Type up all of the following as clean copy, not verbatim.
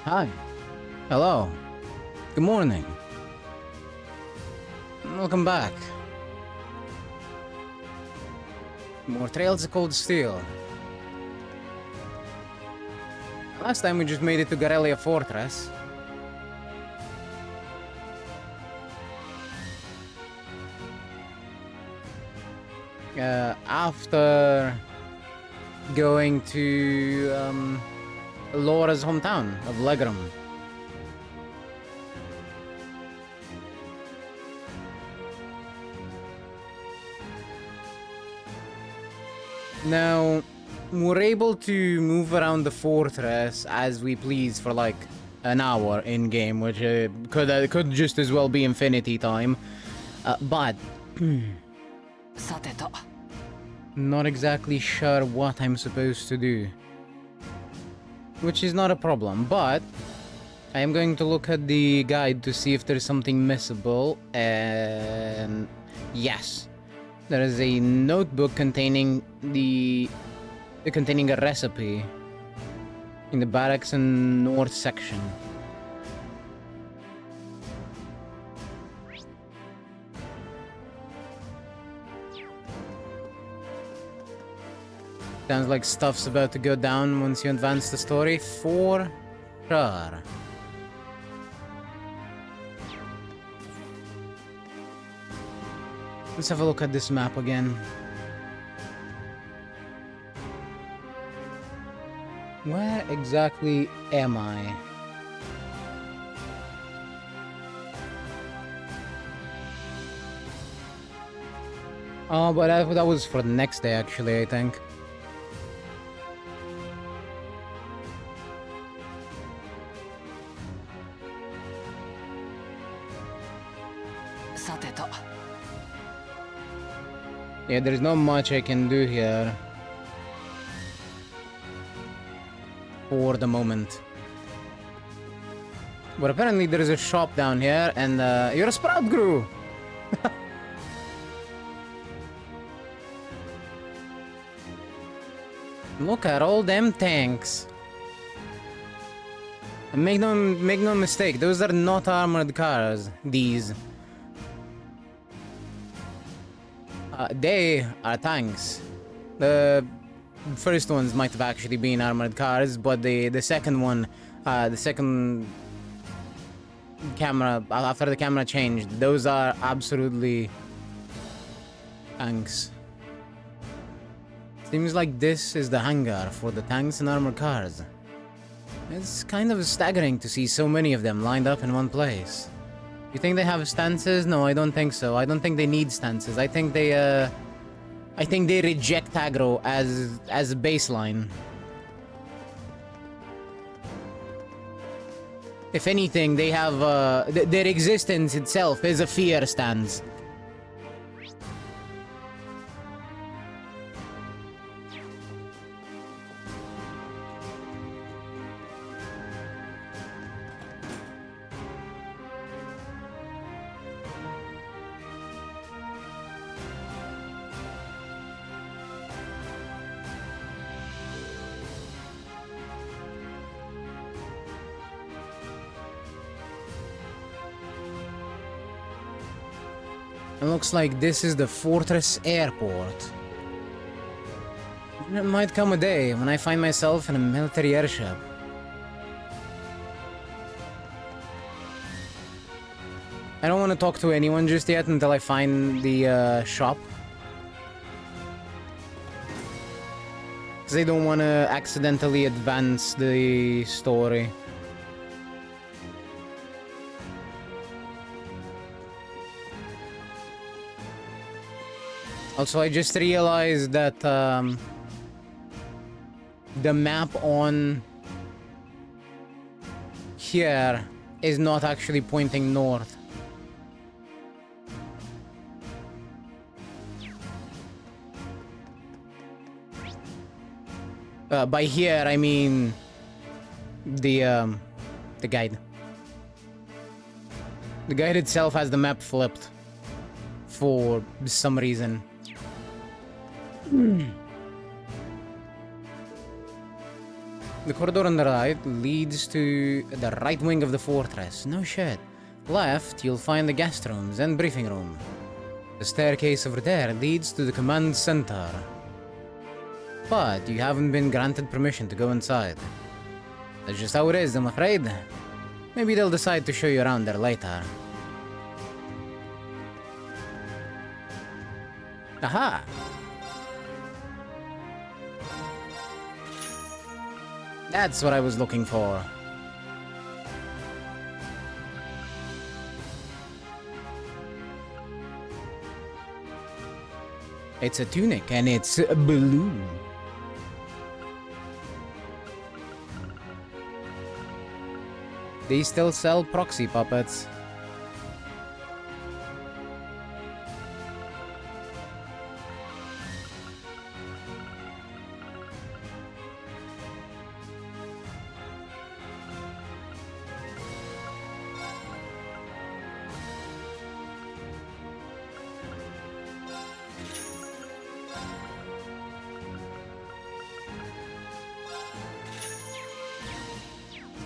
Hi. Hello. Good morning. Welcome back. More Trails of Cold Steel. Last time we just made it to Garrelia Fortress. After going to Laura's hometown of Legram. Now, we're able to move around the fortress as we please for like an hour in-game, which could just as well be infinity time. But not exactly sure what I'm supposed to do. Which is not a problem, but I am going to look at the guide to see if there's something missable, and yes. There is a notebook containing containing a recipe in the barracks and north section. Sounds like stuff's about to go down once you advance the story, for sure. Let's have a look at this map again. Where exactly am I? Oh, but that was for the next day, actually, I think. Yeah, there's not much I can do here. For the moment. But apparently there is a shop down here, and you're a Sprout Gru! Look at all them tanks. And make no mistake, those are not armored cars, these. They are tanks. The first ones might have actually been armored cars, but the second one, the second camera, after the camera changed, those are absolutely tanks. Seems like this is the hangar for the tanks and armored cars. It's kind of staggering to see so many of them lined up in one place. You think they have stances? No, I don't think so. I don't think they need stances. I think they reject aggro as a baseline. If anything, they have their existence itself is a fear stance. It looks like this is the Fortress Airport. It might come a day when I find myself in a military airship. I don't want to talk to anyone just yet until I find the shop. Because I don't want to accidentally advance the story. Also, I just realized that the map on here is not actually pointing north. By here, I mean the guide. The guide itself has the map flipped for some reason. The corridor on the right leads to the right wing of the fortress. No shit. Left, you'll find the guest rooms and briefing room. The staircase over there leads to the command center. But you haven't been granted permission to go inside. That's just how it is, I'm afraid. Maybe they'll decide to show you around there later. Aha! That's what I was looking for. It's a tunic and it's blue. They still sell proxy puppets.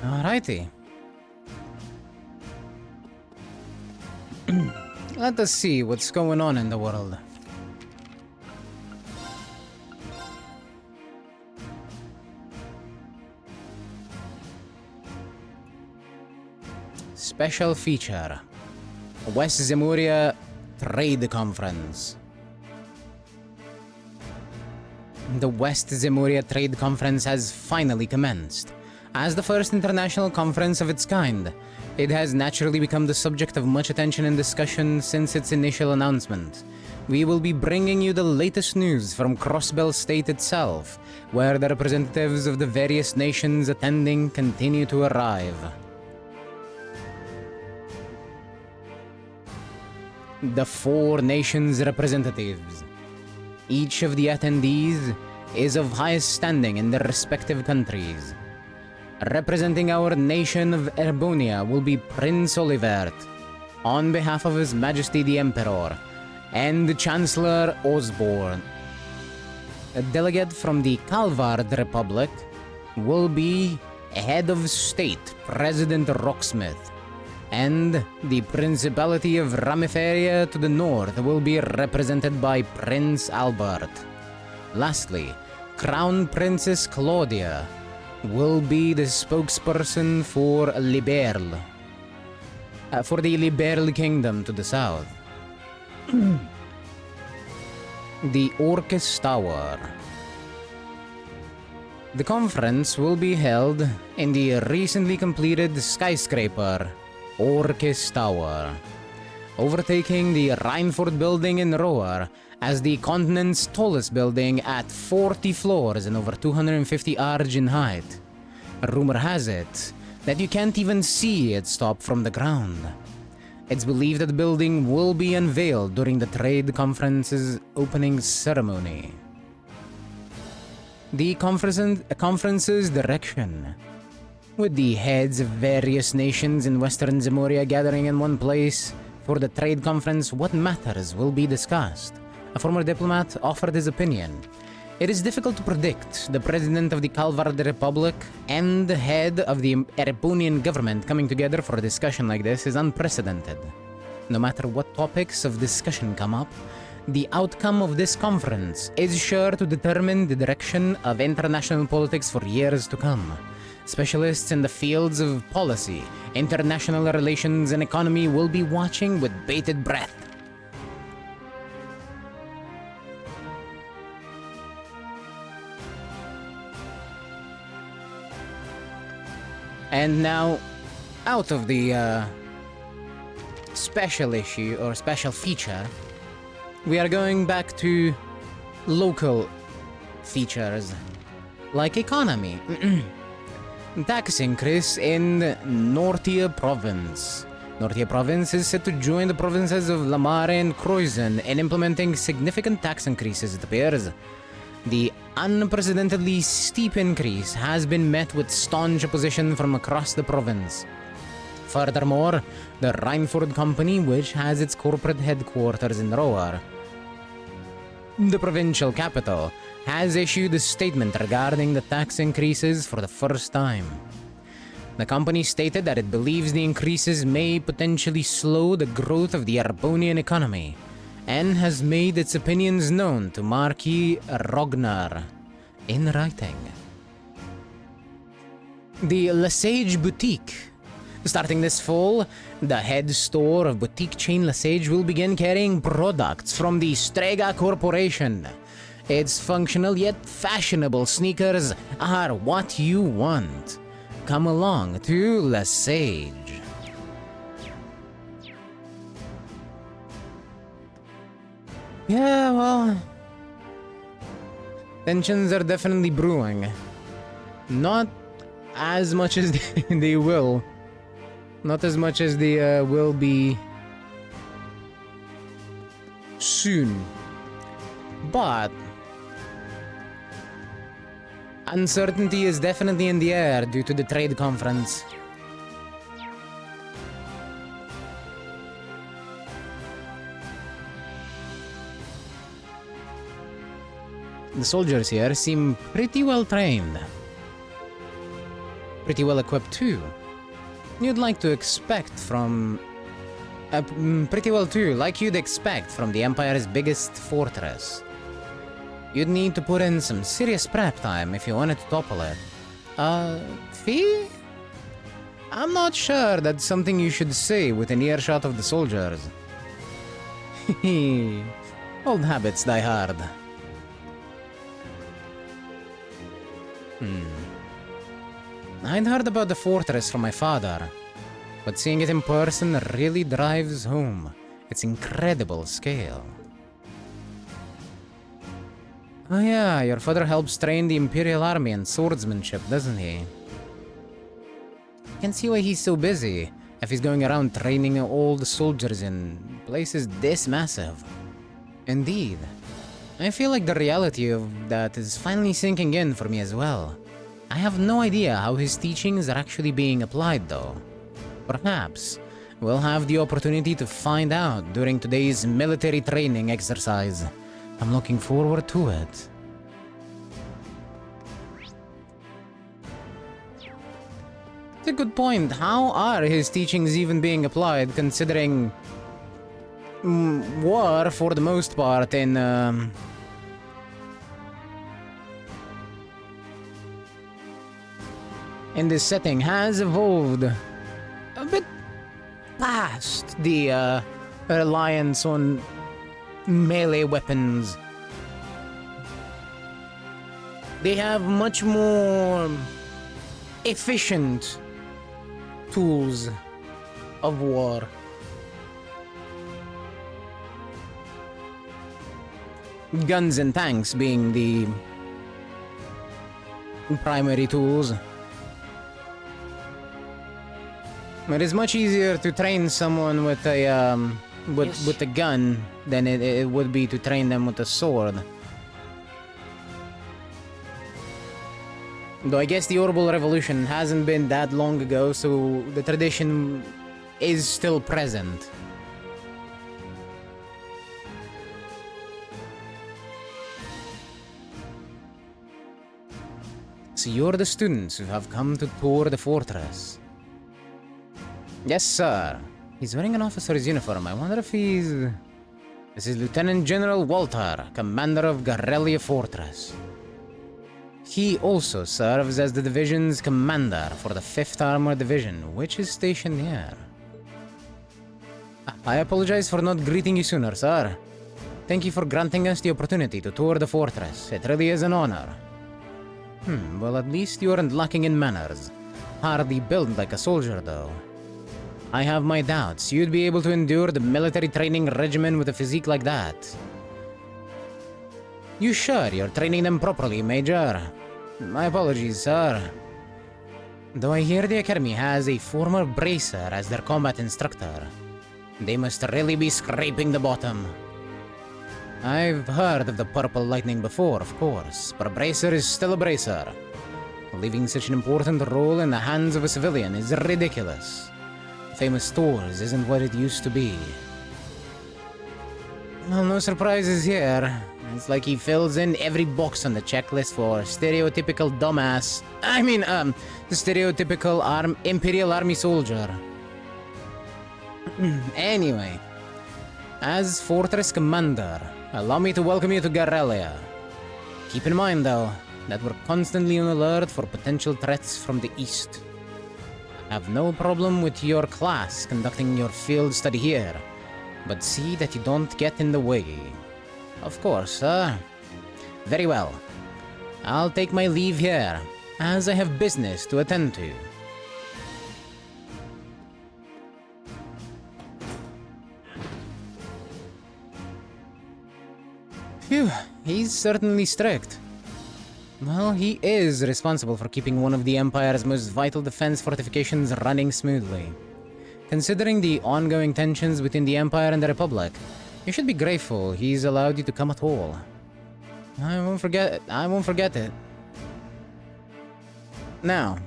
Alrighty. Let us see what's going on in the world. Special feature. West Zemuria Trade Conference. The West Zemuria Trade Conference has finally commenced. As the first international conference of its kind, it has naturally become the subject of much attention and discussion since its initial announcement. We will be bringing you the latest news from Crossbell State itself, where the representatives of the various nations attending continue to arrive. The 4 nations' representatives. Each of the attendees is of highest standing in their respective countries. Representing our nation of Erbonia will be Prince Olivert, on behalf of His Majesty the Emperor, and Chancellor Osborne. A delegate from the Calvard Republic will be Head of State President Rocksmith, and the Principality of Ramiferia to the north will be represented by Prince Albert. Lastly, Crown Princess Claudia will be the spokesperson for Liberl, for the Liberl Kingdom to the south. The Orcus Tower. The conference will be held in the recently completed skyscraper, Orcus Tower, overtaking the Reinford Building in Roar as the continent's tallest building at 40 floors and over 250 arch in height. Rumor has it that you can't even see its top from the ground. It's believed that the building will be unveiled during the trade conference's opening ceremony. The conference's direction. With the heads of various nations in Western Zemuria gathering in one place for the trade conference, what matters will be discussed. A former diplomat offered his opinion. It is difficult to predict. The president of the Calvard Republic and the head of the Ereponian government coming together for a discussion like this is unprecedented. No matter what topics of discussion come up, the outcome of this conference is sure to determine the direction of international politics for years to come. Specialists in the fields of policy, international relations, and economy will be watching with bated breath. And now, out of the special issue or special feature, we are going back to local features, like economy. Tax increase in Nortia Province. Nortia Province is set to join the provinces of Lamare and Croizen in implementing significant tax increases, it appears. The unprecedentedly steep increase has been met with staunch opposition from across the province. Furthermore, the Reinford Company, which has its corporate headquarters in Roar, the provincial capital, has issued a statement regarding the tax increases for the first time. The company stated that it believes the increases may potentially slow the growth of the Arbonian economy, and has made its opinions known to Marquis Rognar in writing. The Lesage Boutique. Starting this fall, the head store of boutique chain Lesage will begin carrying products from the Strega Corporation. Its functional yet fashionable sneakers are what you want. Come along to Lesage. Yeah, well, tensions are definitely brewing. Not as much as they will. Not as much as they will be soon. But uncertainty is definitely in the air due to the trade conference. The soldiers here seem pretty well trained. Pretty well equipped too. You'd like to expect from... pretty well too, like you'd expect from the Empire's biggest fortress. You'd need to put in some serious prep time if you wanted to topple it. Fee? I'm not sure that's something you should say within earshot of the soldiers. Old habits die hard. I'd heard about the fortress from my father, but seeing it in person really drives home its incredible scale. Oh yeah, your father helps train the Imperial Army in swordsmanship, doesn't he? Can see why he's so busy if he's going around training all the soldiers in places this massive. Indeed. I feel like the reality of that is finally sinking in for me as well. I have no idea how his teachings are actually being applied though. Perhaps we'll have the opportunity to find out during today's military training exercise. I'm looking forward to it. It's a good point. How are his teachings even being applied considering war for the most part in this setting has evolved a bit past the reliance on melee weapons. They have much more efficient tools of war. Guns and tanks being the primary tools. It is much easier to train someone with a with a gun than it would be to train them with a sword. Though I guess the Orbital Revolution hasn't been that long ago, so the tradition is still present. So you're the students who have come to tour the fortress. Yes, sir. He's wearing an officer's uniform. I wonder if he's... This is Lieutenant General Walter, commander of Garrelia Fortress. He also serves as the division's commander for the 5th Armored Division, which is stationed here. I apologize for not greeting you sooner, sir. Thank you for granting us the opportunity to tour the fortress. It really is an honor. Well, at least you aren't lacking in manners. Hardly built like a soldier, though. I have my doubts you'd be able to endure the military training regimen with a physique like that. You sure you're training them properly, Major? My apologies, sir. Though I hear the Academy has a former bracer as their combat instructor, they must really be scraping the bottom. I've heard of the Purple Lightning before, of course, but a bracer is still a bracer. Leaving such an important role in the hands of a civilian is ridiculous. Famous stores isn't what it used to be. Well, no surprises here. It's like he fills in every box on the checklist for stereotypical dumbass. The stereotypical Imperial Army soldier. Anyway, as Fortress Commander, allow me to welcome you to Garrelia. Keep in mind, though, that we're constantly on alert for potential threats from the east. I have no problem with your class conducting your field study here, but see that you don't get in the way. Of course, sir. Very well. I'll take my leave here, as I have business to attend to. Phew, he's certainly strict. Well, he is responsible for keeping one of the Empire's most vital defense fortifications running smoothly. Considering the ongoing tensions between the Empire and the Republic, you should be grateful he's allowed you to come at all. I won't forget it. Now,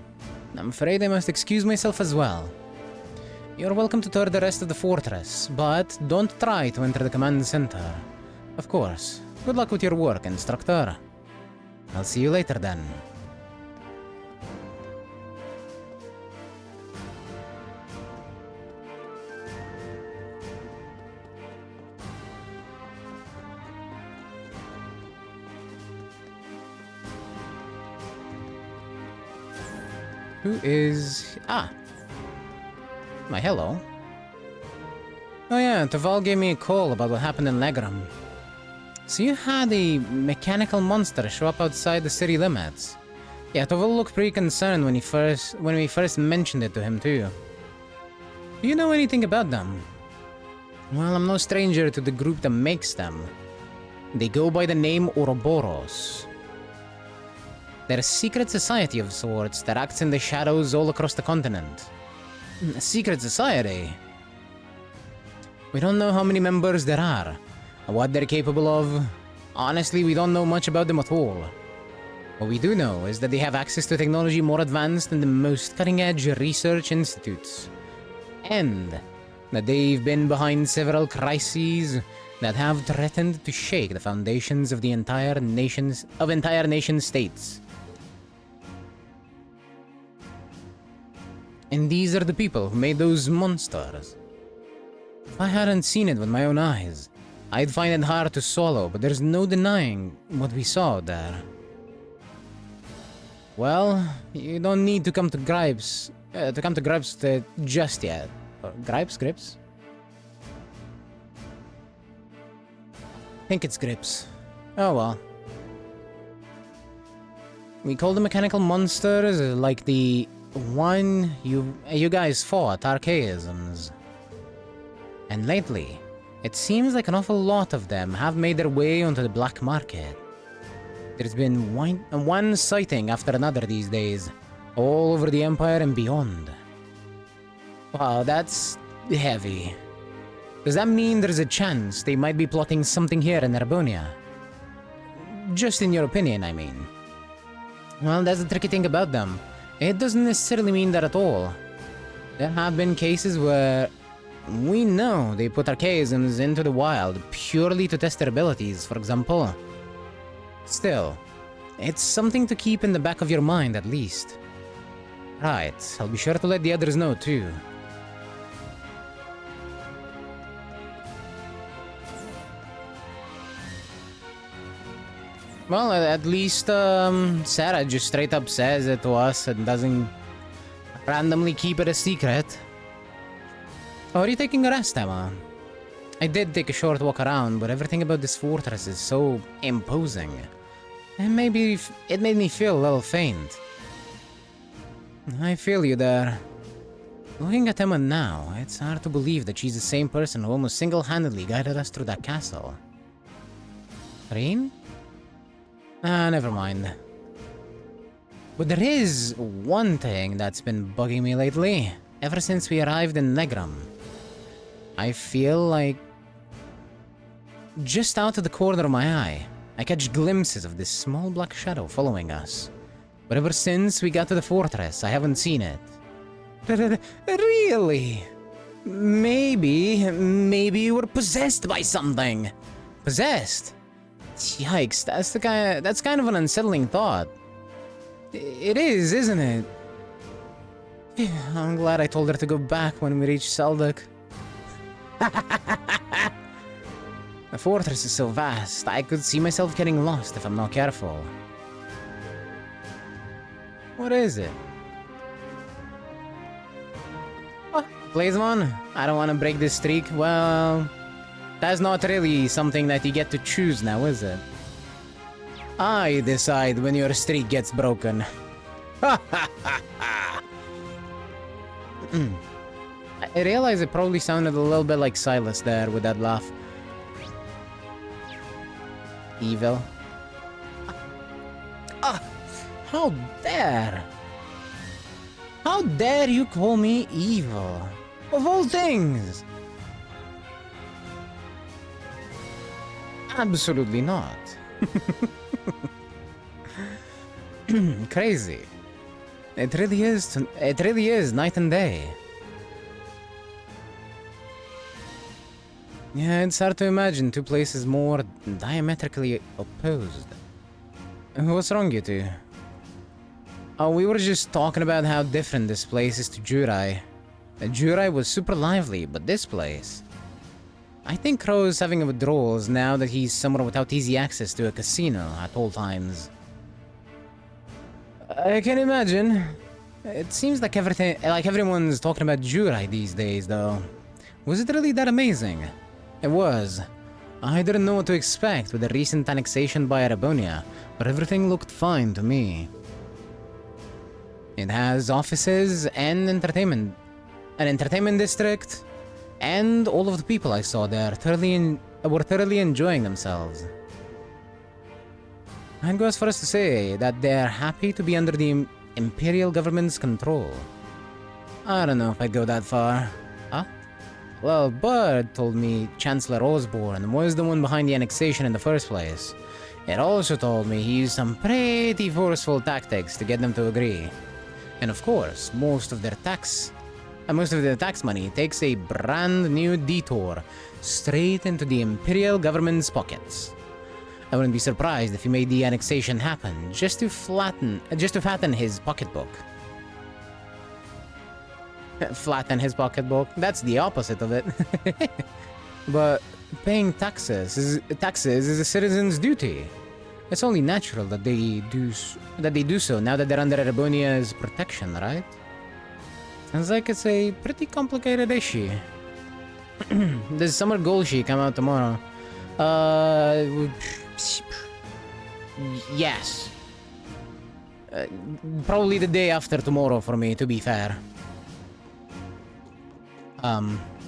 I'm afraid I must excuse myself as well. You're welcome to tour the rest of the fortress, but don't try to enter the command center. Of course. Good luck with your work, instructor. I'll see you later then. Who is... Ah! My hello. Oh yeah, Taval gave me a call about what happened in Legram. So you had a mechanical monster show up outside the city limits. Yeah, Taval looked pretty concerned when we first mentioned it to him too. Do you know anything about them? Well, I'm no stranger to the group that makes them. They go by the name Ouroboros. They're a secret society of sorts that acts in the shadows all across the continent. A secret society? We don't know how many members there are, or what they're capable of. Honestly, we don't know much about them at all. What we do know is that they have access to technology more advanced than the most cutting-edge research institutes. And that they've been behind several crises that have threatened to shake the foundations of entire nation states. And these are the people who made those monsters. If I hadn't seen it with my own eyes, I'd find it hard to swallow, but there's no denying what we saw there. Well, you don't need to come to grips with it just yet. Or grips? I think it's grips. Oh well. We call the mechanical monsters like the one you guys fought, archaisms. And lately, it seems like an awful lot of them have made their way onto the black market. There's been one sighting after another these days, all over the Empire and beyond. Wow, that's heavy. Does that mean there's a chance they might be plotting something here in Erbonia? Just in your opinion, I mean. Well, that's the tricky thing about them. It doesn't necessarily mean that at all. There have been cases where we know they put archaisms into the wild purely to test their abilities, for example. Still, it's something to keep in the back of your mind at least. Right, I'll be sure to let the others know too. Well, at least Sarah just straight up says it to us and doesn't randomly keep it a secret. Or are you taking a rest, Emma? I did take a short walk around, but everything about this fortress is so imposing. And maybe it made me feel a little faint. I feel you there. Looking at Emma now, it's hard to believe that she's the same person who almost single-handedly guided us through that castle. Reen? Ah, never mind. But there is one thing that's been bugging me lately, ever since we arrived in Legram. I feel like... just out of the corner of my eye, I catch glimpses of this small black shadow following us. But ever since we got to the fortress, I haven't seen it. Really? Maybe you were possessed by something. Possessed? Yikes, that's kind of an unsettling thought. It is, isn't it? Yeah, I'm glad I told her to go back when we reached Selduk. The fortress is so vast, I could see myself getting lost if I'm not careful. What is it? Oh, plays one. I don't want to break this streak. Well, that's not really something that you get to choose now, is it? I decide when your streak gets broken. I realize it probably sounded a little bit like Silas there with that laugh. Evil. How dare! How dare you call me evil? Of all things! Absolutely not. Crazy. It really is night and day. Yeah, it's hard to imagine two places more diametrically opposed. What's wrong, you two? Oh, we were just talking about how different this place is to Jurai. Jurai was super lively, but this place... I think Crow's having a withdrawals now that he's somewhere without easy access to a casino at all times. I can imagine. It seems like everyone's talking about Jurai these days, though. Was it really that amazing? It was. I didn't know what to expect with the recent annexation by Arabonia, but everything looked fine to me. It has offices and an entertainment district, and all of the people I saw there were thoroughly enjoying themselves. I'd go as far as to say that they're happy to be under the Imperial government's control. I don't know if I'd go that far. Huh? Well, Bud told me Chancellor Osborne was the one behind the annexation in the first place. It also told me he used some pretty forceful tactics to get them to agree. And of course, most of their tax money takes a brand new detour straight into the Imperial government's pockets. I wouldn't be surprised if he made the annexation happen just to fatten his pocketbook. Flatten his pocketbook? That's the opposite of it. But paying taxes is a citizen's duty. It's only natural that they do so now that they're under Erebonia's protection, right? Sounds like it's a pretty complicated issue. Does Summer Golshi come out tomorrow? Yes. Probably the day after tomorrow for me, to be fair.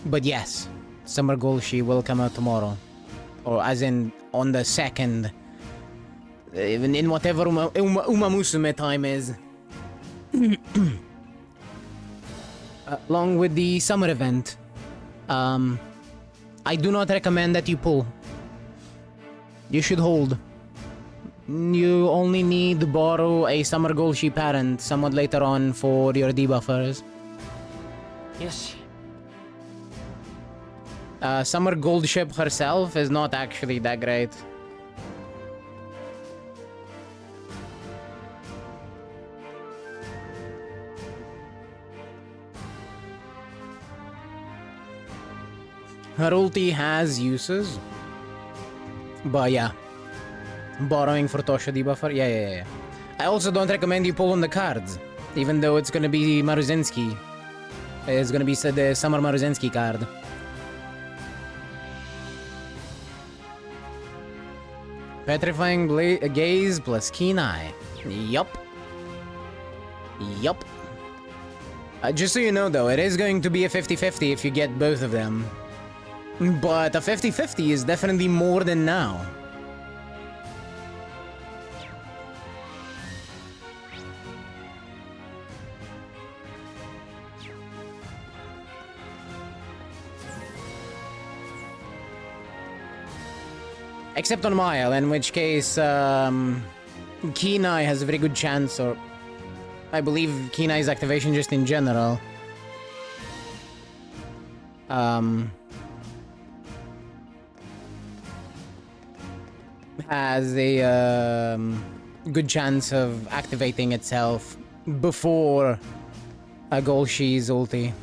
But yes, Summer Golshi will come out tomorrow. Or as in, on the 2nd. Even in whatever Umamusume time is. Along with the summer event. I do not recommend that you pull. You should hold. You only need to borrow a Summer Golshi parent somewhat later on for your debuffers. Yes. Summer Goldship herself is not actually that great. Her ulti has uses. But yeah. Borrowing for Tosha debuffer? Yeah. I also don't recommend you pull on the cards. Even though it's gonna be Maruzinski. It's gonna be the Summer Maruzinski card. Petrifying Gaze plus Keen Eye. Yup. Just so you know though, it is going to be a 50-50 if you get both of them. But a 50-50 is definitely more than now. Except on Mile, in which case, Keen Eye has a very good chance, or... I believe Keen Eye's activation just in general. has a good chance of activating itself before a Golshi's ulti.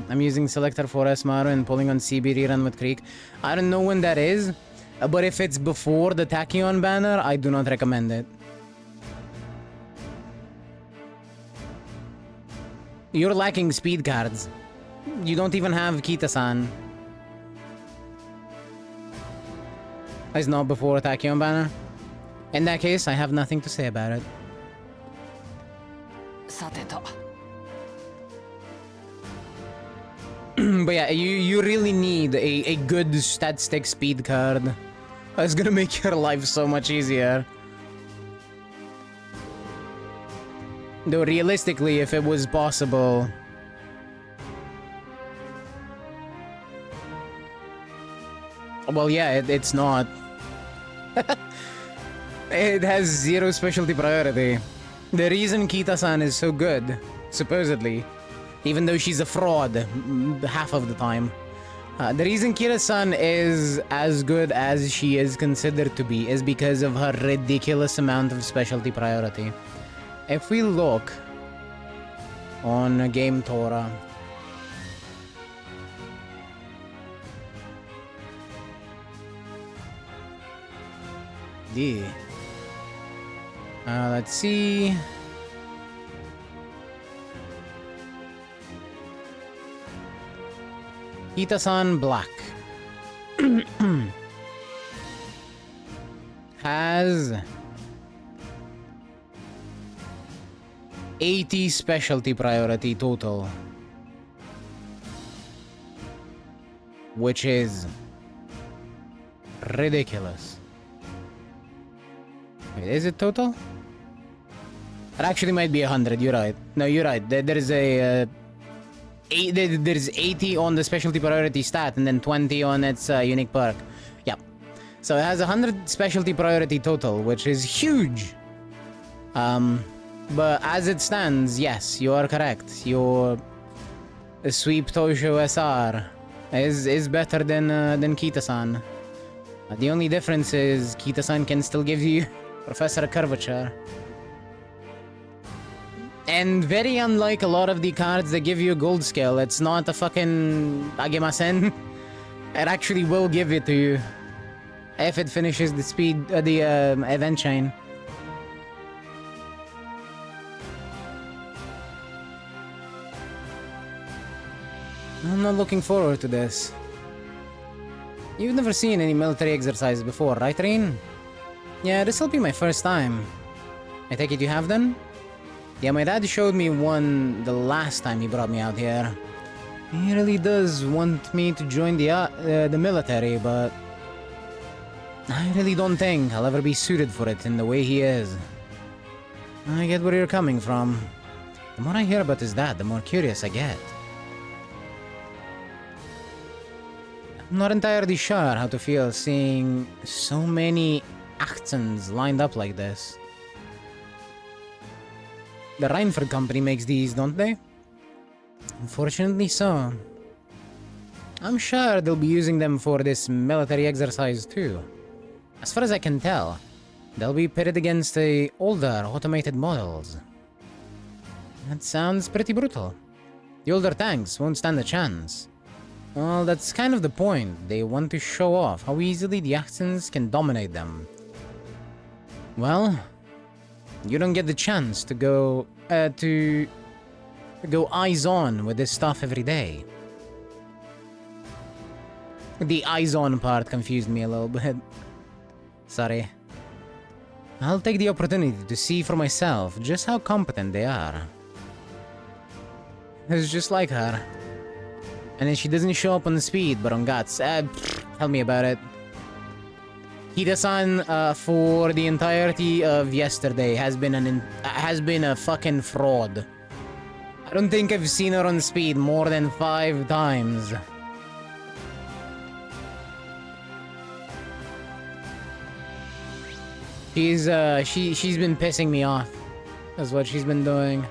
I'm using selector for Esmaru and pulling on CB rerun with Creek. I don't know when that is, but if it's before the Tachyon banner, I do not recommend it. You're lacking speed cards. You don't even have Kita-san. It's not before Tachyon banner. In that case, I have nothing to say about it. さてと But yeah, you really need a good stat stick speed card. It's gonna make your life so much easier. Though realistically, if it was possible... Well, yeah, it's not. It has 0 specialty priority. The reason Kita-san is so good, supposedly, even though she's a fraud half of the time, the reason Kira-san is as good as she is considered to be is because of her ridiculous amount of specialty priority. If we look on Game Torah, yeah. Let's see. Kita-san Black has 80 specialty priority total, which is ridiculous. Wait, is it total? It actually might be 100, you're right. No, you're right. There's a... there's 80 on the specialty priority stat and then 20 on its unique perk. Yep. So it has 100 specialty priority total, which is huge. But as it stands, yes, you are correct. Your Sweep Tosho SR is better than Kita-san. The only difference is Kita-san can still give you Professor Curvature. And very unlike a lot of the cards that give you a gold skill, it's not a fucking Agemasen. It actually will give it to you if it finishes the speed, the event chain. I'm not looking forward to this. You've never seen any military exercise before, right, Rain? Yeah, this'll be my first time. I take it you have then? Yeah, my dad showed me one the last time he brought me out here. He really does want me to join the military, but I really don't think I'll ever be suited for it in the way he is. I get where you're coming from. The more I hear about his dad, the more curious I get. I'm not entirely sure how to feel seeing so many accents lined up like this. The Reinford company makes these, don't they? Unfortunately so. I'm sure they'll be using them for this military exercise too. As far as I can tell, they'll be pitted against the older automated models. That sounds pretty brutal. The older tanks won't stand a chance. Well, that's kind of the point. They want to show off how easily the accents can dominate them. Well, you don't get the chance to go eyes on with this stuff every day. The eyes on part confused me a little bit. Sorry. I'll take the opportunity to see for myself just how competent they are. It's just like her. And then she doesn't show up on the speed, but on guts. Tell me about it. Kita-san, for the entirety of yesterday, has been a fucking fraud. I don't think I've seen her on speed more than 5 times. She's been pissing me off. That's what she's been doing.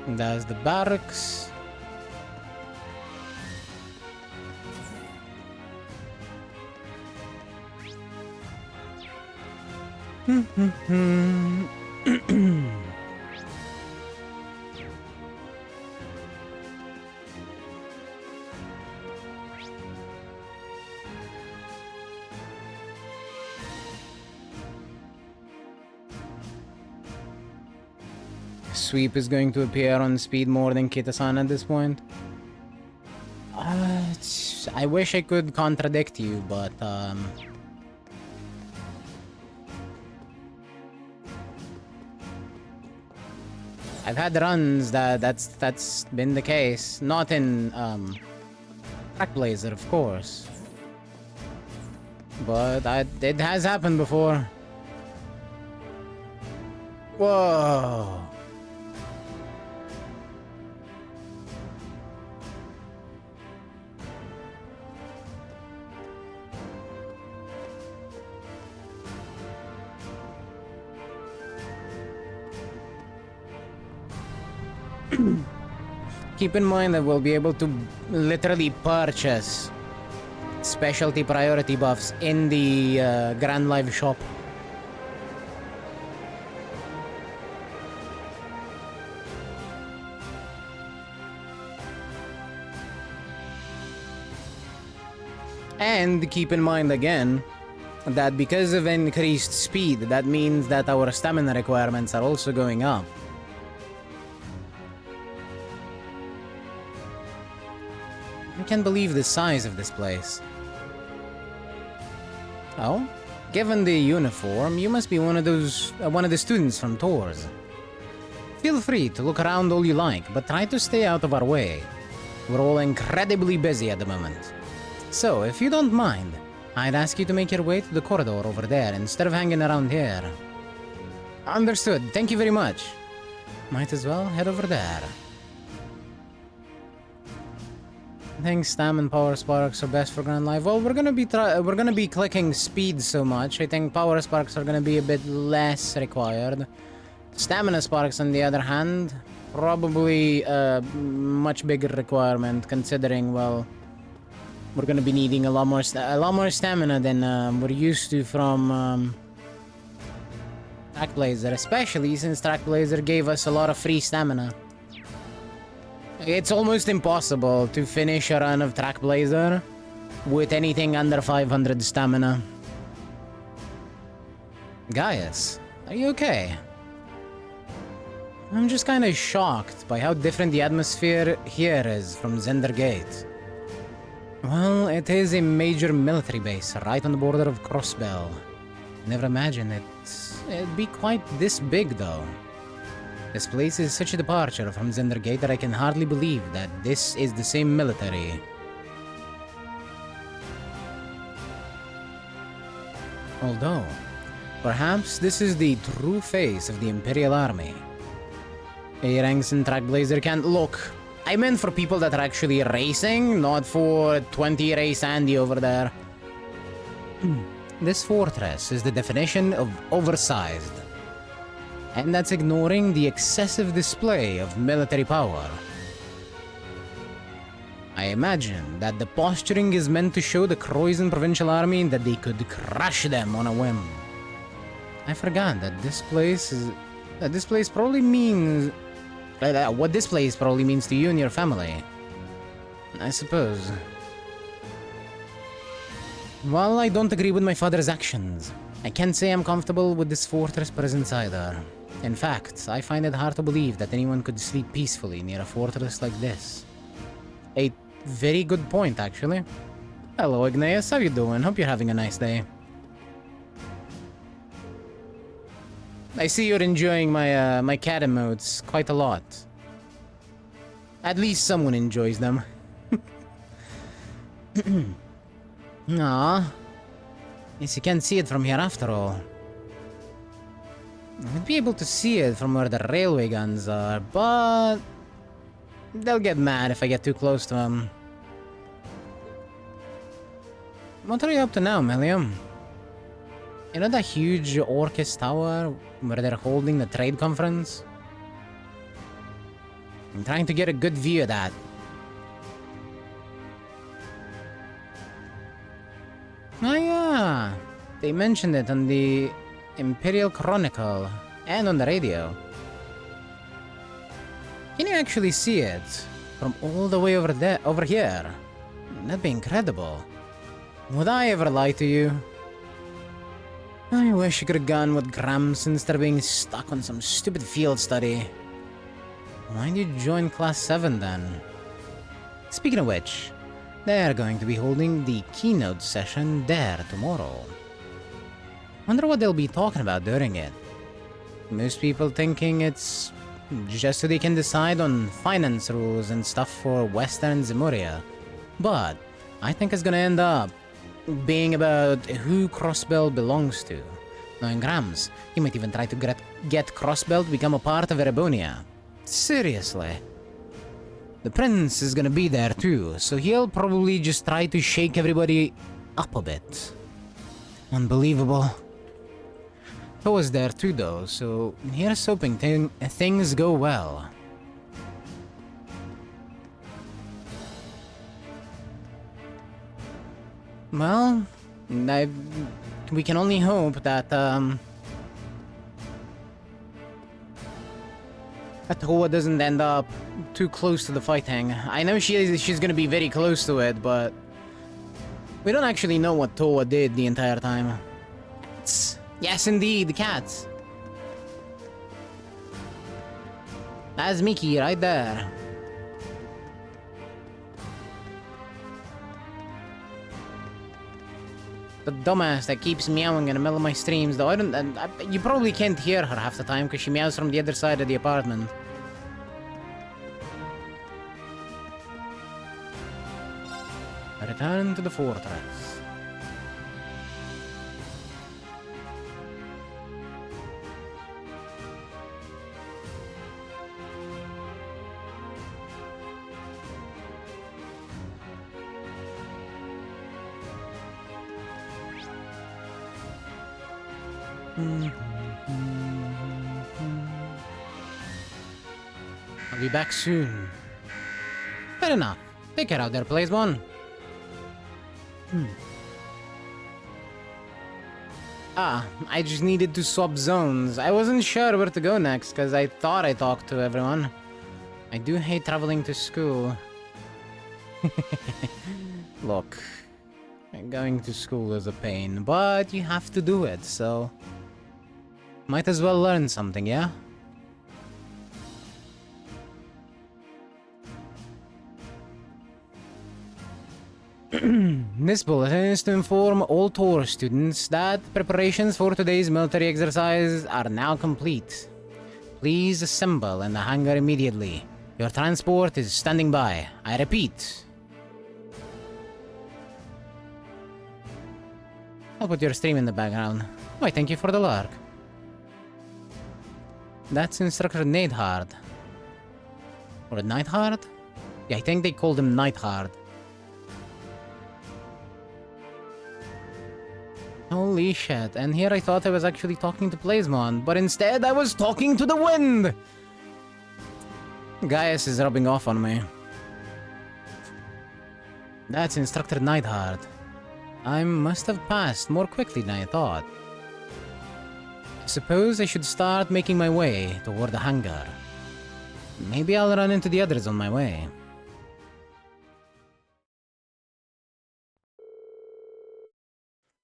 That's the barracks. Sweep is going to appear on speed more than Kita-san at this point. I wish I could contradict you, but I've had runs that's been the case. Not in Track Blazer, of course, but it has happened before. Whoa. Keep in mind that we'll be able to literally purchase specialty priority buffs in the Grand Live shop. And keep in mind again that because of increased speed, that means that our stamina requirements are also going up. I can't believe the size of this place. Oh, given the uniform, you must be one of the students from tours. Feel free to look around all you like, but try to stay out of our way. We're all incredibly busy at the moment. So, if you don't mind, I'd ask you to make your way to the corridor over there instead of hanging around here. Understood. Thank you very much. Might as well head over there. I think Stam and Power Sparks are best for Grand Life. Well, we're gonna be clicking speed so much. I think Power Sparks are gonna be a bit less required. Stamina Sparks, on the other hand, probably a much bigger requirement, considering, well, we're gonna be needing a lot more stamina than we're used to from Track Blazer, especially since Track Blazer gave us a lot of free stamina. It's almost impossible to finish a run of Track Blazer with anything under 500 stamina. Gaius, are you okay? I'm just kinda shocked by how different the atmosphere here is from Zender Gate. Well, it is a major military base right on the border of Crossbell. Never imagined it'd be quite this big, though. This place is such a departure from Zender Gate that I can hardly believe that this is the same military. Although, perhaps this is the true face of the Imperial Army. A-ranks in Track Blazer can't look. I meant for people that are actually racing, not for 20 race Andy over there. This fortress is the definition of oversized. And that's ignoring the excessive display of military power. I imagine that the posturing is meant to show the Croatian Provincial Army that they could crush them on a whim. I forgot that this place probably means... what this place probably means to you and your family. I suppose. While I don't agree with my father's actions, I can't say I'm comfortable with this fortress presence either. In fact, I find it hard to believe that anyone could sleep peacefully near a fortress like this. A very good point, actually. Hello, Igneous. How you doing? Hope you're having a nice day. I see you're enjoying my my cat emotes quite a lot. At least someone enjoys them. Aww. Yes, you can't see it from here after all. I'd be able to see it from where the railway guns are, but... they'll get mad if I get too close to them. What are you up to now, Melium? You know that huge Orcus Tower where they're holding the trade conference? I'm trying to get a good view of that. Oh yeah, they mentioned it on the Imperial Chronicle and on the radio. Can you actually see it from all the way over here? That'd be incredible. Would I ever lie to you? I wish you could have gone with Grams instead of being stuck on some stupid field study. Why'd you join Class 7 then? Speaking of which, they're going to be holding the keynote session there tomorrow. Wonder what they'll be talking about during it. Most people thinking it's just so they can decide on finance rules and stuff for Western Zemuria. But I think it's gonna end up being about who Crossbelt belongs to. Knowing Grams, he might even try to get Crossbelt to become a part of Erebonia. Seriously. The Prince is gonna be there too, so he'll probably just try to shake everybody up a bit. Unbelievable. I was there too though, so here's hoping things go well. Well, we can only hope that Toa doesn't end up too close to the fighting. I know she's gonna be very close to it, but we don't actually know what Toa did the entire time. Yes, indeed, the cats. That's Mickey right there. The dumbass that keeps meowing in the middle of my streams, though. You probably can't hear her half the time because she meows from the other side of the apartment. Return to the fortress. I'll be back soon. Fair enough. Take care out there, Playsbone. I just needed to swap zones. I wasn't sure where to go next, because I thought I talked to everyone. I do hate traveling to school. Look, going to school is a pain, but you have to do it, so... Might as well learn something, yeah? This bulletin is to inform all tour students that preparations for today's military exercise are now complete. Please assemble in the hangar immediately. Your transport is standing by. I repeat. I'll put your stream in the background. Why, thank you for the lark. That's Instructor Neidhard. Or Neidhard? Yeah, I think they called him Neidhard. Holy shit, and here I thought I was actually talking to Plasmon, but instead I was talking to the wind! Gaius is rubbing off on me. That's Instructor Neidhard. I must have passed more quickly than I thought. I suppose I should start making my way toward the hangar. Maybe I'll run into the others on my way.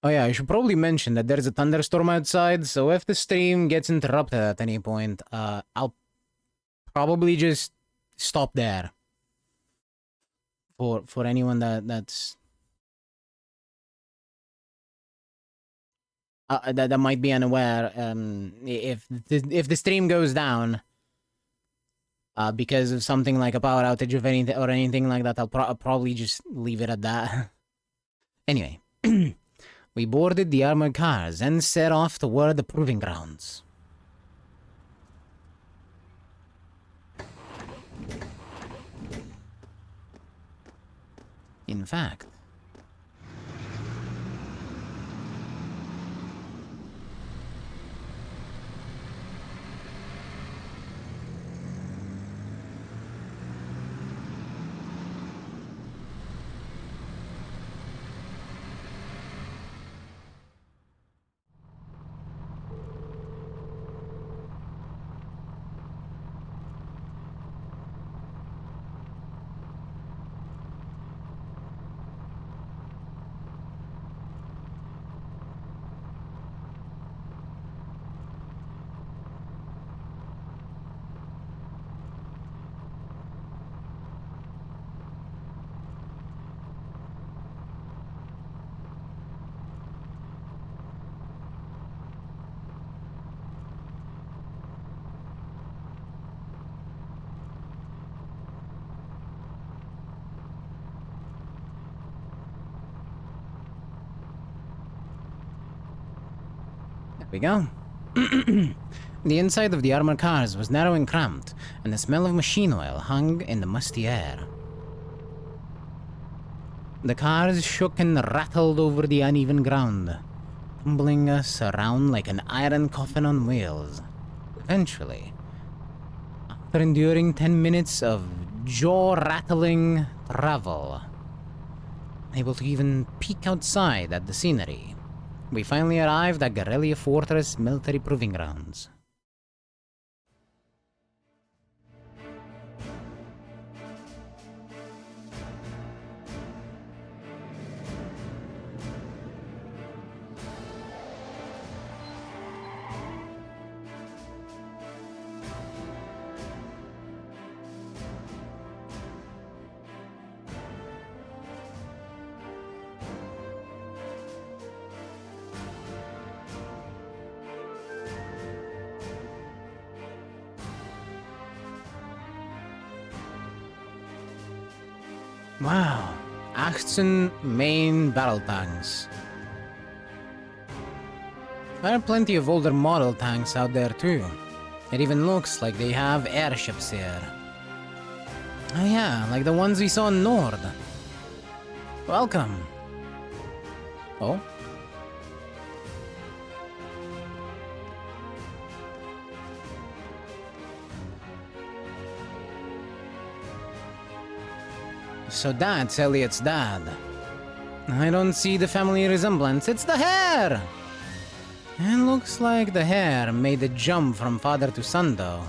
Oh yeah, I should probably mention that there's a thunderstorm outside, so if the stream gets interrupted at any point, I'll probably just stop there. For anyone that's... that might be unaware, if the stream goes down, because of something like a power outage or anything like that, I'll probably just leave it at that. Anyway. We boarded the armored cars and set off toward the proving grounds. In fact, we go. The inside of the armored cars was narrow and cramped, and the smell of machine oil hung in the musty air. The cars shook and rattled over the uneven ground, tumbling us around like an iron coffin on wheels. Eventually, after enduring 10 minutes of jaw-rattling travel, able to even peek outside at the scenery, we finally arrived at Guerrilla Fortress military proving grounds. Wow, 18 main battle tanks. There are plenty of older model tanks out there too. It even looks like they have airships here. Oh yeah, like the ones we saw in Nord. Welcome. Oh? So that's Elliot's dad. I don't see the family resemblance. It's the hair! It looks like the hair made the jump from father to son, though.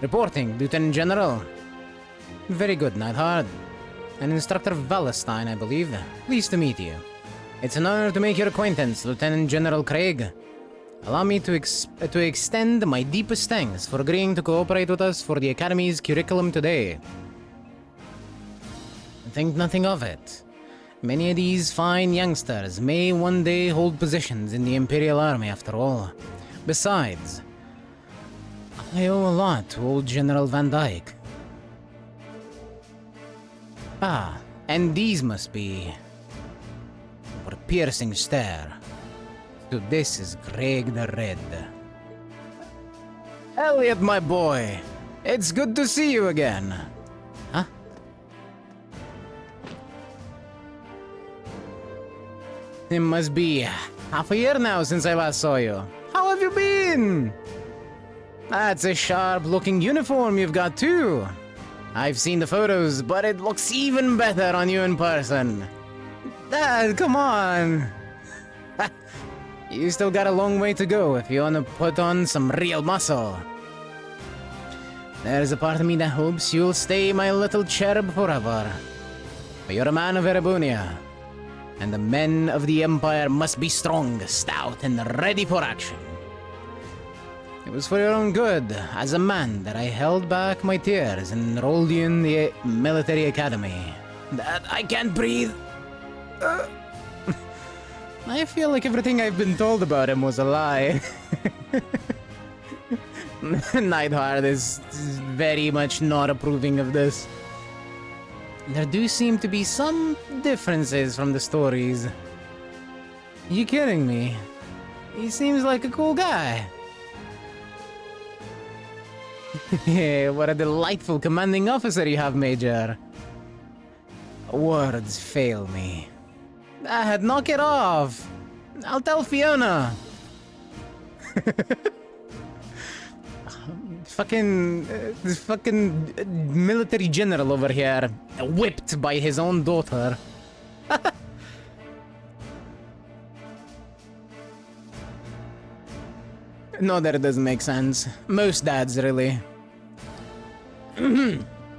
Reporting, Lieutenant General. Very good, Neidhard. And Instructor Wallenstein, I believe. Pleased to meet you. It's an honor to make your acquaintance, Lieutenant General Craig. Allow me to extend my deepest thanks for agreeing to cooperate with us for the Academy's curriculum today. Think nothing of it. Many of these fine youngsters may one day hold positions in the Imperial Army after all. Besides, I owe a lot to old General Van Dyke. Ah, and these must be for a piercing stare. So this is Greg the Red. Elliot, my boy! It's good to see you again. Huh? It must be half a year now since I last saw you. How have you been? That's a sharp-looking uniform you've got too. I've seen the photos, but it looks even better on you in person. Dad, come on! You still got a long way to go if you want to put on some real muscle. There's a part of me that hopes you'll stay my little cherub forever. But you're a man of Erebunia, and the men of the Empire must be strong, stout, and ready for action. It was for your own good, as a man, that I held back my tears and enrolled you in the military academy. That I can't breathe. I feel like everything I've been told about him was a lie. Neidhard is very much not approving of this. There do seem to be some differences from the stories. You kidding me? He seems like a cool guy. Yeah, what a delightful commanding officer you have, Major. Words fail me. Knock it off. I'll tell Fiona. This fucking military general over here, whipped by his own daughter. No, that doesn't make sense. Most dads, really.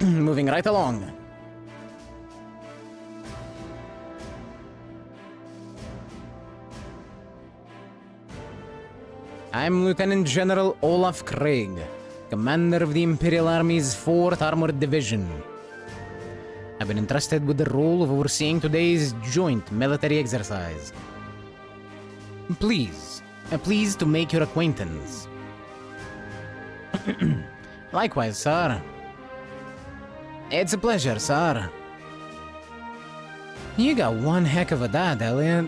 Moving right along. I'm Lieutenant General Olaf Craig, commander of the Imperial Army's 4th Armored Division. I've been entrusted with the role of overseeing today's joint military exercise. Pleased to make your acquaintance. Likewise, sir. It's a pleasure, sir. You got one heck of a dad, Elliot.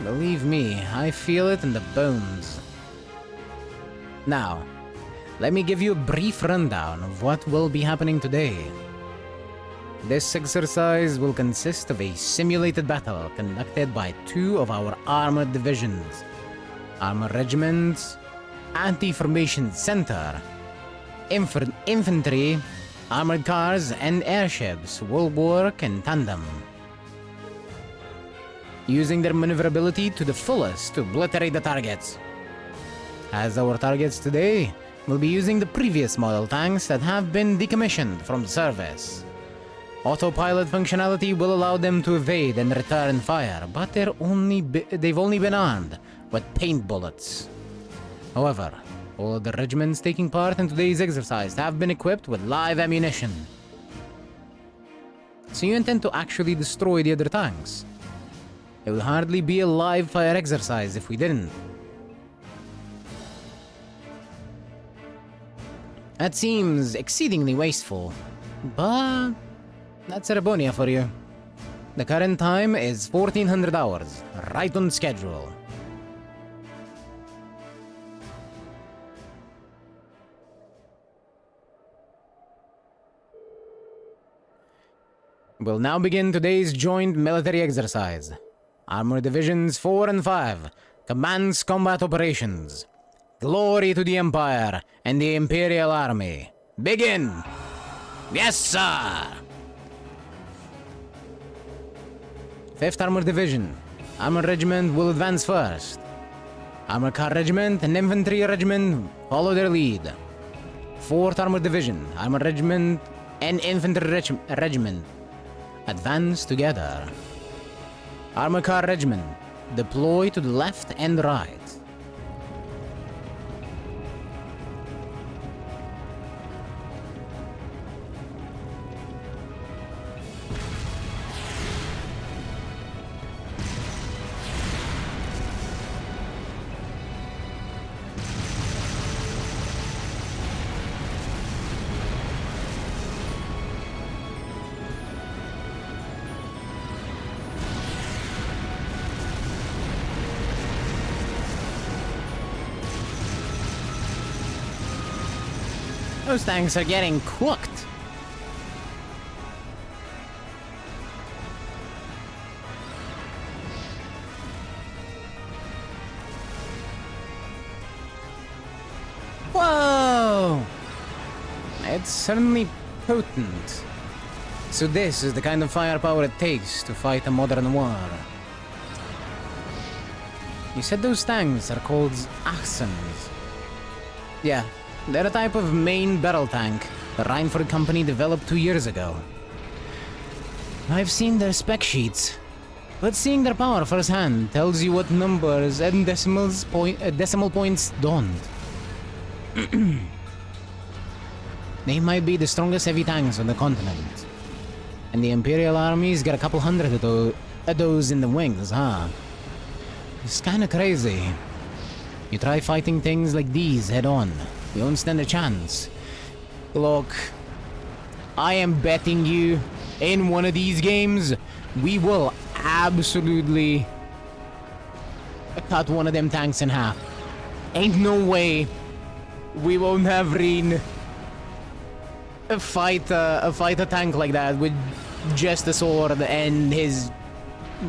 Believe me, I feel it in the bones. Now, let me give you a brief rundown of what will be happening today. This exercise will consist of a simulated battle conducted by 2 of our armored divisions. Armored Regiment, Anti-Formation Center, Infantry, armored cars, and airships will work in tandem, using their maneuverability to the fullest to obliterate the targets. As our targets today, we'll be using the previous model tanks that have been decommissioned from service. Autopilot functionality will allow them to evade and return fire, but they've only been armed with paint bullets. However, all of the regiments taking part in today's exercise have been equipped with live ammunition. So you intend to actually destroy the other tanks? It would hardly be a live fire exercise if we didn't. That seems exceedingly wasteful, but that's Erebonia for you. The current time is 1400 hours, right on schedule. We'll now begin today's joint military exercise. Armored Divisions 4 and 5 commence combat operations. Glory to the Empire and the Imperial Army. Begin! Yes, sir! 5th Armored Division. Armored Regiment will advance first. Armored Car Regiment and Infantry Regiment follow their lead. 4th Armored Division, Armored Regiment, and Infantry Regiment advance together. Armored Car Regiment deploy to the left and right. Those tanks are getting cooked. Whoa! It's certainly potent. So this is the kind of firepower it takes to fight a modern war. You said those tanks are called Achsens. Yeah. They're a type of main battle tank the Reinford Company developed 2 years ago. I've seen their spec sheets, but seeing their power firsthand tells you what numbers and decimal points don't. They might be the strongest heavy tanks on the continent, and the Imperial Army's got a couple hundred of those in the wings, huh? It's kinda crazy. You try fighting things like these head on, you won't stand a chance. Look, I am betting you in one of these games, we will absolutely cut one of them tanks in half. Ain't no way we won't have Reen fight a tank like that with just a sword and his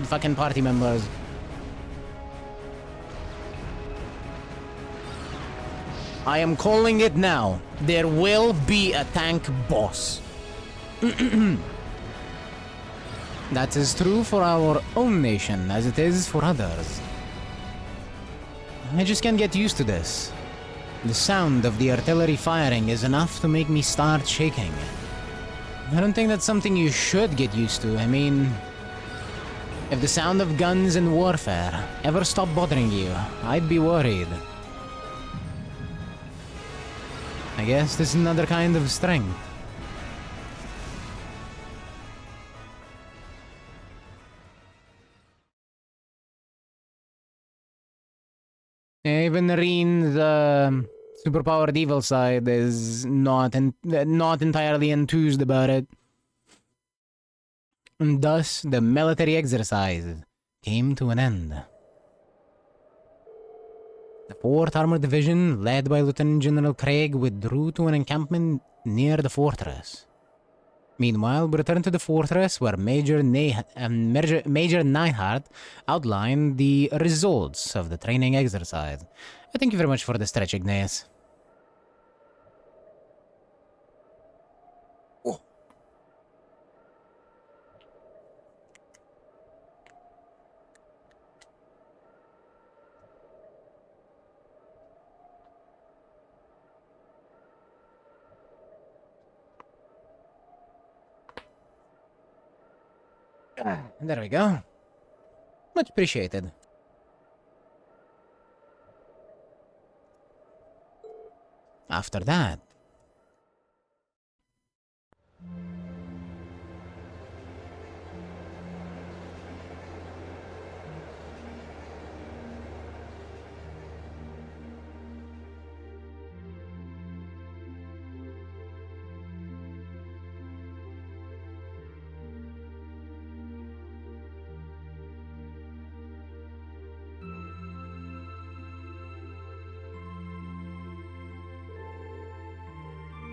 fucking party members. I am calling it now. There will be a tank boss. That is true for our own nation as it is for others. I just can't get used to this. The sound of the artillery firing is enough to make me start shaking. I don't think that's something you should get used to. I mean, if the sound of guns in warfare ever stopped bothering you, I'd be worried. I guess this is another kind of strength. Even Reen's superpowered evil side is not entirely enthused about it. And thus, the military exercise came to an end. The 4th Armored Division, led by Lieutenant General Craig, withdrew to an encampment near the fortress. Meanwhile, we returned to the fortress where Major Neidhart outlined the results of the training exercise. Thank you very much for the stretch, Ignace. Oh. There we go. Much appreciated. After that,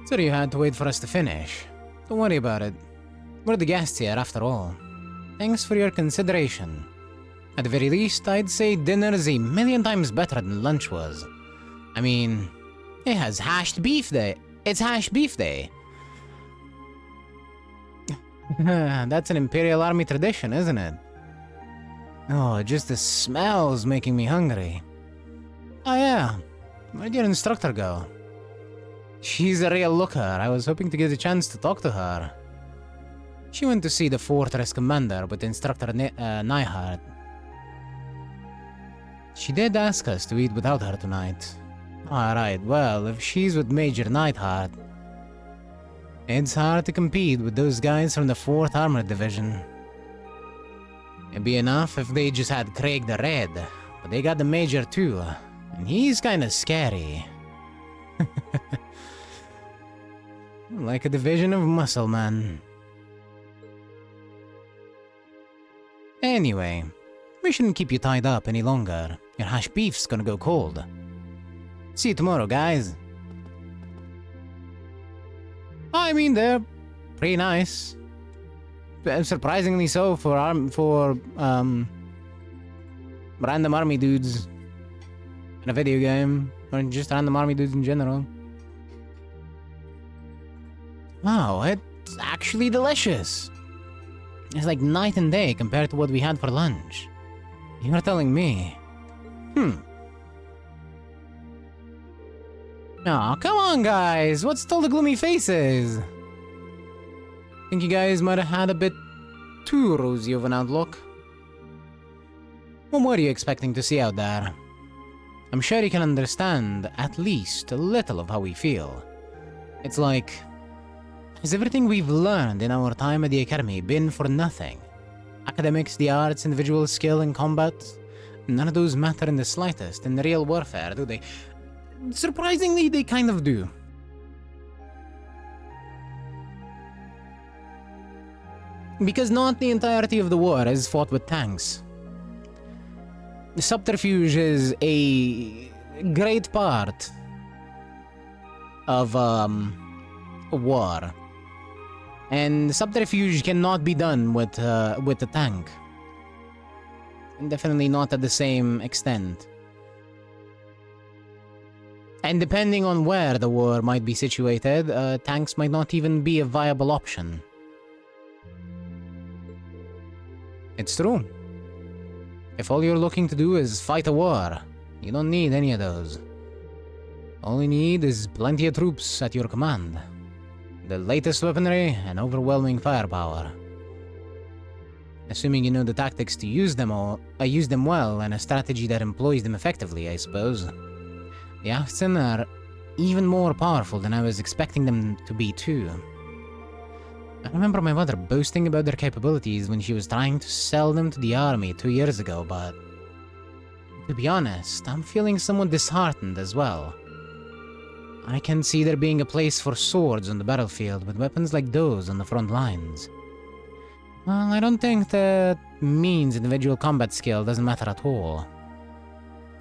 so you had to wait for us to finish. Don't worry about it. We're the guests here, after all. Thanks for your consideration. At the very least, I'd say dinner is a million times better than lunch was. I mean, it has hashed beef day. It's hash beef day. That's an Imperial Army tradition, isn't it? Oh, just the smell's making me hungry. Oh yeah, where'd your instructor go? She's a real looker. I was hoping to get a chance to talk to her. She went to see the fortress commander with Instructor Neidhart. She did ask us to eat without her tonight. Alright, well, if she's with Major Neidhart, it's hard to compete with those guys from the 4th Armored Division. It'd be enough if they just had Craig the Red, but they got the Major too, and he's kinda scary. Like a division of muscle men. Anyway, we shouldn't keep you tied up any longer. Your hash beef's gonna go cold. See you tomorrow, guys. I mean, they're pretty nice. Surprisingly so for random army dudes in a video game, or just random army dudes in general. Wow, it's actually delicious. It's like night and day compared to what we had for lunch. You're telling me. Aw, come on, guys. What's all the gloomy faces? Think you guys might have had a bit too rosy of an outlook. What were you expecting to see out there? I'm sure you can understand at least a little of how we feel. It's like, has everything we've learned in our time at the Academy been for nothing? Academics, the arts, individual skill in combat, none of those matter in the slightest in real warfare, do they? Surprisingly, they kind of do. Because not the entirety of the war is fought with tanks. Subterfuge is a great part of war. And subterfuge cannot be done with a tank. And definitely not at the same extent. And depending on where the war might be situated, tanks might not even be a viable option. It's true. If all you're looking to do is fight a war, you don't need any of those. All you need is plenty of troops at your command. The latest weaponry and overwhelming firepower. Assuming you know the tactics to use them well and a strategy that employs them effectively, I suppose. The Achsen are even more powerful than I was expecting them to be too. I remember my mother boasting about their capabilities when she was trying to sell them to the army 2 years ago, but to be honest, I'm feeling somewhat disheartened as well. I can see there being a place for swords on the battlefield with weapons like those on the front lines. Well, I don't think that means individual combat skill doesn't matter at all.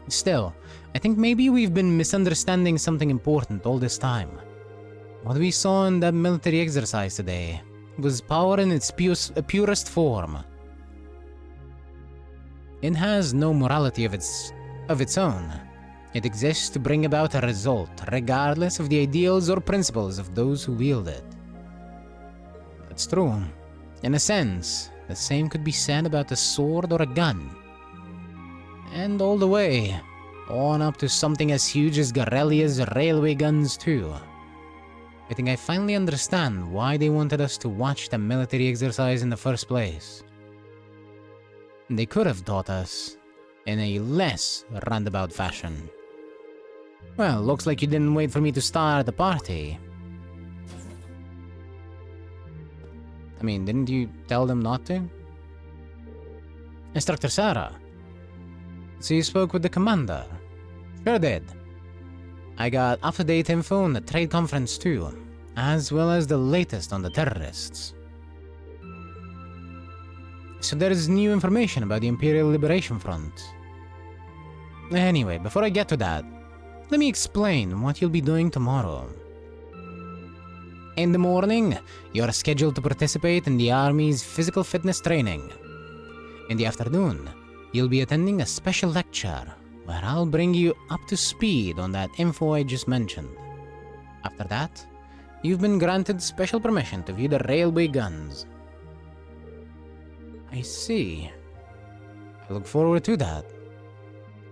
Still, I think maybe we've been misunderstanding something important all this time. What we saw in that military exercise today was power in its purest form. It has no morality of its own. It exists to bring about a result, regardless of the ideals or principles of those who wield it. That's true. In a sense, the same could be said about a sword or a gun. And all the way, on up to something as huge as Garelia's railway guns too. I think I finally understand why they wanted us to watch the military exercise in the first place. They could have taught us in a less roundabout fashion. Well, looks like you didn't wait for me to start the party. I mean, didn't you tell them not to? Instructor Sarah. So you spoke with the commander? Sure did. I got up-to-date info on the trade conference too, as well as the latest on the terrorists. So there is new information about the Imperial Liberation Front. Anyway, before I get to that, let me explain what you'll be doing tomorrow. In the morning, you're scheduled to participate in the Army's physical fitness training. In the afternoon, you'll be attending a special lecture where I'll bring you up to speed on that info I just mentioned. After that, you've been granted special permission to view the railway guns. I see. I look forward to that.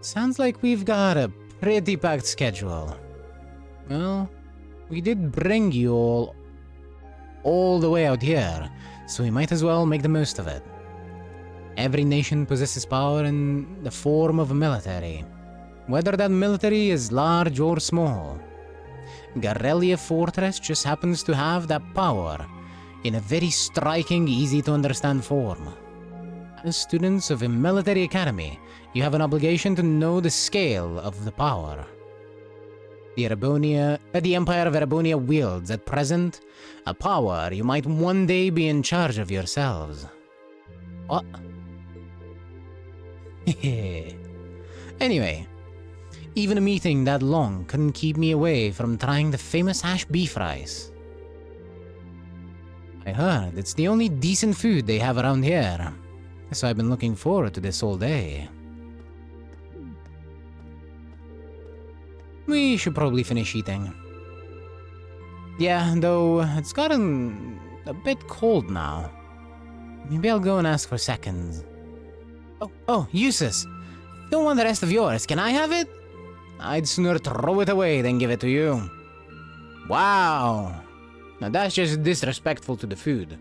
Sounds like we've got a pretty packed schedule. Well, we did bring you all the way out here, so we might as well make the most of it. Every nation possesses power in the form of a military, whether that military is large or small. Garelia Fortress just happens to have that power in a very striking, easy-to-understand form. As students of a military academy, you have an obligation to know the scale of the power the Empire of Erabonia wields at present, a power you might one day be in charge of yourselves. What? Anyway, even a meeting that long couldn't keep me away from trying the famous hash beef rice. I heard it's the only decent food they have around here, so I've been looking forward to this all day. We should probably finish eating. Yeah, though it's gotten a bit cold now. Maybe I'll go and ask for seconds. Oh, Eustace! Don't want the rest of yours, can I have it? I'd sooner throw it away than give it to you. Wow! Now that's just disrespectful to the food.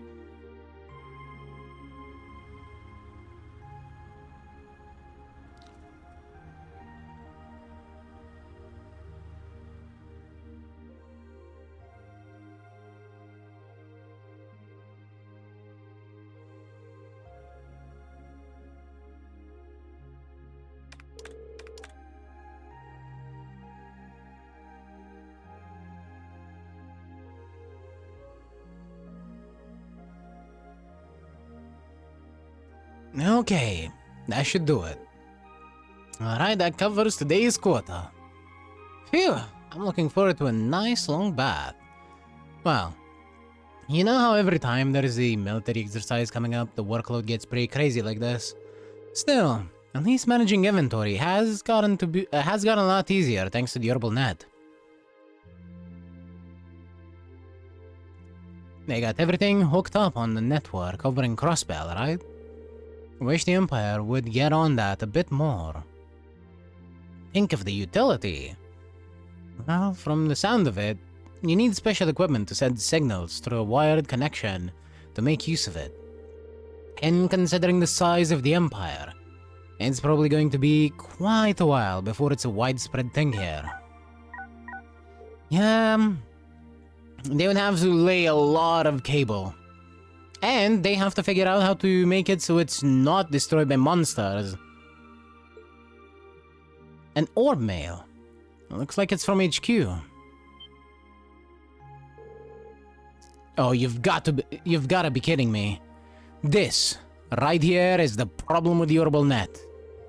Okay, that should do it. Alright, that covers today's quota. Phew, I'm looking forward to a nice long bath. Well, you know how every time there is a military exercise coming up, the workload gets pretty crazy like this? Still, at least managing inventory has gotten a lot easier thanks to the herbal net. They got everything hooked up on the network covering Crossbell, right? Wish the Empire would get on that a bit more. Think of the utility. Well, from the sound of it, you need special equipment to send signals through a wired connection to make use of it. And considering the size of the Empire, it's probably going to be quite a while before it's a widespread thing here. Yeah, they would have to lay a lot of cable. And they have to figure out how to make it so it's not destroyed by monsters. An orb mail. Looks like it's from HQ. Oh, you've got to be kidding me. This, right here, is the problem with the Orbital Net.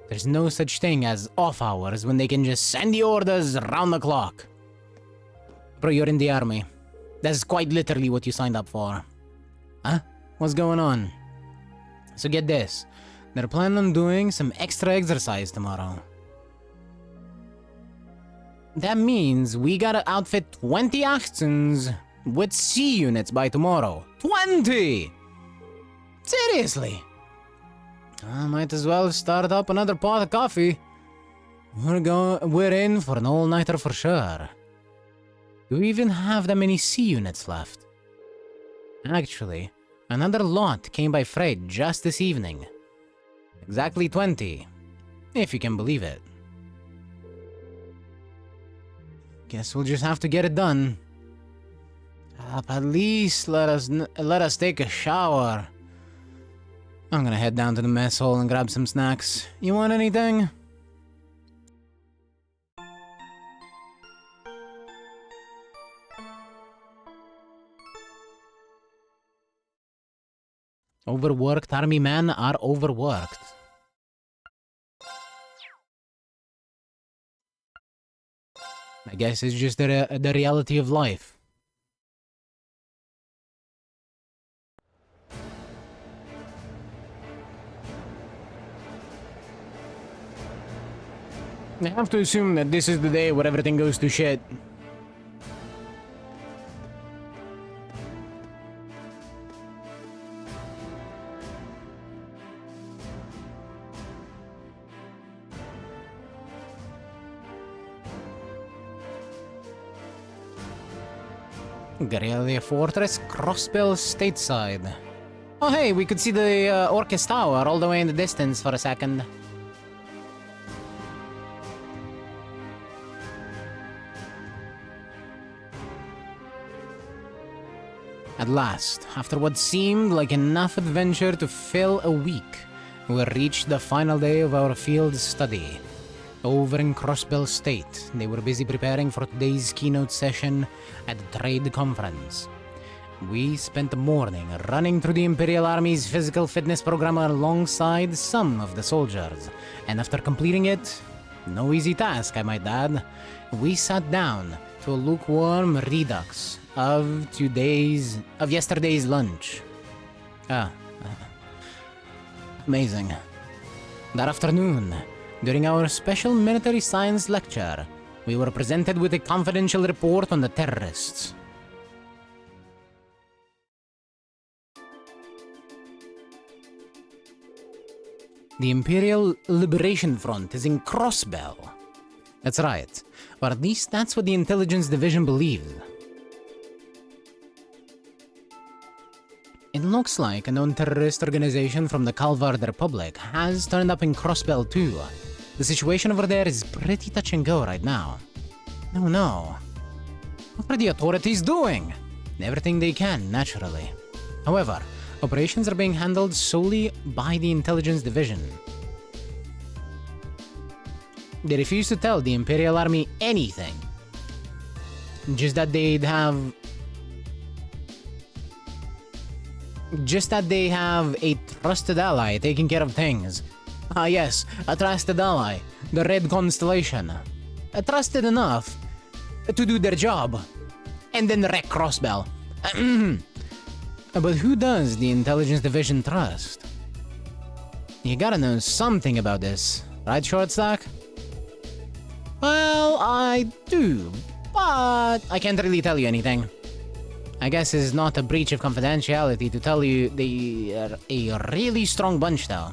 There's no such thing as off hours when they can just send the orders round the clock. Bro, you're in the army. That's quite literally what you signed up for. Huh? What's going on? So get this. They're planning on doing some extra exercise tomorrow. That means we gotta outfit 20 Achtzens with C units by tomorrow. 20! Seriously? I might as well start up another pot of coffee. We're in for an all-nighter for sure. Do we even have that many C units left? Actually, another lot came by freight just this evening. Exactly 20, if you can believe it. Guess we'll just have to get it done. At least let us take a shower. I'm gonna head down to the mess hall and grab some snacks. You want anything? Overworked army men are overworked. I guess it's just the reality of life. I have to assume that this is the day where everything goes to shit. Guerrilla Fortress, Crossbell stateside. Oh hey, we could see the Orcus Tower all the way in the distance for a second. At last, after what seemed like enough adventure to fill a week, we reached the final day of our field study. Over in Crossbell State, they were busy preparing for today's keynote session at the trade conference. We spent the morning running through the Imperial Army's physical fitness program alongside some of the soldiers, and after completing it, no easy task I might add, we sat down to a lukewarm redux of yesterday's lunch. Amazing. That afternoon, during our special military science lecture, we were presented with a confidential report on the terrorists. The Imperial Liberation Front is in Crossbell. That's right, or at least that's what the intelligence division believes. It looks like a known terrorist organization from the Calvard Republic has turned up in Crossbell too. The situation over there is pretty touch and go right now. No. What are the authorities doing? Everything they can, naturally. However, operations are being handled solely by the intelligence division. They refuse to tell the Imperial Army anything. Just that they have a trusted ally taking care of things. Ah yes, a trusted ally. The Red Constellation. Trusted enough to do their job. And then wreck Crossbell. But who does the intelligence division trust? You gotta know something about this, right, Shortstack? Well, I do, but I can't really tell you anything. I guess it's not a breach of confidentiality to tell you they are a really strong bunch, though.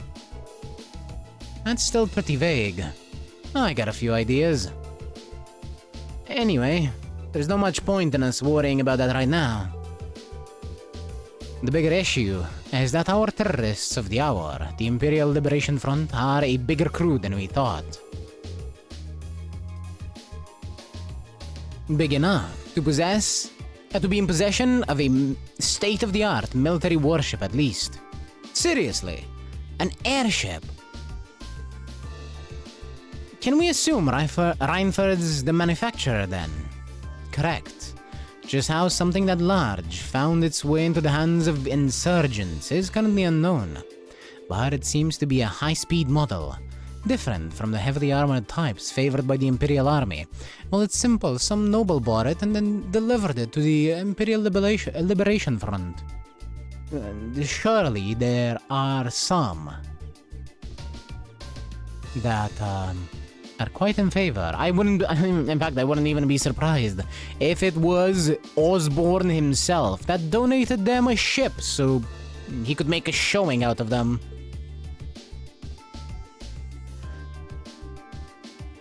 That's still pretty vague. I got a few ideas. Anyway, there's not much point in us worrying about that right now. The bigger issue is that our terrorists of the hour, the Imperial Liberation Front, are a bigger crew than we thought. Big enough to be in possession of a state-of-the-art military warship at least. Seriously, an airship. Can we assume Reinford's the manufacturer then? Correct. Just how something that large found its way into the hands of insurgents is currently unknown, but it seems to be a high-speed model, different from the heavily armored types favored by the Imperial Army. Well, it's simple. Some noble bought it and then delivered it to the Imperial Liberation Front. Surely there are some that are quite in favor. In fact, I wouldn't even be surprised if it was Osborne himself that donated them a ship so he could make a showing out of them.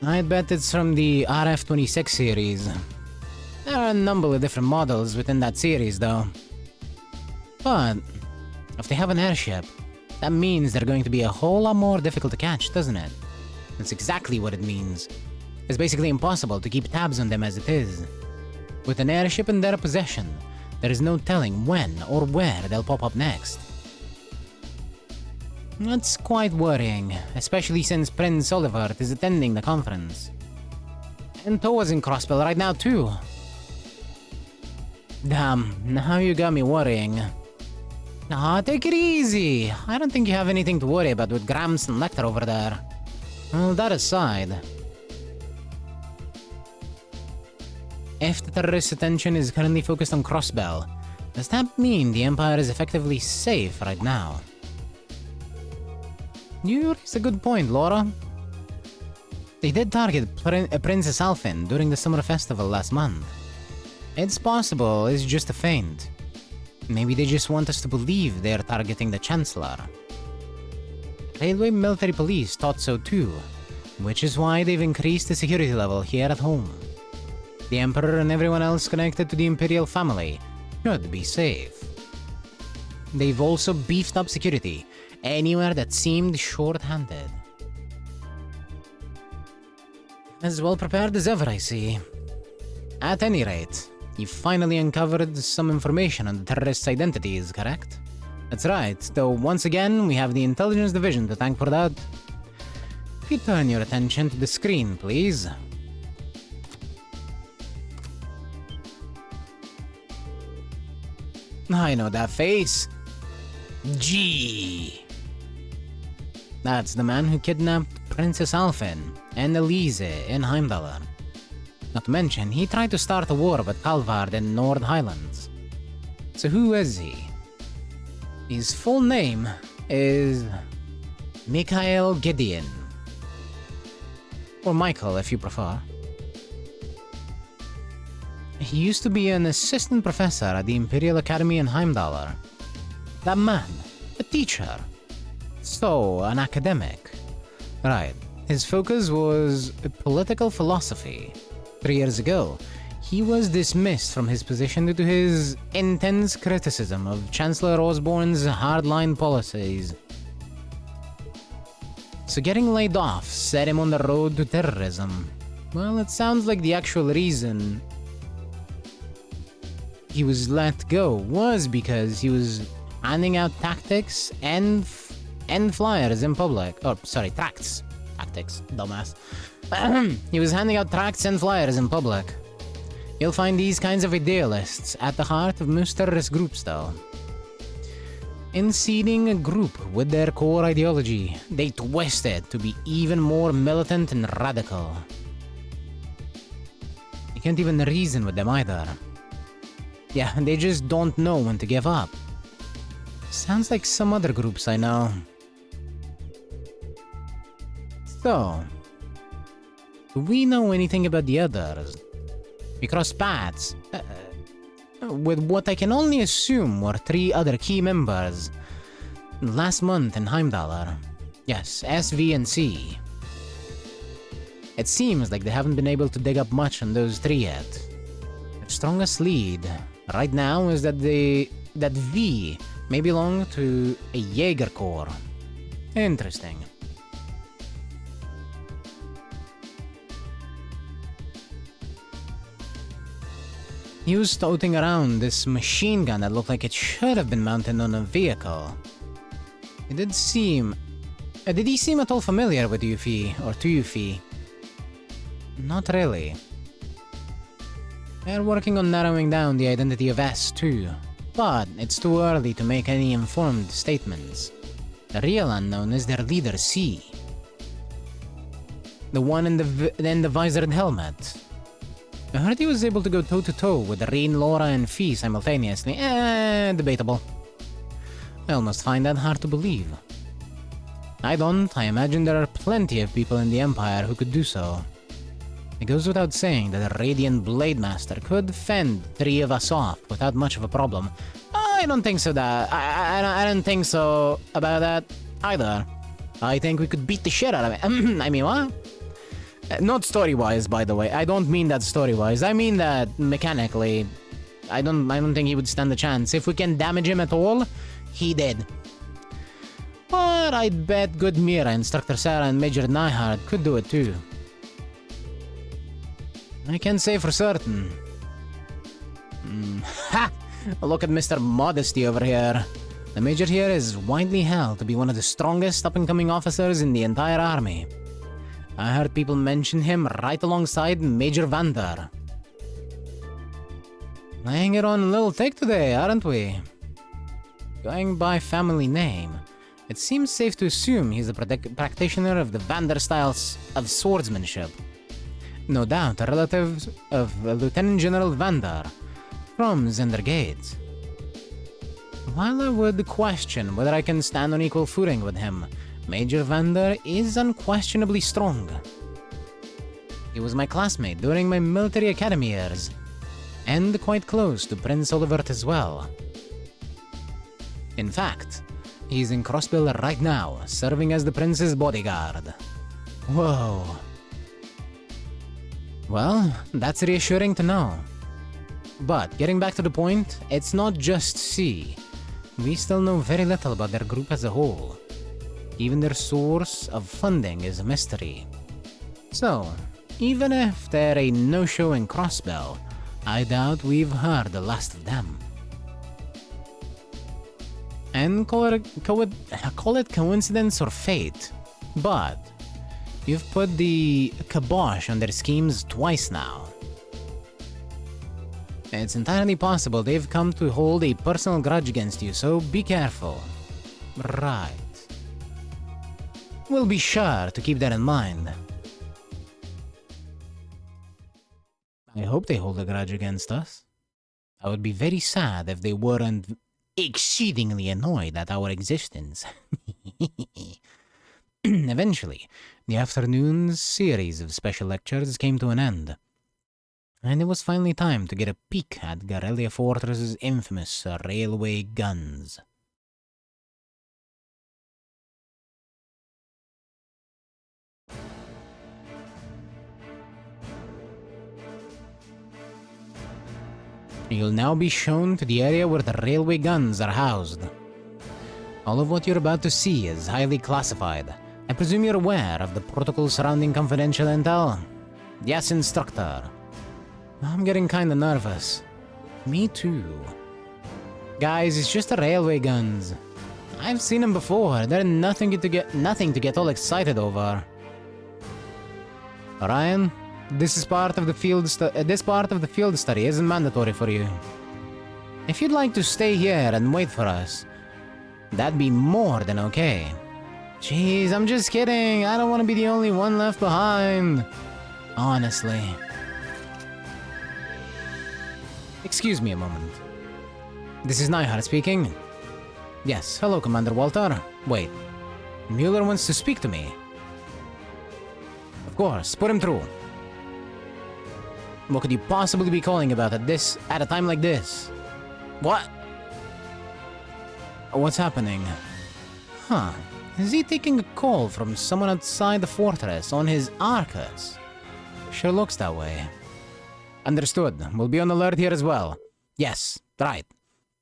I'd bet it's from the RF-26 series. There are a number of different models within that series, though. But if they have an airship, that means they're going to be a whole lot more difficult to catch, doesn't it? That's exactly what it means. It's basically impossible to keep tabs on them as it is. With an airship in their possession, there is no telling when or where they'll pop up next. That's quite worrying, especially since Prince Olivert is attending the conference. And Toa's in Crossbell right now too. Damn, now you got me worrying. Ah, take it easy. I don't think you have anything to worry about with Grams and Lecter over there. Well, that aside, if the terrorist attention is currently focused on Crossbell, does that mean the Empire is effectively safe right now? You raise a good point, Laura. They did target Princess Alphen during the summer festival last month. It's possible it's just a feint. Maybe they just want us to believe they're targeting the Chancellor. Railway Military Police thought so too, which is why they've increased the security level here at home. The Emperor and everyone else connected to the Imperial family should be safe. They've also beefed up security anywhere that seemed short-handed. As well prepared as ever, I see. At any rate, you finally uncovered some information on the terrorists' identities, correct? That's right, though once again we have the Intelligence Division to thank for that. If you turn your attention to the screen, please. I know that face. Gee. That's the man who kidnapped Princess Alphen and Elise in Heimdallr. Not to mention, he tried to start a war with Calvard in Nord Highlands. So who is he? His full name is Mikhail Gideon. Or Michael, if you prefer. He used to be an assistant professor at the Imperial Academy in Heimdallr. That man, a teacher. So, an academic. Right. His focus was political philosophy. 3 years ago, he was dismissed from his position due to his intense criticism of Chancellor Osborne's hardline policies. So getting laid off set him on the road to terrorism. Well, it sounds like the actual reason he was let go was because he was handing out tactics and flyers in public. Oh, sorry, tracts. Tactics, dumbass. He was handing out tracts and flyers in public. You'll find these kinds of idealists at the heart of most terrorist groups, though. In seeding a group with their core ideology, they twist it to be even more militant and radical. You can't even reason with them either. Yeah, they just don't know when to give up. Sounds like some other groups I know. So, do we know anything about the others? We crossed paths with what I can only assume were 3 other key members last month in Heimdallr. Yes, S, V, and C. It seems like they haven't been able to dig up much on those 3 yet. Their strongest lead right now is that V may belong to a Jaeger Corps. Interesting. He was toting around this machine gun that looked like it should have been mounted on a vehicle. It did seem... did he seem at all familiar with Yuffie, or to Yuffie? Not really. They're working on narrowing down the identity of S2, but it's too early to make any informed statements. The real unknown is their leader, C. The one in the visored helmet. I heard he was able to go toe-to-toe with Reen, Laura, and Fee simultaneously. Debatable. I almost find that hard to believe. I imagine there are plenty of people in the Empire who could do so. It goes without saying that a Radiant Blade Master could fend 3 of us off without much of a problem. I don't think so I don't think so about that either. I think we could beat the shit out of it. I mean, what? Not story-wise, by the way. I don't mean that story-wise. I mean that mechanically. I don't think he would stand a chance. If we can damage him at all, he did. But I'd bet good Mira, Instructor Sarah, and Major Nyhard could do it too. I can't say for certain. Ha! Look at Mr. Modesty over here. The Major here is widely held to be one of the strongest up-and-coming officers in the entire army. I heard people mention him right alongside Major Vander. Laying it on a little thick today, aren't we? Going by family name, it seems safe to assume he's a practitioner of the Vander styles of swordsmanship. No doubt a relative of Lieutenant General Vander from Zendergate. While I would question whether I can stand on equal footing with him, Major Vander is unquestionably strong. He was my classmate during my military academy years, and quite close to Prince Olivert as well. In fact, he's in Crossbill right now, serving as the prince's bodyguard. Whoa. Well, that's reassuring to know. But getting back to the point, it's not just C. We still know very little about their group as a whole. Even their source of funding is a mystery. So, even if they're a no-show in Crossbell, I doubt we've heard the last of them. And call it coincidence or fate, but you've put the kibosh on their schemes twice now. It's entirely possible they've come to hold a personal grudge against you, so be careful. Right. We'll be sure to keep that in mind. I hope they hold a grudge against us. I would be very sad if they weren't exceedingly annoyed at our existence. Eventually, the afternoon's series of special lectures came to an end, and it was finally time to get a peek at Garrelia Fortress's infamous railway guns. You'll now be shown to the area where the railway guns are housed. All of what you're about to see is highly classified. I presume you're aware of the protocol surrounding confidential intel? Yes, Instructor. I'm getting kinda nervous. Me too. Guys, it's just the railway guns. I've seen them before. They're nothing to get all excited over. Ryan, this part of the field study isn't mandatory for you. If you'd like to stay here and wait for us, that'd be more than okay. Jeez, I'm just kidding. I don't want to be the only one left behind. Honestly. Excuse me a moment. This is Nyhard speaking. Yes, hello, Commander Walter. Wait, Mueller wants to speak to me. Of course, put him through. What could you possibly be calling about at a time like this? What? What's happening? Huh. Is he taking a call from someone outside the fortress on his Arcus? Sure looks that way. Understood. We'll be on alert here as well. Yes, right.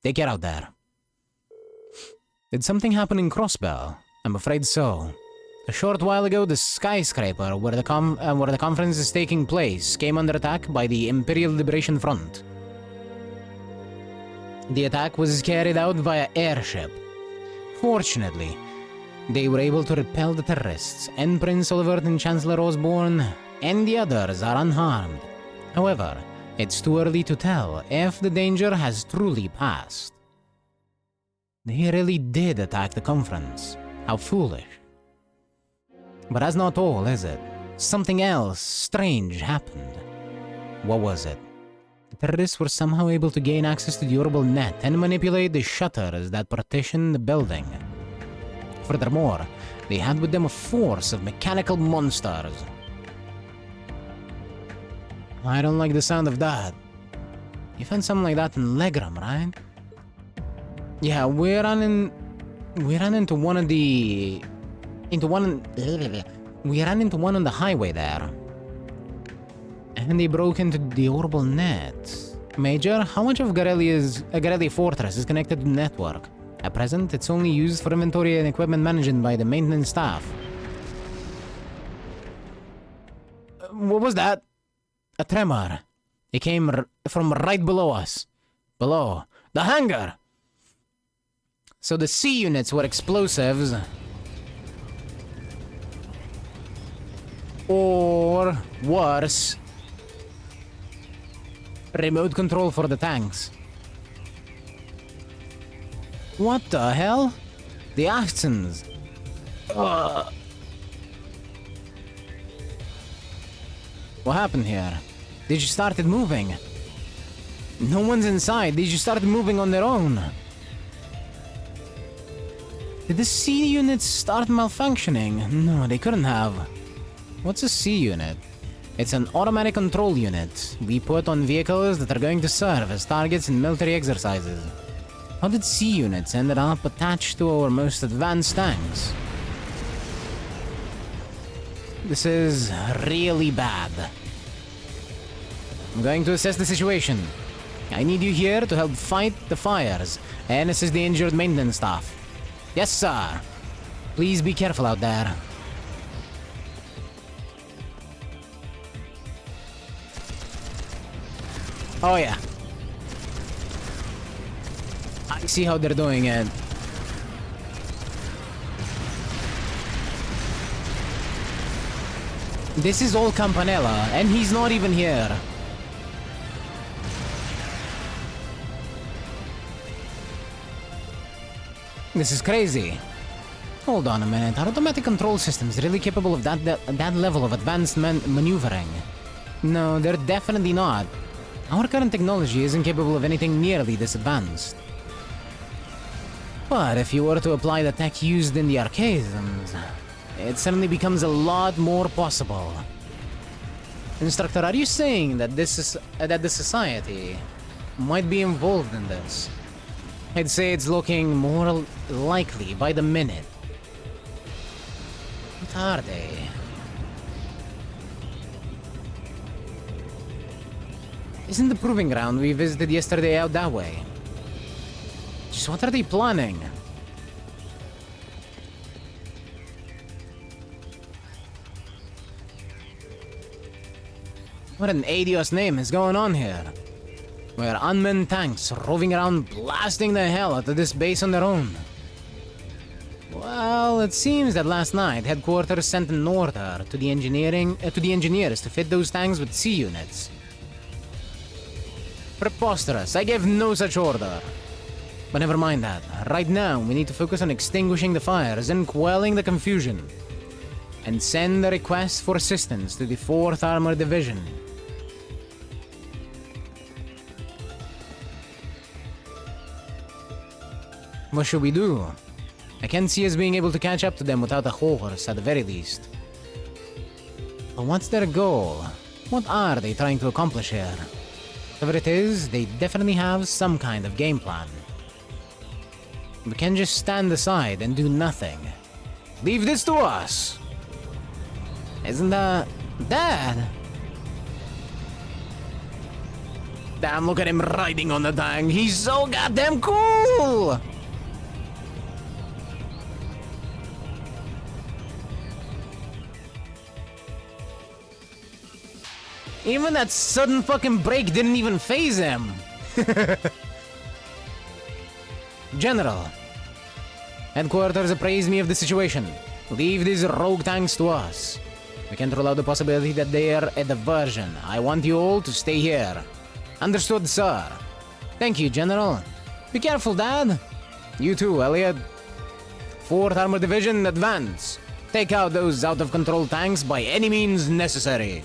Take care out there. Did something happen in Crossbell? I'm afraid so. A short while ago, the skyscraper where the conference is taking place came under attack by the Imperial Liberation Front. The attack was carried out via airship. Fortunately, they were able to repel the terrorists, and Prince Olivert and Chancellor Osborne and the others are unharmed. However, It's too early to tell if the danger has truly passed. They really did attack the conference. How foolish. But that's not all, is it? Something else strange happened. What was it? The terrorists were somehow able to gain access to the orbital net and manipulate the shutters that partition the building. Furthermore, they had with them a force of mechanical monsters. I don't like the sound of that. You found something like that in Legram, right? Yeah, we ran into one on the highway there. And they broke into the orbital net. Major, how much of Garelli Fortress is connected to the network? At present, it's only used for inventory and equipment managed by the maintenance staff. What was that? A tremor. It came from right below us. Below. The hangar! So the C units were explosives. Or worse, remote control for the tanks. What the hell? The accents. What happened here? They just started moving. No one's inside. They just started moving on their own. Did the C units start malfunctioning? No, they couldn't have. What's a C unit? It's an automatic control unit we put on vehicles that are going to serve as targets in military exercises. How did C units ended up attached to our most advanced tanks? This is really bad. I'm going to assess the situation. I need you here to help fight the fires and assist the injured maintenance staff. Yes, sir. Please be careful out there. Oh, yeah. I see how they're doing it. This is all Campanella, and he's not even here. This is crazy. Hold on a minute. Are automatic control systems really capable of that level of advanced maneuvering? No, they're definitely not. Our current technology isn't capable of anything nearly this advanced. But if you were to apply the tech used in the arcades, it suddenly becomes a lot more possible. Instructor, are you saying that the society might be involved in this? I'd say it's looking more likely by the minute. What are they? Isn't the proving ground we visited yesterday out that way? Just what are they planning? What an idiot's name is going on here? Where unmanned tanks roving around blasting the hell out of this base on their own. Well, it seems that last night headquarters sent an order to the engineers to fit those tanks with C units. Preposterous. I gave no such order. But never mind that. Right now, we need to focus on extinguishing the fires and quelling the confusion. And send a request for assistance to the 4th Armored Division. What should we do? I can't see us being able to catch up to them without a horse, at the very least. But what's their goal? What are they trying to accomplish here? Whatever it is, they definitely have some kind of game plan. We can't just stand aside and do nothing. Leave this to us! Isn't that... Dad? Damn, look at him riding on the tank. He's so goddamn cool! Even that sudden fucking break didn't even faze him. General. Headquarters appraised me of the situation. Leave these rogue tanks to us. We can't rule out the possibility that they are a diversion. I want you all to stay here. Understood, sir. Thank you, General. Be careful, Dad. You too, Elliot. 4th Armored Division, advance. Take out those out-of-control tanks by any means necessary.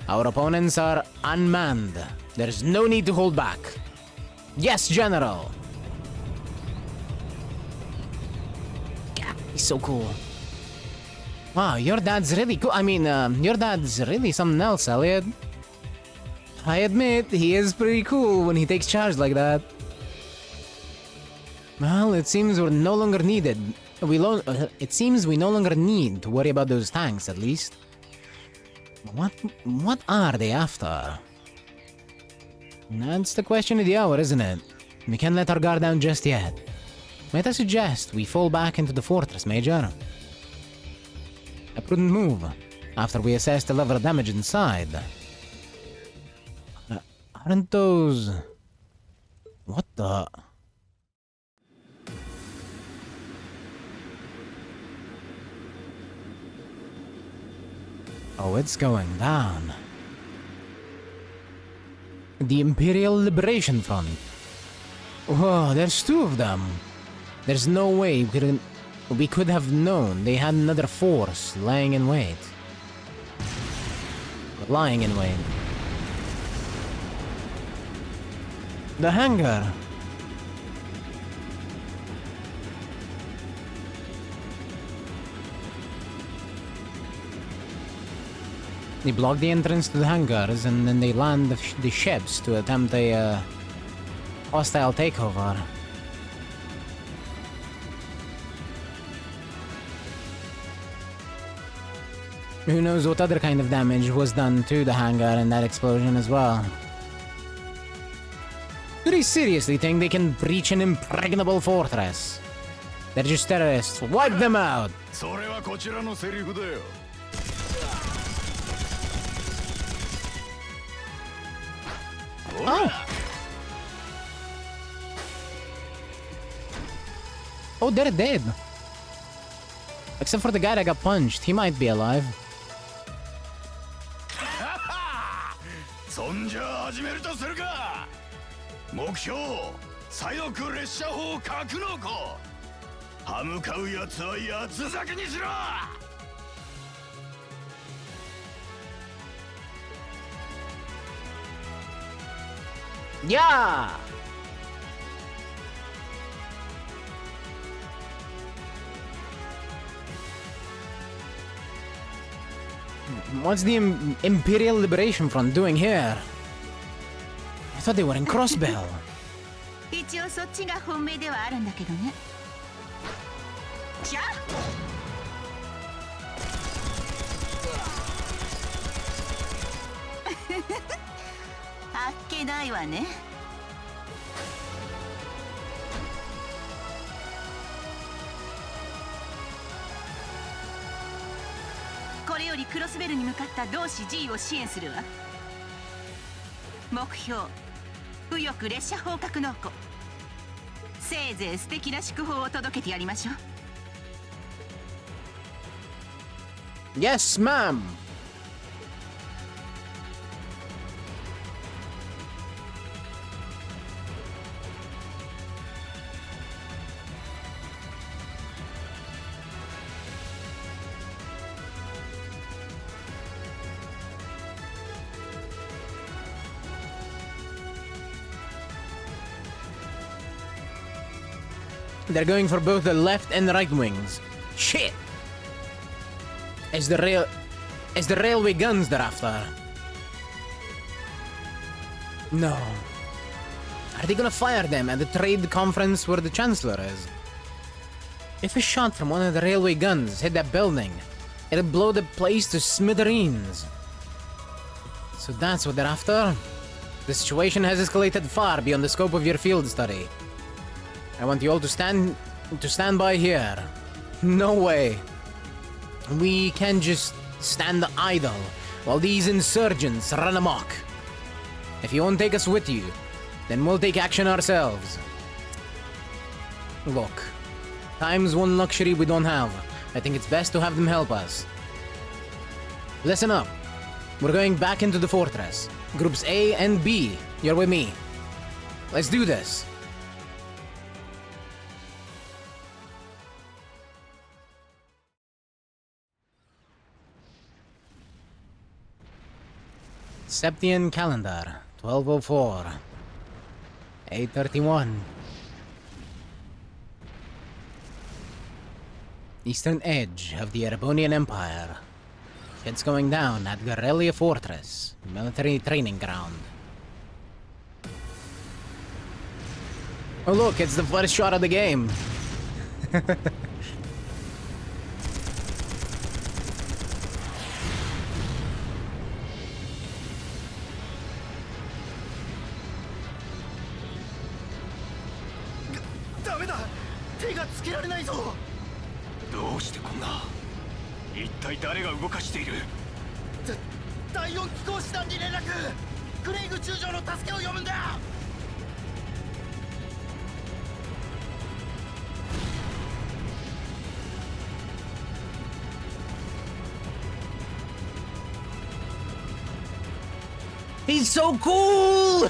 Our opponents are unmanned. There's no need to hold back. Yes, General. Yeah, he's so cool. Wow, your dad's really cool. I mean, your dad's really something else, Elliot. I admit, he is pretty cool when he takes charge like that. Well, it seems we're no longer needed. It seems we no longer need to worry about those tanks, at least. What are they after? That's the question of the hour, isn't it? We can't let our guard down just yet. Might I suggest we fall back into the fortress, Major? A prudent move, after we assess the level of damage inside. Aren't those... What the... Oh, it's going down. The Imperial Liberation Front. Oh, there's 2 of them. There's no way we could have known they had another force lying in wait. Lying in wait. The hangar. They block the entrance to the hangars and then they land the ships to attempt a hostile takeover. Who knows what other kind of damage was done to the hangar in that explosion as well. Do they seriously think they can breach an impregnable fortress? They're just terrorists. Wipe them out! Oh! Oh, they're dead. Except for the guy that got punched. He might be alive. Yeah! What's the Imperial Liberation Front doing here? I thought they were in Crossbell. 一応そっちが本命ではあるんだけどね。じゃあ。あっけないわね。これよりクロスベルに向かった同志 G を支援するわ。目標右翼列車砲格納庫。せいぜい素敵な祝砲を届けてやりましょう。Yes, ma'am. They're going for both the left and right wings. Shit! It's the railway guns they're after. No. Are they gonna fire them at the trade conference where the Chancellor is? If a shot from one of the railway guns hit that building, it'll blow the place to smithereens. So that's what they're after? The situation has escalated far beyond the scope of your field study. I want you all to stand by here. No way. We can't just stand idle while these insurgents run amok. If you won't take us with you, then we'll take action ourselves. Look, time's one luxury we don't have. I think it's best to have them help us. Listen up. We're going back into the fortress. Groups A and B, you're with me. Let's do this. Septian calendar, 1204. 831. Eastern edge of the Erebonian Empire. It's going down at Guerrilla Fortress, military training ground. Oh look, it's the first shot of the game. He's so cool!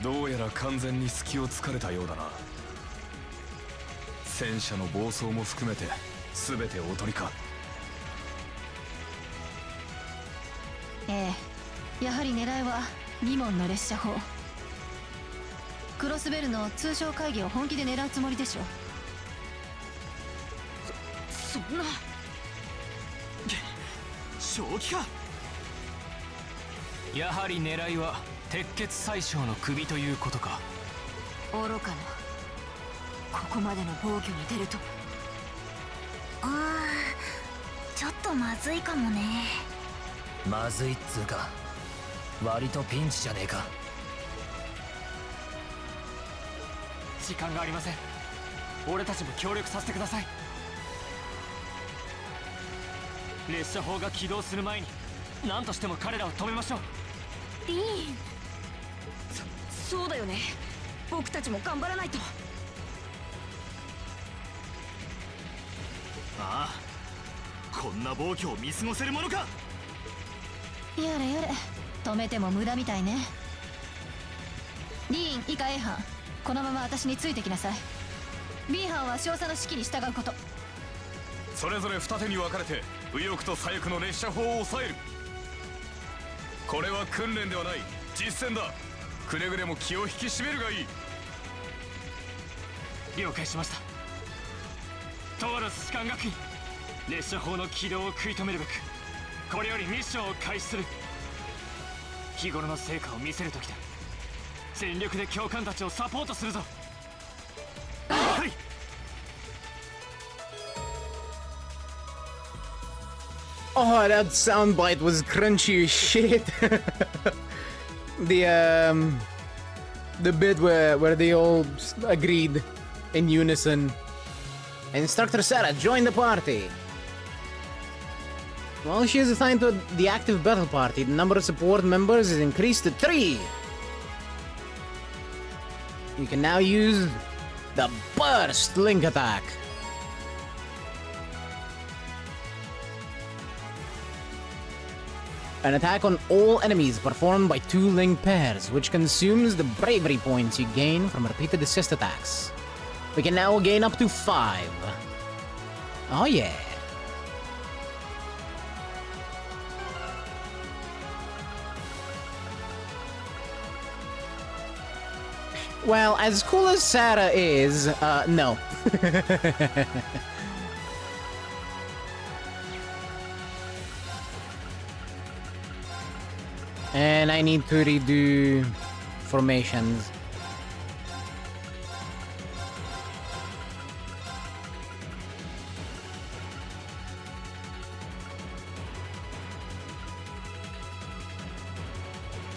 どうやら完全に隙を突かれたようだな。戦車の暴走も含めて全ておとりか。ええ、やはり狙いは2門の列車砲。クロスベルの通商会議を本気で狙うつもりでしょう。そんな正気か。やはり狙いは鉄血宰相の首ということか。愚かな。ここまでの防御に出ると。ちょっとまずいかもね。まずいっつうか、割とピンチじゃねえか。時間がありません。俺たちも協力させてください。列車砲が起動する前に何としても彼らを止めましょう。リーン、そうだよね。僕たちも頑張らないと。ああ、こんな暴挙を見過ごせるものか。やれやれ、止めても無駄みたいね。リーン以下 A 班、このまま私についてきなさい。 B 班は少佐の指揮に従うこと。それぞれ二手に分かれて右翼と左翼の列車砲を抑える。これは訓練ではない、実戦だ。くれぐれも気を引き締めるがいい。了解しました。トーラス士官学院、列車砲の起動を食い止めるべくこれよりミッションを開始する。日頃の成果を見せる時だ。全力で教官たちをサポートするぞ。はい。Oh, that soundbite was crunchy as shit. The bit where they all agreed in unison. Instructor Sarah, join the party. Well, she is assigned to the active battle party. The number of support members is increased to 3. You can now use the burst link attack. An attack on all enemies performed by 2 link pairs, which consumes the bravery points you gain from repeated assist attacks. We can now gain up to 5. Oh yeah. Well, as cool as Sarah is, no. And I need to redo formations.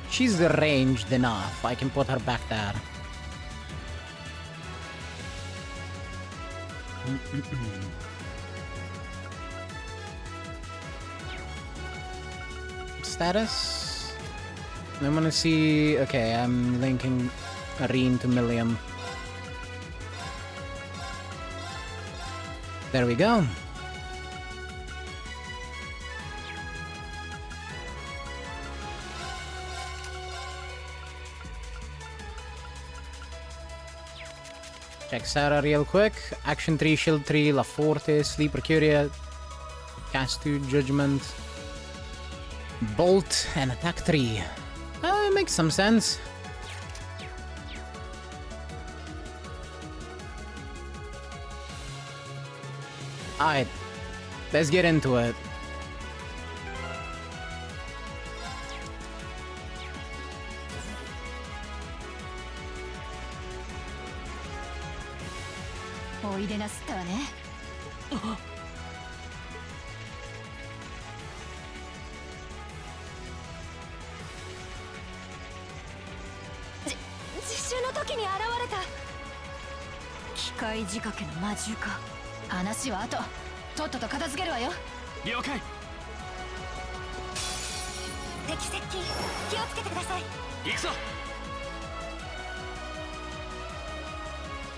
She's ranged enough. I can put her back there. Status? I wanna see... Okay, I'm linking Areen to Millium. There we go. Check Sarah real quick. Action 3, Shield 3, La Forte, Sleeper Curia, Cast 2, Judgment, Bolt, and Attack 3. Makes some sense. Alright, let's get into it.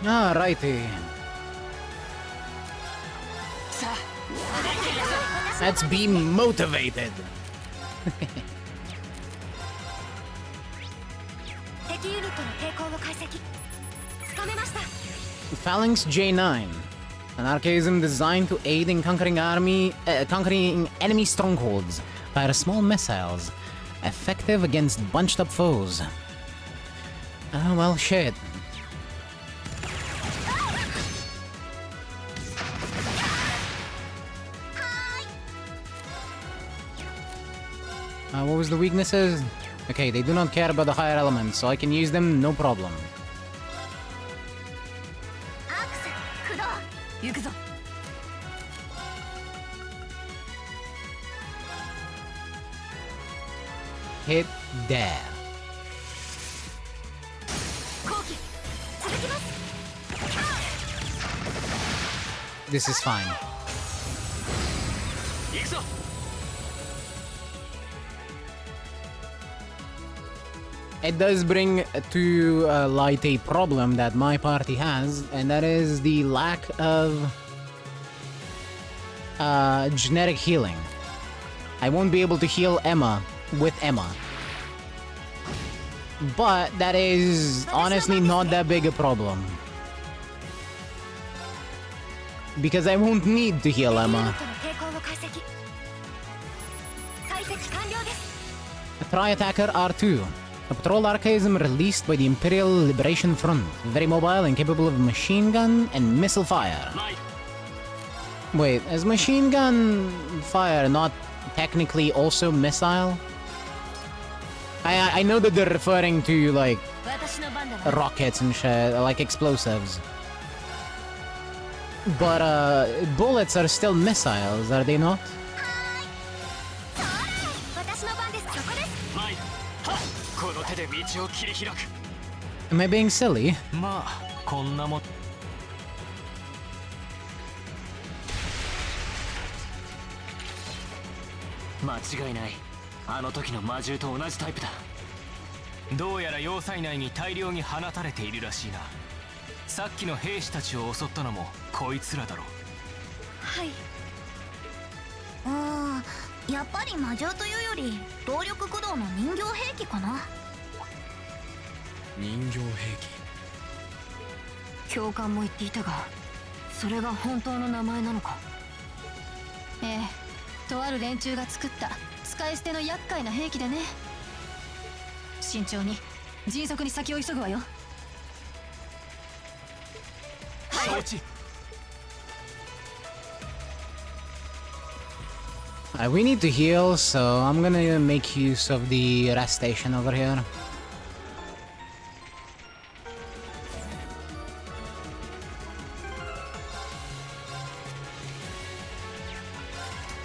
Alrighty. Let's be motivated. Phalanx J9, an archaism designed to aid in conquering enemy strongholds. Fire small missiles, effective against bunched up foes. Oh well, shit. What was the weaknesses? Okay, they do not care about the higher elements, so I can use them, no problem. Hit there. This is fine. It does bring to light a problem that my party has, and that is the lack of generic healing. I won't be able to heal Emma with Emma. But that is honestly not that big a problem. Because I won't need to heal Emma. Tri-Attacker R2. A patrol archaism released by the Imperial Liberation Front. Very mobile and capable of machine gun and missile fire. Wait, is machine gun fire not technically also missile? I know that they're referring to like rockets and shit, like explosives. But bullets are still missiles, are they not? Am I being silly? まあこんなもん間違いないあの時の魔獣と同じタイプだどうやら要塞内に大量に放たれているらしいなさっきの兵士たちを襲ったのもこいつらだろはいやっぱり魔獣というより動力駆動の人形兵器かな人形兵器教官も言っていたがそれが本当の名前なのかええとある連中が作った使い捨ての厄介な兵器でね慎重に迅速に先を急ぐわよ承知 We need to heal, so I'm gonna make use of the rest station over here.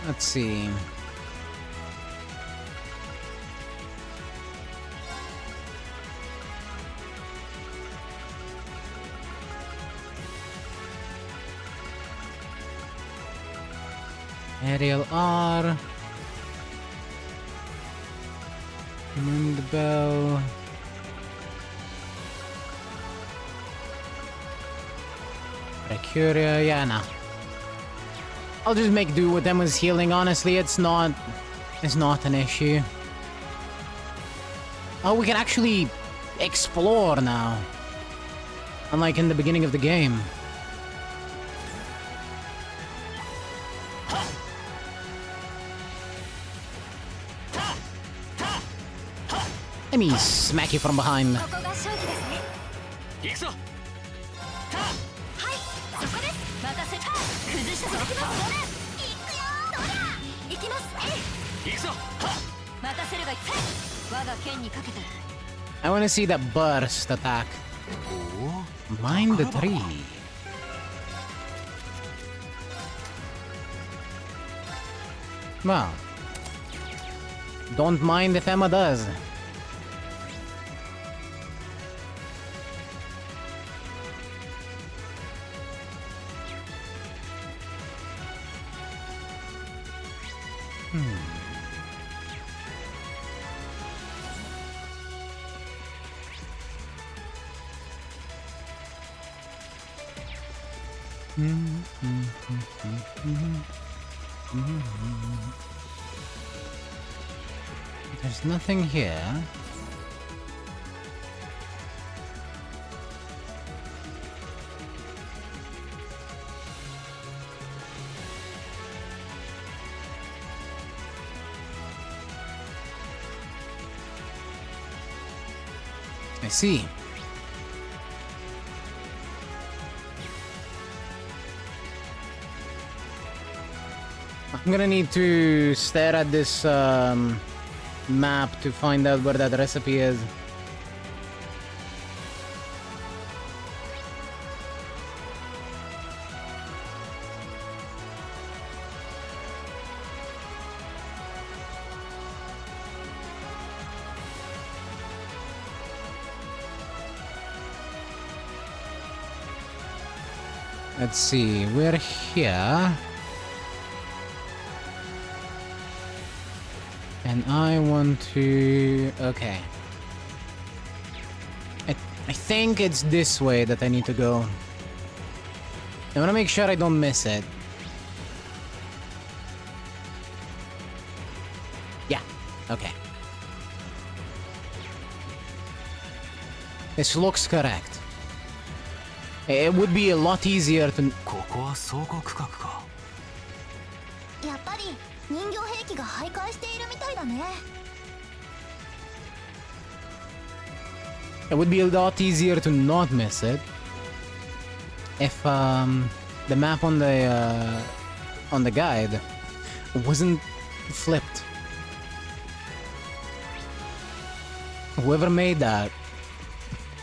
Let's see. Aerial R. Ring the bell. Precuria, yeah, nah. I'll just make do with them as healing, honestly, it's not an issue. Oh, we can actually explore now. Unlike in the beginning of the game. Let me smack you from behind. ここが勝機ですね。行くぞ。はい、そこです。任せた。崩したぞ。行きます。行くよ。どりゃ。行きます。行くぞ。任せるがいい。我が剣にかけて。 I wanna see that burst attack. Mind the tree. Well, don't mind if Emma does. There's nothing here. I see. I'm gonna need to stare at this map to find out where that recipe is. Let's see, we're here. And I want to... okay. I think it's this way that I need to go. I want to make sure I don't miss it. Yeah, okay. This looks correct. It would be a lot easier to... ここは倉庫区画か。やっぱり人形兵器が徘徊しているみたいだね。 It would be a lot easier to not miss it if the map on the guide wasn't flipped. Whoever made that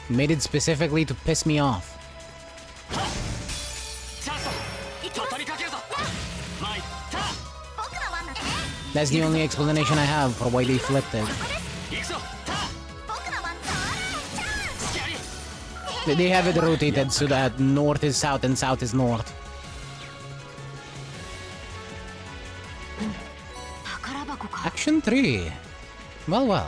made it specifically to piss me off. チャンスだ。畳みかけるぞ。参った。 僕の番だね。 That's the only explanation I have for why they flipped it. 行くぞ。僕の番だ。チャンス。隙あり。 They have it rotated so that north is south and south is north. 宝箱か。 Action 3. Well, well.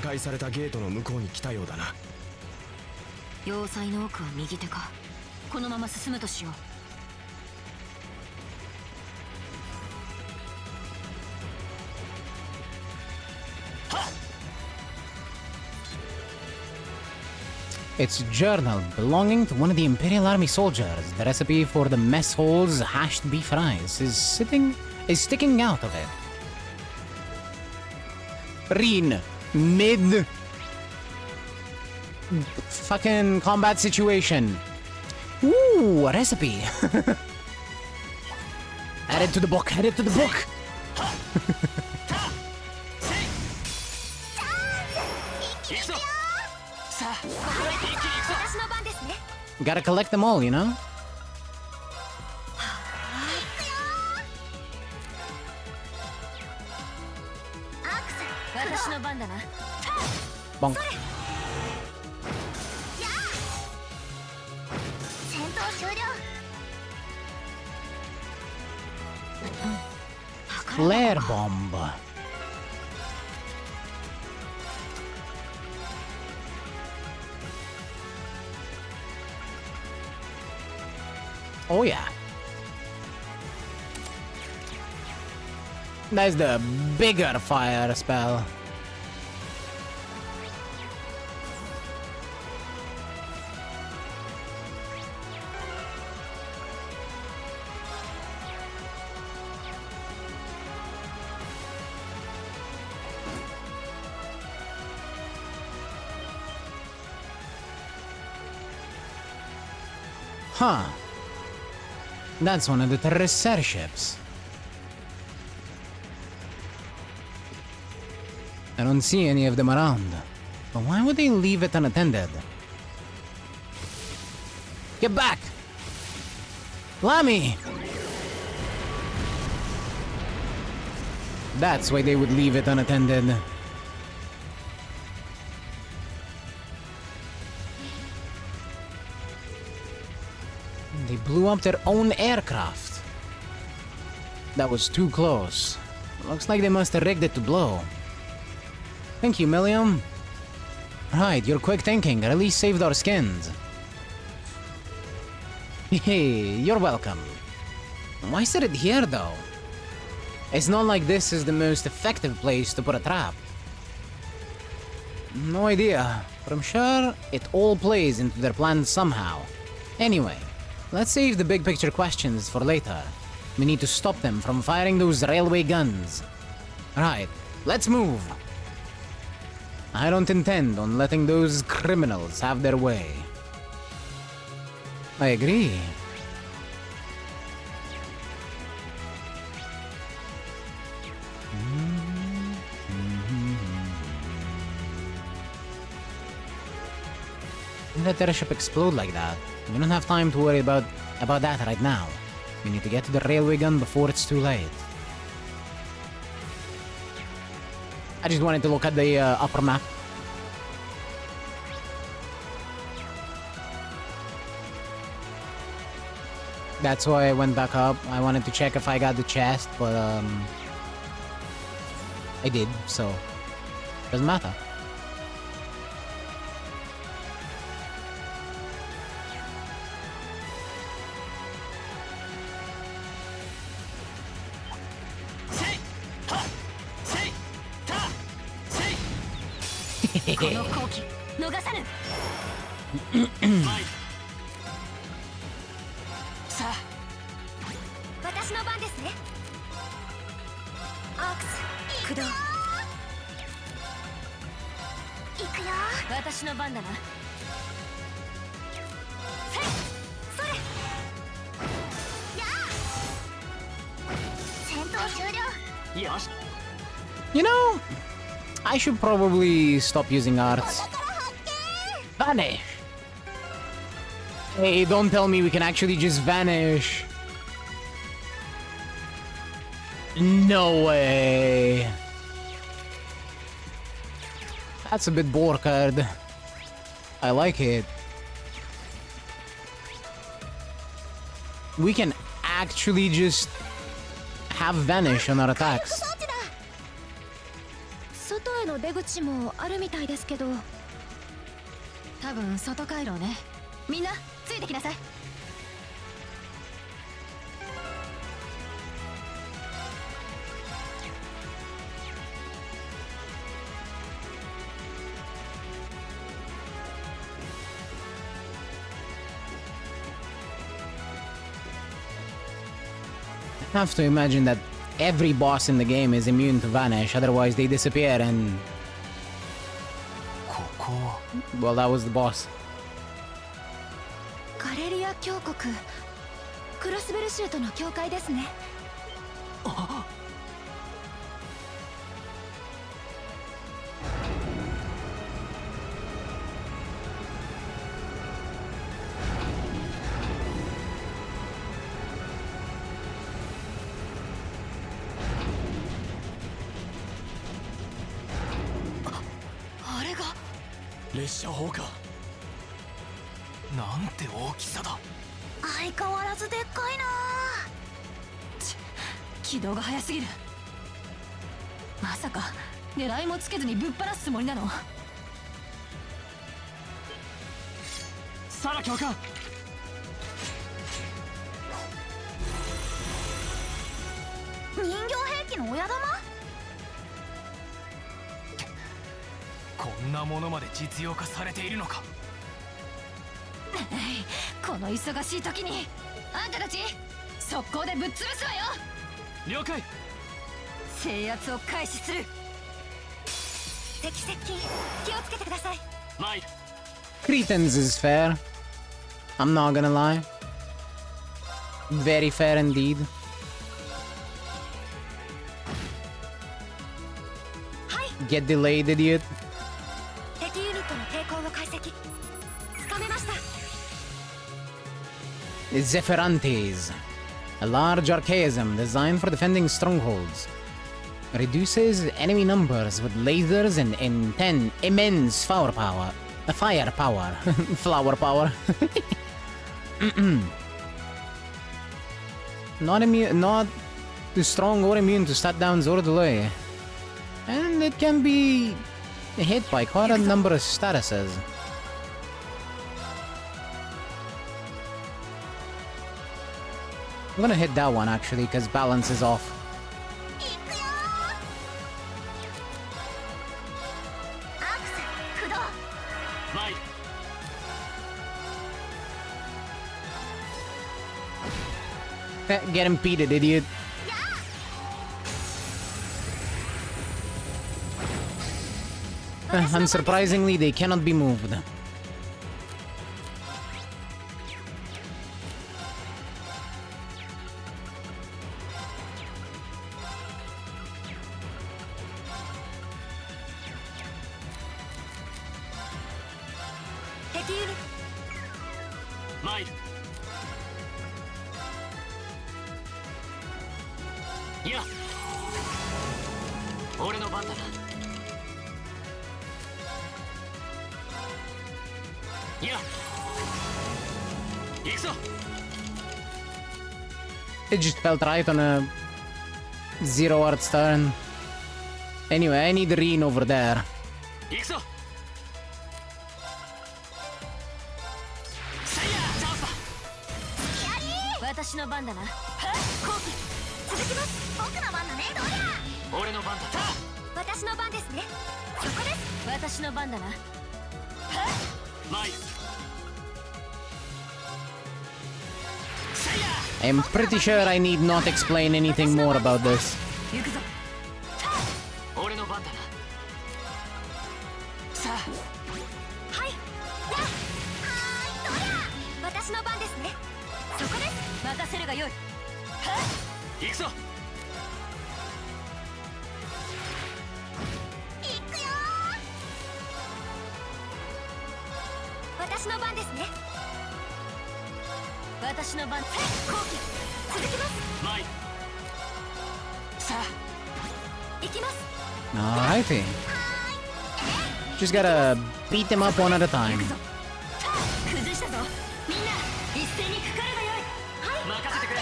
開されたゲートの向こうに来たようだな。要塞の奥は右手か。このまま進むとしよう。It's a journal belonging to one of the Imperial Army soldiers. The recipe for the mess hall's hashed beef rice is sticking out of it. Reen, mid fucking combat situation. Ooh, a recipe. Add it to the book, add it to the book. Gotta collect them all, you know? Bonk. Flare bomb. Oh yeah. That's the bigger fire spell. Huh. That's one of the Terreser ships. I don't see any of them around. But why would they leave it unattended? Get back! Lammy! That's why they would leave it unattended. They blew up their own aircraft. That was too close. Looks like they must have rigged it to blow. Thank you, Millium. Right, your quick thinking at least saved our skins. Hey, you're welcome. Why set it here, though? It's not like this is the most effective place to put a trap. No idea, but I'm sure it all plays into their plans somehow. Anyway, let's save the big picture questions for later. We need to stop them from firing those railway guns. Right, let's move. I don't intend on letting those criminals have their way. I agree. Let their ship explode like that. We don't have time to worry about that right now. We need to get to the railway gun before it's too late. I just wanted to look at the upper map. That's why I went back up. I wanted to check if I got the chest, but I did, so doesn't matter. You know, I should probably stop using arts. Vanish! Hey, don't tell me we can actually just vanish. No way. That's a bit bore card. I like it. We can actually just have vanish on our attacks. の出口もあるみたいですけど。多分外回廊ね。みんなついてきなさい。I have to imagine that every boss in the game is immune to vanish, otherwise they disappear and... ここ Well, that was the boss. カレリア峡谷、クロスベル州との境界ですね。あれが列車砲か。なんて大きさだ。相変わらずでっかいな。軌道が速すぎる。まさか狙いもつけずにぶっ放すつもりなの？サラ教官、人形兵器の親玉？こんなものまで実用化されているのか。この忙しい時にあんたたち速攻でぶっ潰すわよ。了解。制圧を開始する。敵接近気をつけてください。参る。 Cretans is fair. I'm not gonna lie. Very fair indeed. はい、 Get delayed, idiot. 敵ユニットの抵抗を解析。つかめました。Zephyrantes. A large archaism designed for defending strongholds. Reduces enemy numbers with lasers and immense firepower. Firepower. Flower power. Not too strong or immune to stat downs or delay. And it can be hit by quite a number of statuses. I'm gonna hit that one actually, because balance is off. いくよー。アクセ駆動。参る。 Get impeded, idiot. Unsurprisingly, they cannot be moved. It just felt right on a 0 arts turn. Anyway, I need Reen over there. 行くぞ。私の番だな。後期続きます。僕の番だね。どりゃ。俺の番だ。私の番ですね。そこです。私の番だな。参る。 I'm pretty sure I need not explain anything more about this. 行くぞ。俺の番だな。さあ。はい。やっ。はーい。どりゃ。私の番ですね。そこです。任せるがよい。行くぞ。行くよー。私の番ですね。私の番。後期続きます。参る。さあ。行きます。 Alrighty. Just gotta beat them up one at a time. 崩したぞ。みんな一斉にかかるがよい。任せてくれ。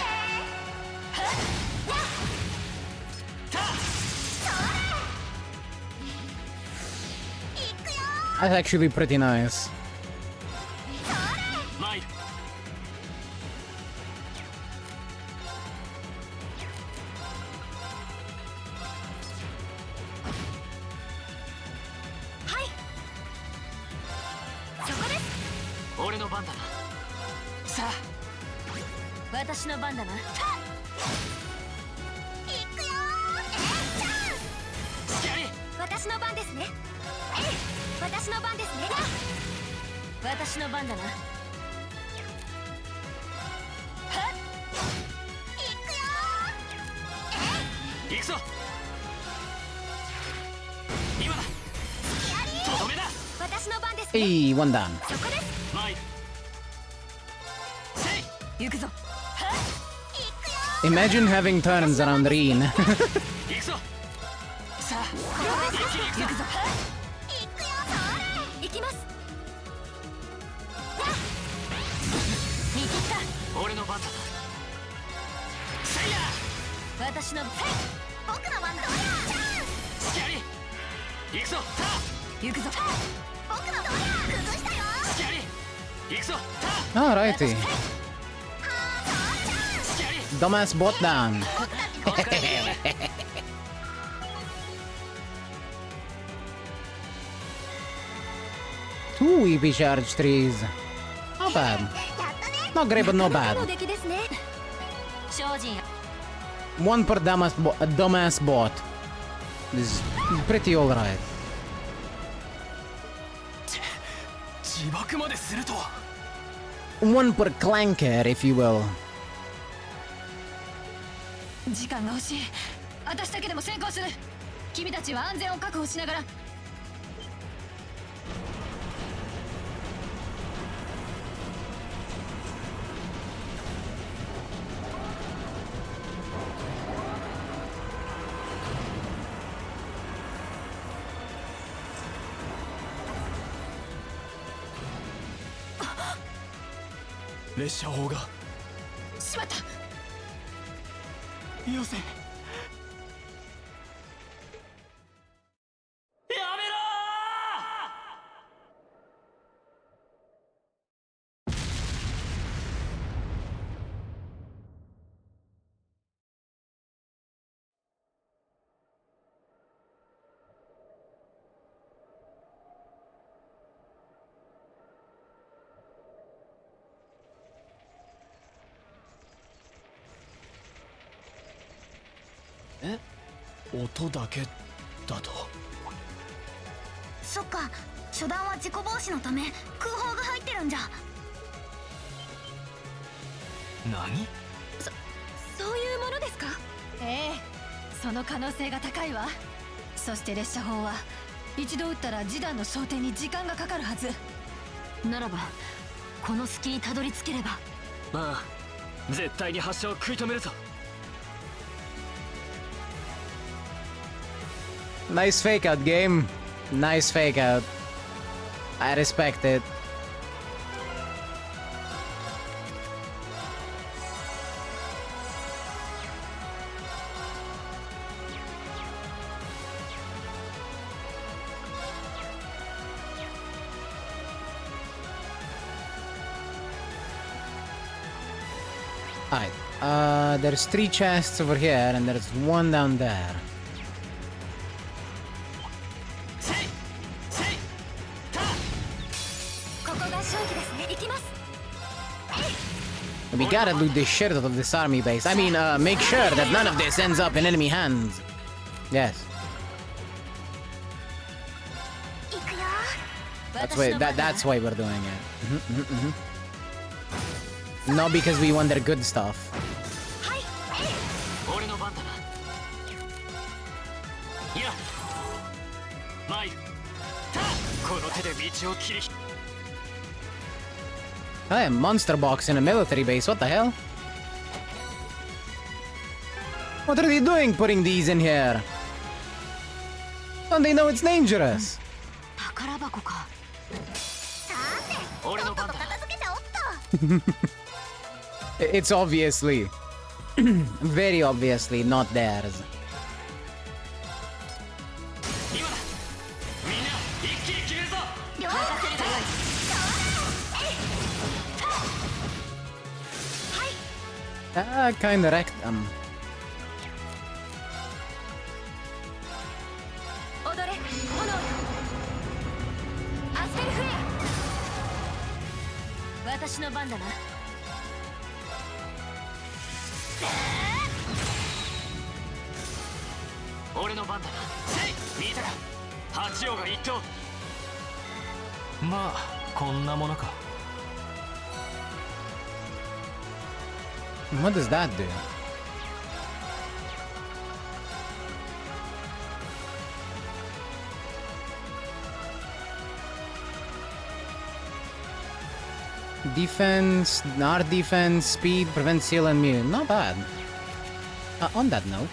That's actually pretty nice. 参る。はい、そこです。俺の番だな。さあ、私の番だな。行くよー。しっかり。私の番ですね。私の番ですね。私の番だな。はっ、行くよ行くぞ。今だ。とどめだ。ー。私の番ですね。 Hey, one down. そこです。参る。せい。行くぞ。はっ、行くよ Imagine having turns around Reen. 行くぞ。さあ、一気に行くぞ。ー。行くよ、それ。行きます。見切った。俺の番だな。せいや。私の、はい、僕の番だ。しっかり。行くぞ。さあ、行くぞ。僕の番だ。崩したよ。しっかり。行くぞ。さあ、 Alrighty. しっかり。 Dumbass bot down. お疲れ。 Two EP charge trees. Not bad. やったね。 Not great, but not の bad. 出来ですね。精進。 One per dumbass bot. This is pretty alright. 自爆までするとは。 One per clanker, if you will. 時間が欲しい。私だけでも先行する。君たちは安全を確保しながら。列車砲が。しまった。よせ。やめろ音だけだと。そっか、初段は事故防止のため空砲が入ってるんじゃ。何？そういうものですか？ええ、その可能性が高いわ。そして列車砲は一度撃ったら示弾の装填に時間がかかるはず。ならばこの隙にたどり着ければ。まあ、絶対に発射を食い止めるぞ。 Nice fake out, game. Nice fake out. I respect it. Alright, there's 3 chests over here and there's 1 down there. We gotta loot the shit out of this army base. I mean, make sure that none of this ends up in enemy hands. Yes. That's why we're doing it. Not because we want their good stuff. 俺の番だな。いや、参る。この手で道を切り。 Hey, monster box in a military base. What the hell? What are they doing putting these in here? Don't they know it's dangerous? 宝箱か。俺の番だ。 It's obviously, very obviously not theirs. 今だ。みんな一気に決めるぞ。Kinda wrecked them. 踊れ炎よアスペルフレア私の番だな俺の番だな。見たか、八王が一等。まあこんなものか。 What does that do? Defense, our defense, speed, prevent seal and immune. Not bad. On that note,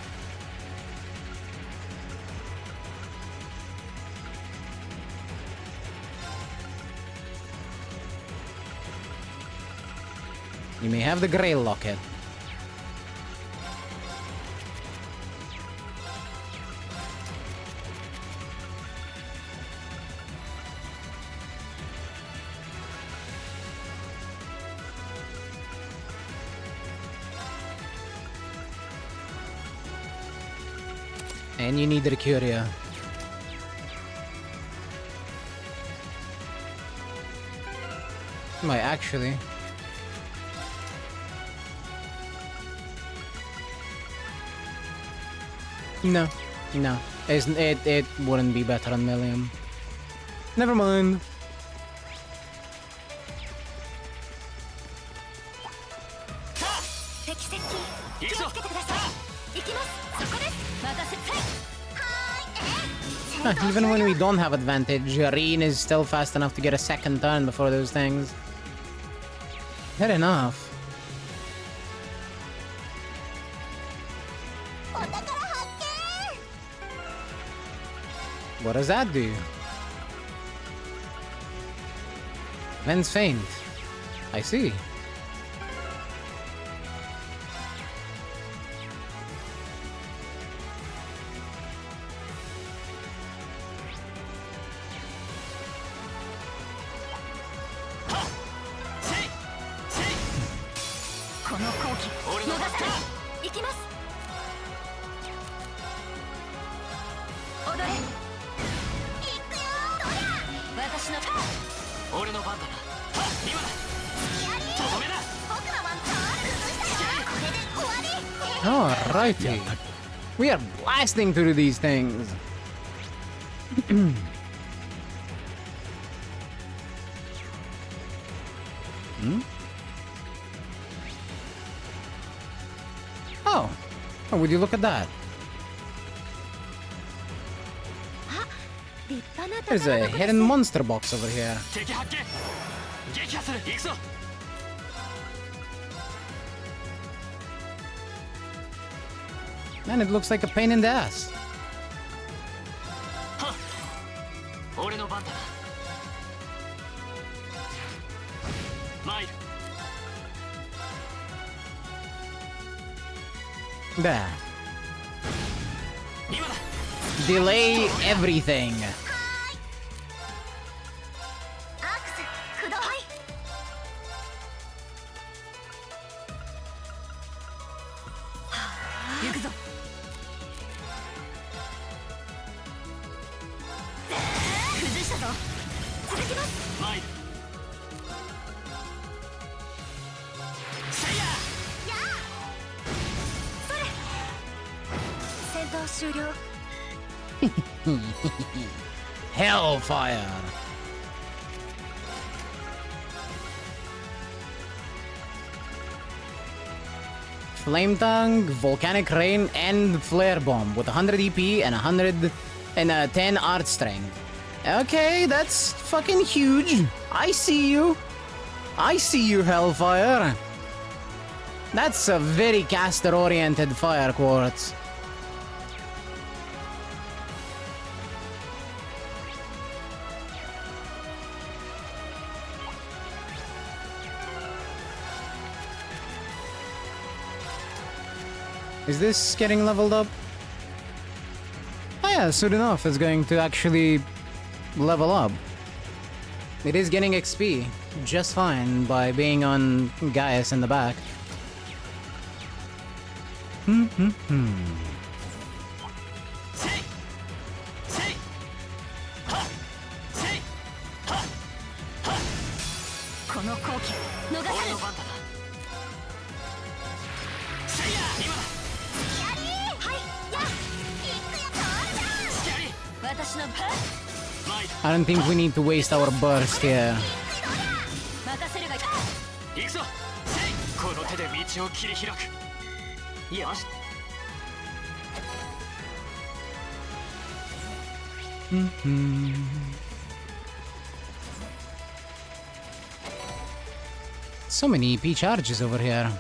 you may have the Grail Locket. And you need the Curia. Might actually. No, no. It wouldn't be better on Millium. Never mind. 敵接近気をつけてください行きますそこです任せてはーい Even when we don't have advantage, Reen is still fast enough to get a second turn before those things. Fair enough. お宝発 What does that do? Men's faint. I see. Alrighty. We are blasting through these things. Oh. Oh, would you look at that? There's a hidden monster box over here. 敵発見撃破する行くぞ Man, it looks like a pain in the ass. 俺の番だな参る There. 今だ Delay everything. アークス駆動はい行くぞ崩したぞ続きます参るせいややあそれ戦闘終了 Hellfire. Flame Tongue, Volcanic Rain, and Flare Bomb with 100 EP and 10 art strength. Okay, that's fucking huge. I see you. I see you, Hellfire. That's a very caster-oriented Fire Quartz. Is this getting leveled up? Oh yeah, soon enough it's going to actually level up. It is getting XP just fine by being on Gaius in the back. この好機逃さ俺ぬの番だな。せいや今だ。やりーはいや行くよトールちゃんスキャリ私の番マイト I don't think we need to waste our burst here. 任せるがいい行くぞ。せいこの手で道を切り開く。よし So many EP charges over here.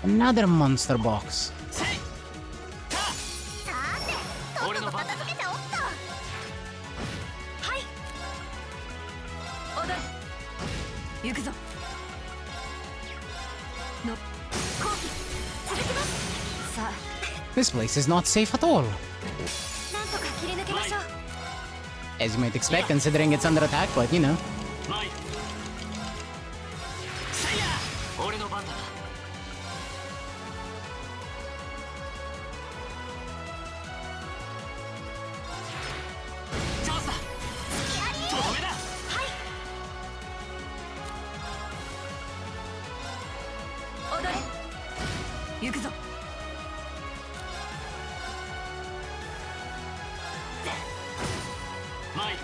Another monster box. せいたさてとっとと片付けておっとはい踊れ行くぞの好機続きますさあ This place is not safe at all. なんとか切り抜けましょう As you might expect, considering it's under attack, but you know. マイトせいや俺の番だな。チャンスだ。とどめだ。踊れ行くぞマイト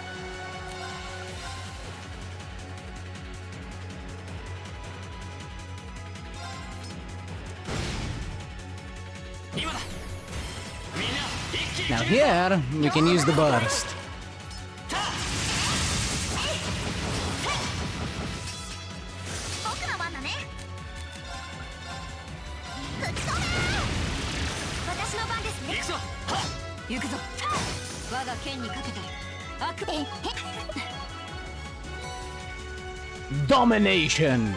今だ。みんな一気に Now here, we can use the burst. 僕の番だね吹き飛べ私の番ですね行くぞ。行くぞ我が剣にかけて悪夢 Domination!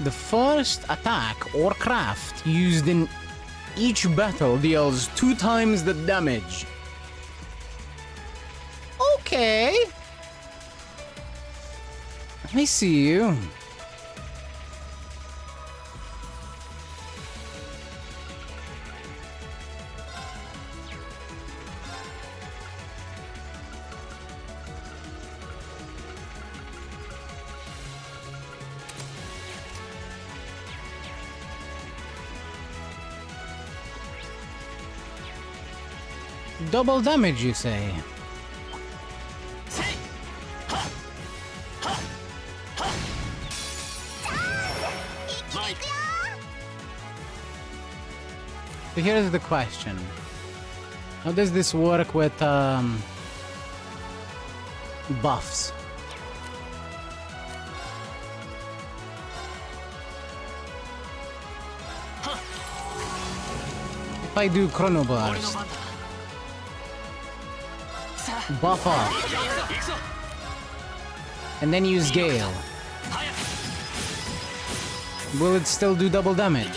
The first attack or craft used in each battle deals 2 times the damage. Okay. I see you. Double damage, you say? せいはっはっはっマイト So here's the question. How does this work with buffs? If I do Chrono 俺の Burst, 番だな。さあ buff up, 行くぞ。 and then use Gale, 早く will it still do double damage?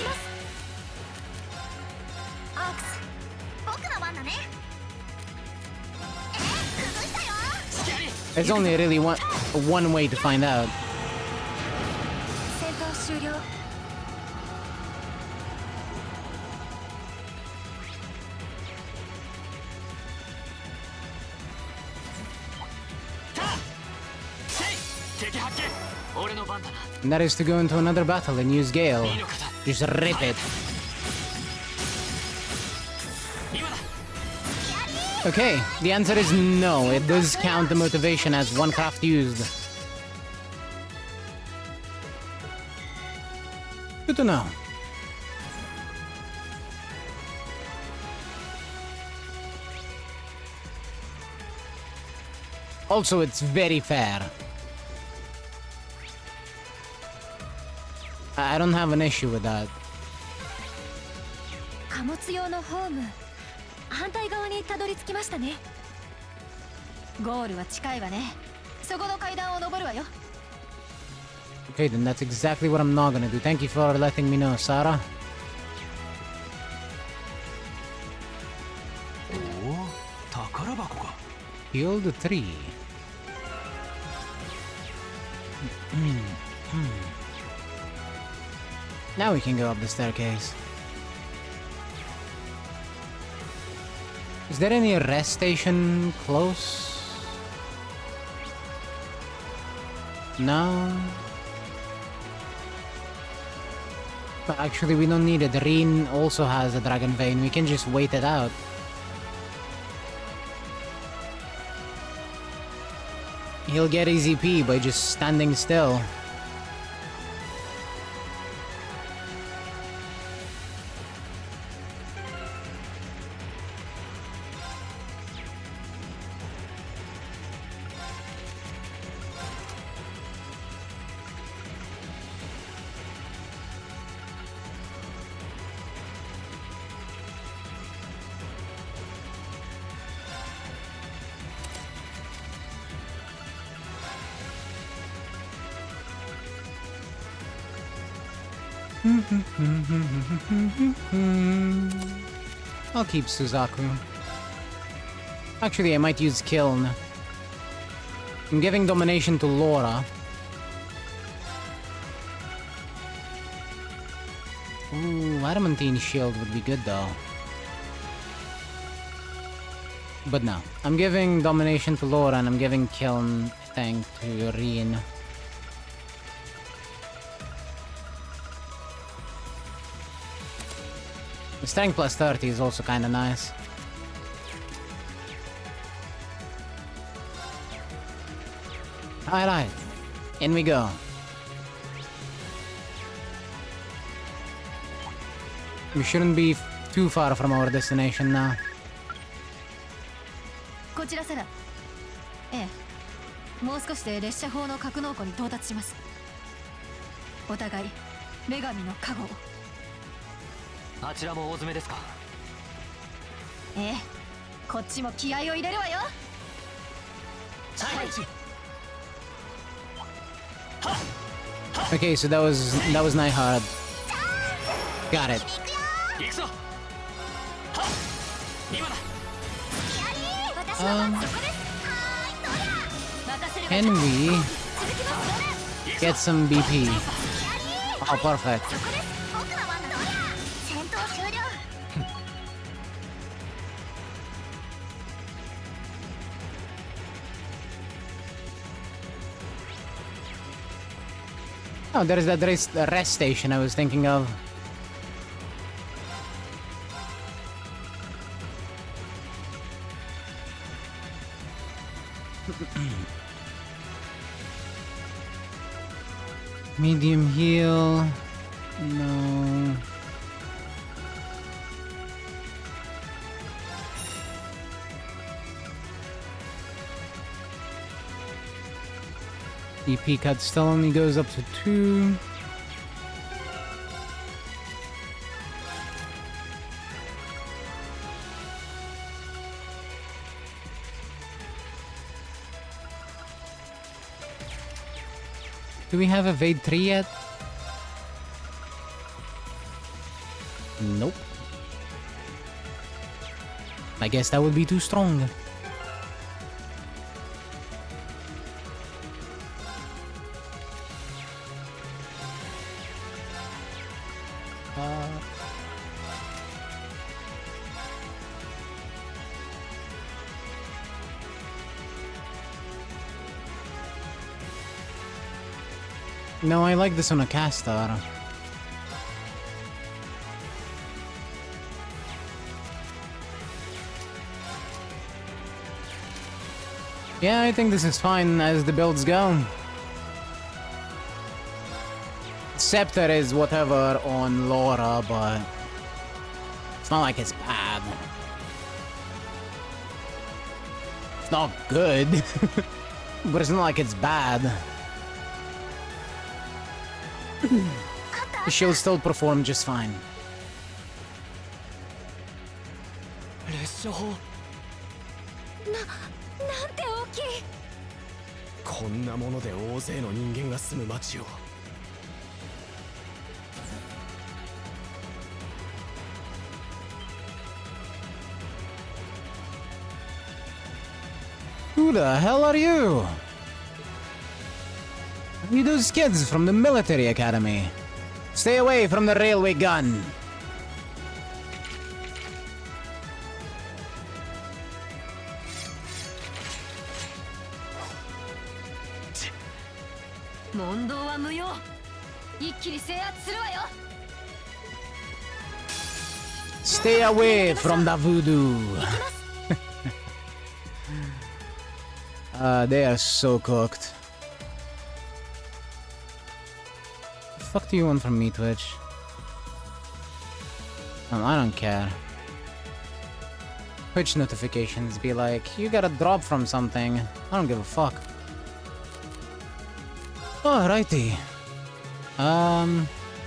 アークス僕の番だね崩したよ スキャリ There's only really one way to find out. 戦闘終了たせい敵発見俺の番だな。 And that is to go into another battle and use Gale. いいのかさ Just rip it. 今だ。 Okay, the answer is no. It does count the motivation as one craft used. Good to know. Also, it's very fair. I don't have an issue with that. 貨物用のホーム反対側にたどり着きましたねゴールは近いわねそこの階段を登るわよ Okay, then that's exactly what I'm not gonna do. Thank you for letting me know, Sarah. おお、宝箱か。 Healed 3. Now we can go up the staircase. Is there any rest station close? No. But actually we don't need it. Rin also has a dragon vein. We can just wait it out. He'll get easy P by just standing still. I'll keep Suzaku. Actually, I might use Kiln. I'm giving domination to Laura. Ooh, Adamantine Shield would be good though. But no, I'm giving domination to Laura and I'm giving Kiln Thank to Rin. The strength plus 30 is also kinda nice. Alright, in we go. We shouldn't be too far from our destination now. こちらセラ。ええ。もう少しで列車砲の格納庫に到達します。お互い女神の加護を。あちらも大詰めですか。ええ。こっちも気合を入れるわよ。はい。Okay, so that was Nighthard. Got it. 行くぞ。はっ。今だ。Can we get some BP? Oh, perfect. Oh, there's that rest station I was thinking of. Medium heal. No. EP cut still only goes up to 2. Do we have a VOD13 yet? Nope. I guess that would be too strong. No, I like this on a caster. Yeah, I think this is fine as the builds go. Scepter is whatever on Laura, but it's not like it's bad. It's not good, but it's not like it's bad. She'll still perform just fine. 列車砲。なんて大きい。こんなもので大勢の人間が住む町を Who the hell are you? Are you those kids from the military academy? Stay away from the railway gun. Stay away from the voodoo. They are so cooked. The fuck do you want from me, Twitch? I don't care. Twitch notifications be like, you got a drop from something. I don't give a fuck. Alrighty.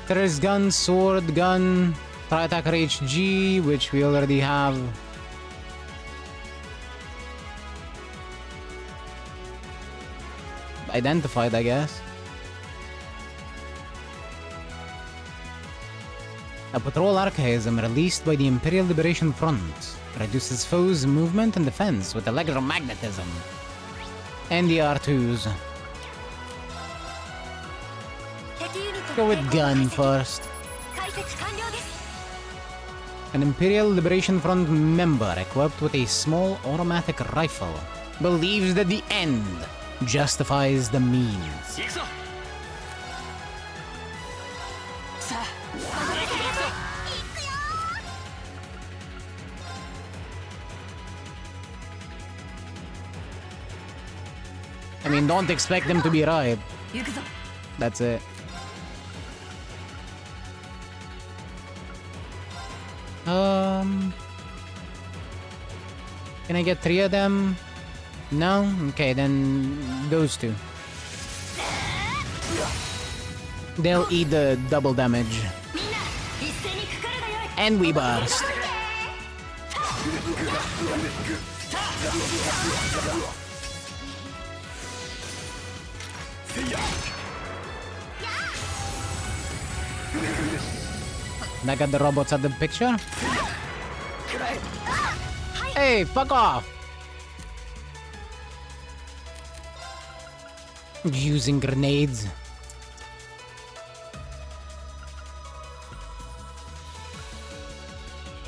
There's gun, sword, gun, tri-attacker HG, which we already have. Identified, I guess. A patrol archaism released by the Imperial Liberation Front reduces foes' movement and defense with electromagnetism. And the R2s. Go with gun first. An Imperial Liberation Front member equipped with a small automatic rifle believes that the end justifies the means. I mean, don't expect them to be right. That's it. Can I get 3 of them? No? Okay, then those 2. They'll eat the double damage. And we burst. And I got the robots at the picture. Hey, fuck off! Using grenades.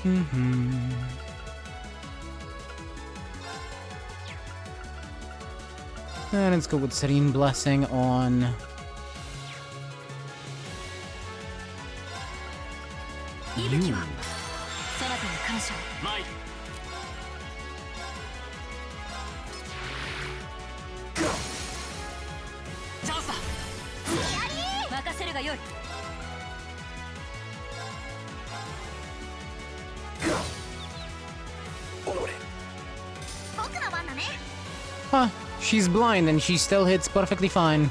And let's go with Serene Blessing on... you. Huh, she's blind and she still hits perfectly fine.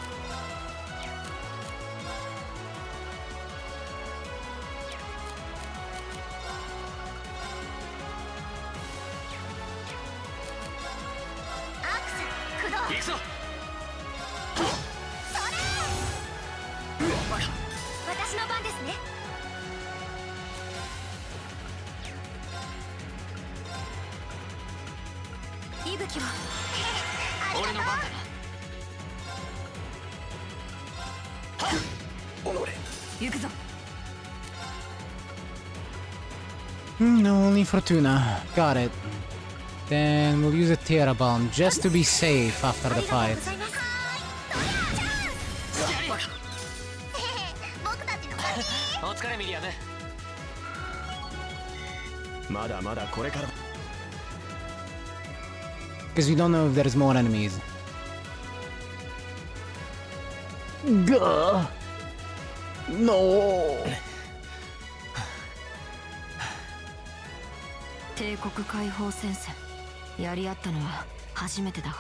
No, only Fortuna. Got it. Then we'll use a Terra Bomb just to be safe after the fight. Because we don't know if there's more enemies. Gah! No! 帝国解放戦線やり合ったのは初めてだが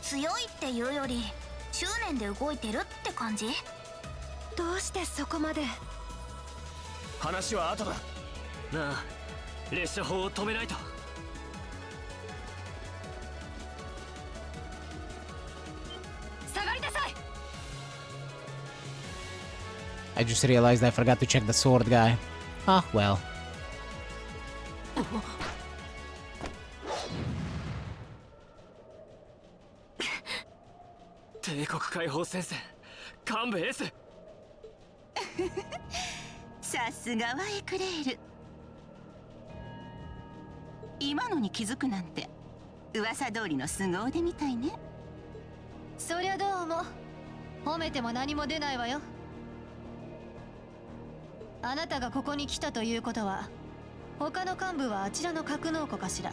強いっていうより執念で動いてるって感じどうしてそこまで話は後だなあ列車砲を止めないと下がりなさい I just realized I forgot to check the sword guy. Ah, well. 帝国解放戦線幹部 S。 さすがはエクレール。今のに気づくなんて噂通りの凄腕みたいね。そりゃどうも褒めても何も出ないわよ。あなたがここに来たということは他の幹部はあちらの格納庫かしら。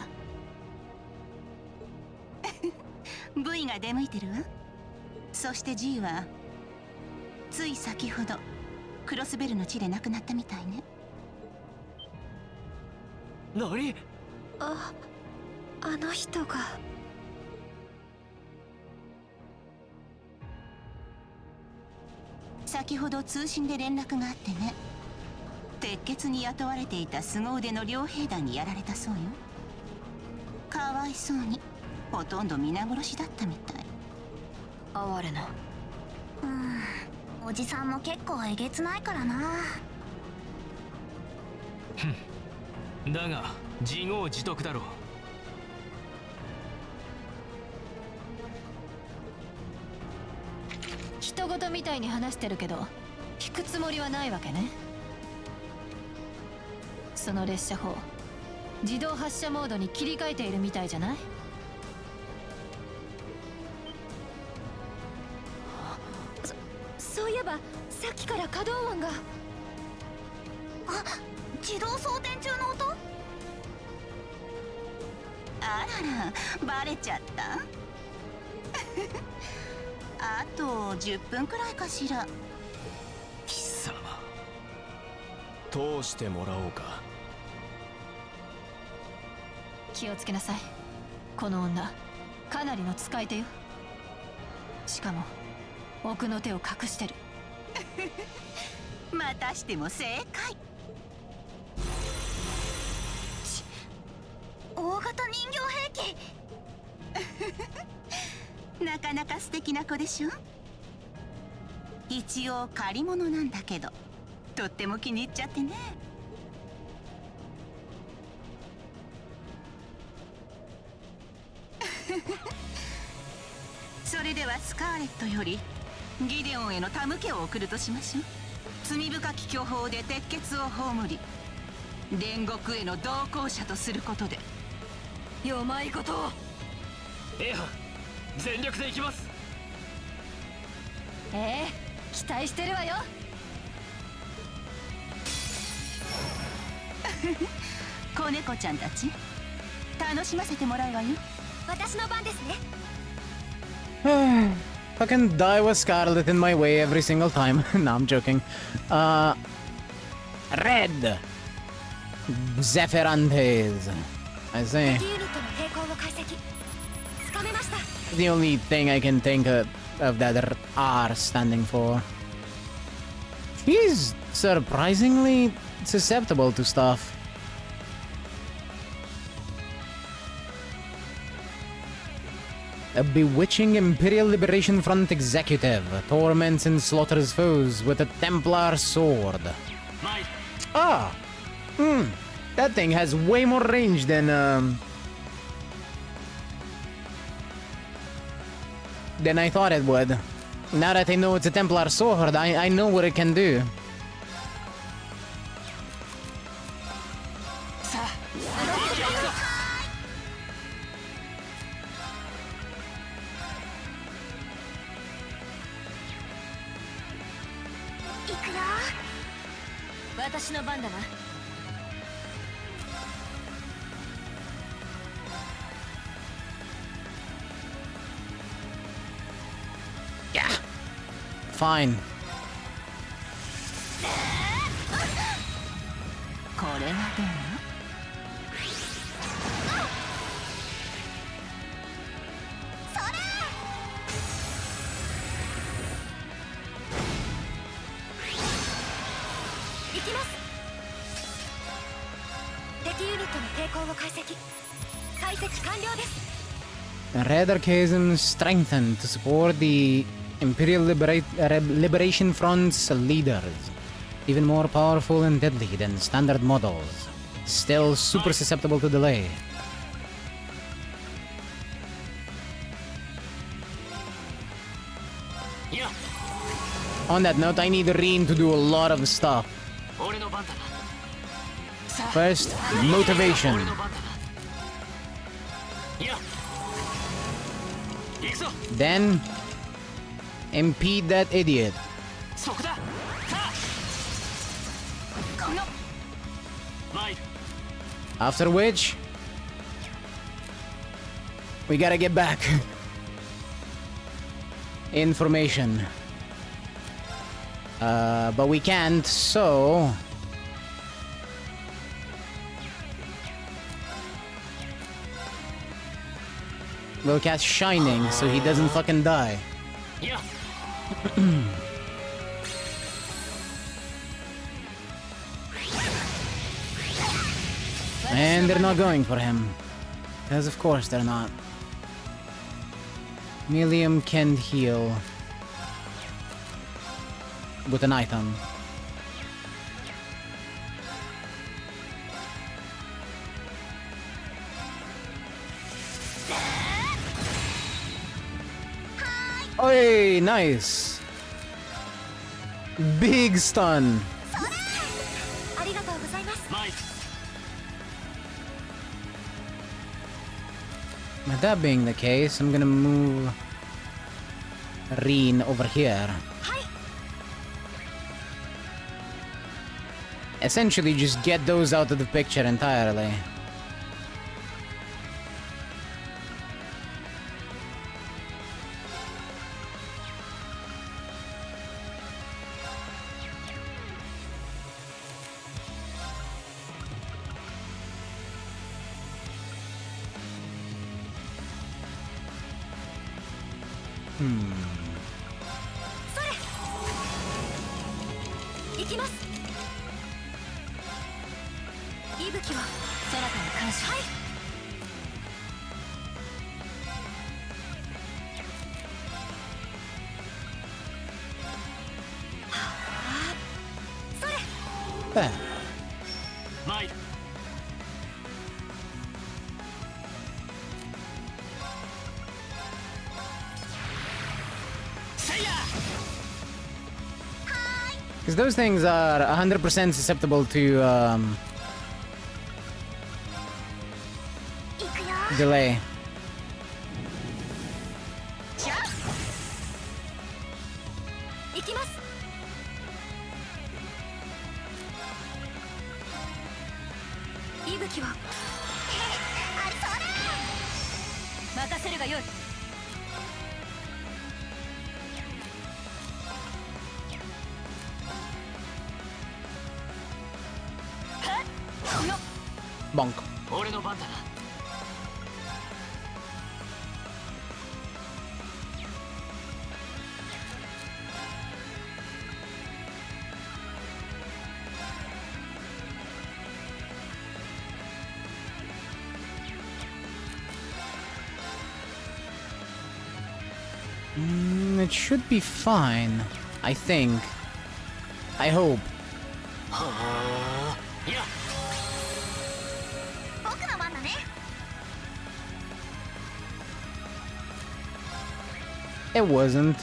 V が出向いてるわ。そして G はつい先ほどクロスベルの地で亡くなったみたいね。何？あの人が。先ほど通信で連絡があってね。鉄血に雇われていた凄腕の傭兵団にやられたそうよ。かわいそうにほとんど皆殺しだったみたい。哀れな。おじさんも結構えげつないからな。だが自業自得だろう。人事みたいに話してるけど引くつもりはないわけね。その列車砲自動発射モードに切り替えているみたいじゃない？そういえばさっきから稼働音が。自動装填中の音。あらら、バレちゃった。あと10分くらいかしら。貴様。通してもらおうか。気をつけなさい。この女かなりの使い手よ。しかも奥の手を隠してる。またしても正解。大型人形兵器。なかなか素敵な子でしょ。一応借り物なんだけどとっても気に入っちゃってね。それではスカーレットよりギデオンへの手向けを送るとしましょう。罪深き巨峰で鉄血を葬り煉獄への同行者とすることで。よまいことを。A 班全力で行きます。期待してるわよ。子猫ちゃんたち楽しませてもらうわよ。私の番ですね。Fucking die with Scarlet in my way every single time. No, I'm joking. Red Zephyrantes. I say. 敵ユニットの抵抗を解析。つかめました。 The only thing I can think of that R standing for. He's surprisingly susceptible to stuff. A bewitching Imperial Liberation Front executive torments and slaughters foes with a Templar sword. Ah! That thing has way more range than I thought it would. Now that I know it's a Templar sword, I know what it can do. Yeah. Fine. これはどう？行きます。敵ユニットの抵抗を解析。解析完了です。Red Archaism strengthened to support the Imperial Liberation Front's leaders. Even more powerful and deadly than standard models. Still super susceptible to delay. On that note, I need Rin to do a lot of stuff. 俺の番だな。さあ First, motivation. 俺の番だな。いや。行くぞ。 Then, impede that idiot. そこだ。さあ。この。参る。 After which, we gotta get back. Information. But we can't, so... We'll cast Shining so he doesn't fucking die. いや。 And they're not going for him. Because of course they're not. Millium can heal. With an item. Oi, nice! Big stun! ありがとうございます。参る。 With that being the case, I'm gonna move Rin over here. はい。 Essentially, just get those out of the picture entirely. Hmm. それ。行きます。息吹はそなたに感謝。はい。はあ。それ。 There. 参る。 せいや。 Because those things are 100% susceptible to 行くよ。 delay. じゃあ。行きます。息吹は。ありそうだ。任せるがよい。 Bonk. 俺の番だな。 It should be fine. I think. I hope. はあ。いや。 僕の番だね。 It wasn't.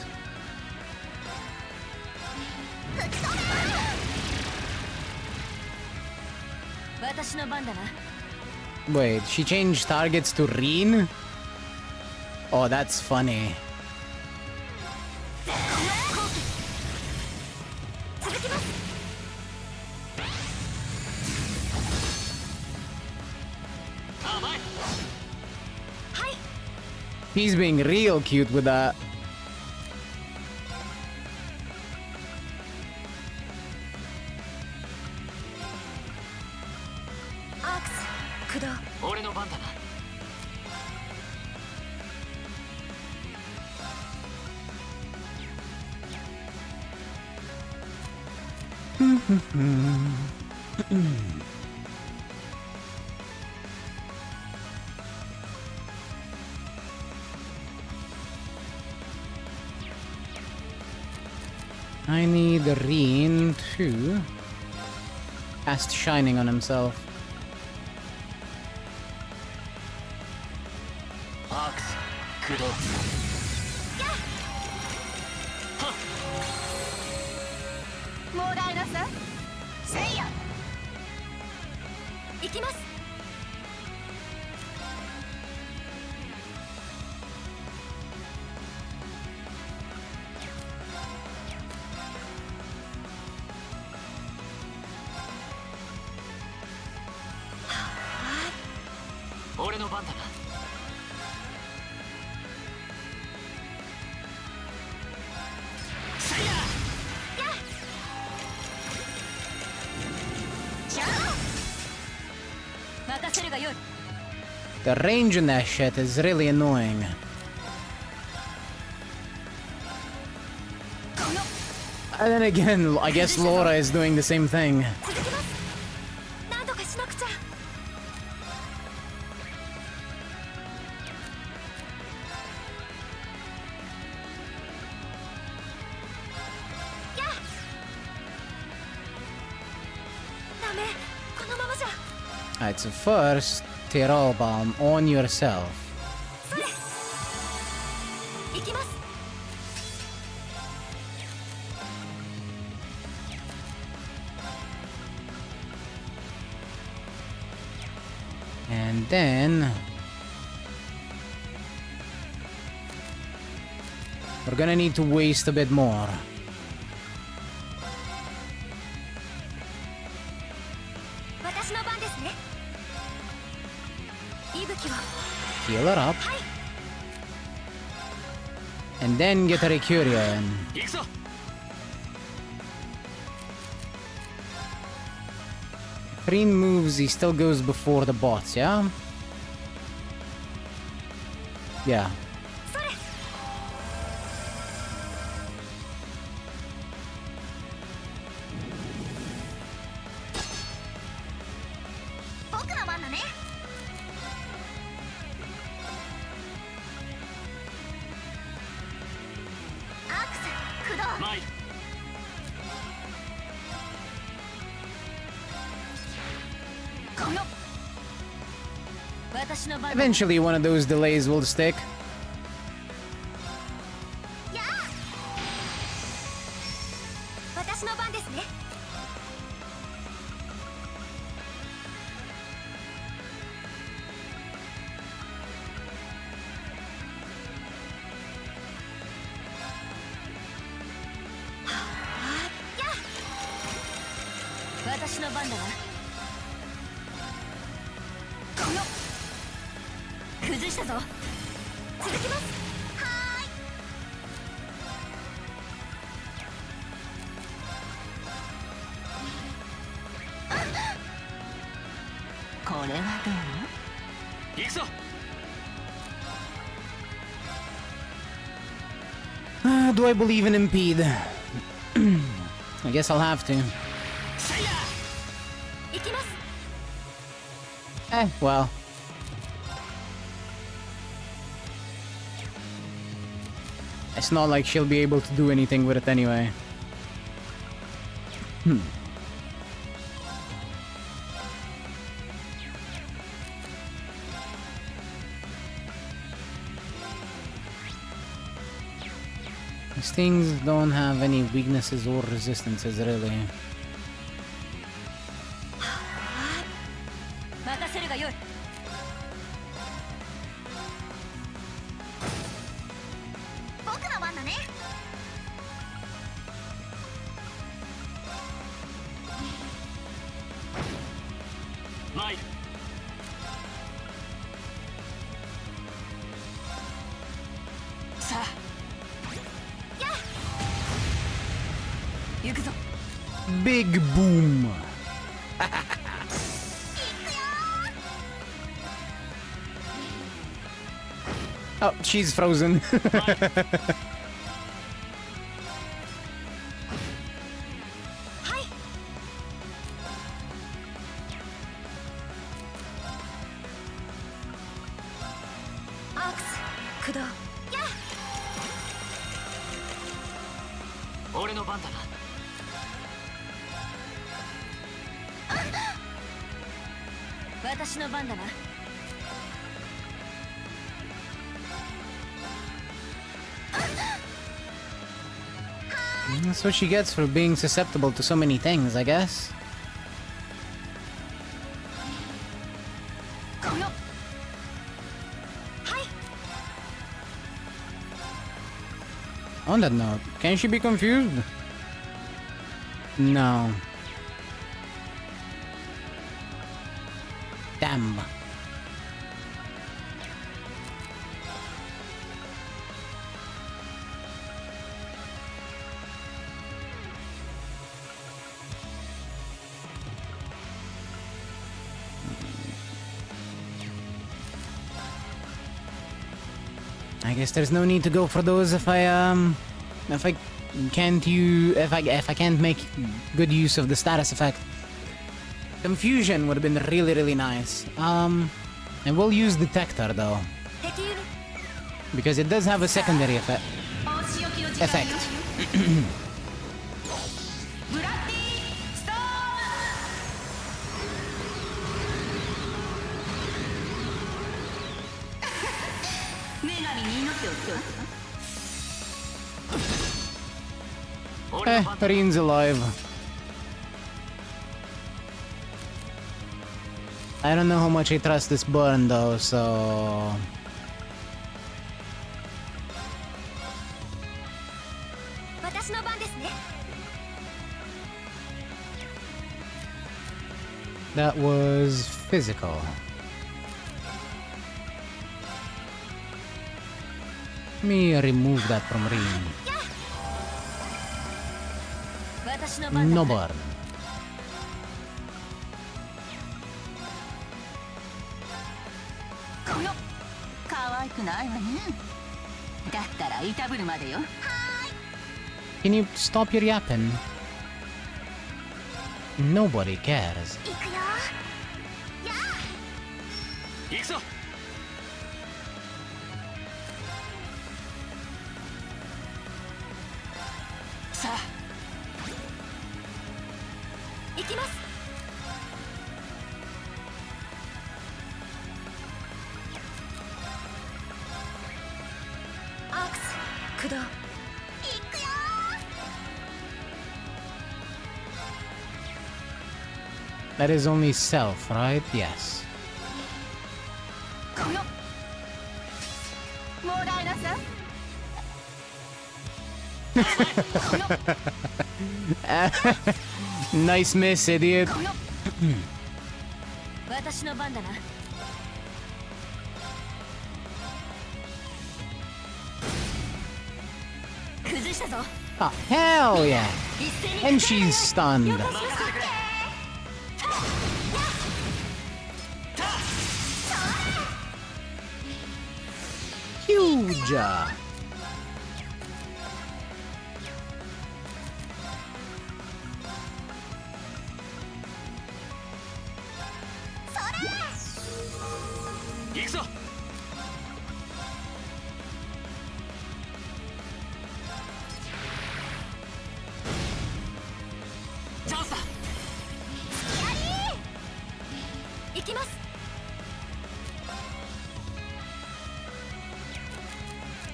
私の番だな。 Wait, she changed targets to Rin? Oh, that's funny. 続きます。 あ、前。 はい。 He's being real cute with that. アークス駆動。俺の番だな。 I need Rin to cast Shining on himself. アークス駆動。はっ。らえなさい。せいや。行きます。俺の番だな。せいや。任せるがよい。 The range in that shit is really annoying. And then again, I guess Laura is doing the same thing. 続きます。なんとかしなくちゃ。ダメ、このままじゃ。 Alright, so first, Tirol Bomb on yourself. それ。行きます。 And then... we're gonna need to waste a bit more. 私の番ですね。息吹を。 Heal her up. And then get a Recuria in. 行くぞ。 Green moves, he still goes before the bots, yeah? Yeah. それ。僕の番だね。アクス駆動。参る。 この。私の番だ。 Eventually one of those delays will stick. やあ。私の番ですね。 私の番だわ。この。崩したぞ。続きます。はーい。これはどう？行くぞ。 Do I believe in Impede? I guess I'll have to. せいや。行きます。 Well. It's not like she'll be able to do anything with it anyway. These things don't have any weaknesses or resistances, really. 任せるがよい。僕の番だね。参る。さあ。やあ。行くぞ。 Big boom! Oh, she's frozen. はい。アークス駆動。やあ。俺の番だな。私の番だな。は That's what she gets for being susceptible to so many things, I guess. On that note, can she be confused? No. Damn. I guess there's no need to go for those if I can't make good use of the status effect. Confusion would have been really nice. And we'll use detector though, because it does have a secondary effect. 俺の番だ。 Rin's alive. I don't know how much I trust this burn though, so... That was physical. Let me remove that from Rin. No burn. Can you stop your yapping? Nobody cares. 行くぞ。さあ。行きます。アークス駆動。行くよ That is only self, right? Yes. Nice miss, idiot. 私の番だな。崩したぞ。 Oh, hell yeah. And she's stunned. Huge.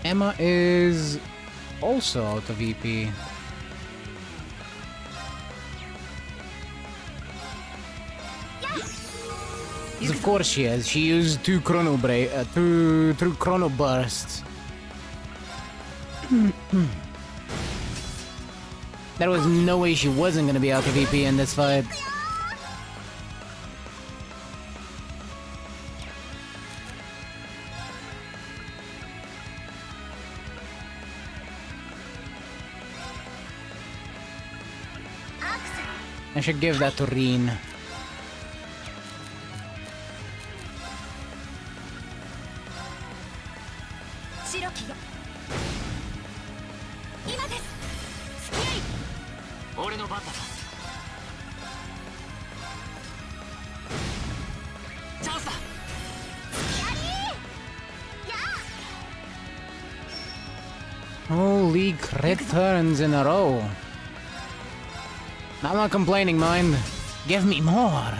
Emma is also out of EP. Of course she is. She used two chrono bursts. There was no way she wasn't gonna be out of EP in this fight. I should give that to Rin. Holy crit turns in a row. I'm not complaining, mind. Give me more.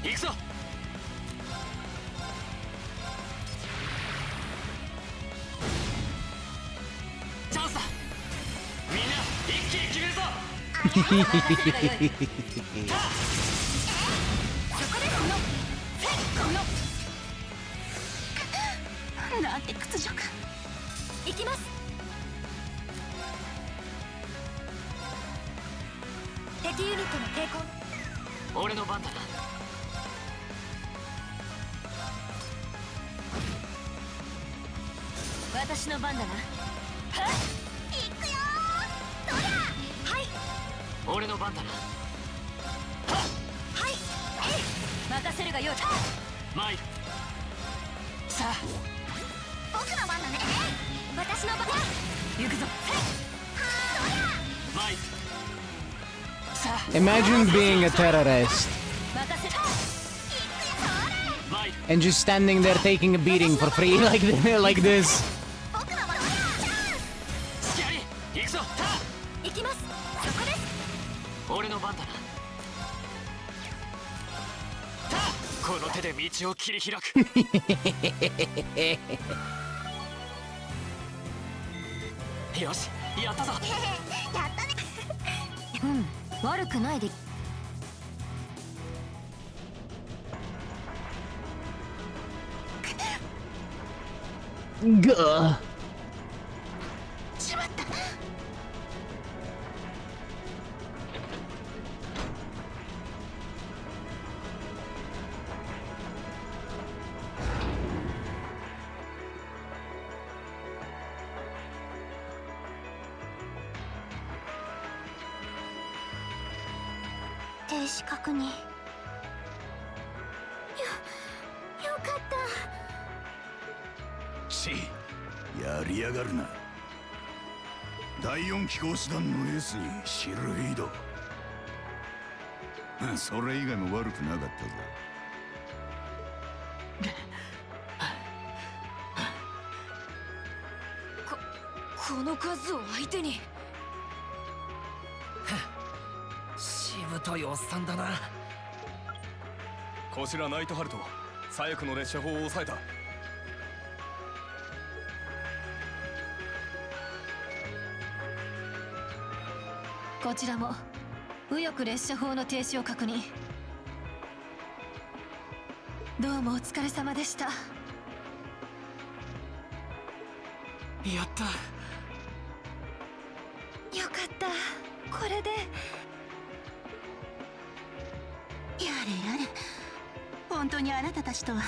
行くぞ。チャンスだ。みんな一気に決めるぞ。そこでこのなんて屈辱。行きます。敵ユニットの抵抗。俺の番だな。私の番だな。はっ、行くよー。どりゃ。はい。俺の番だな。はい。任せるがよい。参る。さあ、僕の番だね。私の番だ。行くぞ。参る。さあ、 Imagine being a terrorist 任せる。参る。 and just standing there taking a beating for free like this. 僕の番だ。スキャリー、行くぞ。行きます。そこです。俺の番だな。この手で道を切り開く。よし、やったぞ。やったね。うん、悪くないで。Gah. しまった。停止確認。よかった。ちやりやがるな。第4機甲師団のエースにシルエイド。それ以外も悪くなかったぞ。この数を相手に。しぶといおっさんだな。こちらナイトハルト、左翼の列車砲を抑えた。こちらも右翼列車砲の停止を確認。どうもお疲れ様でした。やった。よかった。これでやれやれ、本当にあなたたちとは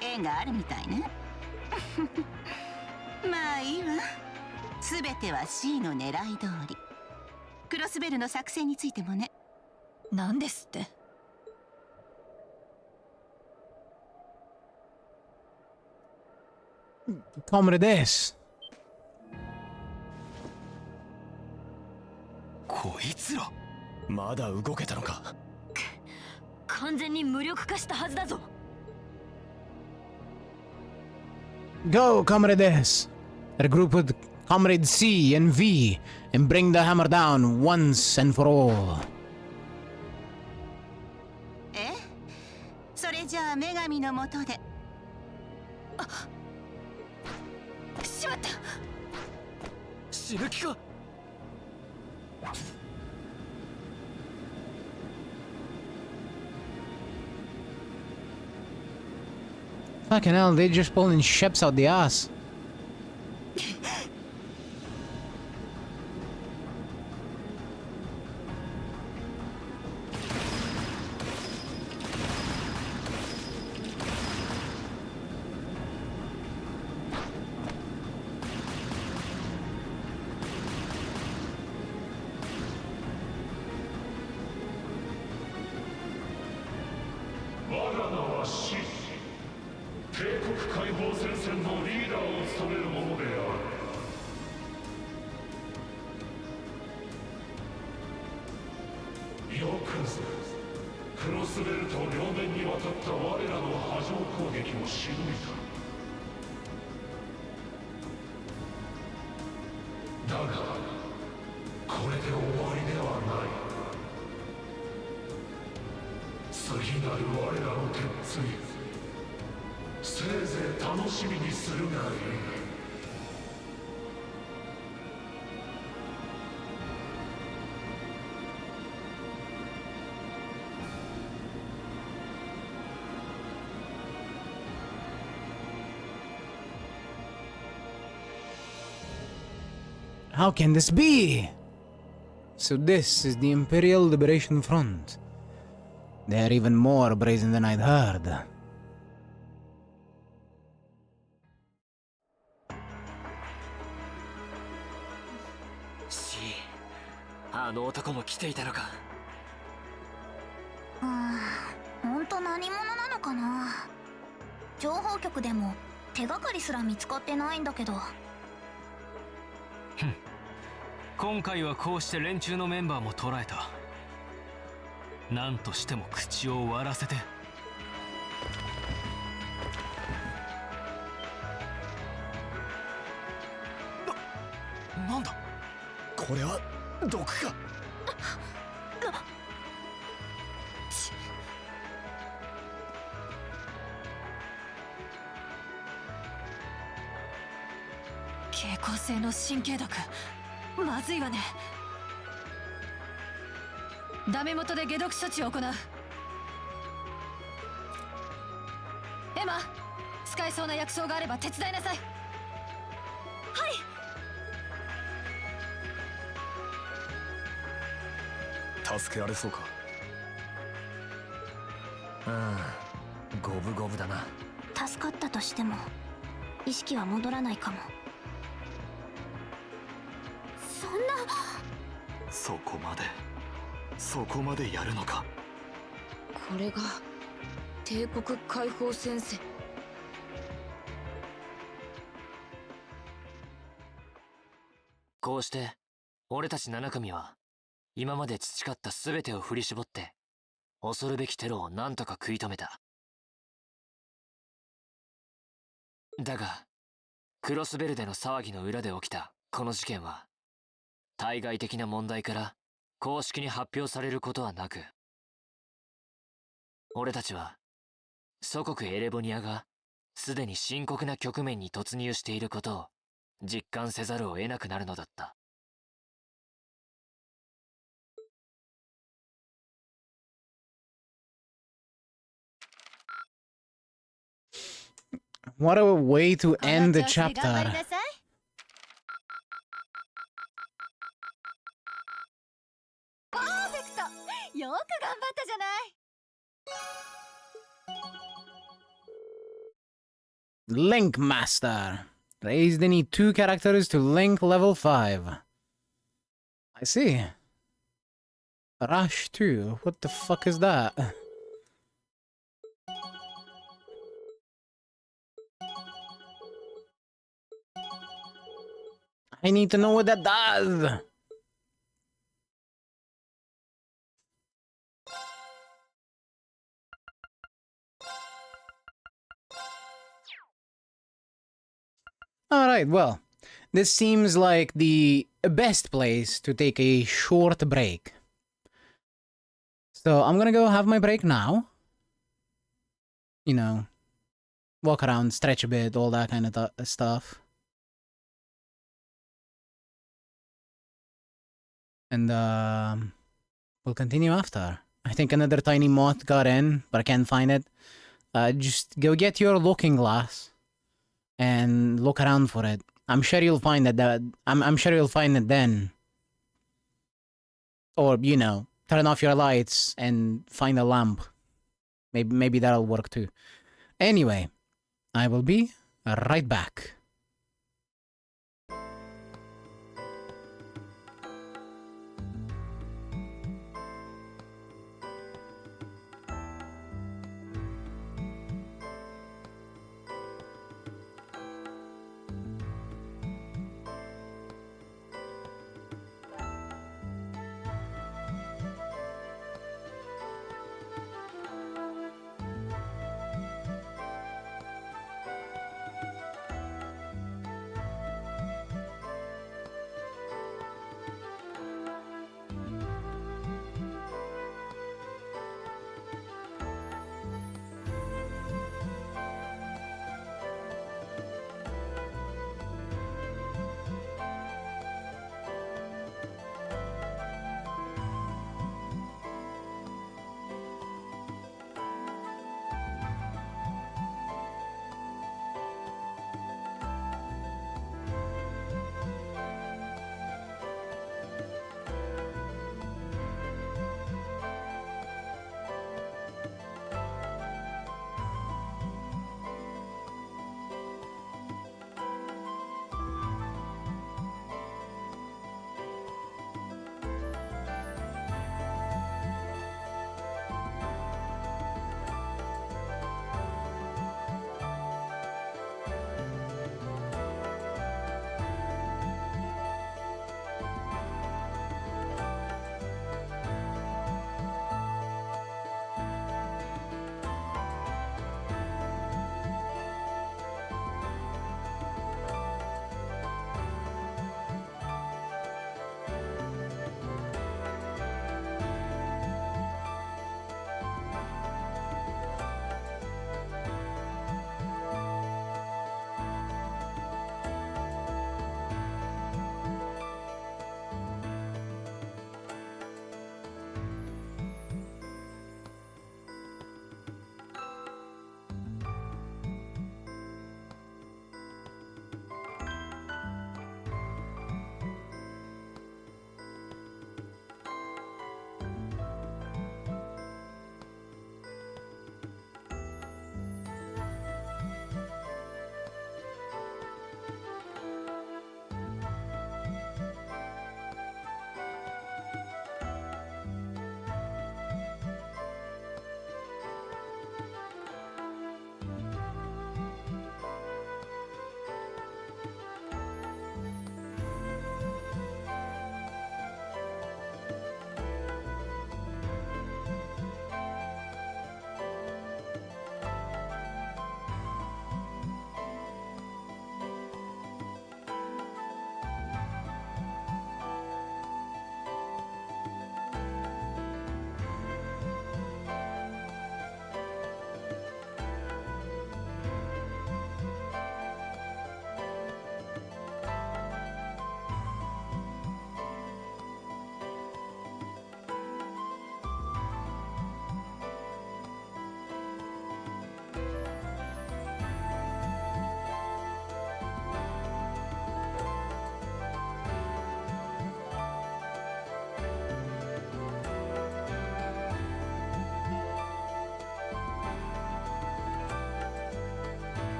縁があるみたいね。まあいいわ。全ては C の狙い通り。クロスベルの作戦についてもね。何ですって。Comradeです。こいつら、まだ動けたのか。完全に無力化したはずだぞ。 Go, Comradeです。Regroup with Comrade C and V and bring the hammer down once and for all. え？それじゃあ女神のもとで。しまった。死ぬ気か。Fucking hell, they just pulling ships out the ass. 次なる我らの鉄槌、せいぜい楽しみにするがいい。How can this be? So this is the Imperial Liberation Front. They are even more brazen than I'd heard. あの男も来ていたのか。本当何者なのかな。情報局でも手がかりすら見つかってないんだけど。今回はこうして連中のメンバーも捕らえた。何としても口を割らせて。なんだこれは。毒か。蛍光性の神経毒、まずいわね。ダメ元で解毒処置を行う。エマ、使えそうな薬草があれば手伝いなさい。はい。助けられそうか。五分五分だな。助かったとしても意識は戻らないかも。そんな。そこまでやるのか。これが帝国解放戦線。こうして俺たち7組は今まで培った全てを振り絞って恐るべきテロを何とか食い止めた。だがクロスベルでの騒ぎの裏で起きたこの事件は対外的な問題から公式に発表されることはなく、俺たちは祖国エレボニアがすでに深刻な局面に突入していることを実感せざるを得なくなるのだった。What a way to end the chapter. パーフェクト。よく頑張ったじゃない。Link Master. Raised any 2 characters to Link level 5. I see. Rush 2. What the fuck is that? I need to know what that does. Alright, well, this seems like the best place to take a short break. So I'm gonna go have my break now. You know, walk around, stretch a bit, all that kind of stuff. And we'll continue after. I think another tiny moth got in, but I can't find it. Just go get your looking glass and look around for it. I'm sure you'll find it. I'm sure you'll find it then. Or, you know, turn off your lights and find a lamp. Maybe that'll work too. Anyway, I will be right back.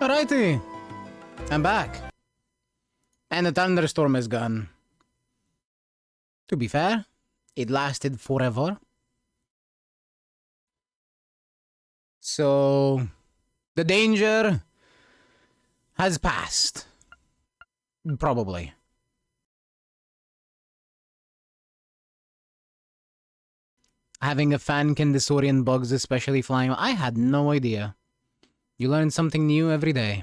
Alrighty. I'm back. And the thunderstorm is gone. To be fair, it lasted forever. So, the danger has passed. Probably. Having a fan can disorient bugs, especially flying. I had no idea. You learn something new every day.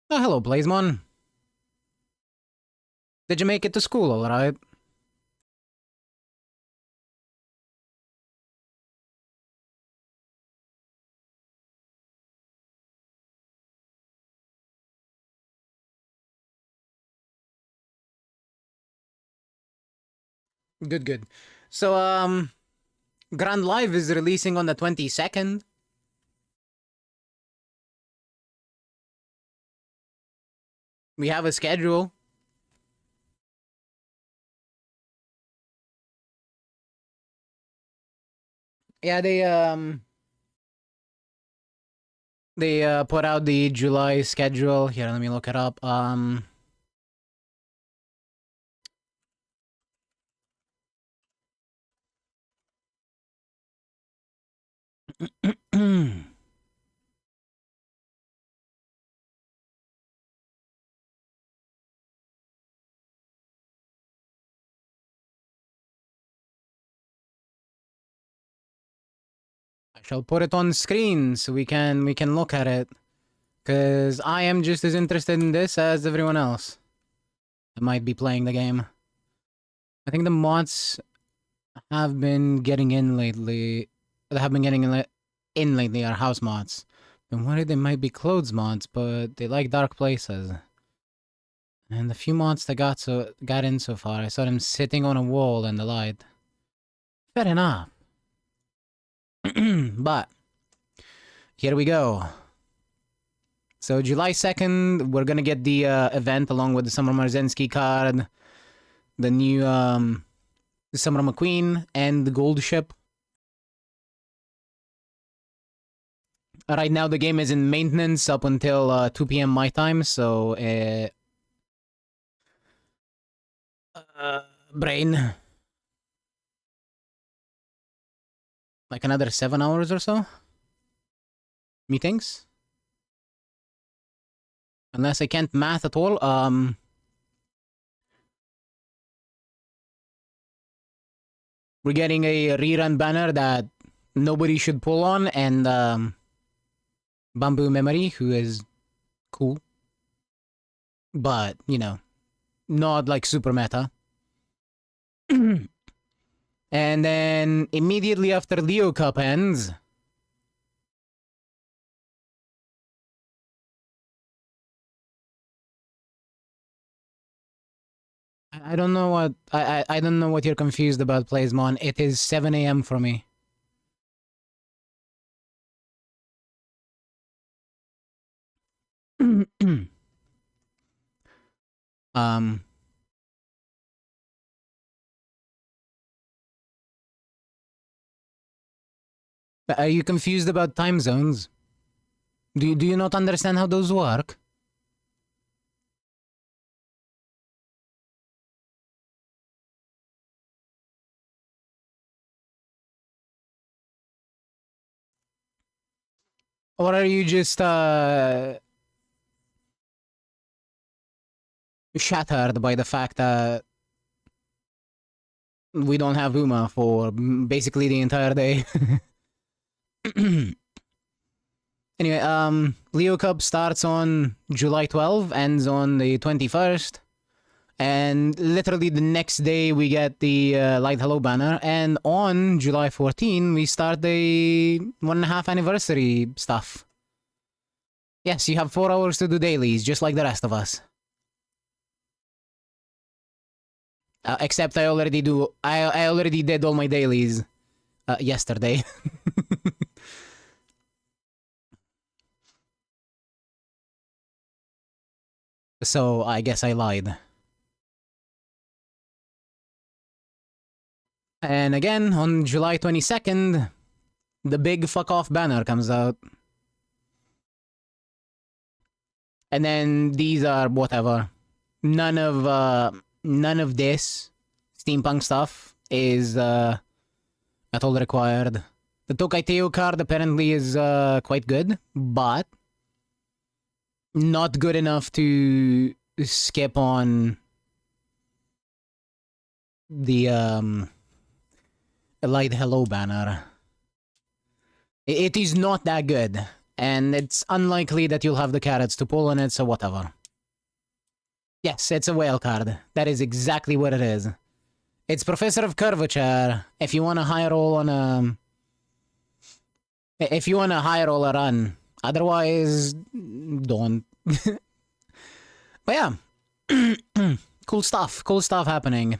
Oh, hello, Blazemon. Did you make it to school alright? Good, good. So, Grand Live is releasing on the 22nd. We have a schedule. Yeah, they put out the July schedule. Here, let me look it up. I shall put it on screen so we can look at it. Cause I am just as interested in this as everyone else. I might be playing the game. I think the mods have been getting in lately. They have been getting in lately are house mods. I'm worried they might be clothes mods, but they like dark places. And the few mods that got in so far, I saw them sitting on a wall in the light. Fair enough. But here we go. So July 2nd, we're gonna get the event along with the Summer Marzinski card, the new Summer McQueen, and the gold ship. Right now the game is in maintenance up until 2 PM my time, so brain. Like another 7 hours or so? Methinks? Unless I can't math at all, we're getting a rerun banner that nobody should pull on, and Bamboo Memory, who is cool. But, you know, not like super meta. And then immediately after Leo Cup ends, I don't know what I don't know what you're confused about, Playsmon. It is 7 AM for me. Are you confused about time zones? Do you not understand how those work? Or are you just shattered by the fact that we don't have Uma for basically the entire day? Anyway, Leo Cup starts on July 12th, ends on the 21st. And literally the next day we get the Light Hello banner. And on July 14, we start the 1.5 anniversary stuff. Yes, you have 4 hours to do dailies, just like the rest of us. Except I already did all my dailies yesterday. So I guess I lied. And again, on July 22nd, the big fuck off banner comes out. And then these are whatever. None of this steampunk stuff is at all required. The Tokaiteo card apparently is quite good, but not good enough to skip on the Light Hello banner. It is not that good, and it's unlikely that you'll have the carrots to pull on it, so whatever. Yes, it's a whale card. That is exactly what it is. It's Professor of Curvature. If you want to high roll on a... If you want to high roll a run. Otherwise, don't. But yeah. Cool stuff. Cool stuff happening.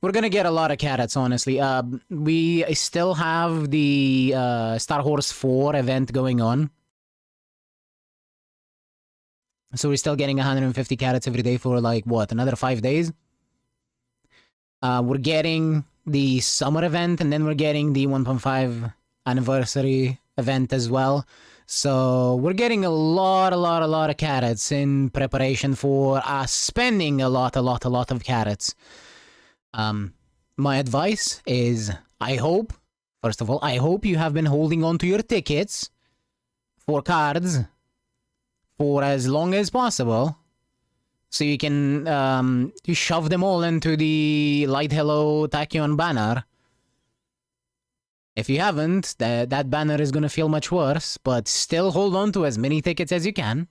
We're gonna get a lot of carrots, honestly. We still have the Star Horse 4 event going on. So we're still getting 150 carrots every day for, like, what, another 5 days? We're getting the summer event, and then we're getting the 1.5 anniversary event as well. So we're getting a lot of carrots in preparation for us spending a lot of carrots. My advice is, first of all, I hope you have been holding on to your tickets for cards for as long as possible, so you can shove them all into the Light Hello Tachyon banner. If you haven't, that banner is gonna feel much worse, but still hold on to as many tickets as you can,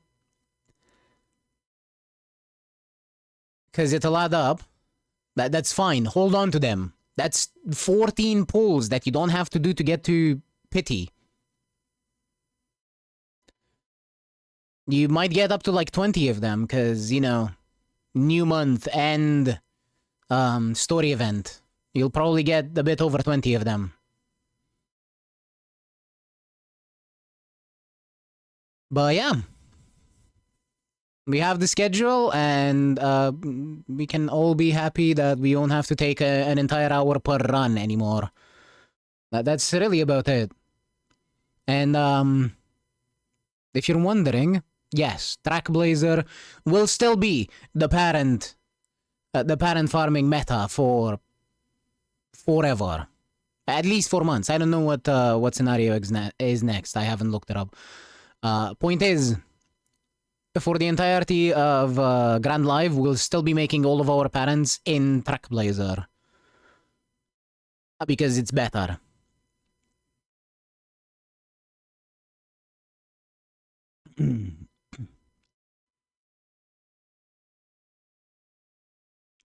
because it'll add up. That's fine. Hold on to them. That's 14 pulls that you don't have to do to get to Pity. You might get up to like 20 of them, because, you know, new month and story event. You'll probably get a bit over 20 of them. But yeah. We have the schedule, and we can all be happy that we don't have to take an entire hour per run anymore. That's really about it. And if you're wondering, yes, Trackblazer will still be the parent farming meta for forever, at least 4 months. I don't know what scenario is next. I haven't looked it up. Point is, for the entirety of Grand Live, we'll still be making all of our parents in Trackblazer, because it's better.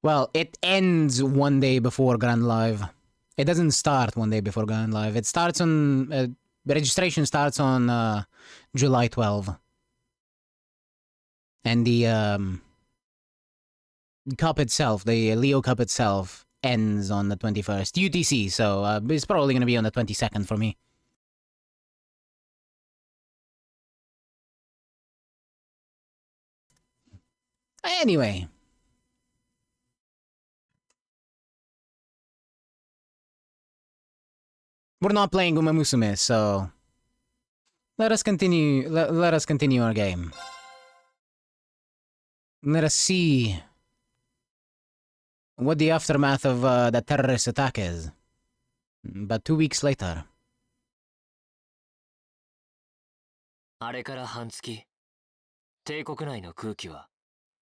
Well, it ends one day before Grand Live. It doesn't start one day before Grand Live. It starts on... the registration starts on July 12. And the cup itself, the Leo Cup itself, ends on the 21st. UTC, so it's probably going to be on the 22nd for me. Anyway. We're not playing Uma Musume, so let us continue our game. Let us see what the aftermath of the terrorist attack is. But 2 weeks later. あれから半月、帝国内の空気は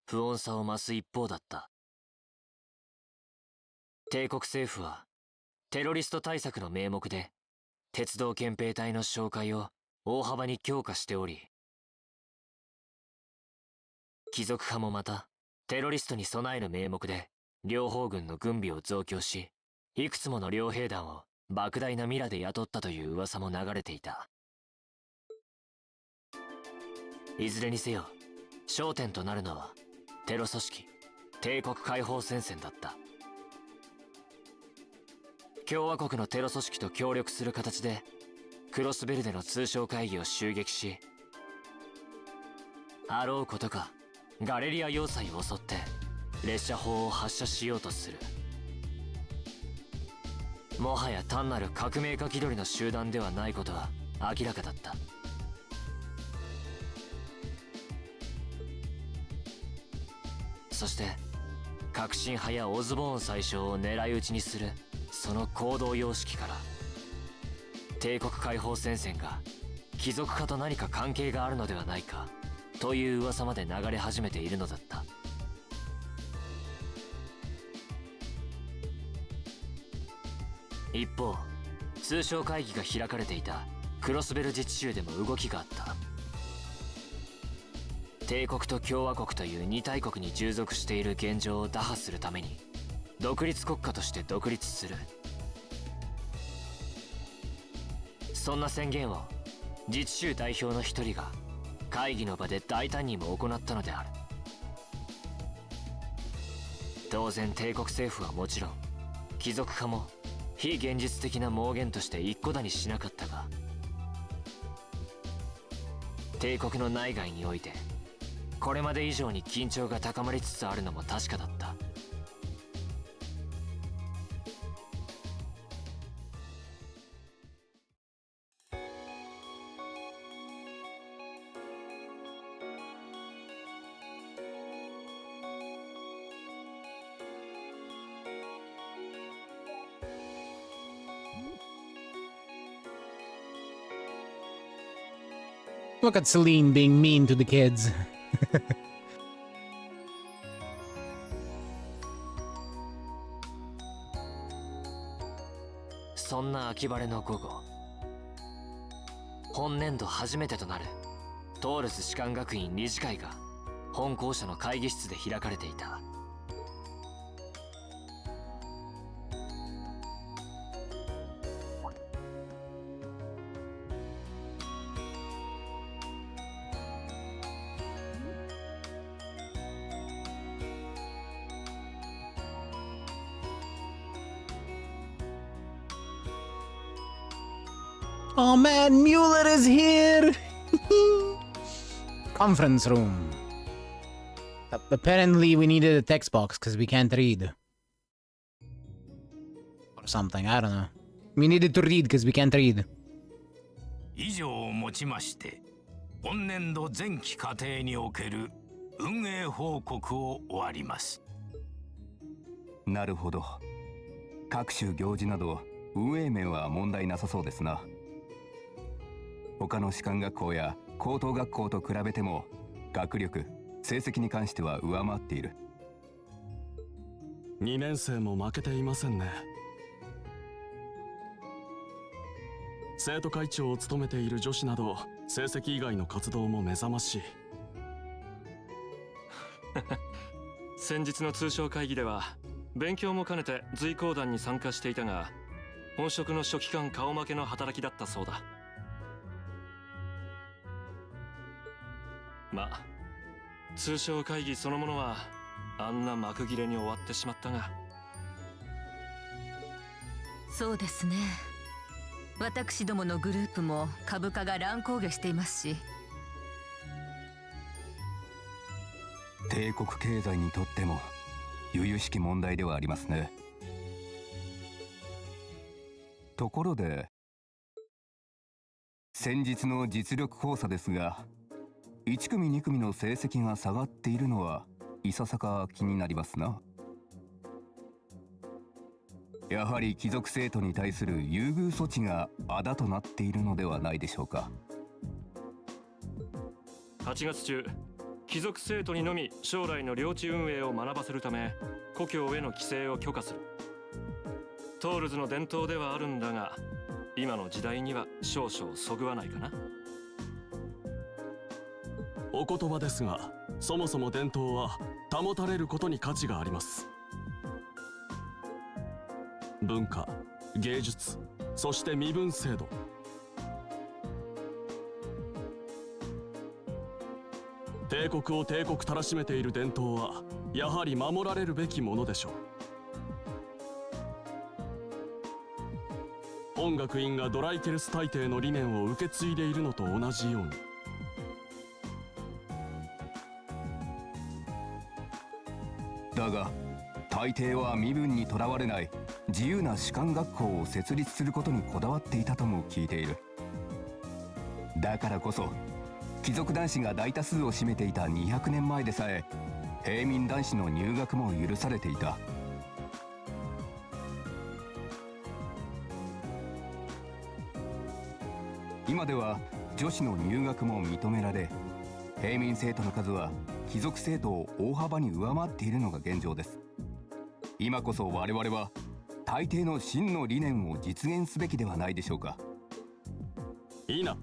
不穏さを増す一方だった。帝国政府はテロリスト対策の名目で鉄道憲兵隊の紹介を大幅に強化しており、貴族派もまたテロリストに備える名目で両方軍の軍備を増強し、いくつもの両兵団を莫大なミラで雇ったという噂も流れていた。いずれにせよ焦点となるのはテロ組織帝国解放戦線だった。共和国のテロ組織と協力する形でクロスベルデの通商会議を襲撃し、あろうことかガレリア要塞を襲って列車砲を発射しようとする。もはや単なる革命家気取りの集団ではないことは明らかだった。そして革新派やオズボーン宰相を狙い撃ちにするその行動様式から、帝国解放戦線が貴族派と何か関係があるのではないかという噂まで流れ始めているのだった。一方、通商会議が開かれていたクロスベル自治州でも動きがあった。帝国と共和国という二大国に従属している現状を打破するために独立国家として独立する、そんな宣言を自治州代表の一人が会議の場で大胆にも行ったのである。当然帝国政府はもちろん貴族派も非現実的な妄言として一顧だにしなかったが、帝国の内外においてこれまで以上に緊張が高まりつつあるのも確かだった。Look at Celine being mean to the kids. そんな秋晴れの午後、本年度初めてとなるトールズ士官学院理事会が本校舎の会議室で開かれていた。Oh man, Mueller is here! Conference room. Apparently we needed a text box because we can't read. Or something, I don't know. We needed to read because we can't read. 以上をもちまして、本年度前期課程における運営報告を終わります。なるほど。各種行事など運営面は問題なさそうですな。他の士官学校や高等学校と比べても学力、成績に関しては上回っている。2年生も負けていませんね。生徒会長を務めている女子など成績以外の活動も目覚ましい。先日の通商会議では勉強も兼ねて随行団に参加していたが、本職の書記官顔負けの働きだったそうだ。まあ通商会議そのものはあんな幕切れに終わってしまったが。そうですね。私どものグループも株価が乱高下していますし。帝国経済にとっても由々しき問題ではありますね。ところで先日の実力考査ですが、1組2組の成績が下がっているのはいささか気になりますな。やはり貴族生徒に対する優遇措置があだとなっているのではないでしょうか。8月中、貴族生徒にのみ将来の領地運営を学ばせるため故郷への帰省を許可する。トールズの伝統ではあるんだが、今の時代には少々そぐわないかな。お言葉ですが、そもそも伝統は保たれることに価値があります。文化、芸術、そして身分制度。帝国を帝国たらしめている伝統はやはり守られるべきものでしょう。本学院がドライケルス大帝の理念を受け継いでいるのと同じように。だが大抵は身分にとらわれない自由な士官学校を設立することにこだわっていたとも聞いている。だからこそ貴族男子が大多数を占めていた200年前でさえ平民男子の入学も許されていた。今では女子の入学も認められ、平民生徒の数は貴族生徒を大幅に上回っているのが現状です。今こそ我々は大抵の真の理念を実現すべきではないでしょうか。いいな。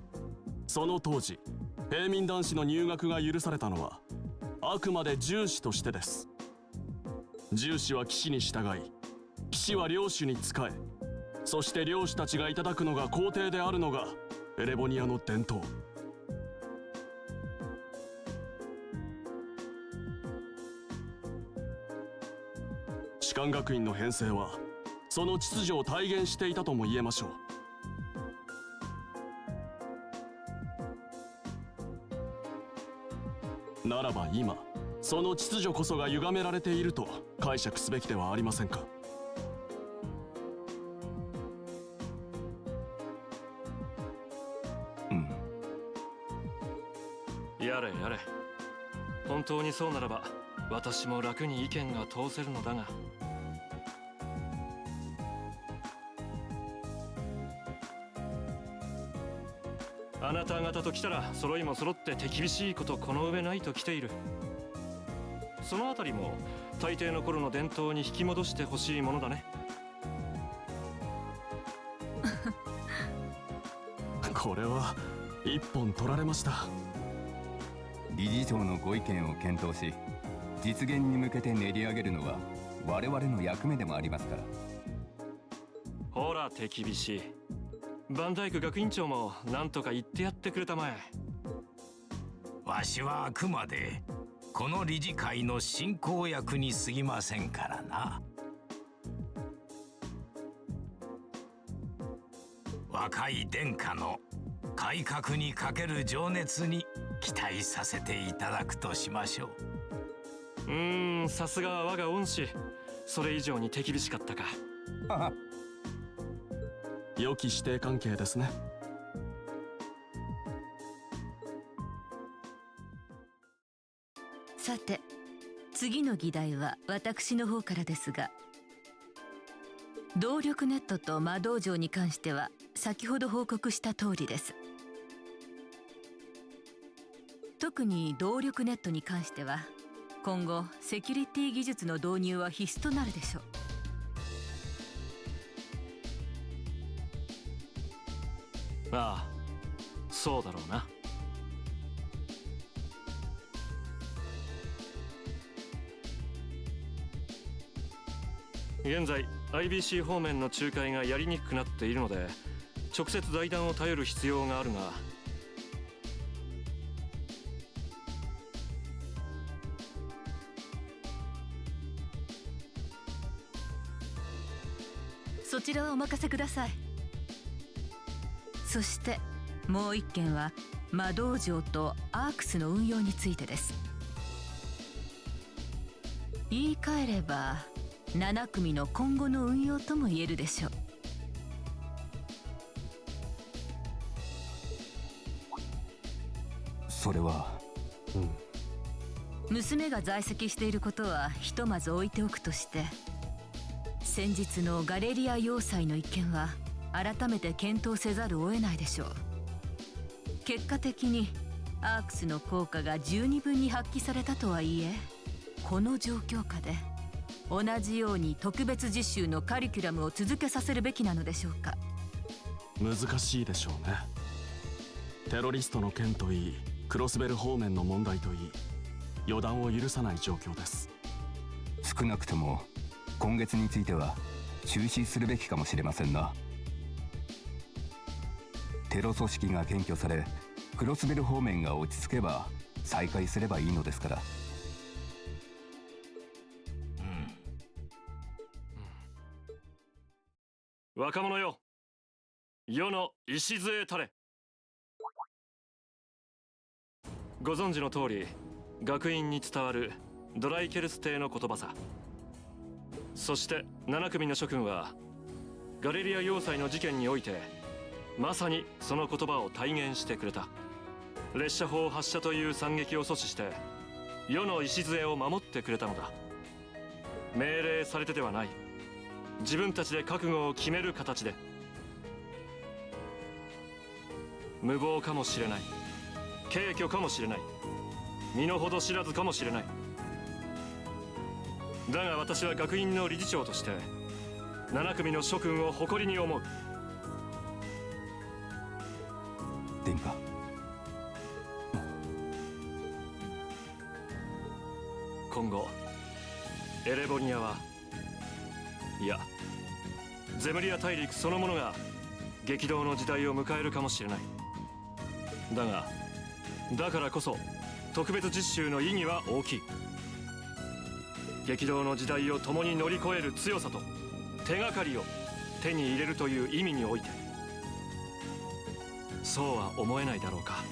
その当時平民男子の入学が許されたのはあくまで従士としてです。従士は騎士に従い、騎士は領主に仕え、そして領主たちがいただくのが皇帝であるのがエレボニアの伝統。士官学院の編成はその秩序を体現していたとも言えましょう。ならば今その秩序こそが歪められていると解釈すべきではありませんか。やれやれ。本当にそうならば私も楽に意見が通せるのだが。あなた方と来たら揃いも揃って手厳しいことこの上ないと来ている。そのあたりも大抵の頃の伝統に引き戻してほしいものだね。これは一本取られました。理事長のご意見を検討し、実現に向けて練り上げるのは我々の役目でもありますから。ほら手厳しい。バンダイク学院長も何とか言ってやってくれたまえ。わしはあくまでこの理事会の進行役に過ぎませんからな。若い殿下の改革にかける情熱に期待させていただくとしましょう。さすがは我が恩師。それ以上に手厳しかったか。良き師弟関係ですね。さて次の議題は私の方からですが、動力ネットと魔道場に関しては先ほど報告した通りです。特に動力ネットに関しては今後セキュリティ技術の導入は必須となるでしょう。ああ、そうだろうな。現在 IBC 方面の仲介がやりにくくなっているので直接財団を頼る必要があるが、そちらはお任せください。そしてもう一件は魔道場とアークスの運用についてです。言い換えれば7組の今後の運用とも言えるでしょう。それは娘が在籍していることはひとまず置いておくとして、先日のガレリア要塞の一件は改めて検討せざるを得ないでしょう。結果的にアークスの効果が十二分に発揮されたとはいえ、この状況下で同じように特別実習のカリキュラムを続けさせるべきなのでしょうか。難しいでしょうね。テロリストの件といい、クロスベル方面の問題といい、予断を許さない状況です。少なくとも今月については中止するべきかもしれませんな。テロ組織が検挙されクロスベル方面が落ち着けば再開すればいいのですから。若者よ、世の礎たれ。ご存知の通り学院に伝わるドライケルス帝の言葉さ。そして7組の諸君はガレリア要塞の事件においてまさにその言葉を体現してくれた。列車砲発射という惨劇を阻止して世の礎を守ってくれたのだ。命令されてではない、自分たちで覚悟を決める形で。無謀かもしれない、軽挙かもしれない、身の程知らずかもしれない。だが私は学院の理事長として7組の諸君を誇りに思う。殿下、今後エレボニアはいやゼムリア大陸そのものが激動の時代を迎えるかもしれない。だからこそ特別実習の意義は大きい。激動の時代を共に乗り越える強さと手がかりを手に入れるという意味において、そうは思えないだろうか。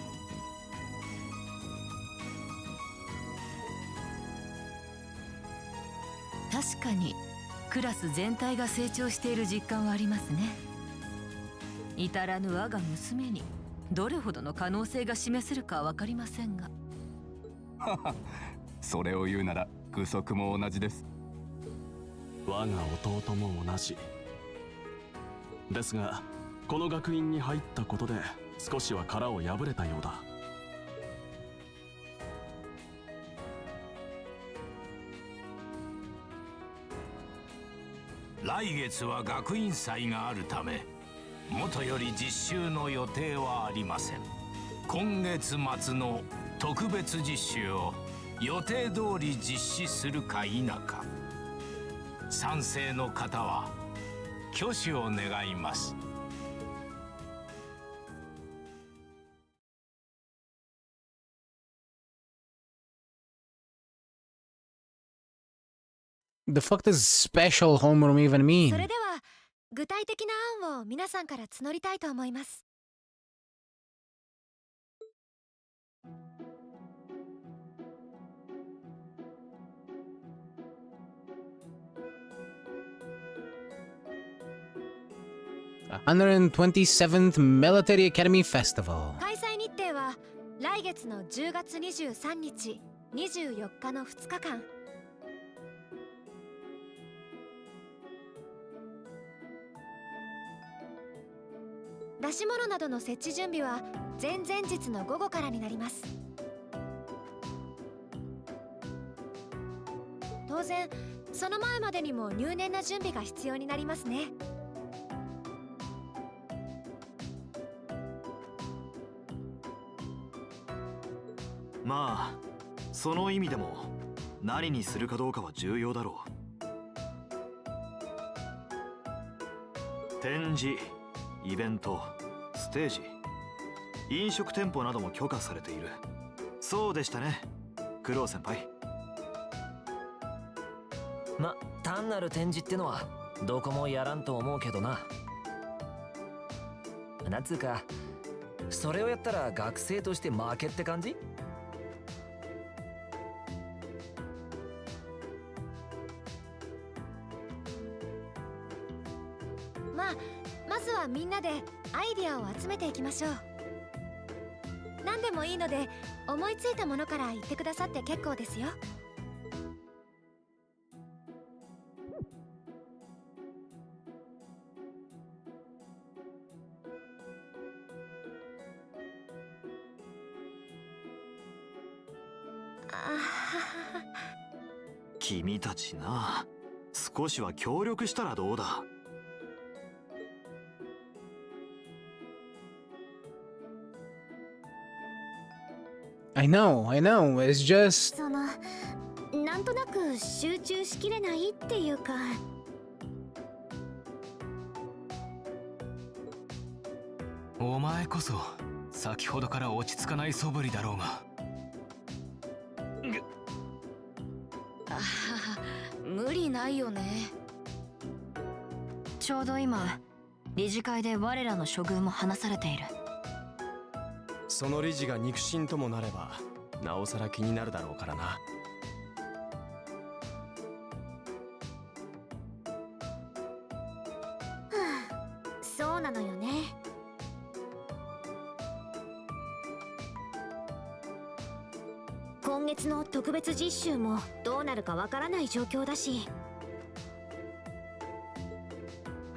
確かにクラス全体が成長している実感はありますね。至らぬ我が娘にどれほどの可能性が示せるかは分かりませんが。それを言うなら具足も同じです。我が弟も同じですが、この学院に入ったことで少しは殻を破れたようだ。来月は学院祭があるため、もとより実習の予定はありません。今月末の特別実習を予定通り実施するか否か、賛成の方は挙手を願います。The fuck does special homeroom even mean? それでは具体的な案を皆さんから募りたいと思います。127th Military Academy Festival. 開催日程は来月の10月23日、24日の2日間。出し物などの設置準備は前々日の午後からになります。当然その前までにも入念な準備が必要になりますね。まあその意味でも何にするかどうかは重要だろう。展示、イベント、ステージ、飲食店舗なども許可されている。そうでしたね、クロウ先輩。ま、単なる展示ってのはどこもやらんと思うけどな。なんつうか、それをやったら学生として負けって感じ？まずはみんなでアイディアを集めていきましょう。何でもいいので思いついたものから言ってくださって結構ですよ。君たちな、少しは協力したらどうだ。I know, it's just... そのなんとなく集中しきれないっていうか。お前こそ先ほどから落ち着かない素振りだろうが。無理ないよね。ちょうど今理事会で我らの処遇も話されている。その理事が肉親ともなればなおさら気になるだろうからな。そうなのよね。今月の特別実習もどうなるかわからない状況だし。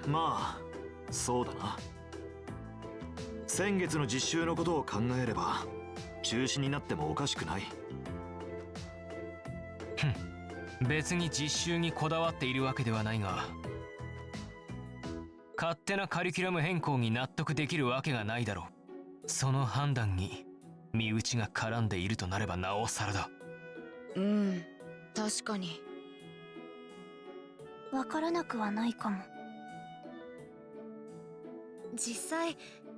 まあそうだな。先月の実習のことを考えれば中止になってもおかしくない。別に実習にこだわっているわけではないが、勝手なカリキュラム変更に納得できるわけがないだろう。その判断に身内が絡んでいるとなればなおさらだ。確かに。わからなくはないかも。実際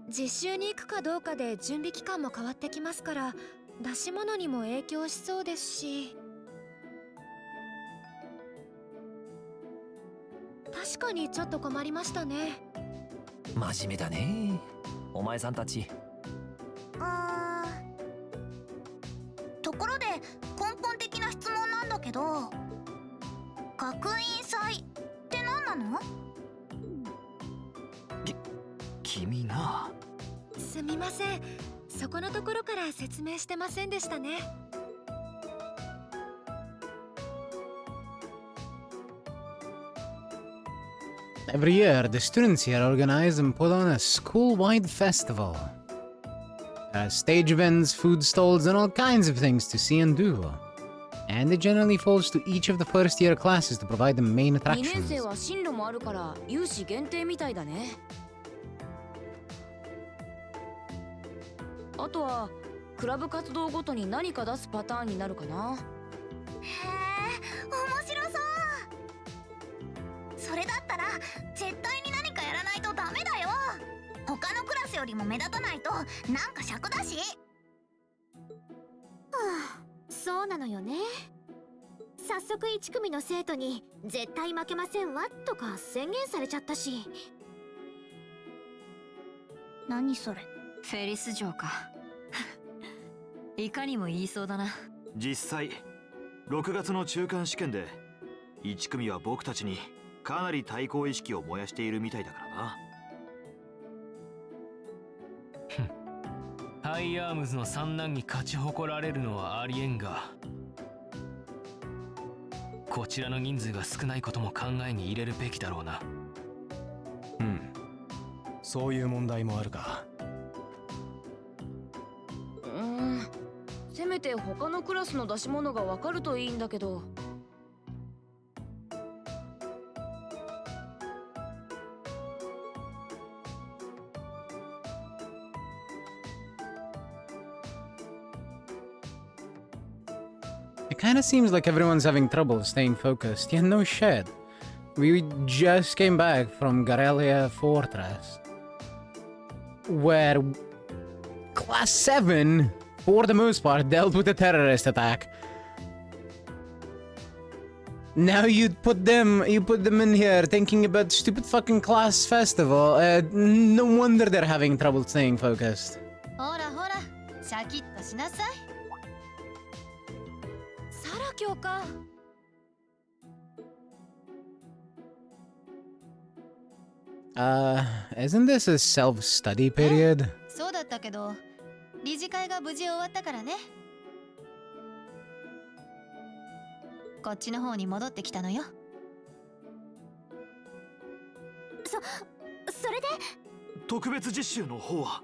実習に行くかどうかで準備期間も変わってきますから、出し物にも影響しそうですし。確かにちょっと困りましたね。真面目だねお前さんたち。ところで根本的な質問なんだけど、学院祭って何なの？君な。すみません、そこのところから説明してませんでしたね。Every year, the students here organize and put on a school-wide festival. There are stage events, food stalls, and all kinds of things to see and do. And it generally falls to each of the first-year classes to provide the main 2年 attractions. 生は進路もあるから有志限定みたいだね。あとはクラブ活動ごとに何か出すパターンになるかな。へえ、面白そう。それだったら絶対に何かやらないとダメだよ。他のクラスよりも目立たないとなんか尺だし。そうなのよね。早速1組の生徒に絶対負けませんわとか宣言されちゃったし。何それ？フェリス城か。いかにも言いそうだな。実際6月の中間試験で1組は僕たちにかなり対抗意識を燃やしているみたいだからな。ハイアームズの三男に勝ち誇られるのはありえんが、こちらの人数が少ないことも考えに入れるべきだろうな。そういう問題もあるか。せめて他のクラスの出し物がわかるといいんだけど。It kinda seems like everyone's having trouble staying focused. Yeah, no shit. We just came back from Garelia Fortress, where Class 7, for the most part, dealt with a terrorist attack. Now you put them in here thinking about stupid fucking class festival. No wonder they're having trouble staying focused. ほらほら、シャキッとしなさい。サラ教官。Isn't this a self-study period? そうだったけど、理事会が無事終わったからね。こっちの方に戻ってきたのよ。それで特別実習の方は？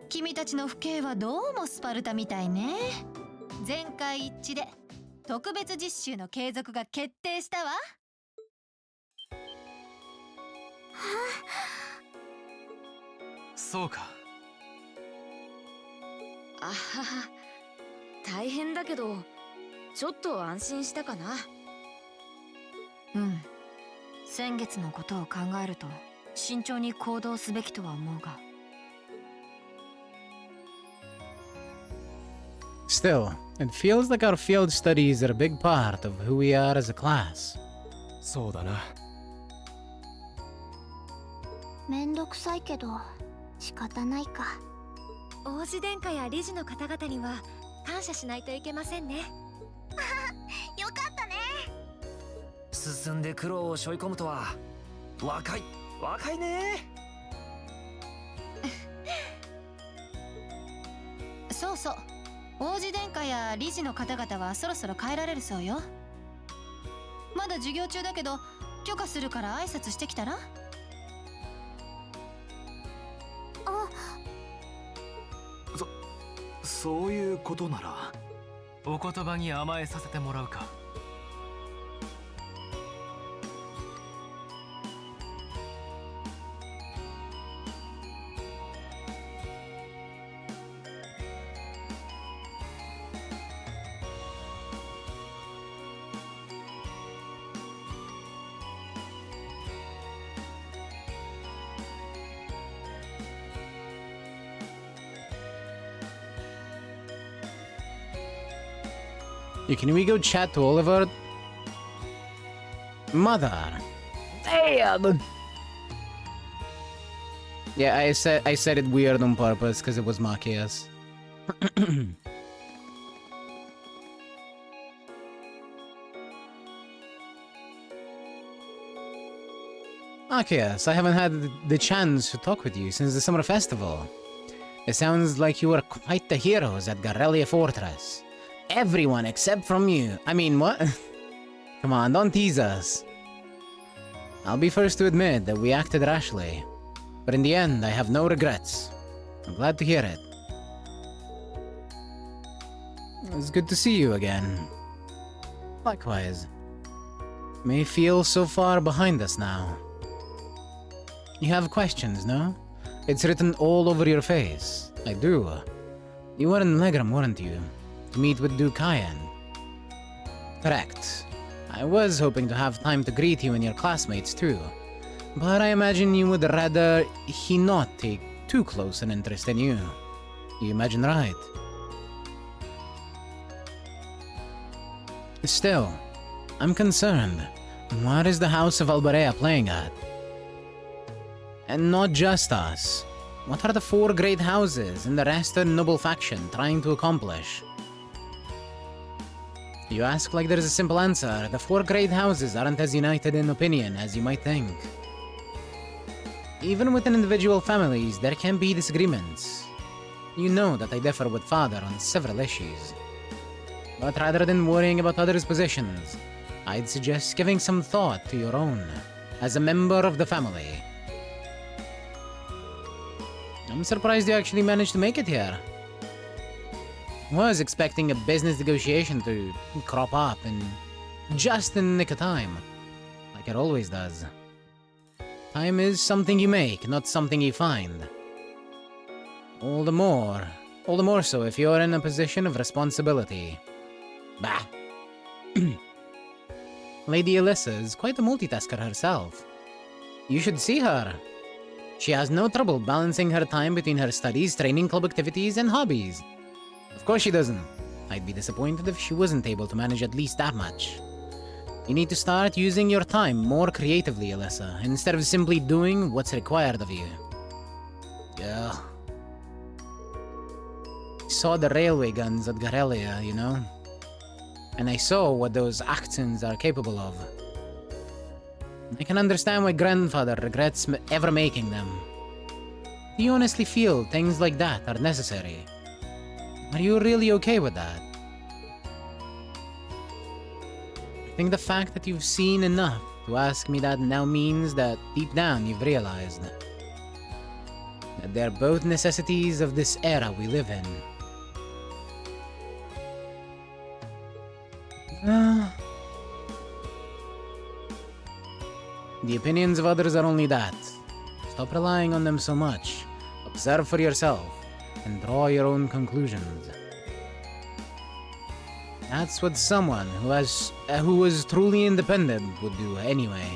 君たちの父兄はどうもスパルタみたいね。全会一致で特別実習の継続が決定したわ。そうか。あはは、大変だけどちょっと安心したかな。先月のことを考えると慎重に行動すべきとは思うが。Still, it feels like our field studies are a big part of who we are as a class. そうだな。めんどくさいけど仕方ないか。王子殿下や理事の方々には感謝しないといけませんね。よかったね。進んで苦労を背負い込むとは若いね。そうそう。王子殿下や理事の方々はそろそろ帰られるそうよ。まだ授業中だけど、許可するから挨拶してきたら？そういうことならお言葉に甘えさせてもらうか。Can we go chat to Oliver? Mother. Damn. Yeah, I said it weird on purpose because it was Machias. Machias, I haven't had the chance to talk with you since the summer festival. It sounds like you were quite the heroes at Garrelia Fortress. Everyone except from you. I mean, what? Come on, don't tease us. I'll be first to admit that we acted rashly. But in the end, I have no regrets. I'm glad to hear it. It's good to see you again. Likewise. May feel so far behind us now. You have questions, no? It's written all over your face. I do. You were in Legram, weren't you? To meet with Duke Cayenne. Correct. I was hoping to have time to greet you and your classmates too. But I imagine you would rather he not take too close an interest in you. You imagine right. Still, I'm concerned. What is the House of Albarea playing at? And not just us. What are the four great houses and the rest of the noble faction trying to accomplish? You ask like there's a simple answer. The four great houses aren't as united in opinion as you might think. Even within individual families, there can be disagreements. You know that I differ with Father on several issues. But rather than worrying about others' positions, I'd suggest giving some thought to your own, as a member of the family. I'm surprised you actually managed to make it here. Was expecting a business negotiation to crop up in just in the nick of time, like it always does. Time is something you make, not something you find. All the more so if you're in a position of responsibility. Bah! Lady Alyssa is quite a multitasker herself. You should see her. She has no trouble balancing her time between her studies, training club activities, and hobbies. Of course she doesn't. I'd be disappointed if she wasn't able to manage at least that much. You need to start using your time more creatively, Alyssa, instead of simply doing what's required of you. Yeah. Saw the railway guns at Garrelia, you know? And I saw what those accents are capable of. I can understand why grandfather regrets ever making them. Do you honestly feel things like that are necessary? Are you really okay with that? I think the fact that you've seen enough to ask me that now means that deep down you've realized that they're both necessities of this era we live in. The opinions of others are only that. Stop relying on them so much. Observe for yourself and draw your own conclusions. That's what someone who was truly independent would do anyway.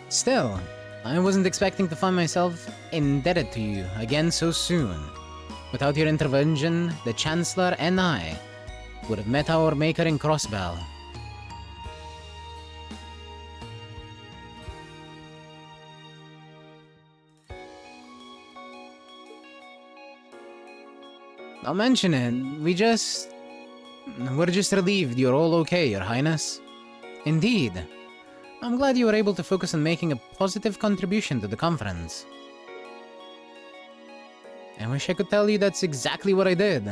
Still, I wasn't expecting to find myself indebted to you again so soon. Without your intervention, the Chancellor and I would have met our maker in Crossbell. I'll mention it. We're just relieved you're all okay, Your Highness. Indeed. I'm glad you were able to focus on making a positive contribution to the conference. I wish I could tell you that's exactly what I did.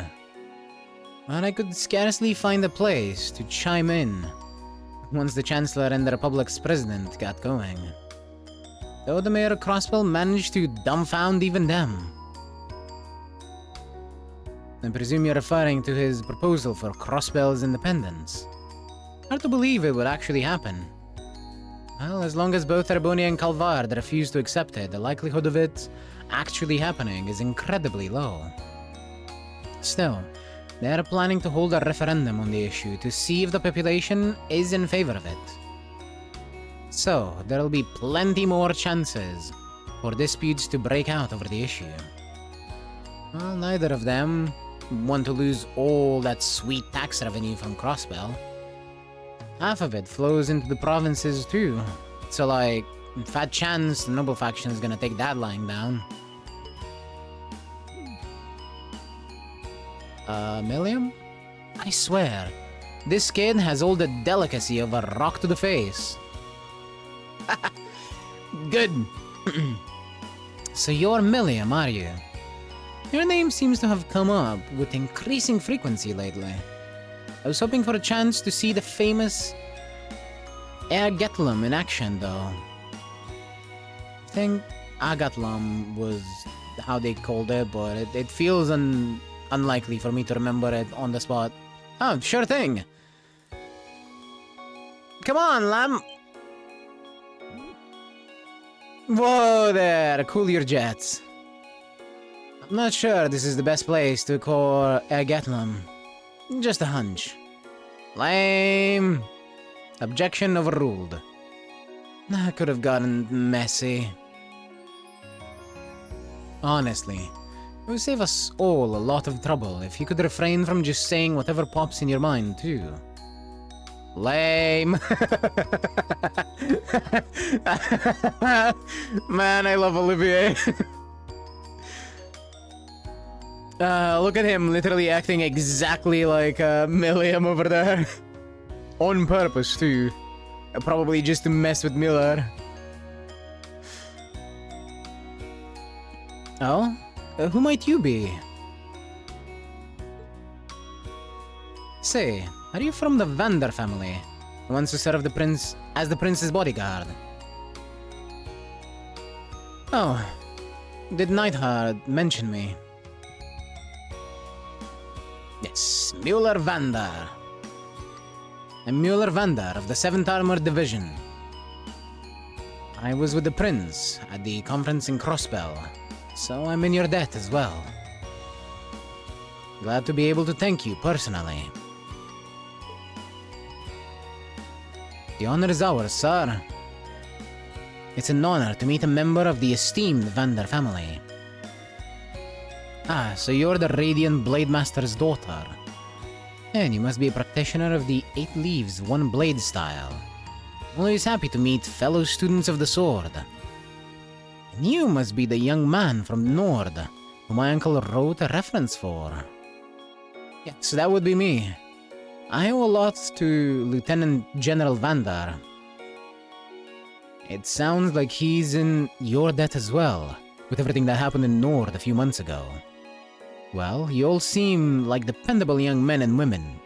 But I could scarcely find a place to chime in once the Chancellor and the Republic's President got going. Though the Mayor of Crossbell managed to dumbfound even them. I presume you're referring to his proposal for Crossbell's independence. Hard to believe it would actually happen. Well, as long as both Erbonia and Calvard refuse to accept it, the likelihood of it actually happening is incredibly low. Still, they are planning to hold a referendum on the issue to see if the population is in favor of it. So, there'll be plenty more chances for disputes to break out over the issue. Well, neither of them want to lose all that sweet tax revenue from Crossbell. Half of it flows into the provinces too, so like, fat chance the noble faction is gonna take that lying down. Milliam? I swear, this kid has all the delicacy of a rock to the face. Good. So you're Milliam, are you? Your name seems to have come up with increasing frequency lately. I was hoping for a chance to see the famous Ergetlum in action, though. I think Agatlum was how they called it, but it feels unlikely for me to remember it on the spot. Oh, sure thing. Come on, lamb. Whoa there, cool your jets. I'm not sure this is the best place to call Ergetlum. Just a hunch. Lame. Objection overruled. That could have gotten messy. Honestly, it would save us all a lot of trouble if you could refrain from just saying whatever pops in your mind, too. Lame. Man, I love Olivier. Look at him literally acting exactly like Milliam over there. On purpose, too. Probably just to mess with Miller. Oh? Who might you be? Say, are you from the Vander family? The ones who serve the prince as the prince's bodyguard? Oh. Did Neidhard mention me? Yes, Mueller Vander. I'm Mueller Vander of the 7th Armored Division. I was with the Prince at the conference in Crossbell, so I'm in your debt as well. Glad to be able to thank you personally. The honor is ours, sir. It's an honor to meet a member of the esteemed Vander family. Ah, so you're the Radiant Blade Master's daughter. And you must be a practitioner of the 8 Leaves, 1 Blade style. Always happy to meet fellow students of the sword. And you must be the young man from Nord, who my uncle wrote a reference for. Yes, that would be me. I owe a lot to Lieutenant General Vander. It sounds like he's in your debt as well, with everything that happened in Nord a few months ago. Well, you all seem like dependable young men and women.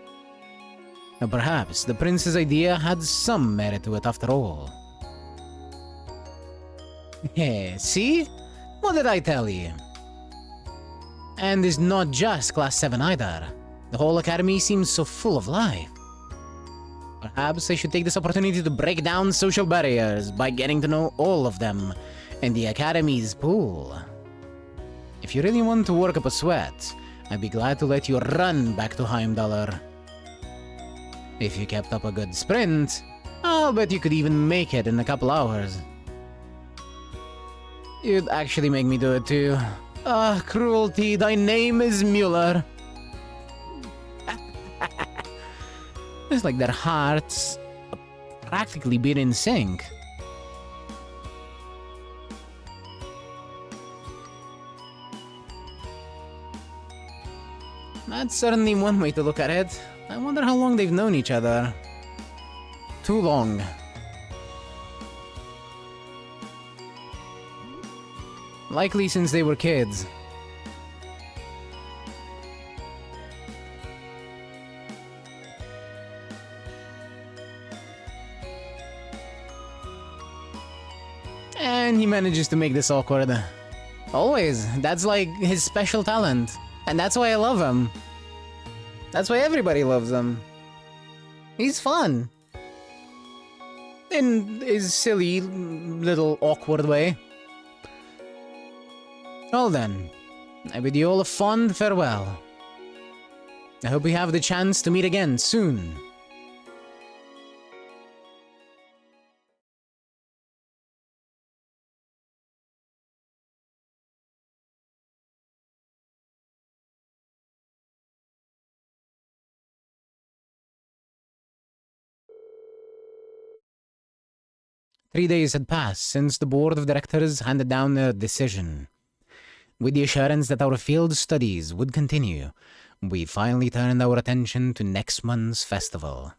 And perhaps the prince's idea had some merit to it after all. Hey, see? What did I tell you? And it's not just Class 7 either. The whole academy seems so full of life. Perhaps I should take this opportunity to break down social barriers by getting to know all of them in the academy's pool. If you really want to work up a sweat, I'd be glad to let you run back to Heimdallr. If you kept up a good sprint, I'll bet you could even make it in a couple hours. You'd actually make me do it too. Ah, cruelty, thy name is Mueller. It's like their hearts practically beat in sync. That's certainly one way to look at it. I wonder how long they've known each other. Too long. Likely since they were kids. And he manages to make this awkward. Always. That's like his special talent. And that's why I love him. That's why everybody loves him. He's fun. In his silly, little awkward way. Well then, I bid you all a fond farewell. I hope we have the chance to meet again soon. Three days had passed since the board of directors handed down their decision. With the assurance that our field studies would continue, we finally turned our attention to next month's festival.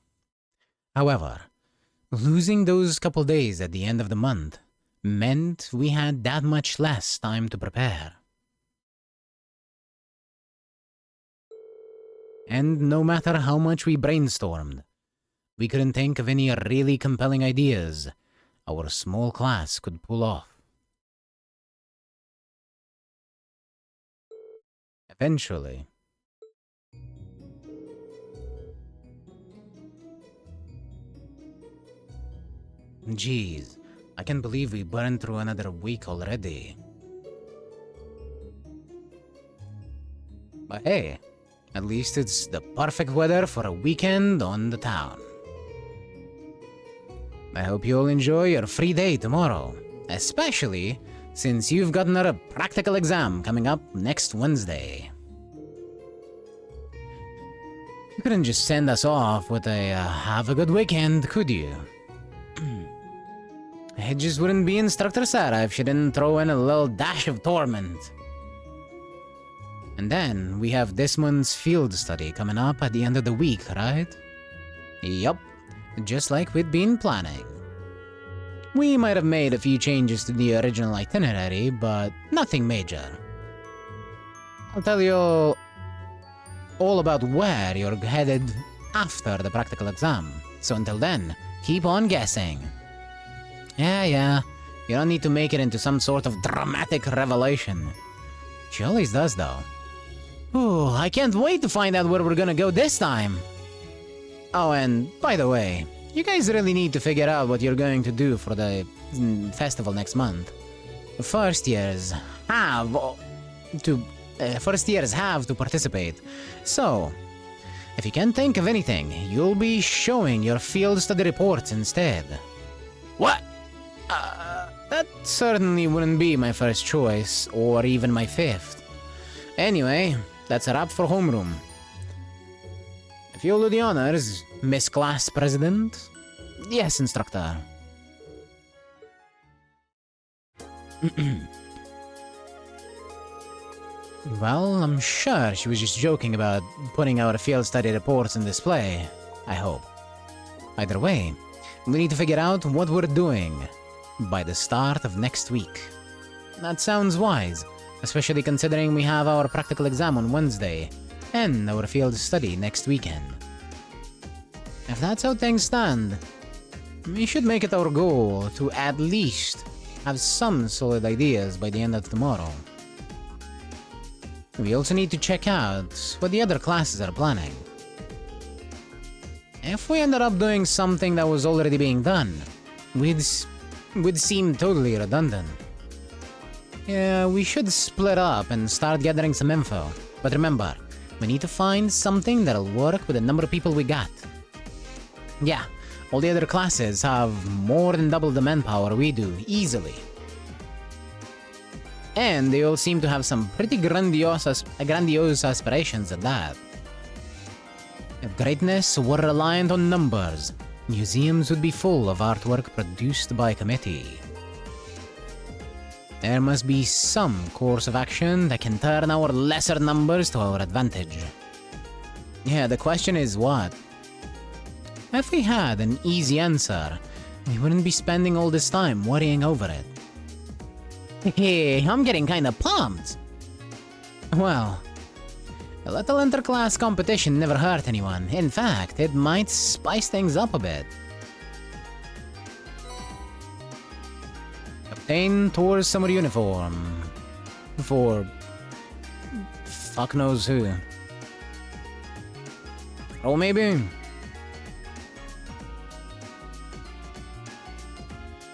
However, losing those couple days at the end of the month meant we had that much less time to prepare. And no matter how much we brainstormed, we couldn't think of any really compelling ideas our small class could pull off. Eventually, geez, I can't believe we burned through another week already. But hey, at least it's the perfect weather for a weekend on the town. I hope you all enjoy your free day tomorrow, especially since you've got another practical exam coming up next Wednesday. You couldn't just send us off with a have a good weekend, could you? It just wouldn't be Instructor Sarah if she didn't throw in a little dash of torment. And then we have this month's field study coming up at the end of the week, right? Yup. Just like we'd been planning. We might have made a few changes to the original itinerary, but nothing major. I'll tell you all about where you're headed after the practical exam. So until then, keep on guessing. Yeah, you don't need to make it into some sort of dramatic revelation. She always does, though. Ooh, I can't wait to find out where we're gonna go this time. Oh, and by the way, you guys really need to figure out what you're going to do for the festival next month. First years have to participate. So, if you can't think of anything, you'll be showing your field study reports instead. What? That certainly wouldn't be my first choice, or even my fifth. Anyway, that's a wrap for homeroom. If you'll do the honors, Miss Class President. Yes, Instructor. Well, I'm sure she was just joking about putting our field study reports on display. I hope. Either way, we need to figure out what we're doing by the start of next week. That sounds wise, especially considering we have our practical exam on Wednesday and our field study next weekend. If that's how things stand, we should make it our goal to at least have some solid ideas by the end of tomorrow. We also need to check out what the other classes are planning. If we ended up doing something that was already being done, we'd seem totally redundant. Yeah, we should split up and start gathering some info. But remember, we need to find something that'll work with the number of people we got. Yeah, all the other classes have more than double the manpower we do, easily. And they all seem to have some pretty grandiose aspirations at that. If greatness were reliant on numbers, museums would be full of artwork produced by committee. There must be some course of action that can turn our lesser numbers to our advantage. Yeah, the question is what? If we had an easy answer, we wouldn't be spending all this time worrying over it. Hey, I'm getting kinda pumped. Well, a little interclass competition never hurt anyone. In fact, it might spice things up a bit. Obtain Thor's summer uniform. For... fuck knows who. Or maybe...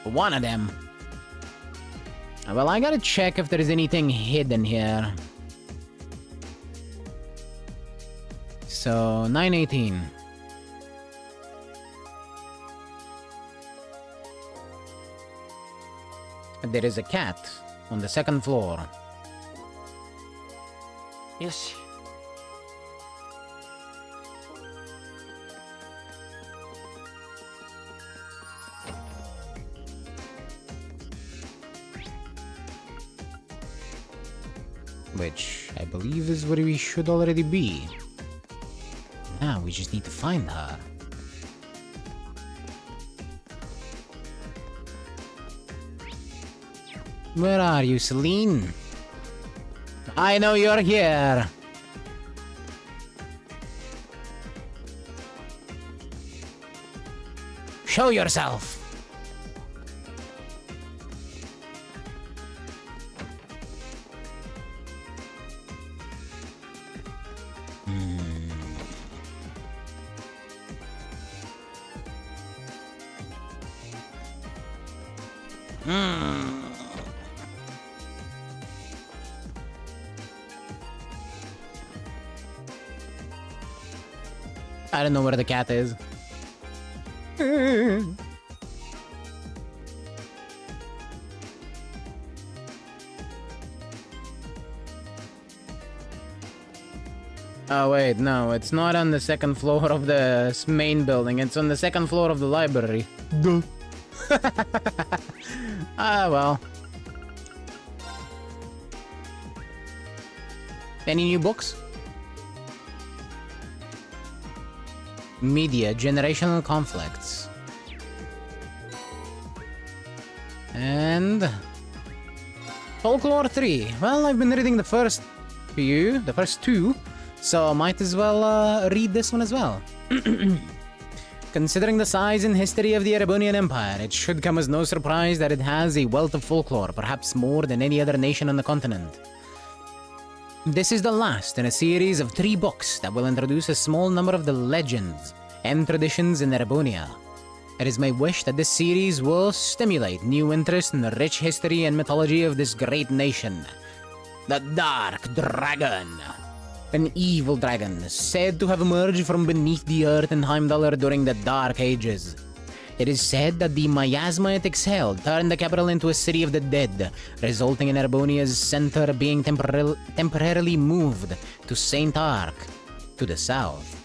one of them. Well, I gotta check if there's anything hidden here. So, 918. There is a cat on the second floor. Yoshi. Which I believe is where we should already be. Now we just need to find her. Where are you, Celine? I know you're here. Show yourself. I don't know where the cat is. Oh wait, no, it's not on the second floor of the main building, it's on the second floor of the library. Duh. Ah, well. Any new books? Media, generational conflicts. And... Folklore 3. Well, I've been reading the first two, so might as well read this one as well. Considering the size and history of the Erebonian Empire, it should come as no surprise that it has a wealth of folklore, perhaps more than any other nation on the continent. This is the last in a series of 3 books that will introduce a small number of the legends and traditions in Erebonia. It is my wish that this series will stimulate new interest in the rich history and mythology of this great nation. The Dark Dragon. An evil dragon said to have emerged from beneath the earth in Heimdallr during the Dark Ages. It is said that the miasma it exhaled turned the capital into a city of the dead, resulting in Erebonia's center being temporarily moved to Saint Ark, to the south.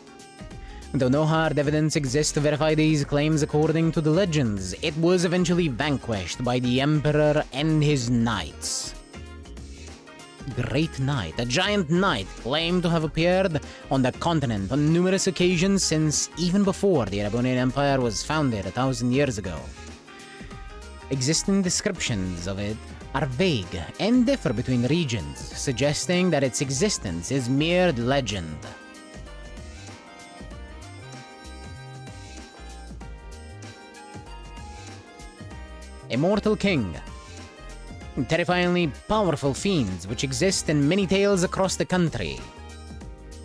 Though no hard evidence exists to verify these claims according to the legends, it was eventually vanquished by the Emperor and his knights. Great Knight, a giant knight claimed to have appeared on the continent on numerous occasions since even before the Erebonian Empire was founded 1,000 years ago. Existing descriptions of it are vague and differ between regions, suggesting that its existence is mere legend. Immortal King. Terrifyingly powerful fiends which exist in many tales across the country.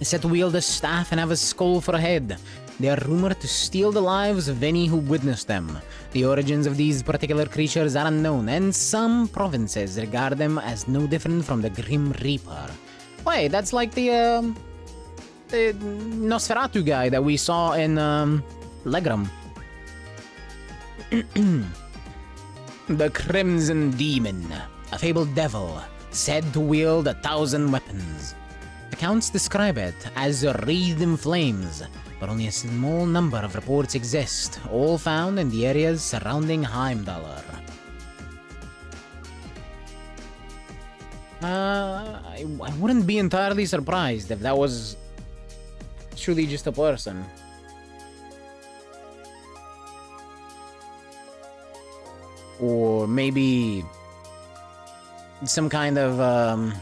Said to wield a staff and have a skull for a head. They are rumored to steal the lives of any who witness them. The origins of these particular creatures are unknown, and some provinces regard them as no different from the Grim Reaper. Wait, that's like the Nosferatu guy that we saw in Legram. The Crimson Demon, a fabled devil, said to wield 1,000 weapons. Accounts describe it as wreathed in flames, but only a small number of reports exist, all found in the areas surrounding Heimdallr. I wouldn't be entirely surprised if that was truly just a person. Or maybe some kind of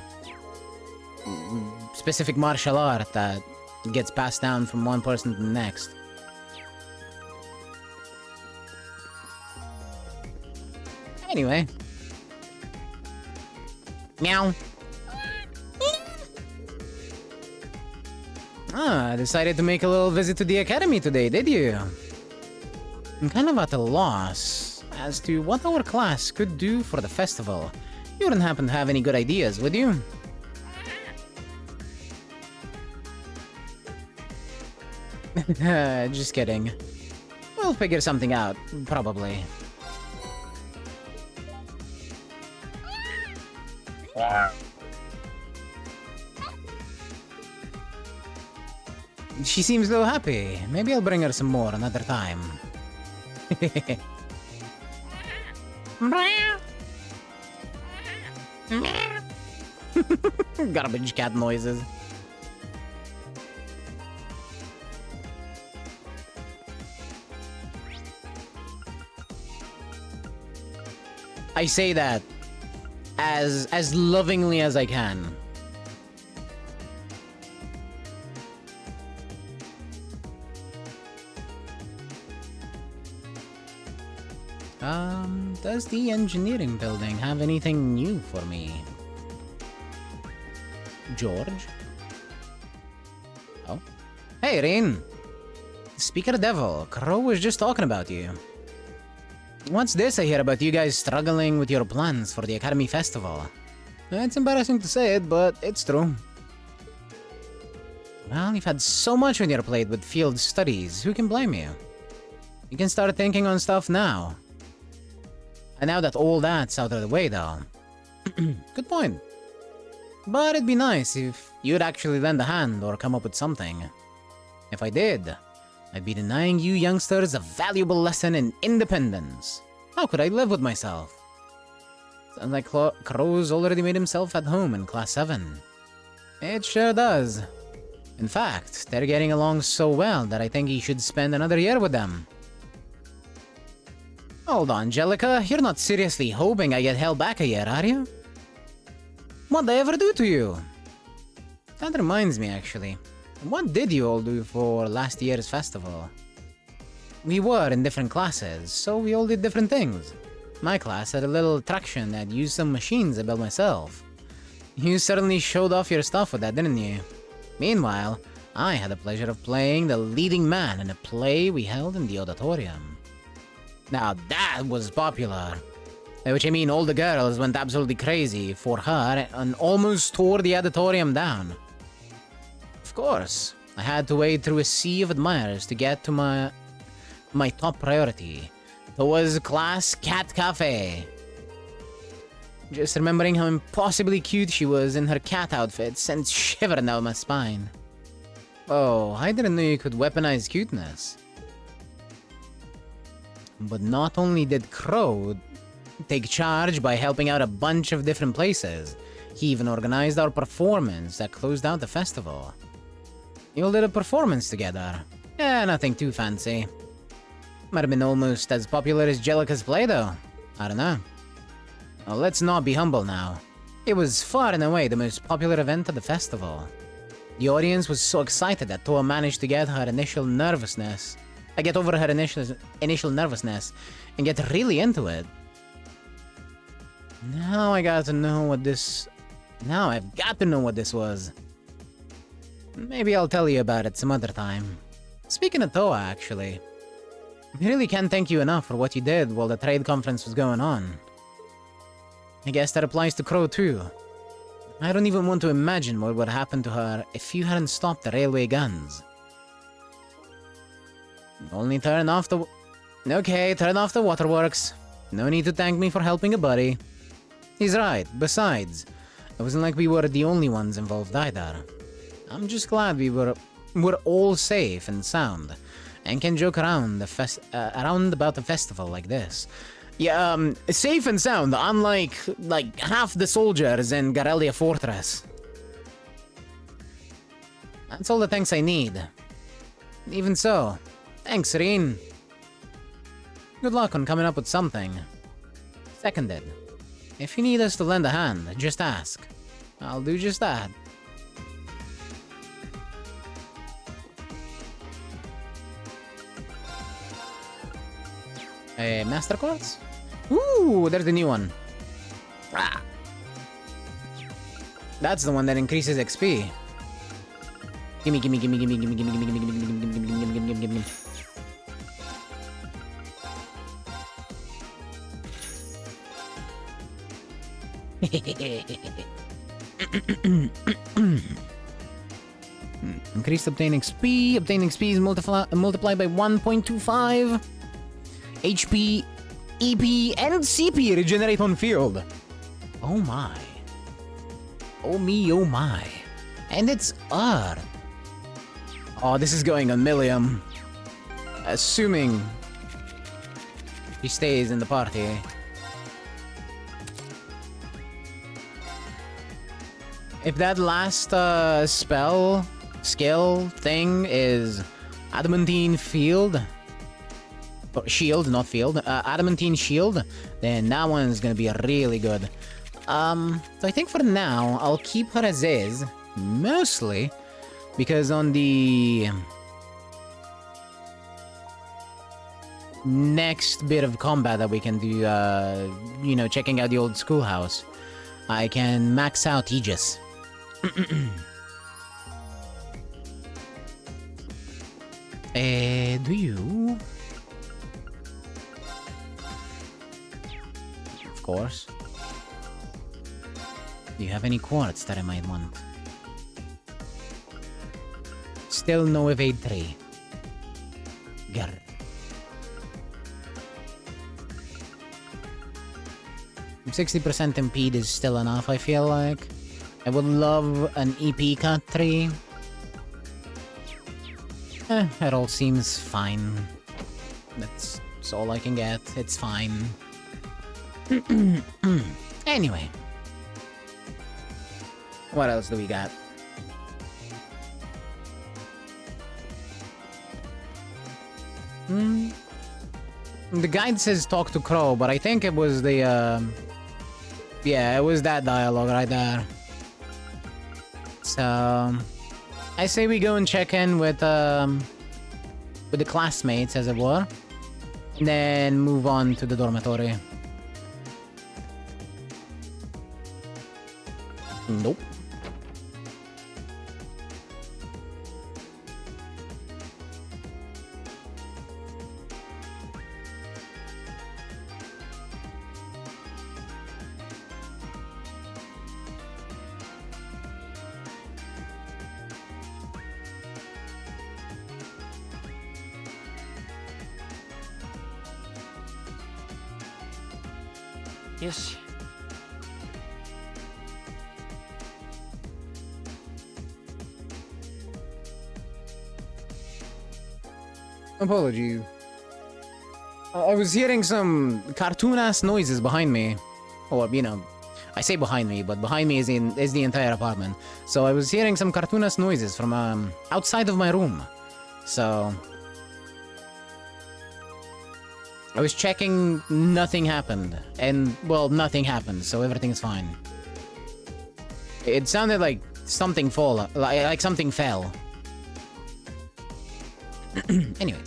specific martial art that gets passed down from one person to the next. Anyway. Meow. Ah, decided to make a little visit to the academy today, did you? I'm kind of at a loss as to what our class could do for the festival. You wouldn't happen to have any good ideas, would you? Just kidding. We'll figure something out, probably. She seems so happy. Maybe I'll bring her some more another time. Garbage cat noises. I say that as lovingly as I can. Does the engineering building have anything new for me? George? Oh. Hey, Rin! Speaker Devil, Crow was just talking about you. What's this I hear about you guys struggling with your plans for the Academy Festival? It's embarrassing to say it, but it's true. Well, you've had so much on your plate with field studies, who can blame you? You can start thinking on stuff now. And now that all that's out of the way, though. Good point. But it'd be nice if you'd actually lend a hand or come up with something. If I did, I'd be denying you youngsters a valuable lesson in independence. How could I live with myself? Sounds like Crow's already made himself at home in Class 7. It sure does. In fact, they're getting along so well that I think he should spend another year with them. Hold on, Angelica, you're not seriously hoping I get held back a year, are you? What'd I ever do to you? That reminds me, actually. What did you all do for last year's festival? We were in different classes, so we all did different things. My class had a little attraction that used some machines I built myself. You certainly showed off your stuff with that, didn't you? Meanwhile, I had the pleasure of playing the leading man in a play we held in the auditorium. Now that was popular. By which I mean all the girls went absolutely crazy for her and almost tore the auditorium down. Of course, I had to wade through a sea of admirers to get to my top priority. It was Class Cat Cafe. Just remembering how impossibly cute she was in her cat outfit sent shivering down my spine. Oh, I didn't know you could weaponize cuteness. But not only did Crow take charge by helping out a bunch of different places, he even organized our performance that closed out the festival. You all did a performance together. Yeah, nothing too fancy. Might have been almost as popular as Jellica's play, though. I don't know. Well, let's not be humble now. It was far and away the most popular event of the festival. The audience was so excited that Toa managed to get over her initial nervousness and get really into it. Now I've got to know what this was. Maybe I'll tell you about it some other time. Speaking of Toa, actually, I really can't thank you enough for what you did while the trade conference was going on. I guess that applies to Crow too. I don't even want to imagine what would happen to her if you hadn't stopped the railway guns. Only turn off the... Okay, turn off the waterworks. No need to thank me for helping a buddy. He's right. Besides, it wasn't like we were the only ones involved either. I'm just glad we're all safe and sound, and can joke around about the festival like this. Yeah, safe and sound, unlike half the soldiers in Garelia Fortress. That's all the thanks I need. Even so, thanks, Rin. Good luck on coming up with something. Seconded. If you need us to lend a hand, just ask. I'll do just that. Master Quartz? Ooh, there's the new one. Ah. That's the one that increases XP. Gimme, gimme, gimme, gimme, gimme, gimme, gimme, gimme, gimme, gimme, gimme, gimme, gimme, gimme, gimme. Increased obtaining XP. Obtaining XP is multiplied by 1.25. HP, EP, and CP regenerate on field. Oh my. Oh me, oh my. And it's Earth. Oh, this is going on Millium. Assuming he stays in the party. If that last skill thing is Adamantine Field, or Shield, not Field, Adamantine Shield, then that one's gonna be really good. So I think for now, I'll keep her as is, mostly because on the next bit of combat that we can do, you know, checking out the old schoolhouse, I can max out Aegis. Do you? Of course. Do you have any quartz that I might want? Still no evade 3. Grr. %60 impede is still enough, I feel like. I would love an EP cut 3. It all seems fine. That's all I can get. It's fine. Anyway. What else do we got? The guide says talk to Crow, but I think it was the, yeah, it was that dialogue right there. So I say we go and check in with the classmates, as it were, and then move on to the dormitory. Nope. Yoshi. Apologies. I was hearing some cartoon-ass noises behind me. Or, you know, I say behind me, but behind me is the entire apartment. So I was hearing some cartoon-ass noises from outside of my room. So I was checking, nothing happened. And, well, nothing happened, so everything's fine. It sounded like something like something fell. Anyway,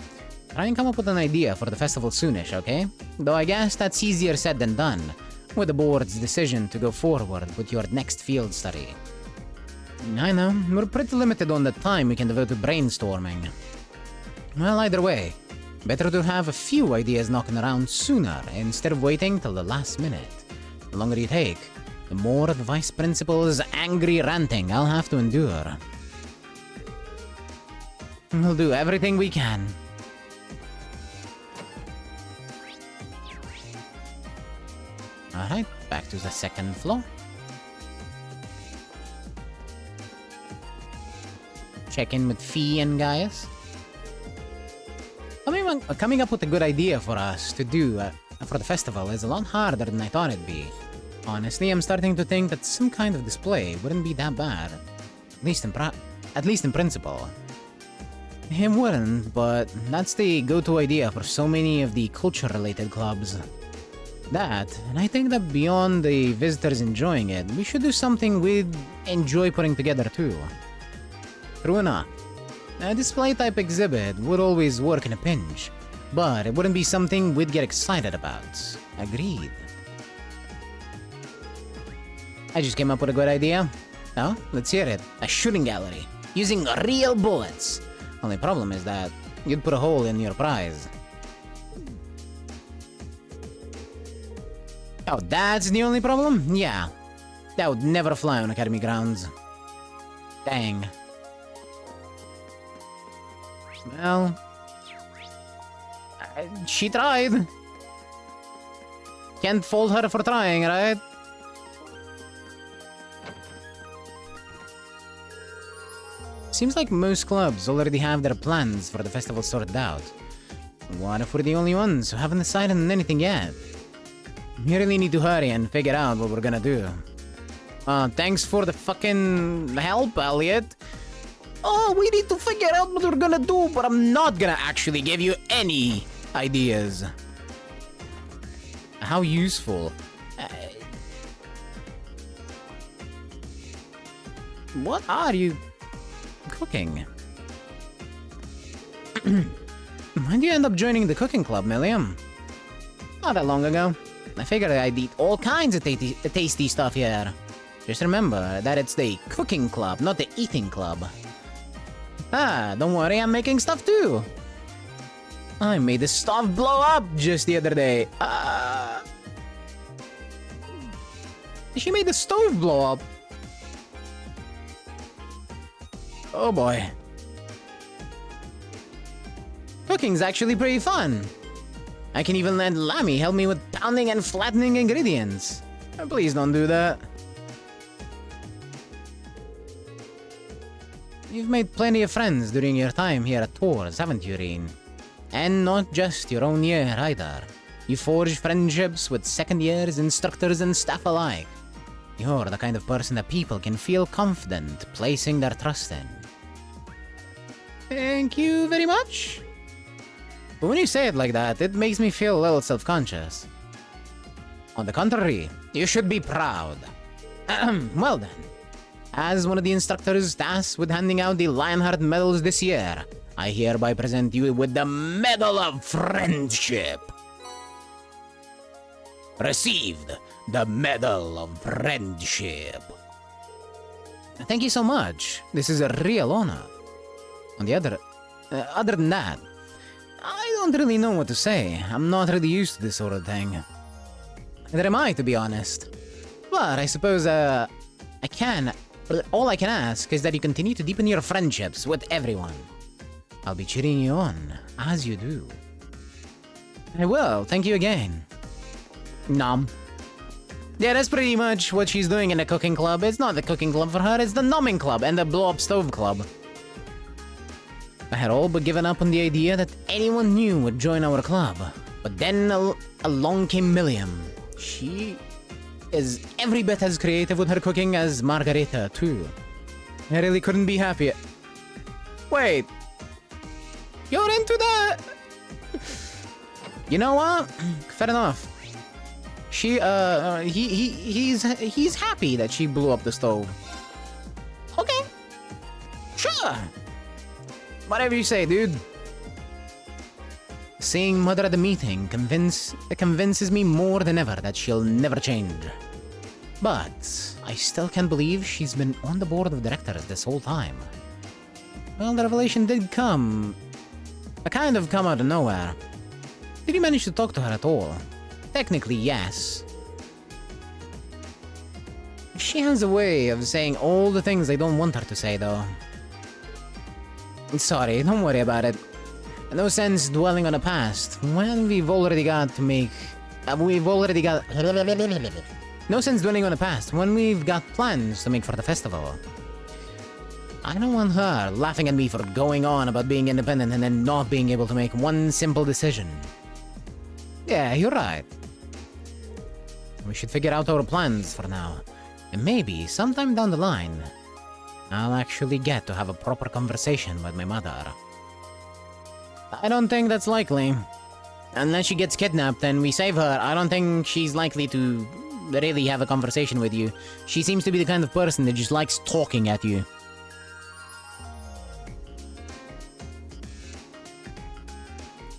try and come up with an idea for the festival soonish, okay? Though I guess that's easier said than done, with the board's decision to go forward with your next field study. I know, we're pretty limited on the time we can devote to brainstorming. Well, either way, better to have a few ideas knocking around sooner instead of waiting till the last minute. The longer you take, the more the Vice Principal's angry ranting I'll have to endure. We'll do everything we can. Alright, back to the second floor. Check in with Fee and Gaius. Coming up with a good idea for us to do for the festival is a lot harder than I thought it'd be. Honestly, I'm starting to think that some kind of display wouldn't be that bad. At least in principle. It wouldn't, but that's the go-to idea for so many of the culture-related clubs. that, and I think that beyond the visitors enjoying it, we should do something we'd enjoy putting together too. True enough. A display-type exhibit would always work in a pinch, but it wouldn't be something we'd get excited about. Agreed. I just came up with a good idea. Oh, let's hear it. A shooting gallery, using real bullets. Only problem is that you'd put a hole in your prize. Oh, that's the only problem? Yeah. That would never fly on Academy grounds. Dang. Well... she tried. Can't fault her for trying, right? Seems like most clubs already have their plans for the festival sorted out. What if we're the only ones who haven't decided on anything yet? We really need to hurry and figure out what we're gonna do. Thanks for the fucking help, Elliot. Oh, we need to figure out what we're gonna do, but I'm not gonna actually give you any ideas. How useful. What are you cooking? When do you end up joining the cooking club, Milliam? Not that long ago. I figured I'd eat all kinds of tasty stuff here. Just remember that it's the cooking club, not the eating club. Ah, don't worry, I'm making stuff too. I made the stuff blow up just the other day. She made the stove blow up. Oh boy. Cooking's actually pretty fun. I can even let Lammy help me with pounding and flattening ingredients. Please don't do that. You've made plenty of friends during your time here at Tours, haven't you, Reen? And not just your own year either. You forged friendships with second years, instructors, and staff alike. You're the kind of person that people can feel confident placing their trust in. Thank you very much. But when you say it like that, it makes me feel a little self-conscious. On the contrary, you should be proud. Well then, as one of the instructors tasked with handing out the Lionheart medals this year, I hereby present you with the Medal of Friendship. Received the Medal of Friendship. Thank you so much. This is a real honor. On the other than that, I don't really know what to say. I'm not really used to this sort of thing. Neither am I, to be honest. But I suppose, all I can ask is that you continue to deepen your friendships with everyone. I'll be cheering you on, as you do. I will, thank you again. Nom. Yeah, that's pretty much what she's doing in the cooking club. It's not the cooking club for her, it's the numbing club and the blow-up stove club. I had all but given up on the idea that anyone new would join our club. But then along came Milliam. She is every bit as creative with her cooking as Margarita, too. I really couldn't be happier. Wait. You're into that? You know what? Fair enough. He's happy that she blew up the stove. Okay. Sure. Whatever you say, dude. Seeing Mother at the meeting convinces me more than ever that she'll never change. But I still can't believe she's been on the board of directors this whole time. Well, the revelation did come out of nowhere. Did you manage to talk to her at all? Technically, yes. She has a way of saying all the things I don't want her to say, though. Sorry, don't worry about it. No sense dwelling on the past when no sense dwelling on the past when we've got plans to make for the festival. I don't want her laughing at me for going on about being independent and then not being able to make one simple decision. Yeah, you're right. We should figure out our plans for now. And maybe sometime down the line, I'll actually get to have a proper conversation with my mother. I don't think that's likely. Unless she gets kidnapped and we save her, I don't think she's likely to really have a conversation with you. She seems to be the kind of person that just likes talking at you.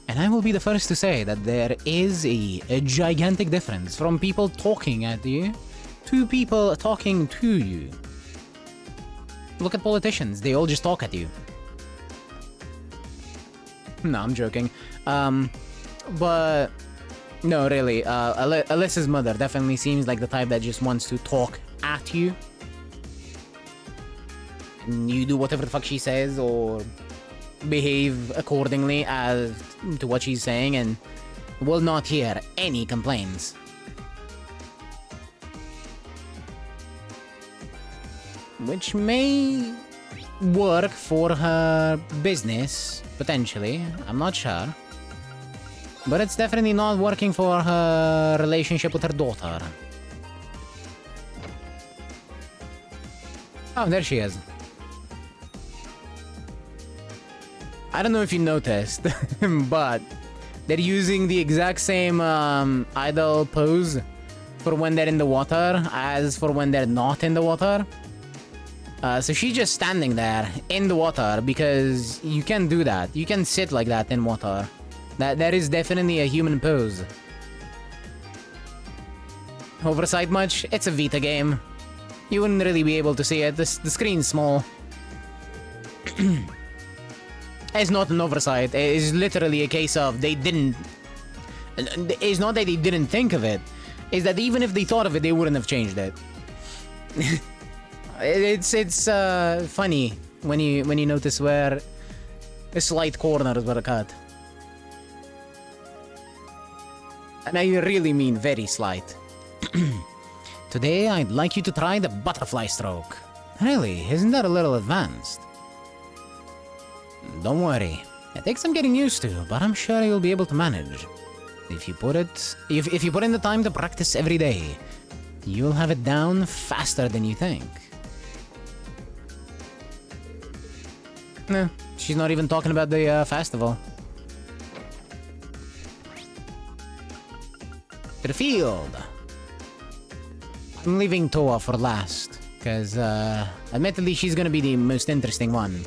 And I will be the first to say that there is a gigantic difference from people talking at you to people talking to you. Look at politicians, they all just talk at you. No, I'm joking. But no, really, Alyssa's mother definitely seems like the type that just wants to talk at you. And you do whatever the fuck she says or behave accordingly as to what she's saying and will not hear any complaints. Which may work for her business, potentially. I'm not sure. But it's definitely not working for her relationship with her daughter. Oh, there she is. I don't know if you noticed, but they're using the exact same idle pose for when they're in the water as for when they're not in the water. So she's just standing there in the water because you can do that. You can sit like that in water. That is definitely a human pose. Oversight much? It's a Vita game. You wouldn't really be able to see it. The screen's small. It's not an oversight. It's literally a case of they didn't... It's not that they didn't think of it. It's that even if they thought of it, they wouldn't have changed it. It's funny when you notice where a slight corners were cut. And I really mean very slight. Today, I'd like you to try the butterfly stroke. Really, isn't that a little advanced? Don't worry. It takes some getting used to, but I'm sure you'll be able to manage. If you put in the time to practice every day, you'll have it down faster than you think. No, she's not even talking about the festival. To the field. I'm leaving Toa for last, because admittedly she's gonna be the most interesting one.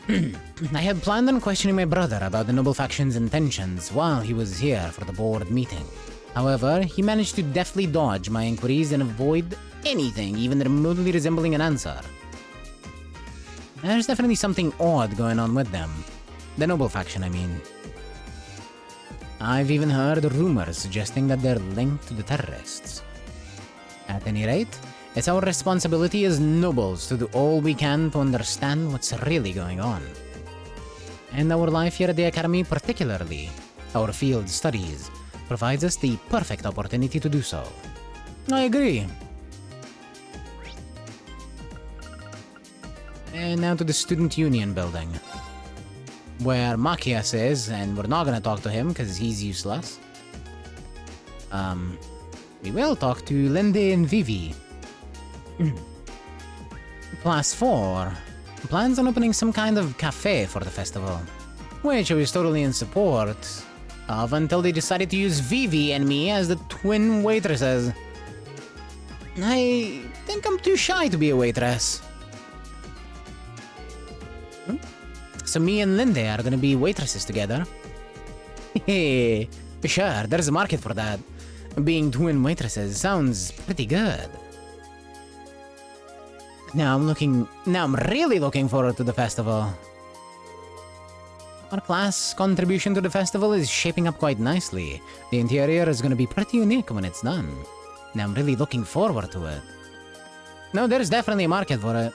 I had planned on questioning my brother about the noble faction's intentions while he was here for the board meeting. However, he managed to deftly dodge my inquiries and avoid anything even remotely resembling an answer. There's definitely something odd going on with them. The noble faction, I mean. I've even heard rumors suggesting that they're linked to the terrorists. At any rate, it's our responsibility as nobles to do all we can to understand what's really going on. And our life here at the Academy particularly, our field studies, provides us the perfect opportunity to do so. I agree. And now to the Student Union building, where Machias is, and we're not gonna talk to him because he's useless. We will talk to Lindy and Vivi. Class 4 plans on opening some kind of cafe for the festival, which I was totally in support of until they decided to use Vivi and me as the twin waitresses. I think I'm too shy to be a waitress. So me and Lindy are gonna be waitresses together. Hey, sure, there's a market for that. Being twin waitresses sounds pretty good. Now I'm really looking forward to the festival. Our class contribution to the festival is shaping up quite nicely. The interior is gonna be pretty unique when it's done. Now I'm really looking forward to it. No, there's definitely a market for it.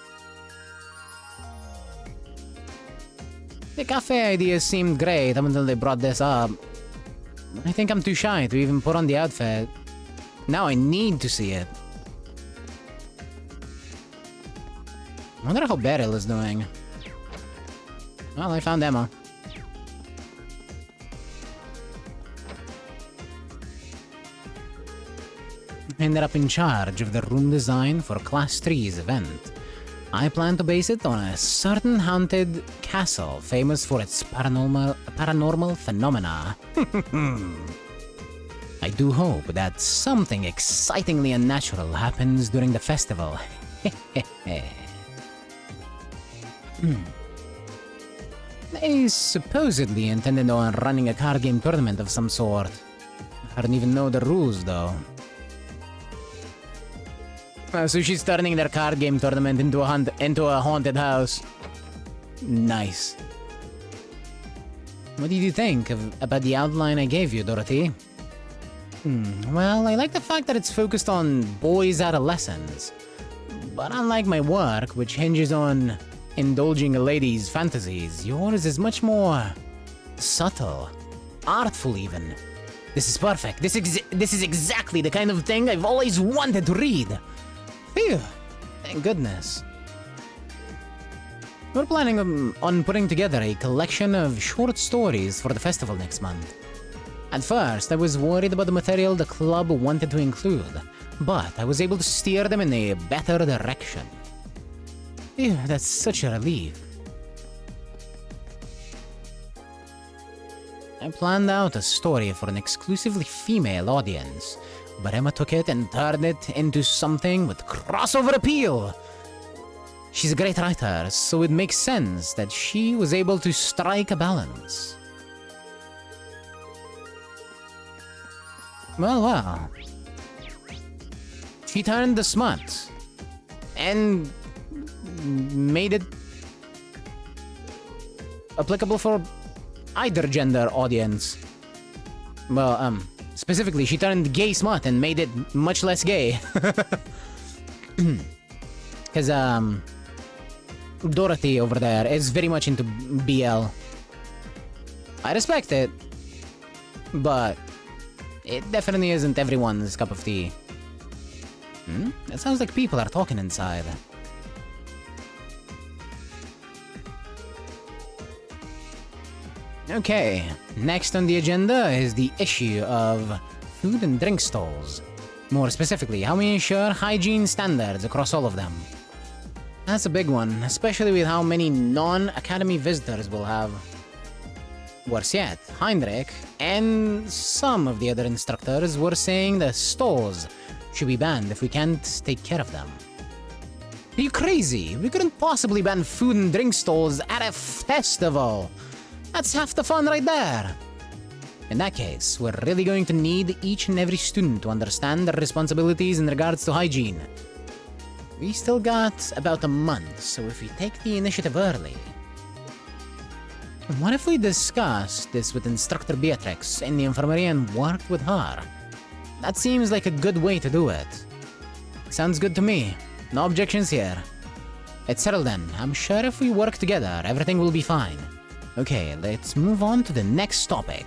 The cafe idea seemed great up until they brought this up. I think I'm too shy to even put on the outfit. Now I need to see it. I wonder how Beryl is doing. Well, I found Emma. I ended up in charge of the room design for Class 3's event. I plan to base it on a certain haunted castle famous for its paranormal phenomena. I do hope that something excitingly unnatural happens during the festival. They supposedly intended on running a card game tournament of some sort. I don't even know the rules though. So she's turning their card game tournament into a haunted house. Nice. What did you think about the outline I gave you, Dorothy? Well, I like the fact that it's focused on boys' adolescence. But unlike my work, which hinges on indulging a lady's fantasies, yours is much more subtle, artful even. This is perfect. This is exactly the kind of thing I've always wanted to read. Phew, thank goodness. We're planning on putting together a collection of short stories for the festival next month. At first, I was worried about the material the club wanted to include, but I was able to steer them in a better direction. Phew, that's such a relief. I planned out a story for an exclusively female audience, but Emma took it and turned it into something with crossover appeal. She's a great writer, so it makes sense that she was able to strike a balance. Well. She turned the smut and made it applicable for either gender audience. Well, specifically, she turned gay smut and made it much less gay. Because, Dorothy over there is very much into BL. I respect it, but it definitely isn't everyone's cup of tea. That sounds like people are talking inside. Okay, next on the agenda is the issue of food and drink stalls. More specifically, how we ensure hygiene standards across all of them. That's a big one, especially with how many non-academy visitors we'll have. Worse yet, Heinrich and some of the other instructors were saying the stalls should be banned if we can't take care of them. Are you crazy? We couldn't possibly ban food and drink stalls at a festival. That's half the fun right there. In that case, we're really going to need each and every student to understand their responsibilities in regards to hygiene. We still got about a month, so if we take the initiative early... What if we discussed this with Instructor Beatrix in the infirmary and worked with her? That seems like a good way to do it. Sounds good to me. No objections here. It's settled then. I'm sure if we work together, everything will be fine. Okay, let's move on to the next topic.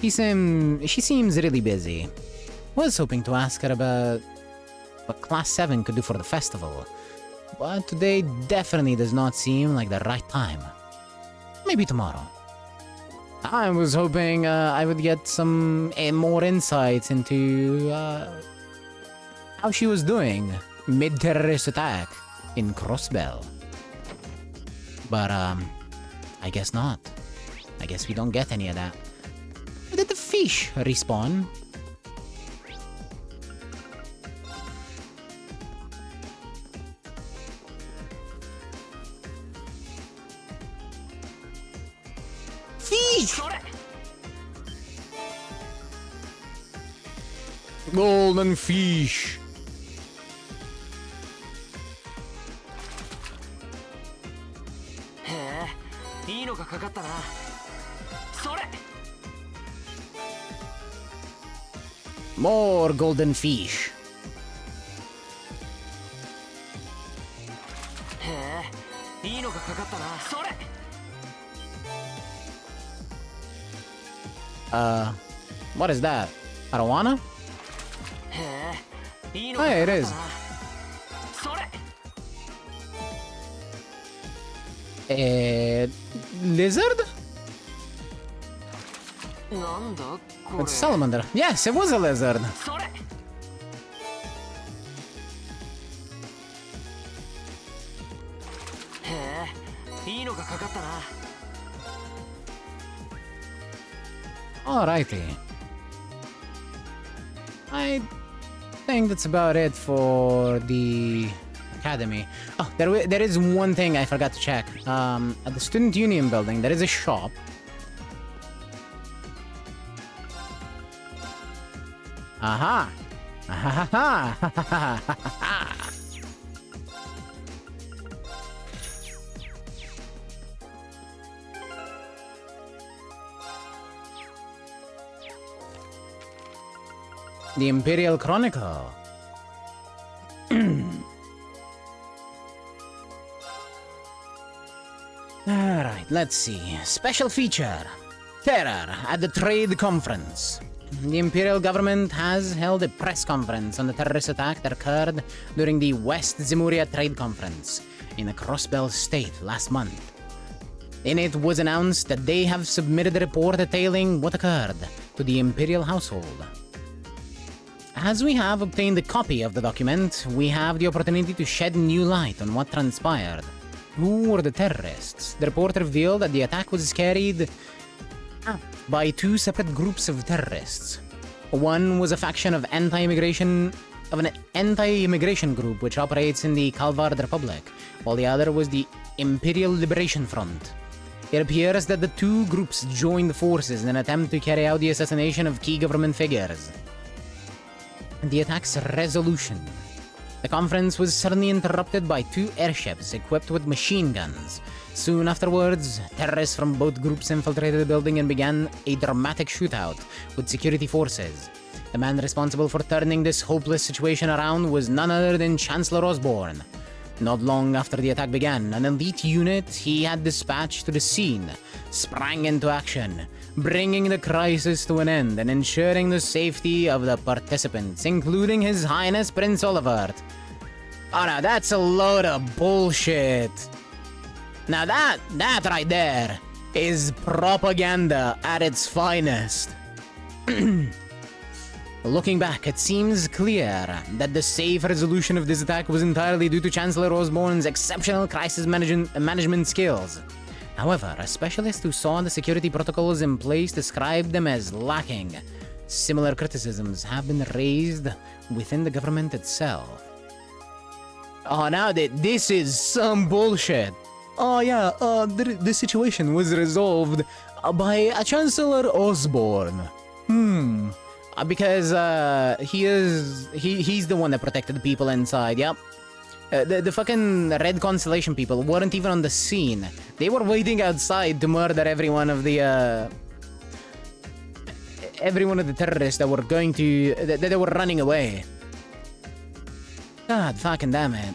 She seems really busy. Was hoping to ask her about what Class 7 could do for the festival, but today definitely does not seem like the right time. Maybe tomorrow. I was hoping I would get some more insights into how she was doing mid-terrorist attack in Crossbell. But I guess not. I guess we don't get any of that. Did the fish respawn? Fish! Golden fish. More golden fish. What is that? Arowana? Hey, it is. Lizard? It's salamander. Yes, it was a lizard. ったな。 Alrighty. I think that's about it for the academy. Oh, there is one thing I forgot to check. At the Student Union building, there is a shop. Aha! The Imperial Chronicle. Alright, let's see. Special feature. Terror at the Trade Conference. The Imperial government has held a press conference on the terrorist attack that occurred during the West Zemuria Trade Conference in the Crossbell State last month. In it was announced that they have submitted a report detailing what occurred to the Imperial household. As we have obtained a copy of the document, we have the opportunity to shed new light on what transpired. Who were the terrorists? The report revealed that the attack was carried out by two separate groups of terrorists. One was a faction of an anti-immigration group which operates in the Calvard Republic, while the other was the Imperial Liberation Front. It appears that the two groups joined forces in an attempt to carry out the assassination of key government figures. The attack's resolution. The conference was suddenly interrupted by two airships equipped with machine guns. Soon afterwards, terrorists from both groups infiltrated the building and began a dramatic shootout with security forces. The man responsible for turning this hopeless situation around was none other than Chancellor Osborne. Not long after the attack began, an elite unit he had dispatched to the scene sprang into action, bringing the crisis to an end and ensuring the safety of the participants, including His Highness Prince Olivert. Oh no, that's a load of bullshit. Now that right there is propaganda at its finest. Looking back, it seems clear that the safe resolution of this attack was entirely due to Chancellor Osborne's exceptional crisis management skills. However, a specialist who saw the security protocols in place described them as lacking. Similar criticisms have been raised within the government itself. Oh, now this is some bullshit. Oh yeah, the situation was resolved by Chancellor Osborne. Because he's the one that protected the people inside. Yep. The fucking Red Constellation people weren't even on the scene. They were waiting outside to murder every one of the terrorists that were going to that they were running away. God fucking damn it.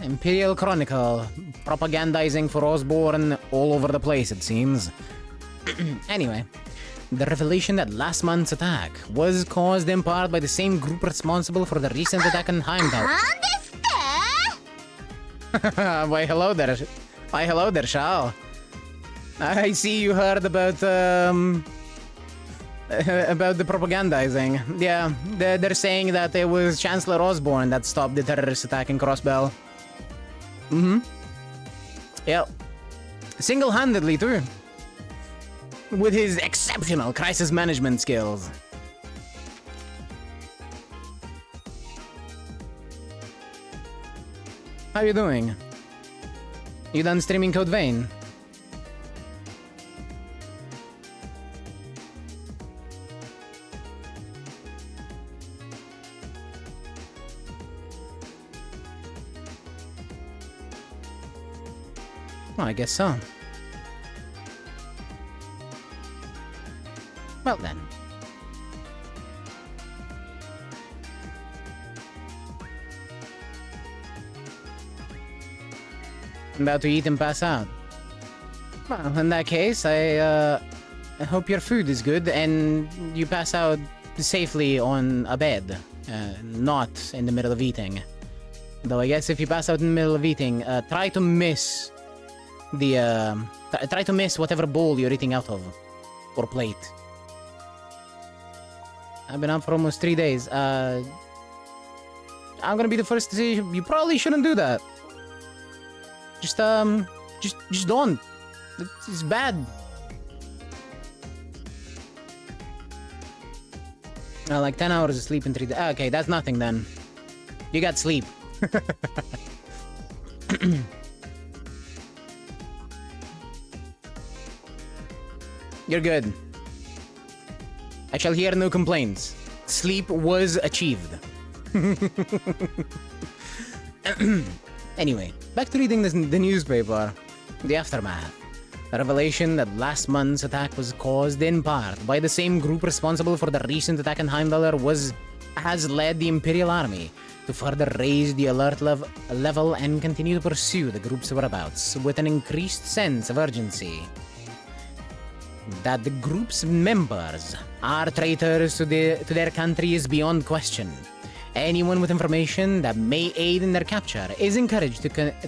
Imperial Chronicle, propagandizing for Osborne all over the place, it seems. Anyway, the revelation that last month's attack was caused in part by the same group responsible for the recent attack in Heimdall. Why, hello there, Shao. I see you heard about the propagandizing. Yeah, they're saying that it was Chancellor Osborne that stopped the terrorist attack in Crossbell. Yep. Single-handedly, too. With his exceptional crisis management skills. How you doing? You done streaming Code Vein? Well, I guess so. Well then. About to eat and pass out. Well, in that case, I hope your food is good and you pass out safely on a bed, not in the middle of eating. Though I guess if you pass out in the middle of eating, try to miss the try to miss whatever bowl you're eating out of, or plate. I've been out for almost 3 days. I'm gonna be the first to say you probably shouldn't do that. Just don't. It's bad. Like 10 hours of sleep in 3 days. Okay, that's nothing then. You got sleep. You're good. I shall hear no complaints. Sleep was achieved. Anyway, back to reading the newspaper. The aftermath. The revelation that last month's attack was caused in part by the same group responsible for the recent attack in Heimdallr has led the Imperial Army to further raise the alert level and continue to pursue the group's whereabouts with an increased sense of urgency. That the group's members are traitors to their country is beyond question. Anyone with information that may aid in their capture is encouraged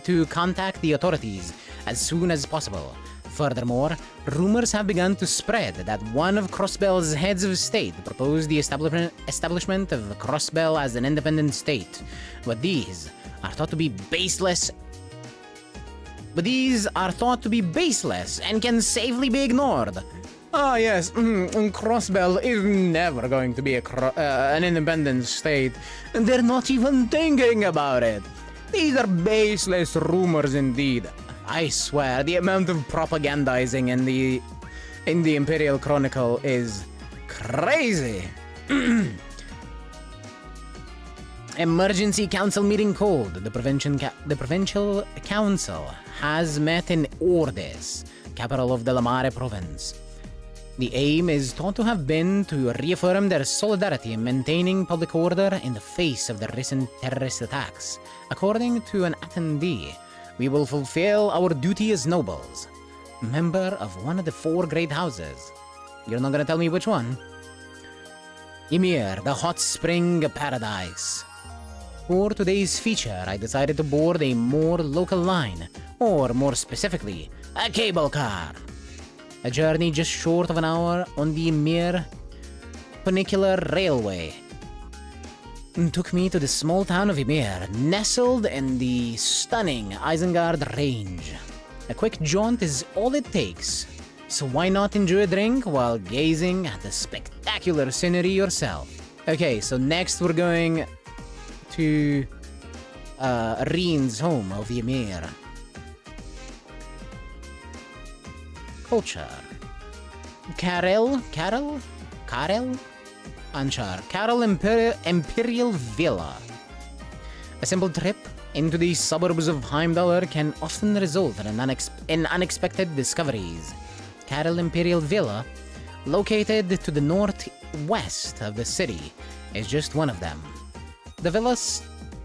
to contact the authorities as soon as possible. Furthermore, rumors have begun to spread that one of Crossbell's heads of state proposed the establishment of Crossbell as an independent state, but these are thought to be baseless and can safely be ignored. Ah, yes, Crossbell is never going to be an independent state, and they're not even thinking about it. These are baseless rumors indeed. I swear, the amount of propagandizing in the Imperial Chronicle is crazy. Emergency council meeting called. The provincial council has met in Ordes, capital of the Lamare province. The aim is thought to have been to reaffirm their solidarity in maintaining public order in the face of the recent terrorist attacks. According to an attendee, we will fulfill our duty as nobles, member of one of the 4 great houses. You're not gonna tell me which one? Ymir, the hot spring paradise. For today's feature, I decided to board a more local line, or more specifically, a cable car. A journey just short of an hour on the Ymir Funicular Railway took me to the small town of Ymir, nestled in the stunning Isengard Range. A quick jaunt is all it takes, so why not enjoy a drink while gazing at the spectacular scenery yourself? Okay, so next we're going to Reen's home of Ymir. Culture. Karel? Anchar. Karel Imperial Villa. A simple trip into the suburbs of Heimdallr can often result in unexpected discoveries. Karel Imperial Villa, located to the northwest of the city, is just one of them. The villa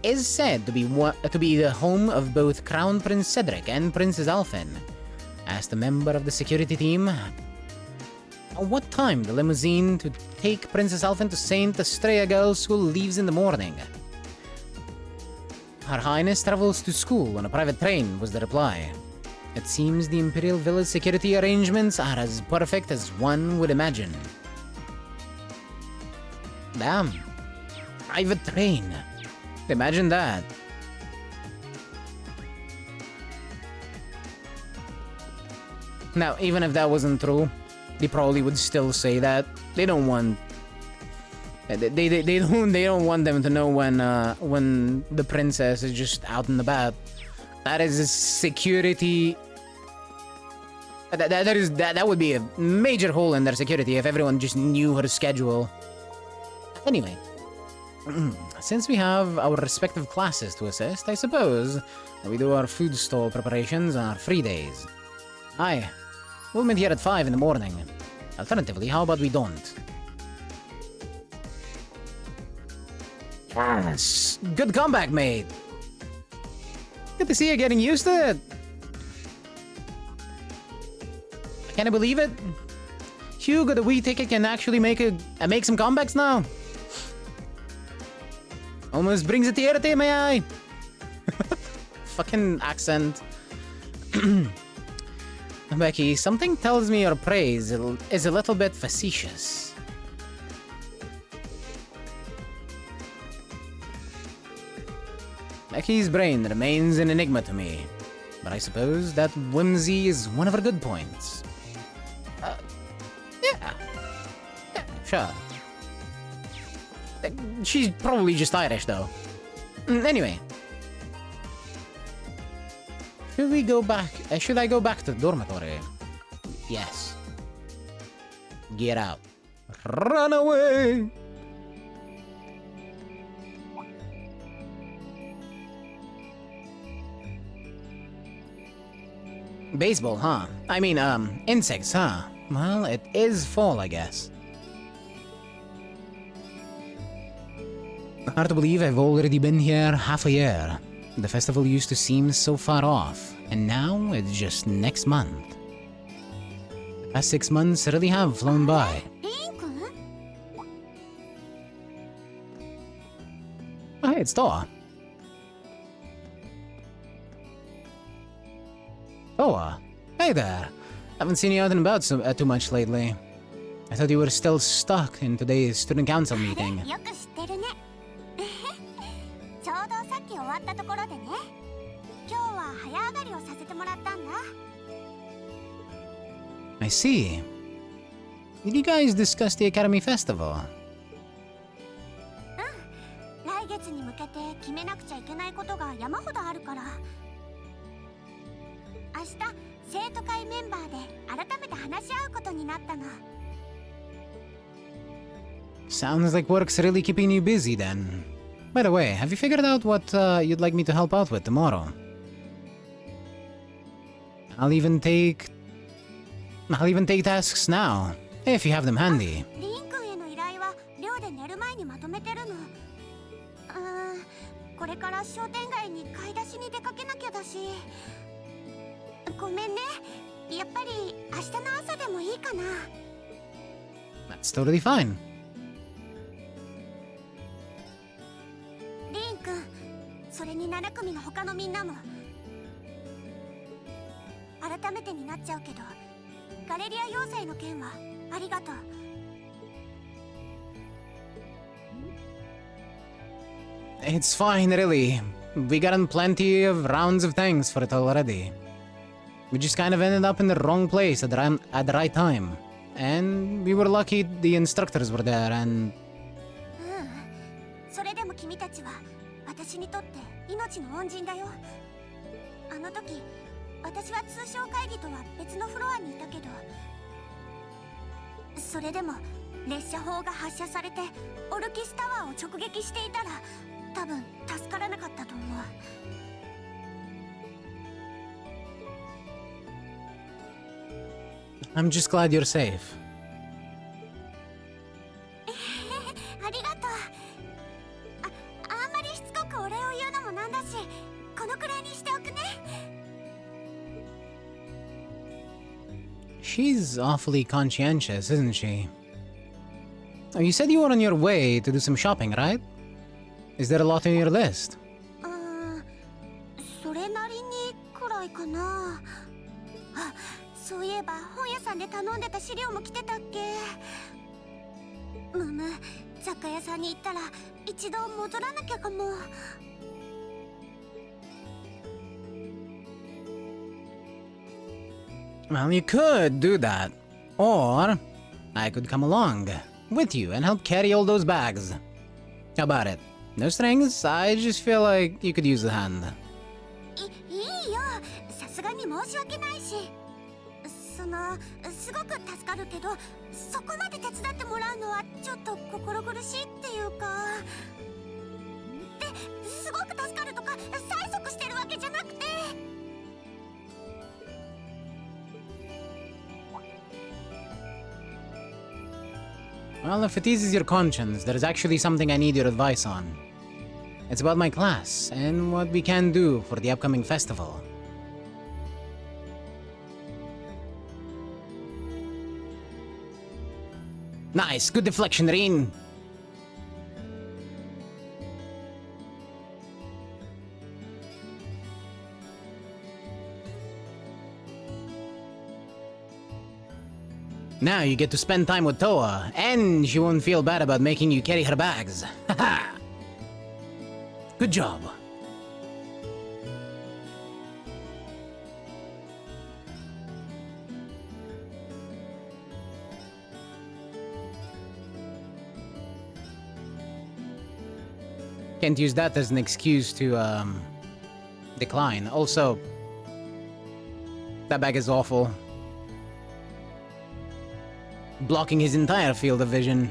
is said to be the home of both Crown Prince Cedric and Princess Alfin. Asked a member of the security team what time the limousine to take Princess Alfin to St. Estrella Girls' School leaves in the morning. Her Highness travels to school on a private train, was the reply. It seems the Imperial Villa's security arrangements are as perfect as one would imagine. Damn. Private train. Imagine that. Now, even if that wasn't true, they probably would still say that. They don't want... They don't want them to know when the princess is just out and about. That is a security... That would be a major hole in their security if everyone just knew her schedule. Anyway, since we have our respective classes to assist, I suppose that we do our food stall preparations on our free days. Aye. We'll meet here at 5 in the morning. Alternatively, how about we don't? Yes. Good comeback, mate. Good to see you getting used to it. Can I believe it? Hugo, the Wii ticket can actually make some comebacks now. Almost brings a tear to my eye. Fucking accent. Becky, something tells me your praise is a little bit facetious. Becky's brain remains an enigma to me, But I suppose that whimsy is one of her good points. Yeah. Yeah, sure. She's probably just Irish, though. Anyway. Should we go back? Should I go back to the dormitory? Yes. Get out. Run away! Baseball, huh? I mean, insects, huh? Well, it is fall, I guess. Hard to believe I've already been here half a year. The festival used to seem so far off, and now it's just next month. The past 6 months really have flown by. Oh, hey, it's Toa. Toa, hey there. Haven't seen you out and about too much lately. I thought you were still stuck in today's student council meeting. よく知ってるね。ちょうどさっき終わったところでね。今日は早上がりをさせてもらったんだ。I see. Did you guys discuss the Academy Festival? 来月に向けて決めなくちゃいけないことが山ほどあるから。明日生徒会メンバーで改めて話し合うことになったの。Sounds like work's really keeping you busy then. By the way, have you figured out what you'd like me to help out with tomorrow? I'll even take tasks now, if you have them handy. リン君への依頼は寮で寝る前にまとめてるの。これから商店街に買い出しに出かけなきゃだし。ごめんね。やっぱり明日の朝でもいいかな。That's totally fine. リン君、それに7組の他のみんなも。改めてになっちゃうけど、ガレリア要塞の件はありがとう。It's fine, really. We gotten plenty of rounds of thanks for it already. We just kind of ended up in the wrong place at the right time. And we were lucky the instructors were there and... それでも君たちは私にとって命の恩人だよ。あの時、私は通商会議とは別のフロアにいたけど、それでも列車砲が発射されてオルキスタワーを直撃していたら多分助からなかったと思う。I'm just glad you're safe. ありがとう。あんまりしつこくお礼を言うのもなんだし、このくらいにしておくね。She's awfully conscientious, isn't she? Oh, you said you were on your way to do some shopping, right? Is there a lot on your list? それなりにくらいかな。あ、そういえば本屋さんで頼んでた資料も来てたっけ。雑貨屋さんに行ったら一度戻らなきゃかも。Well, you could do that. Or I could come along with you and help carry all those bags. How about it? No strings, I just feel like you could use a hand. いいよ。さすがに申し訳ないし。すごく助かるけど、そこまで手伝ってもらうのはちょっと心苦しいっていうか。すごく助かるとか催促してるわけじゃなくて。Well, if it eases your conscience, there's actually something I need your advice on. It's about my class and what we can do for the upcoming festival. Nice, good deflection, Rin. Now you get to spend time with Toa, and she won't feel bad about making you carry her bags. Haha! Good job. Can't use that as an excuse to, decline. Also, that bag is awful. Blocking his entire field of vision.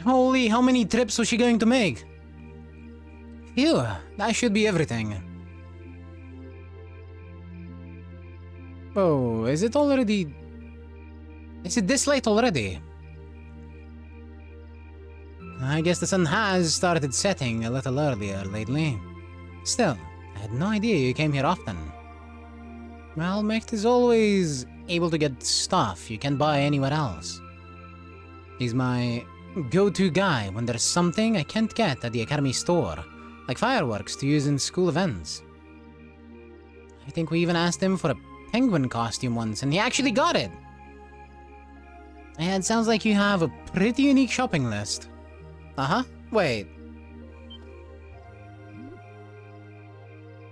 Holy, how many trips was she going to make? Phew, that should be everything. Oh, is it already... Is it this late already? I guess the sun has started setting a little earlier lately. Still, I had no idea you came here often. Well, Mecht is always able to get stuff you can't buy anywhere else. He's my go-to guy when there's something I can't get at the Academy store, like fireworks to use in school events. I think we even asked him for a penguin costume once, and he actually got it! And it sounds like you have a pretty unique shopping list. Uh-huh. Wait.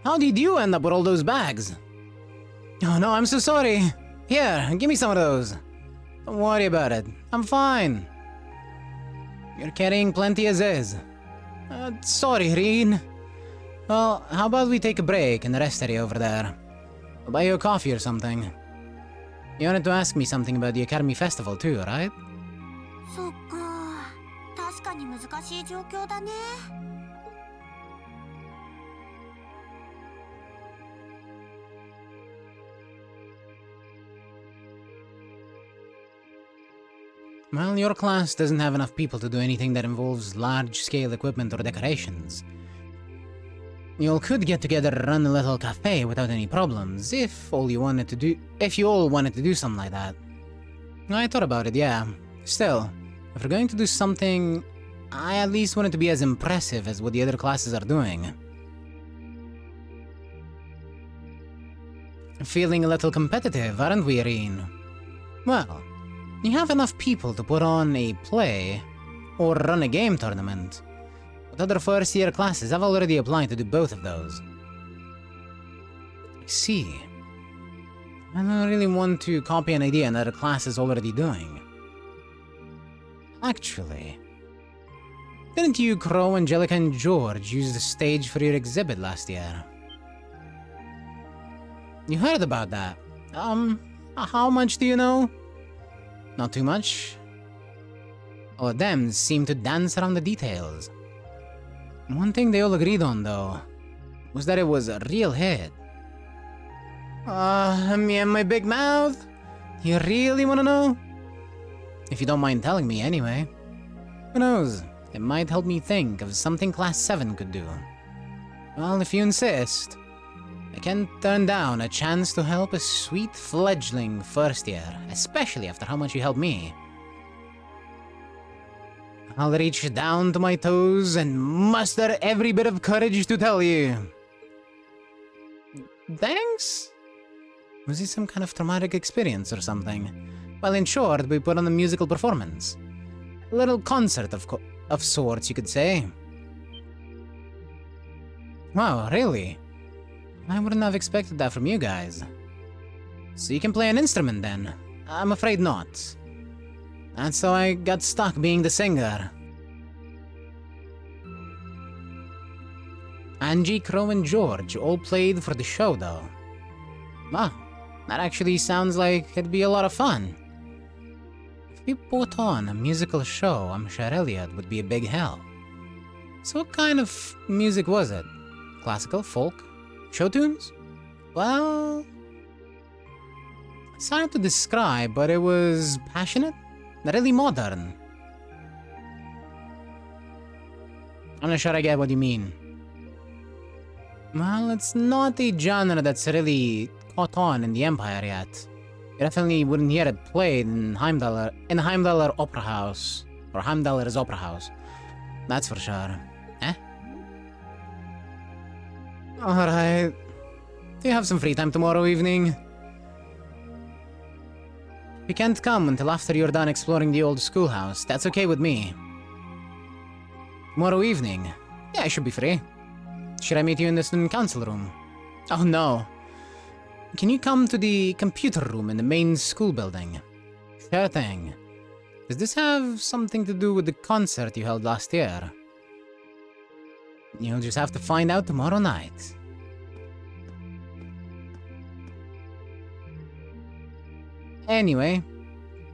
How did you end up with all those bags? Oh no, I'm so sorry. Here, give me some of those. Don't worry about it. I'm fine. You're carrying plenty as is. Sorry, Reen. Well, how about we take a break in the rest area over there? I'll buy you a coffee or something. You wanted to ask me something about the Academy Festival too, right? そっか、確かに難しい状況だね。Well, your class doesn't have enough people to do anything that involves large-scale equipment or decorations. You all could get together and run a little cafe without any problems, if you all wanted to do something like that. I thought about it, yeah. Still, if we're going to do something, I at least want it to be as impressive as what the other classes are doing. Feeling a little competitive, aren't we, Irene? Well, you have enough people to put on a play or run a game tournament. But other first-year classes have already applied to do both of those. I see. I don't really want to copy an idea another class is already doing. Actually, didn't you, Crow, Angelica, and George use the stage for your exhibit last year? You heard about that. How much do you know? Not too much. All of them seem to dance around the details. One thing they all agreed on, though, was that it was a real hit. Me and my big mouth? You really wanna know? If you don't mind telling me anyway. Who knows, it might help me think of something Class 7 could do. Well, if you insist, I can't turn down a chance to help a sweet fledgling first year, especially after how much you helped me. I'll reach down to my toes and muster every bit of courage to tell you. Thanks? Was this some kind of traumatic experience or something? Well, in short, we put on a musical performance. A little concert of sorts, you could say. Wow, really? I wouldn't have expected that from you guys. So you can play an instrument then? I'm afraid not. That's how I got stuck being the singer. Angie, Crow, and George all played for the show though. Wow, that actually sounds like it'd be a lot of fun. If we put on a musical show, I'm sure Elliot would be a big help. So what kind of music was it? Classical, folk, show tunes? Well, it's hard to describe, but it was passionate, really modern. I'm not sure I get what you mean. Well, it's not a genre that's really caught on in the Empire yet. You definitely wouldn't hear it played in Heimdallr Opera House, or Heimdallr's Opera House. That's for sure. Eh? Alright. Do you have some free time tomorrow evening? If you can't come until after you're done exploring the old schoolhouse, that's okay with me. Tomorrow evening? Yeah, I should be free. Should I meet you in the student council room? Oh no. Can you come to the computer room in the main school building? Sure thing. Does this have something to do with the concert you held last year? You'll just have to find out tomorrow night. Anyway,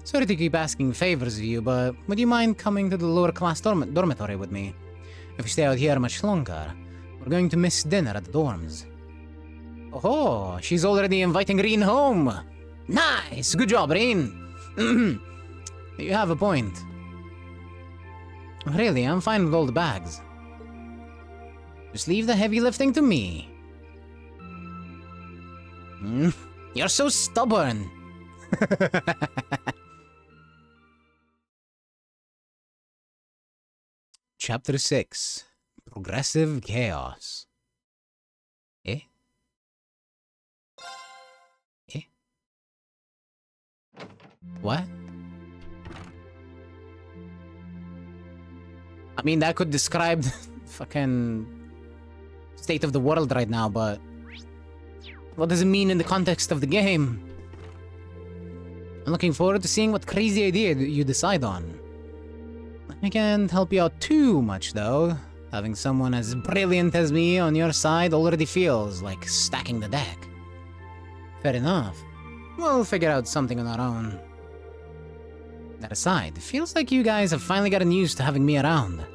sorry to keep asking favors of you, but would you mind coming to the lower class dormitory with me? If we stay out here much longer, we're going to miss dinner at the dorms. Oh, she's already inviting Reen home. Nice! Good job, Reen. You have a point. Really, I'm fine with all the bags. Just leave the heavy lifting to me. You're so stubborn. Chapter 6. Progressive Chaos. Eh? Eh? What? I mean, that could describe the fucking state of the world right now, but what does it mean in the context of the game? I'm looking forward to seeing what crazy idea you decide on. I can't help you out too much, though. Having someone as brilliant as me on your side already feels like stacking the deck. Fair enough. We'll figure out something on our own. That aside, it feels like you guys have finally gotten used to having me around.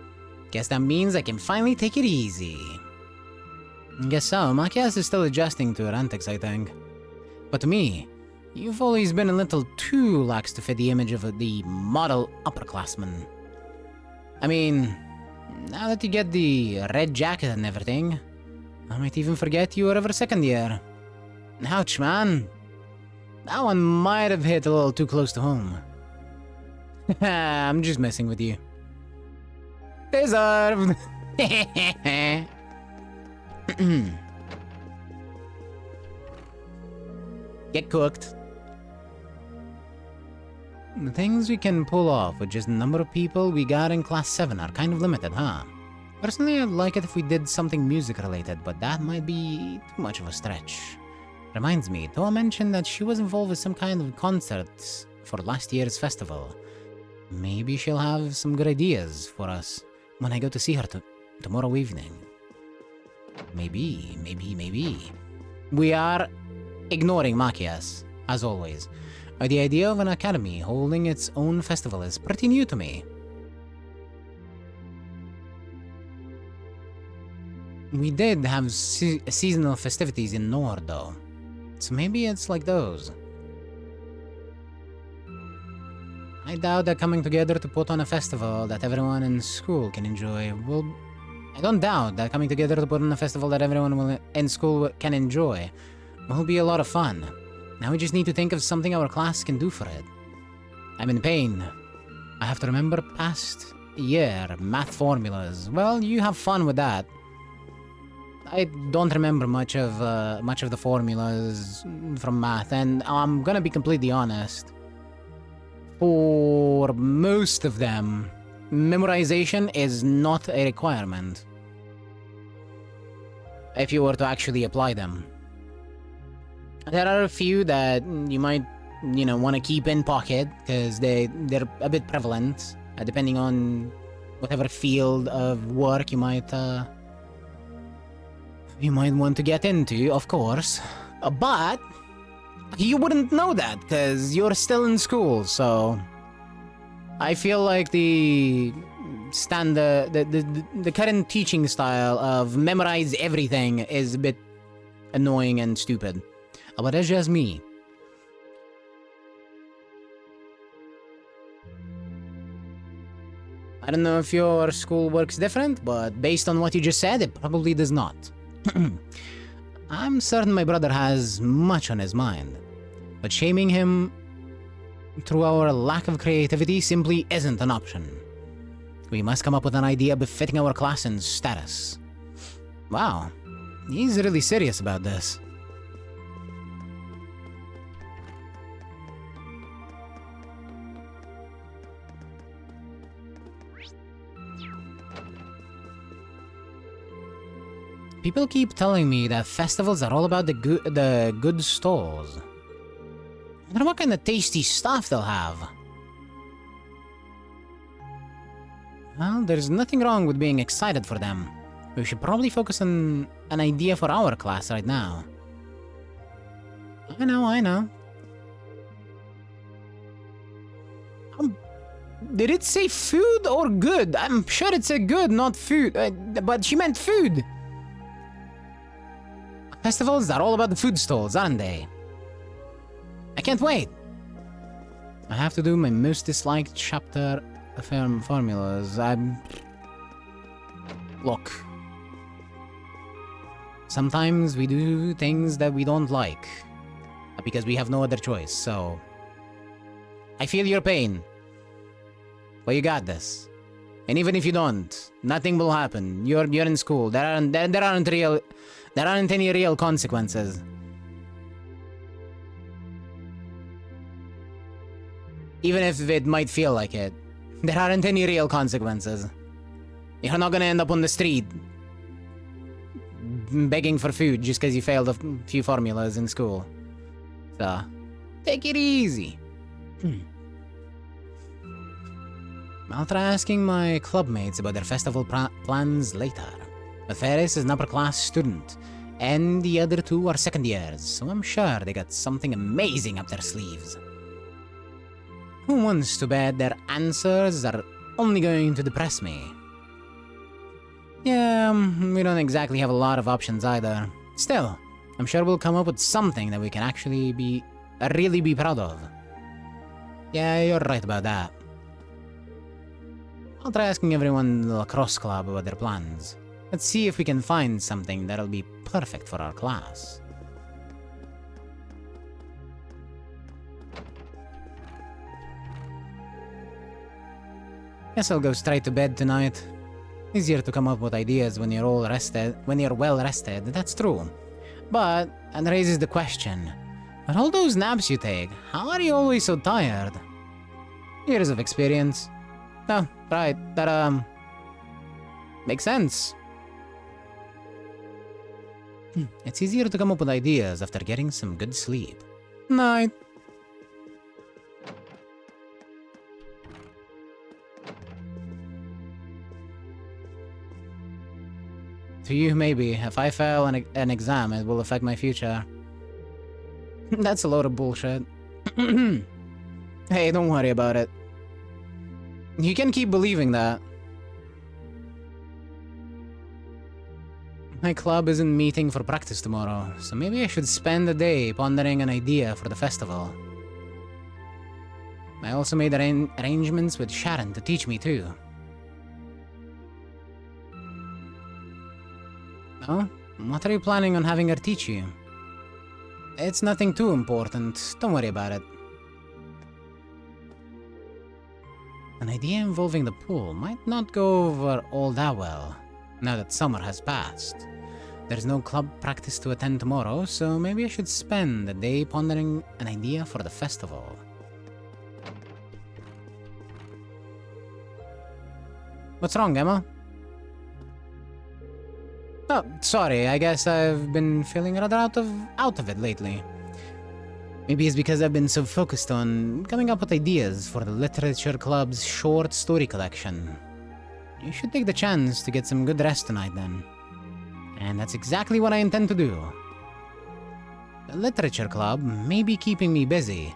Guess that means I can finally take it easy. Guess so. Machias is still adjusting to her antics, I think. But to me, you've always been a little too lax to fit the image of the model upperclassman. I mean, now that you get the red jacket and everything, I might even forget you were ever second year. Ouch, man. That one might have hit a little too close to home. I'm just messing with you. Deserved. Get cooked. The things we can pull off with just the number of people we got in Class 7 are kind of limited, huh? Personally, I'd like it if we did something music-related, but that might be too much of a stretch. Reminds me, Toa mentioned that she was involved with some kind of concerts for last year's festival. Maybe she'll have some good ideas for us when I go to see her tomorrow evening. Maybe. We are ignoring Machias, as always. The idea of an academy holding its own festival is pretty new to me. We did have seasonal festivities in Nord, though. So maybe it's like those. I doubt that coming together to put on a festival that everyone in school can enjoy will... I don't doubt that coming together to put on a festival that everyone in school can enjoy will be a lot of fun. Now we just need to think of something our class can do for it. I'm in pain. I have to remember past year math formulas. Well, you have fun with that. I don't remember much of the formulas from math, and I'm gonna be completely honest. For most of them, memorization is not a requirement. If you were to actually apply them. There are a few that you might, want to keep in pocket, because they're a bit prevalent, depending on whatever field of work you might want to get into, of course. But you wouldn't know that, because you're still in school, so... I feel like the current teaching style of memorize everything is a bit annoying and stupid. But that's just me. I don't know if your school works different, but based on what you just said, it probably does not. I'm certain my brother has much on his mind, but shaming him through our lack of creativity simply isn't an option. We must come up with an idea befitting our class and status. Wow, he's really serious about this. People keep telling me that festivals are all about the good stalls. I wonder what kind of tasty stuff they'll have. Well, there's nothing wrong with being excited for them. We should probably focus on an idea for our class right now. I know. Did it say food or good? I'm sure it said good, not food. But she meant food. Festivals are all about the food stalls, aren't they? I can't wait. I have to do my most disliked chapter formulas. Look. Sometimes we do things that we don't like. Because we have no other choice, so... I feel your pain. But you got this. And even if you don't, nothing will happen. You're in school. There aren't any real consequences. Even if it might feel like it, there aren't any real consequences. You're not gonna end up on the street begging for food just because you failed a few formulas in school. So, take it easy. I'll try asking my clubmates about their festival plans later. But Ferris is an upper class student, and the other two are second years, so I'm sure they got something amazing up their sleeves. Who wants to bet their answers are only going to depress me? Yeah, we don't exactly have a lot of options either. Still, I'm sure we'll come up with something that we can actually really be proud of. Yeah, you're right about that. I'll try asking everyone in the lacrosse club about their plans. Let's see if we can find something that'll be perfect for our class. Guess I'll go straight to bed tonight. Easier to come up with ideas when you're well rested, that's true. But it raises the question, with all those naps you take, how are you always so tired? Years of experience. Oh, right, that makes sense. It's easier to come up with ideas after getting some good sleep. Night. To you, maybe. If I fail an exam, it will affect my future. That's a load of bullshit. Hey, don't worry about it. You can keep believing that. My club isn't meeting for practice tomorrow, so maybe I should spend the day pondering an idea for the festival. I also made arrangements with Sharon to teach me too. Oh? What are you planning on having her teach you? It's nothing too important, don't worry about it. An idea involving the pool might not go over all that well, now that summer has passed. There's no club practice to attend tomorrow, so maybe I should spend the day pondering an idea for the festival. What's wrong, Emma? Oh, sorry, I guess I've been feeling rather out of it lately. Maybe it's because I've been so focused on coming up with ideas for the Literature Club's short story collection. You should take the chance to get some good rest tonight then. And that's exactly what I intend to do. The Literature Club may be keeping me busy,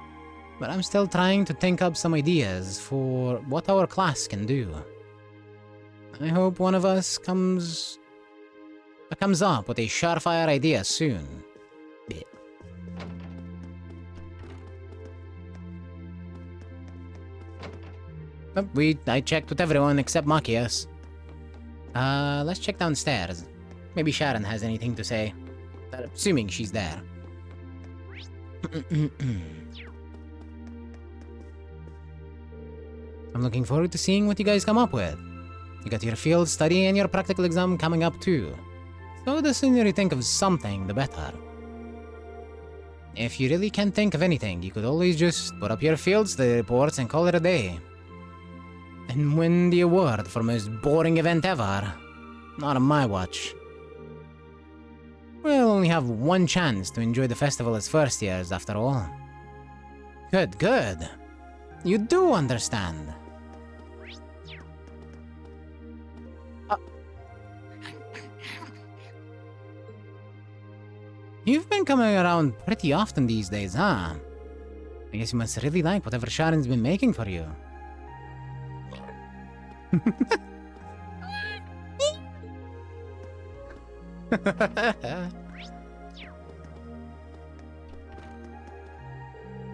but I'm still trying to think up some ideas for what our class can do. I hope one of us comes up with a surefire idea soon. Oh, I checked with everyone except Machias. Let's check downstairs. Maybe Sharon has anything to say. Assuming she's there. I'm looking forward to seeing what you guys come up with. You got your field study and your practical exam coming up too. So the sooner you think of something, the better. If you really can't think of anything, you could always just put up your field study reports and call it a day. And win the award for most boring event ever. Not on my watch. only have one chance to enjoy the festival as first years, after all. Good, good. You do understand. You've been coming around pretty often these days, huh? I guess you must really like whatever Sharon's been making for you.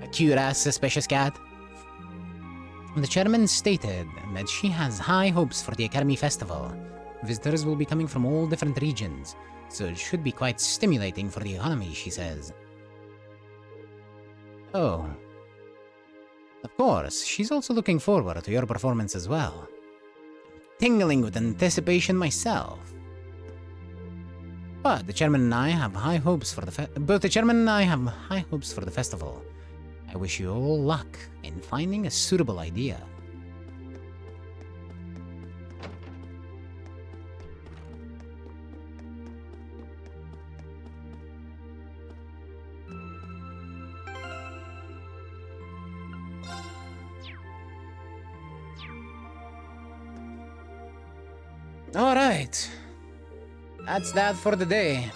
A cute-ass suspicious cat. The chairman stated that she has high hopes for the Academy Festival. Visitors will be coming from all different regions, so it should be quite stimulating for the economy, she says. Oh. Of course, she's also looking forward to your performance as well. Tingling with anticipation myself. But the chairman and I have high hopes for the festival. I wish you all luck in finding a suitable idea. All right. That's that for the day.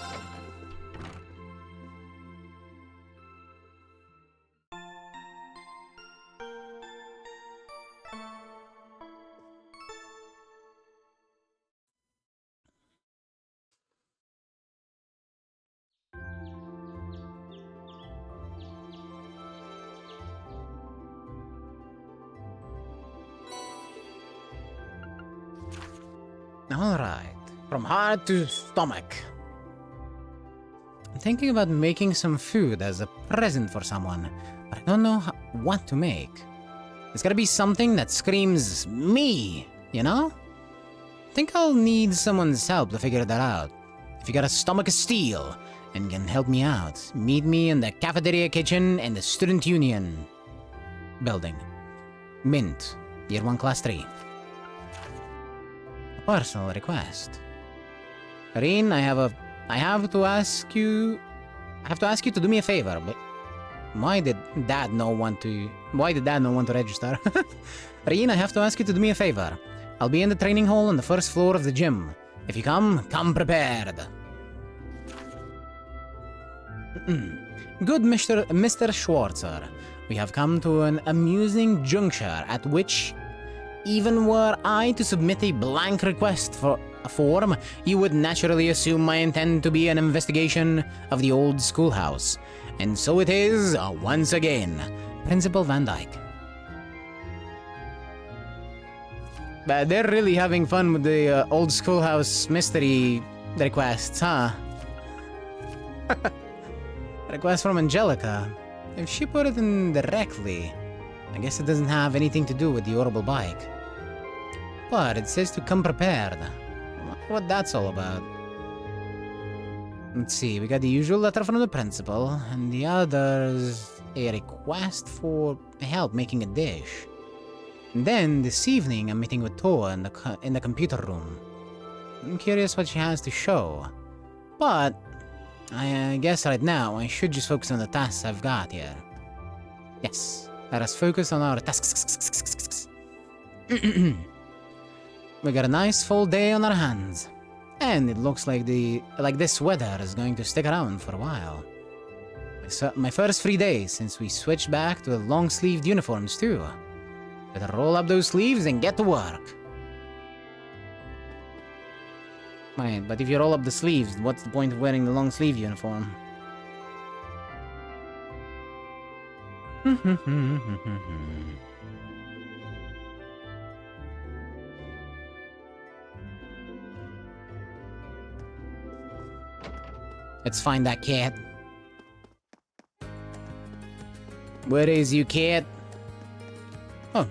All right. From heart to stomach. I'm thinking about making some food as a present for someone, but I don't know what to make. It's gotta be something that screams me, you know? I think I'll need someone's help to figure that out. If you got a stomach of steel and can help me out, meet me in the cafeteria kitchen and the student union building. Mint, Year 1, Class 3. A personal request. Karine, I have to ask you to do me a favor, but why did Dad not want to register? Karine, I have to ask you to do me a favor. I'll be in the training hall on the first floor of the gym. If you come prepared. Good Mr. Schwarzer, we have come to an amusing juncture at which, even were I to submit a blank request for a form, you would naturally assume my intent to be an investigation of the old schoolhouse. And so it is, once again, Principal Van Dyke. But they're really having fun with the old schoolhouse mystery requests, huh? Request from Angelica. If she put it in directly, I guess it doesn't have anything to do with the orbital bike. But it says to come prepared. What that's all about. Let's see, we got the usual letter from the principal, and the other's a request for help making a dish. And then, this evening, I'm meeting with Toa in the computer room. I'm curious what she has to show. But, I guess right now, I should just focus on the tasks I've got here. Yes, let us focus on our tasks. We got a nice full day on our hands. And it looks like this weather is going to stick around for a while. My first free day since we switched back to the long-sleeved uniforms too. Better roll up those sleeves and get to work. Right, but if you roll up the sleeves, what's the point of wearing the long-sleeve uniform? Let's find that cat. Where is you, cat? Oh,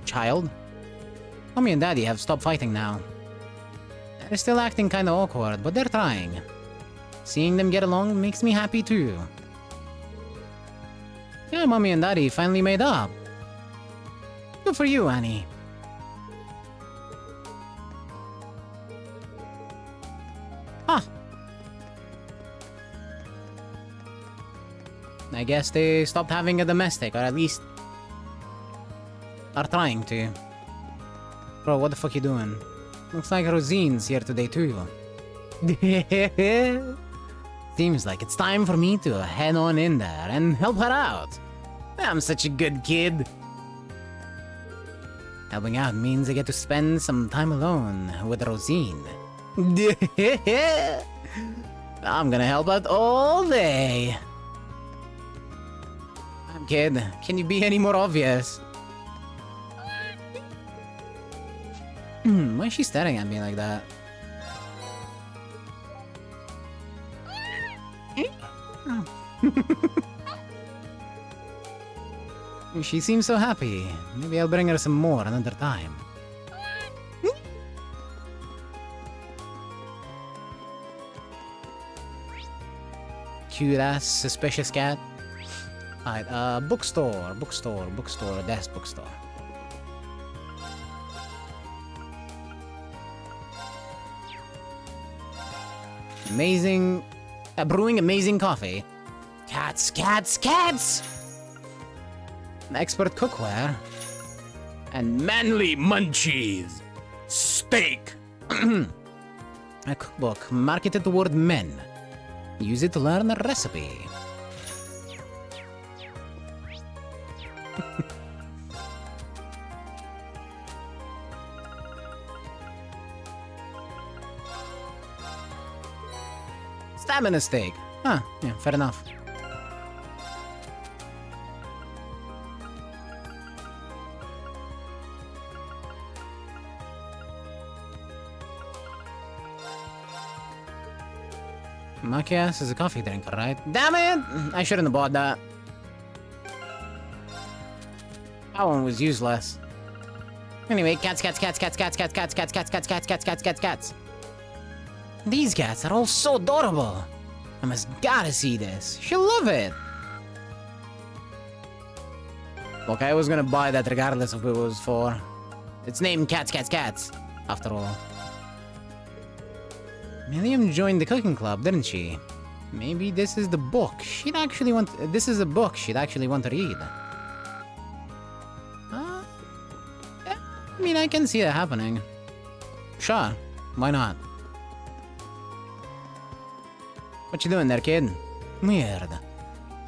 child. Mommy and Daddy have stopped fighting now. They're still acting kinda awkward, but they're trying. Seeing them get along makes me happy too. Yeah, Mommy and Daddy finally made up. Good for you, Annie. Huh. I guess they stopped having a domestic, or at least are trying to. Bro, what the fuck you doing? Looks like Rosine's here today too. Seems like it's time for me to head on in there and help her out. I'm such a good kid. Helping out means I get to spend some time alone with Rosine. I'm gonna help out all day. Kid, can you be any more obvious? Why is she staring at me like that? She seems so happy. Maybe I'll bring her some more another time. Cute ass suspicious cat. Alright, bookstore, desk bookstore. Amazing, brewing amazing coffee. Cats! Expert cookware. And manly munchies. Steak. A cookbook marketed toward men. Use it to learn a recipe. Stamina steak. Huh, yeah, fair enough. Macias is a coffee drinker, right? Damn it! I shouldn't have bought that. That one was useless. Anyway, cats. These cats are all so adorable. I must gotta see this. She'll love it. Look, I was gonna buy that regardless of who it was for. It's named Cats, after all. Milliam joined the cooking club, didn't she? Maybe this is the book she'd actually want. This is a book she'd actually want to read. Yeah, I mean, I can see that happening. Sure, why not? What you doing there, kid? Weird.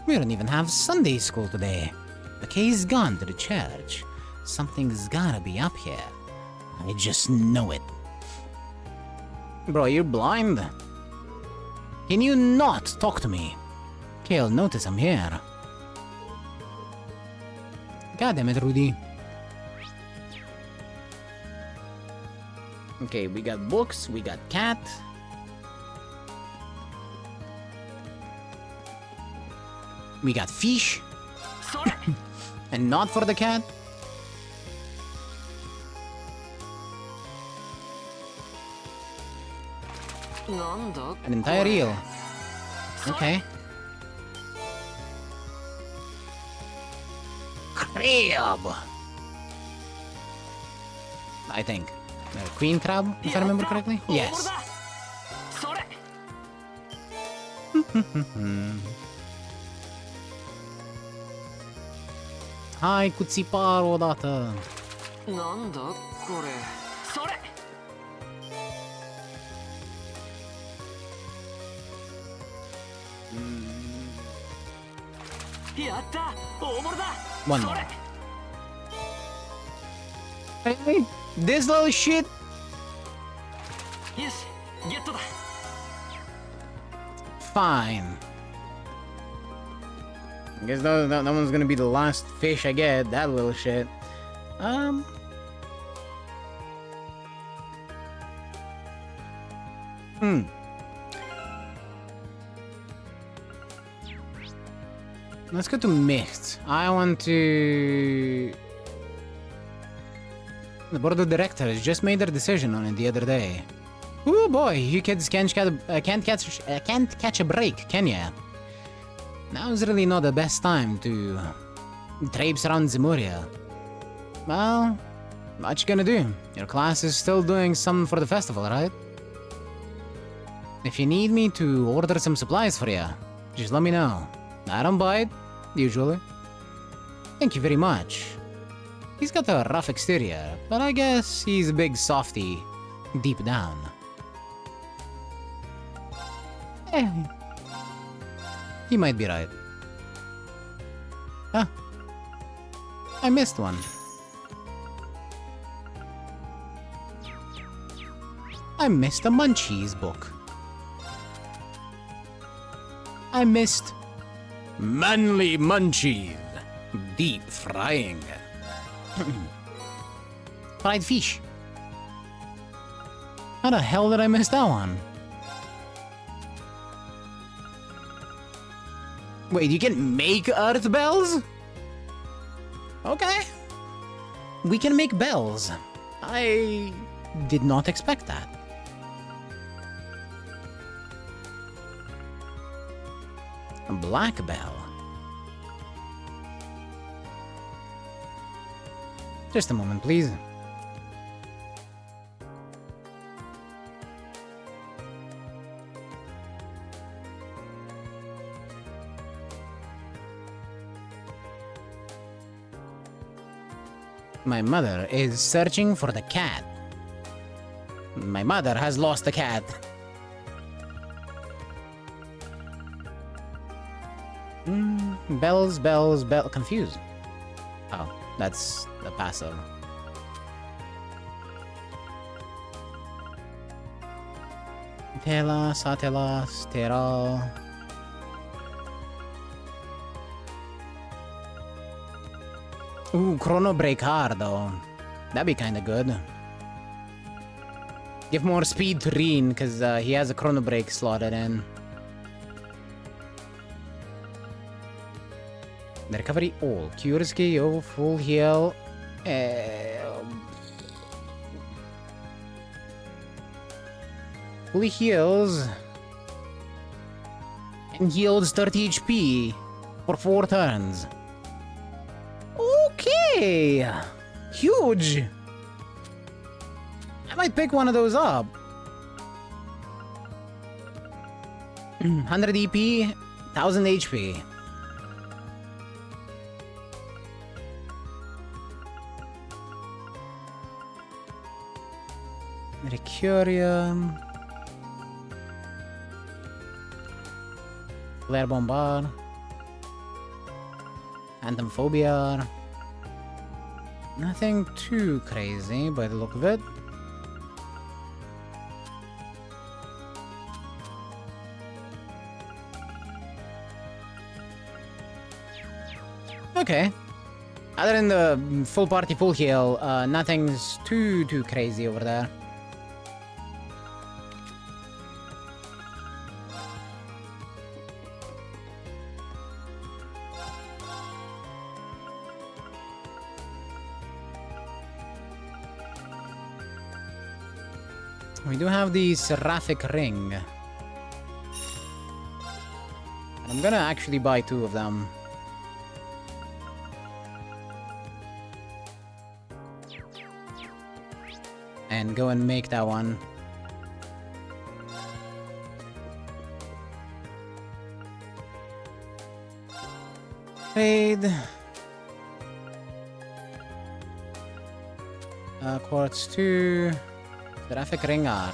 We don't even have Sunday school today. McKay's gone to the church. Something's gotta be up here. I just know it. Bro, you're blind? Can you not talk to me? Kale, notice I'm here. God damn it, Rudy. Okay, we got books, we got cat. We got fish. And not for the cat. An entire eel. Okay. Crab. I think. Queen crab, if I remember correctly? Yes. Hai, kutsiparo odată. One more. Hey, this little shit. Fine. I guess that one's gonna be the last fish I get. That little shit. Let's go to Mixed. I want to... The board of directors just made their decision on it the other day. Oh boy, you kids can't catch a break, can ya? Now's really not the best time to traipse around Zemuria. Well, what you gonna do? Your class is still doing something for the festival, right? If you need me to order some supplies for ya, just let me know. I don't bite, usually. Thank you very much. He's got a rough exterior, but I guess he's a big softy deep down. Eh, he might be right. Ah, I missed one. I missed a Munchies book. I missed Manly Munchies Deep Frying. Fried fish. How the hell did I miss that one? Wait, you can make earth bells? Okay. We can make bells. I did not expect that. A black bell. Just a moment, please. My mother is searching for the cat. My mother has lost the cat. Bells, bells, bell. Confused. Oh, that's the passive. Telas, atelas, teral. Ooh, Chrono Break hard though. That'd be kinda good. Give more speed to Reen, because he has a Chrono Break slotted in. The recovery all. Cures KO, full heal. Fully heals. And heals 30 HP for 4 turns. Okay! Huge! I might pick one of those up. 100 EP, 1000 HP. Mercurium. Flare Bombard. Phantom Phobia. Nothing too crazy by the look of it. Okay. Other than the full party full heal, nothing's too crazy over there. We do have the Seraphic Ring. I'm gonna actually buy 2 of them. And go and make that one. Trade. Quartz 2. Seraphic Ringar.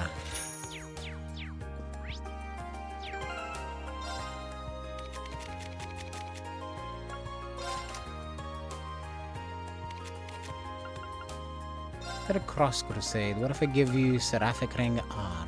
A Cross Crusade. What if I give you Seraphic Ring R?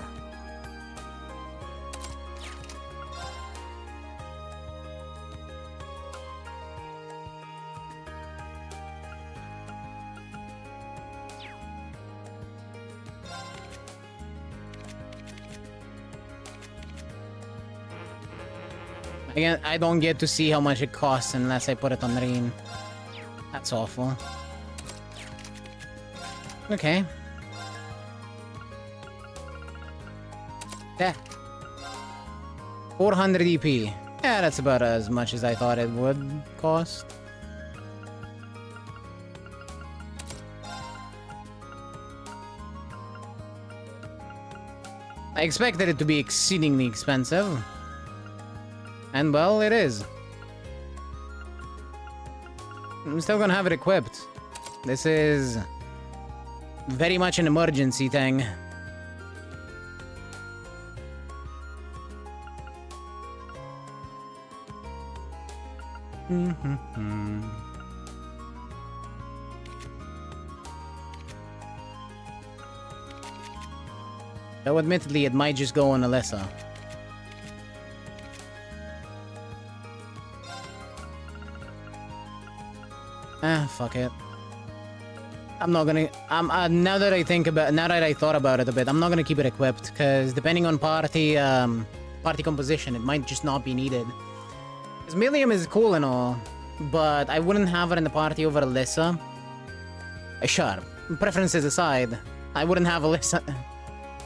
Again, I don't get to see how much it costs unless I put it on Reen. That's awful. Okay. Yeah. 400 EP. Yeah, that's about as much as I thought it would cost. I expected it to be exceedingly expensive. And well, it is. I'm still gonna have it equipped. This is very much an emergency thing. Though admittedly, it might just go on Alyssa. Fuck it. I'm not gonna. now that I thought about it a bit, I'm not gonna keep it equipped because depending on party composition, it might just not be needed. Because Milliam is cool and all, but I wouldn't have her in the party over Alyssa. Sure, preferences aside, I wouldn't have Alyssa.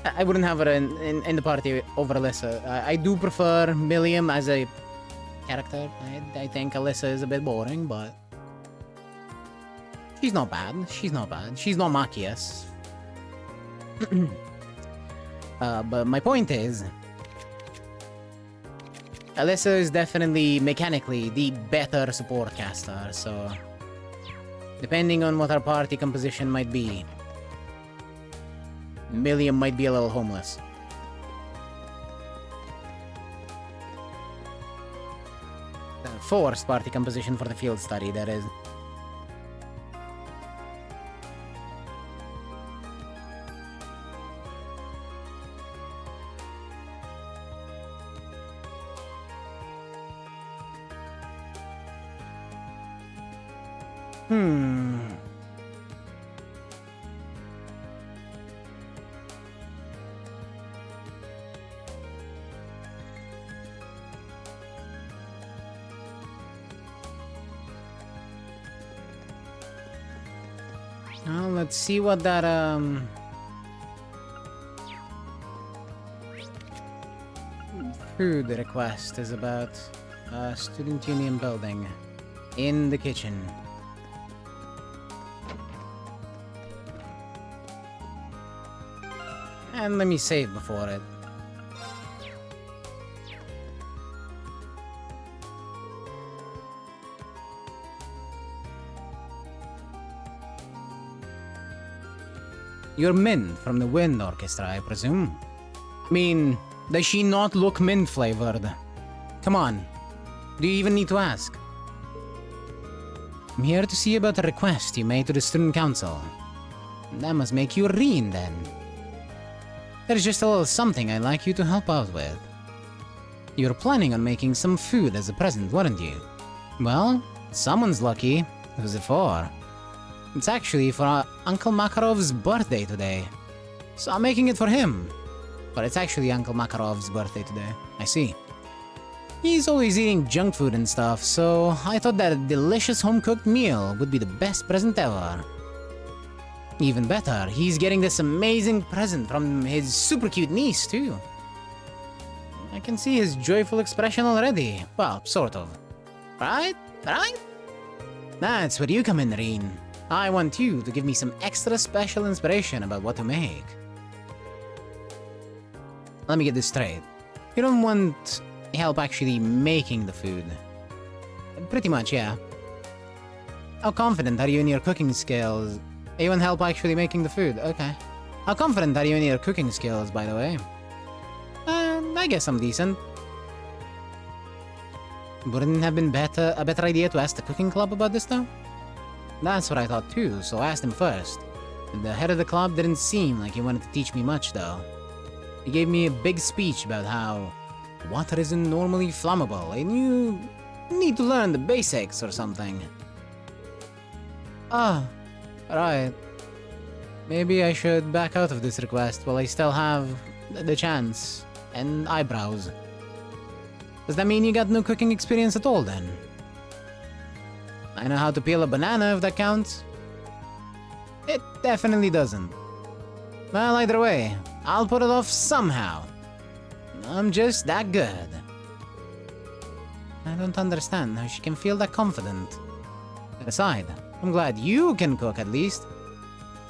I wouldn't have her in the party over Alyssa. I do prefer Milliam as a character. I think Alyssa is a bit boring, but she's not bad. She's not bad. She's not Machias. But my point is, Alyssa is definitely mechanically the better support caster, so depending on what our party composition might be, Milliam might be a little homeless. Forced party composition for the field study, that is. Well, let's see what that, food request is about. Student union building. In the kitchen. And let me save before it. You're Min from the Wind Orchestra, I presume? I mean, does she not look mint-flavored? Come on. Do you even need to ask? I'm here to see about a request you made to the Student Council. That must make you a Reen, then. There's just a little something I'd like you to help out with. You were planning on making some food as a present, weren't you? Well, someone's lucky. Who's it for? It's actually for Uncle Makarov's birthday today. So I'm making it for him. But it's actually Uncle Makarov's birthday today. I see. He's always eating junk food and stuff, so I thought that a delicious home-cooked meal would be the best present ever. Even better, he's getting this amazing present from his super cute niece, too. I can see his joyful expression already. Well, sort of. Right? Right? That's where you come in, Reen. I want you to give me some extra special inspiration about what to make. Let me get this straight. You don't want help actually making the food? Pretty much, yeah. How confident are you in your cooking skills? You want help actually making the food? Okay. How confident are you in your cooking skills, by the way? I guess I'm decent. Wouldn't it have been a better idea to ask the cooking club about this, though? That's what I thought too, so I asked him first. The head of the club didn't seem like he wanted to teach me much, though. He gave me a big speech about how water isn't normally flammable, and you need to learn the basics or something. Ah, right. Maybe I should back out of this request while I still have the chance and eyebrows. Does that mean you got no cooking experience at all, then? I know how to peel a banana, if that counts. It definitely doesn't. Well, either way, I'll put it off somehow. I'm just that good. I don't understand how she can feel that confident. Aside, I'm glad you can cook at least.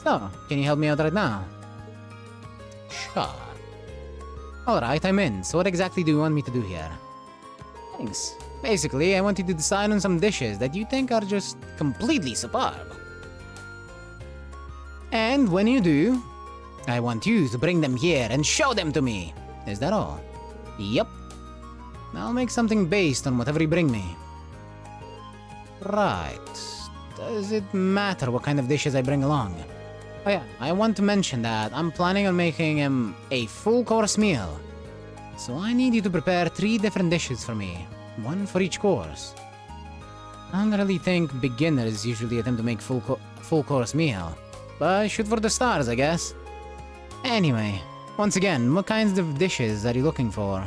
So, can you help me out right now? Sure. Alright, I'm in. So what exactly do you want me to do here? Thanks. Basically, I want you to decide on some dishes that you think are just completely superb. And when you do, I want you to bring them here and show them to me. Is that all? Yep. I'll make something based on whatever you bring me. Right. Does it matter what kind of dishes I bring along? Oh yeah, I want to mention that I'm planning on making a full course meal. So I need you to prepare 3 different dishes for me. 1 for each course. I don't really think beginners usually attempt to make full course meal. But shoot for the stars, I guess. Anyway, once again, what kinds of dishes are you looking for?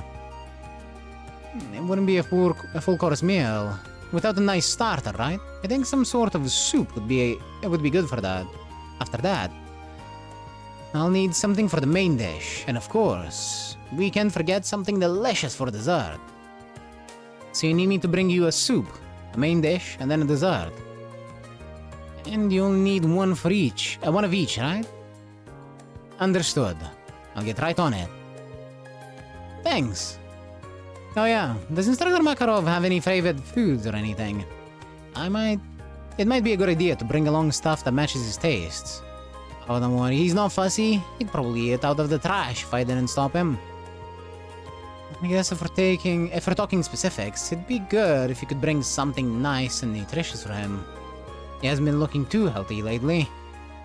It wouldn't be a full course meal without a nice starter, right? I think some sort of soup would be good for that. After that, I'll need something for the main dish, and of course, we can't forget something delicious for dessert. So you need me to bring you a soup, a main dish, and then a dessert. And you'll need one of each, right? Understood. I'll get right on it. Thanks. Oh yeah, does Instructor Makarov have any favorite foods or anything? It might be a good idea to bring along stuff that matches his tastes. Oh, don't worry, he's not fussy. He'd probably eat out of the trash if I didn't stop him. I guess if we're talking specifics, it'd be good if you could bring something nice and nutritious for him. He hasn't been looking too healthy lately,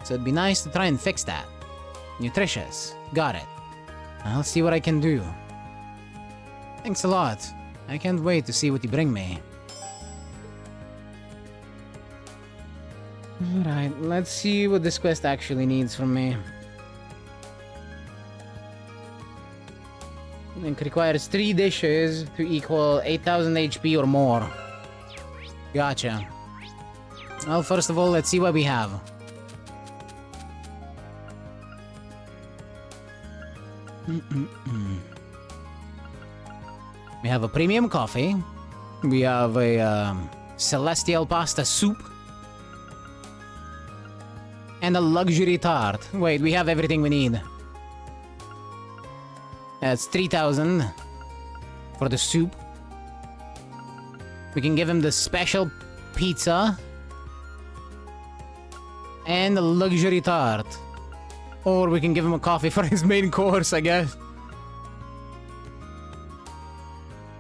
so it'd be nice to try and fix that. Nutritious. Got it. I'll see what I can do. Thanks a lot. I can't wait to see what you bring me. Alright, let's see what this quest actually needs from me. It requires 3 dishes to equal 8000 HP or more. Gotcha. Well, first of all, let's see what we have. We have a premium coffee. We have a celestial pasta soup. And a luxury tart. Wait, we have everything we need. That's 3000 for the soup. We can give him the special pizza. And a luxury tart. Or we can give him a coffee for his main course, I guess.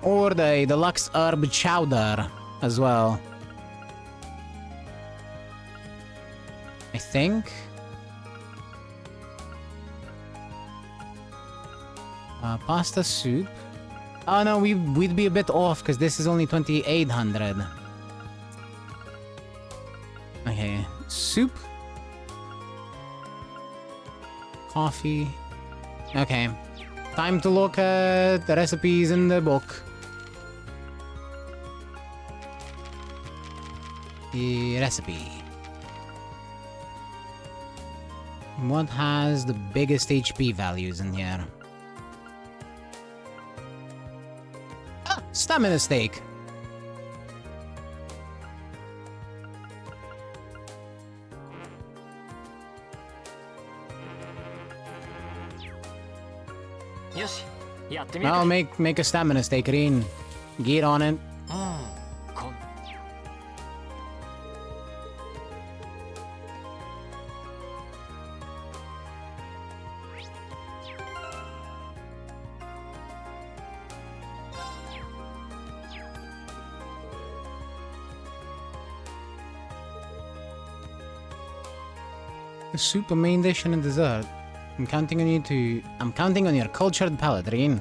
Or the deluxe herb chowder as well. I think. Pasta soup. Oh no, we'd be a bit off because this is only 2800. Okay, soup. Coffee. Okay. Time to look at the recipes in the book. The recipe. What has the biggest HP values in here? Ah, stamina steak. I'll make a stamina steak, Rin. Get on it. A soup, a main dish, and a dessert. I'm counting on your cultured palate, Rin.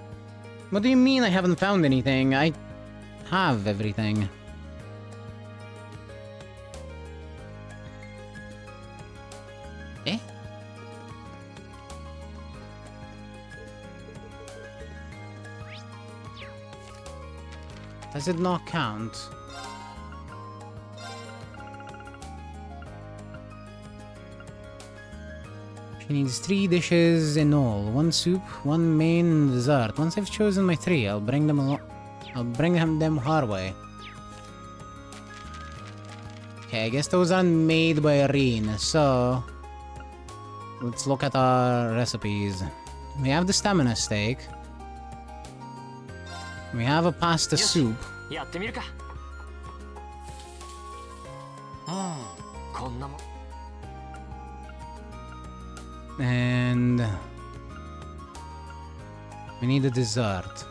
What do you mean I haven't found anything? I have everything. Eh? Does it not count? She needs 3 dishes in all. 1 soup, 1 main dessert. Once I've chosen my 3, I'll bring them her way. Okay, I guess those aren't made by Rin, so let's look at our recipes. We have the stamina steak. We have a pasta soup. やってみるか。こんなもん。 And we need a dessert.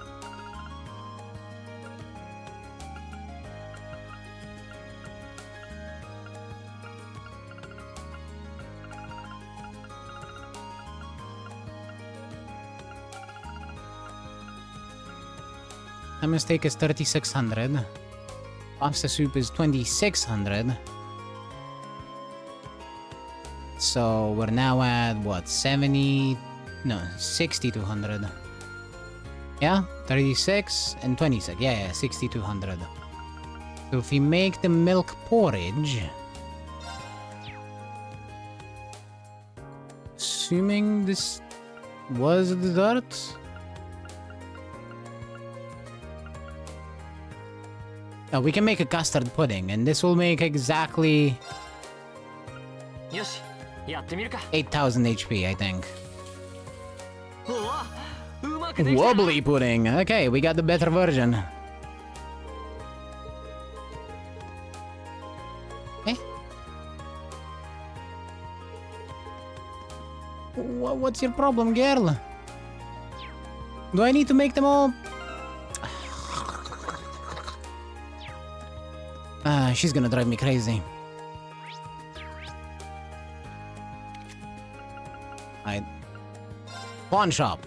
My mistake is 3600. Pasta soup is 2600. So we're now at what, 70? No, 6200. Yeah, 36 and 26. Yeah, 6200. So if we make the milk porridge, assuming this was the dessert. Oh, we can make a custard pudding, and this will make exactly よし、やってみるか。 8000 HP, I think. うわ、うまくできた。 Wobbly pudding. Okay, we got the better version. Eh? What's your problem, girl? Do I need to make them all? She's gonna drive me crazy. Alright. Pawn shop.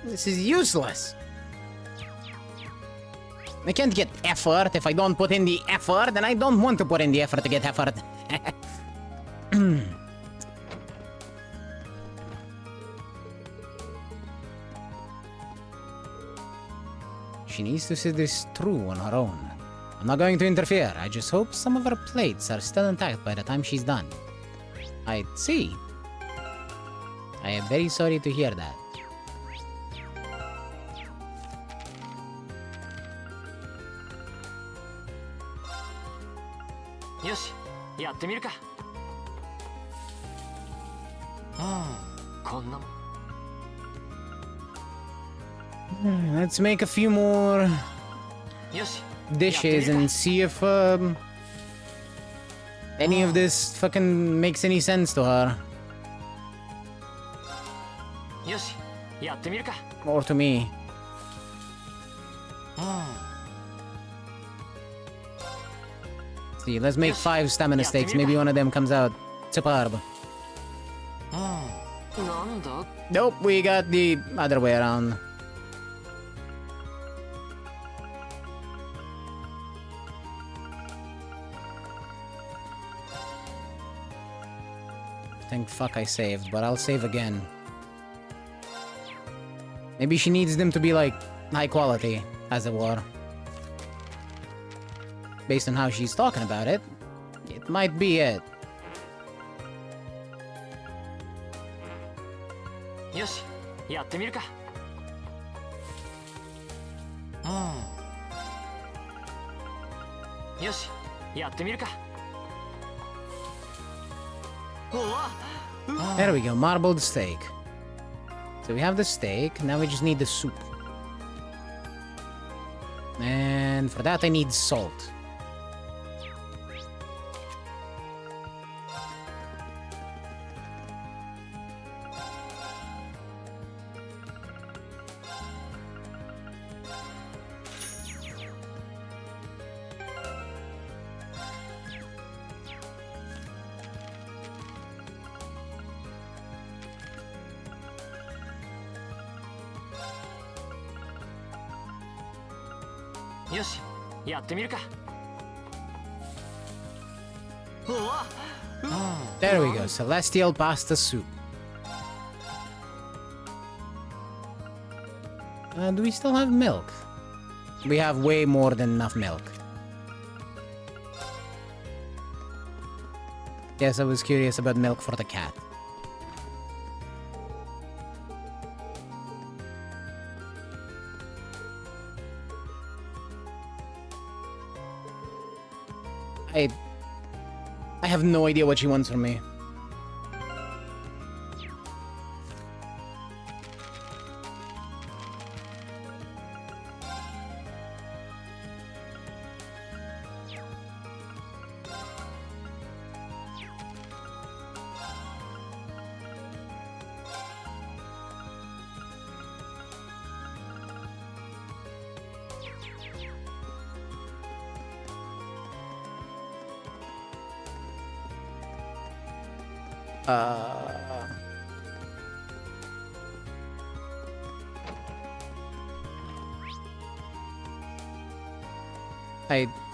This is useless. I can't get effort if I don't put in the effort, and I don't want to put in the effort to get effort. She needs to see this through on her own. I'm not going to interfere. I just hope some of her plates are still intact by the time she's done. I see. I am very sorry to hear that. Yoshi, やってみるか。こんなもん。 Let's make a few more dishes and see if any of this fucking makes any sense to her. よし、やってみるか。 Or to me. See, let's make 5 stamina steaks. Maybe one of them comes out superb. Nope, we got the other way around. Thank fuck I saved, but I'll save again. Maybe she needs them to be like high quality, as it were. Based on how she's talking about it, it might be it. Yoshi, やってみるか。よし、やってみるか。 There we go, marbled steak. So we have the steak, now we just need the soup. And for that I need salt. Yoshi, やってみるか。 There we go, celestial pasta soup. Do we still have milk? We have way more than enough milk. Yes, I was curious about milk for the cat. I have no idea what she wants from me.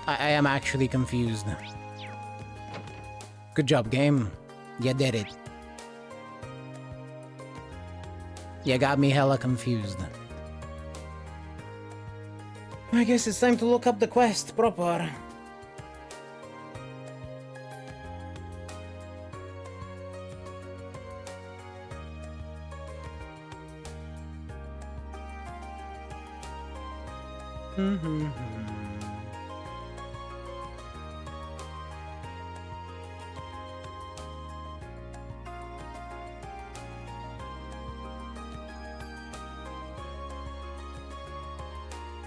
I am actually confused. Good job, game. You did it. You got me hella confused. I guess it's time to look up the quest proper.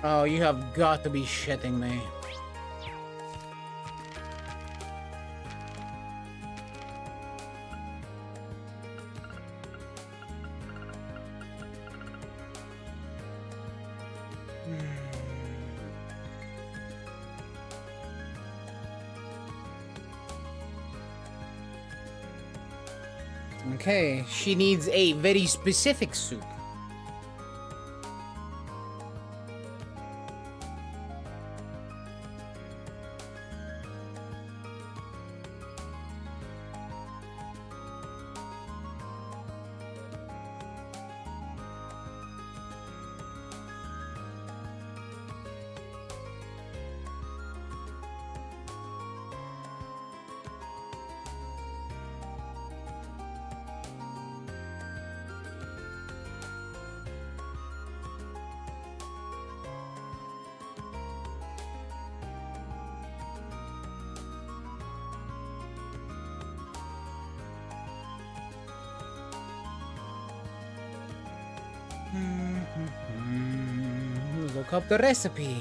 Oh, you have got to be shitting me. Okay, she needs a very specific soup. Look up the recipe.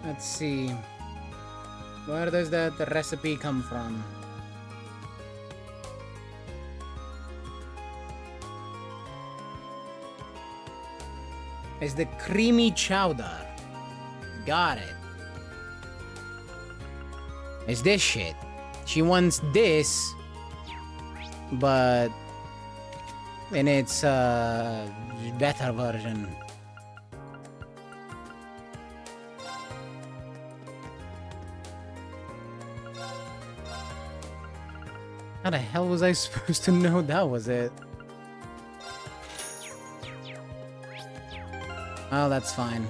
Let's see. Where does that recipe come from? It's the creamy chowder. Got it. It's this shit. She wants this, but in its better version. How the hell was I supposed to know that was it? Oh, that's fine.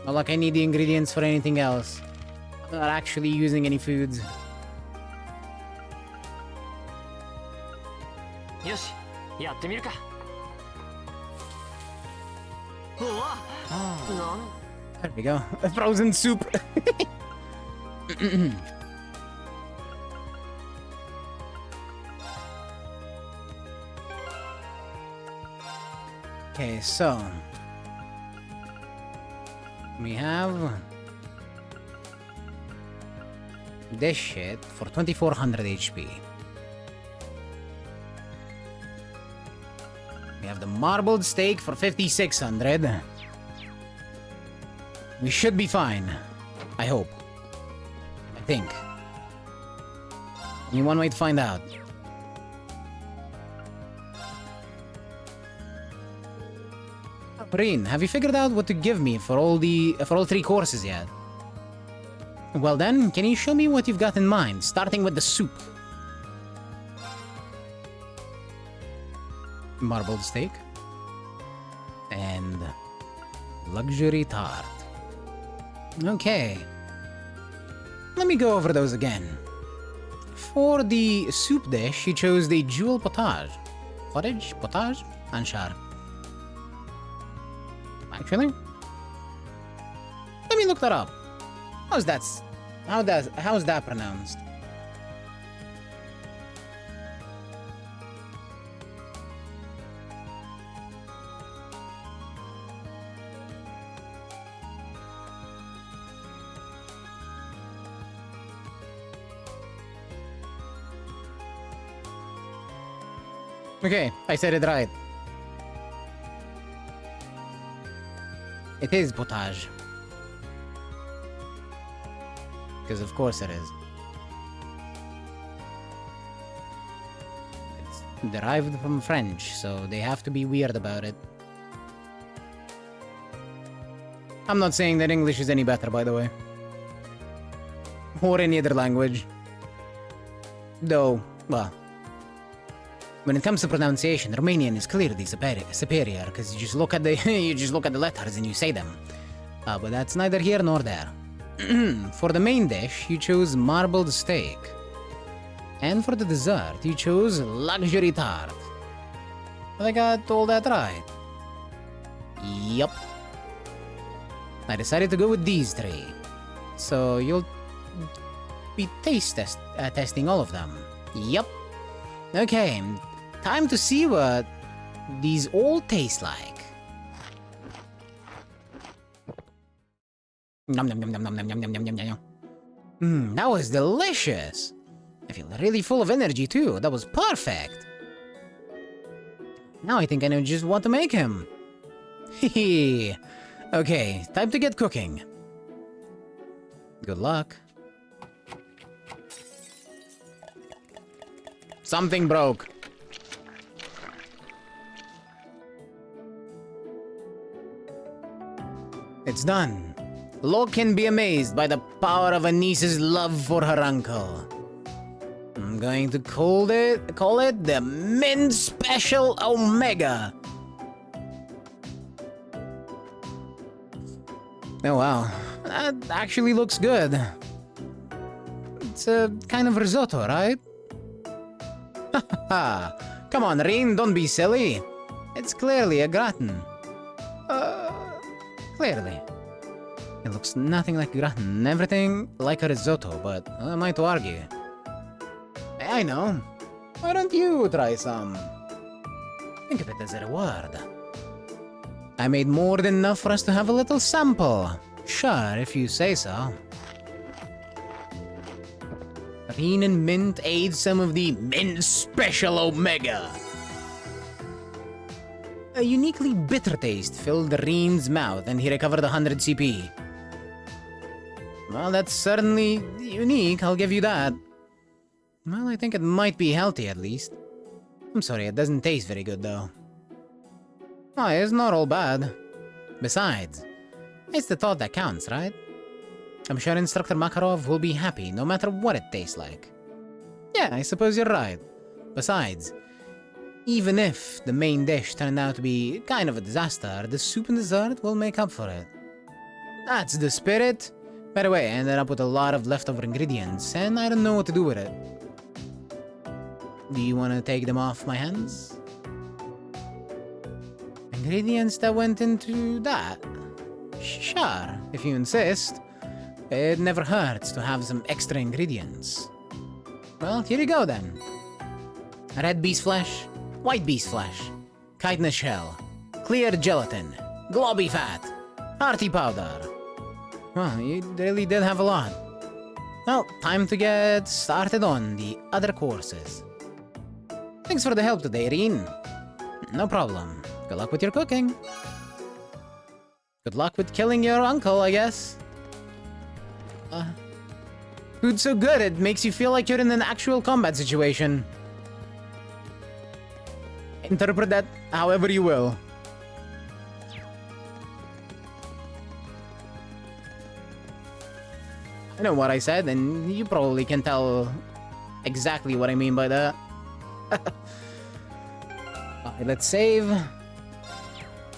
Not like I need the ingredients for anything else. I'm not actually using any foods. よし、やってみるか。うわ、There we go. A frozen soup. Okay, so we have this shit for 2400 HP. We have the marbled steak for 5600. We should be fine. I hope. I think. Only one way to find out. Breen, have you figured out what to give me for all three courses yet? Well then, can you show me what you've got in mind, starting with the soup? Marbled steak. And luxury tart. Okay. Let me go over those again. For the soup dish, she chose the jewel potage. Potage? Unsure. Actually? Let me look that up. How's that pronounced? Okay, I said it right. It is potage. Because of course it is. It's derived from French, so they have to be weird about it. I'm not saying that English is any better, by the way. Or any other language. Though, well, when it comes to pronunciation, Romanian is clearly superior, because you just look at the you just look at the letters and you say them. But that's neither here nor there. For the main dish, you chose marbled steak. And for the dessert, you chose luxury tart. I got all that right. Yup. I decided to go with these three. So you'll be testing all of them. Yup. Okay, time to see what these all taste like. Nom nom nom nom nom nom nom nom nom nom. That was delicious. I feel really full of energy too. That was perfect. Now I think I know just what to make him. Hehe. Okay, time to get cooking. Good luck. Something broke. It's done. Locke can be amazed by the power of a niece's love for her uncle. I'm going to call it the Min Special Omega. Oh wow, that actually looks good. It's a kind of risotto, right? Haha, come on, Rin, don't be silly. It's clearly a gratin. Clearly. It looks nothing like gratin, everything like a risotto, but I might argue. I know. Why don't you try some? Think of it as a reward. I made more than enough for us to have a little sample. Sure, if you say so. Rin and Mint ate some of the Mint Special Omega. A uniquely bitter taste filled Rin's mouth and he recovered 100 CP. Well, that's certainly unique, I'll give you that. Well, I think it might be healthy at least. I'm sorry, it doesn't taste very good though. Oh, it's not all bad. Besides, it's the thought that counts, right? I'm sure Instructor Makarov will be happy no matter what it tastes like. Yeah, I suppose you're right. Besides, even if the main dish turned out to be kind of a disaster, the soup and dessert will make up for it. That's the spirit. By the way, I ended up with a lot of leftover ingredients, and I don't know what to do with it. Do you want to take them off my hands? Ingredients that went into that? Sure, if you insist. It never hurts to have some extra ingredients. Well, here you go then. Red beast flesh, white beast flesh, chitinous shell, clear gelatin, globby fat, hearty powder. Well, you really did have a lot. Well, time to get started on the other courses. Thanks for the help today, Rin. No problem. Good luck with your cooking. Good luck with killing your uncle, I guess. Food's so good, it makes you feel like you're in an actual combat situation. Interpret that however you will. I know what I said, and you probably can tell exactly what I mean by that. Alright, let's save.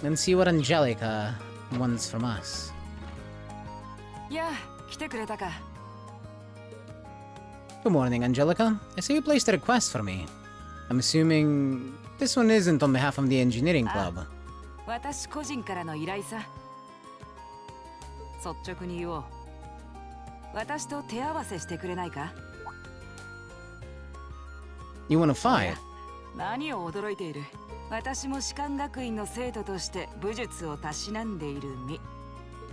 And see what Angelica wants from us. Yeah, 来てくれたか. Good morning, Angelica. I see you placed a request for me. I'm assuming this one isn't on behalf of the engineering club. 私個人からの依頼さ。率直に言おう。私と手合わせしてくれないか？ You wanna fight? 何を驚いている。私も士官学院の生徒として武術をたしなんでいる身。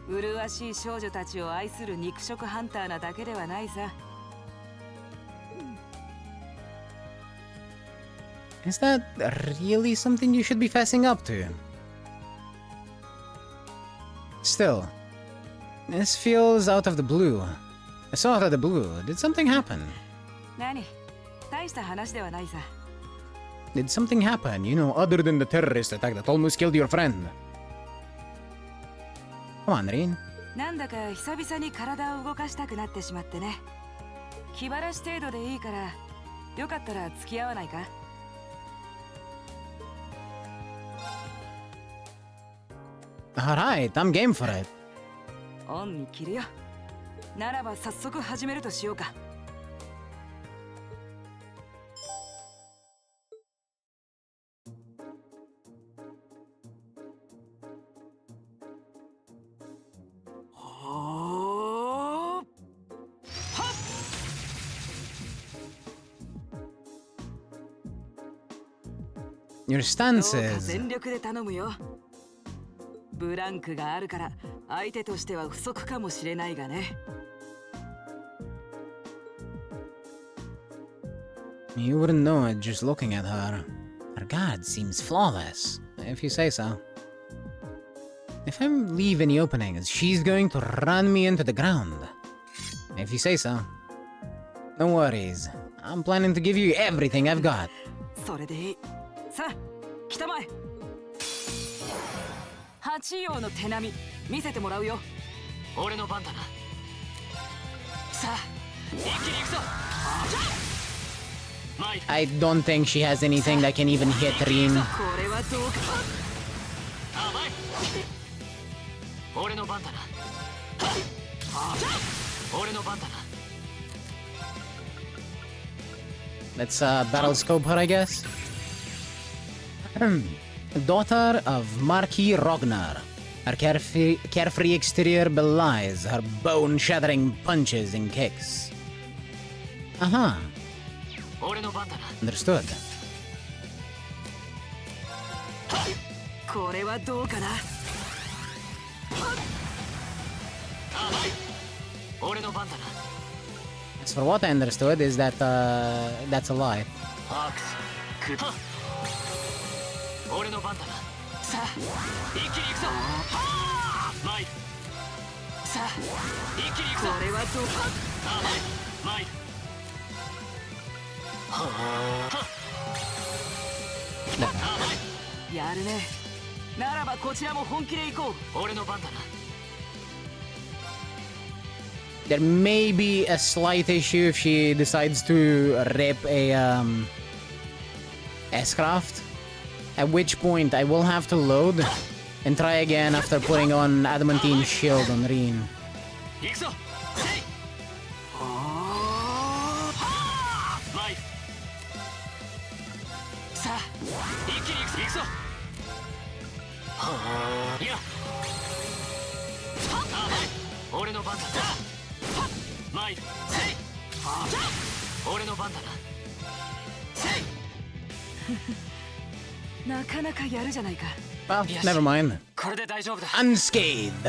麗しい少女たちを愛する肉食ハンターなだけではないさ。Is that really something you should be fessing up to? Still, this feels out of the blue. So out of the blue. Did something happen? 何？大した話ではないさ。Did something happen, you know, other than the terrorist attack that almost killed your friend? Come on, Rin. なんだか久々に体を動かしたくなってしまってね。気晴らし程度でいいから、よかったら付き合わないか？Alright, I'm game for it. オンに切るよ。ならば早速始めるとしようか。Your stances. 全力で頼むよ。ブランクがあるから相手としては不足かもしれないがね。You wouldn't know it just looking at her. Her guard seems flawless, if you say so. If I leave any openings, she's going to run me into the ground. If you say so. No worries. I'm planning to give you everything I've got. それでいい。さあ、来たまえ。八葉の手並み見せてもらうよ。俺の番だな。さあ、一気に行くぞ。I don't think she has anything that can even hit Rin. これはどうか。俺の番だな。俺の番だな。 Let's battle scope her, I guess. Daughter of Marquis Rognar. Her carefree exterior belies her bone-shattering punches and kicks. Uh-huh. Understood. これはどうかな。俺の番だな。 As for what I understood is that that's a lie. 俺の番だな。さあ、一気に行くぞ。マイル。さあ、一気に行くぞ。これはどうか。マイル。やるね。ならばこちらも本気で行こう。俺の番だな。 There may be a slight issue if she decides to rip a S-craft, at which point I will have to load and try again after putting on adamantine shield on Rin. Well, never mind. Unscathed.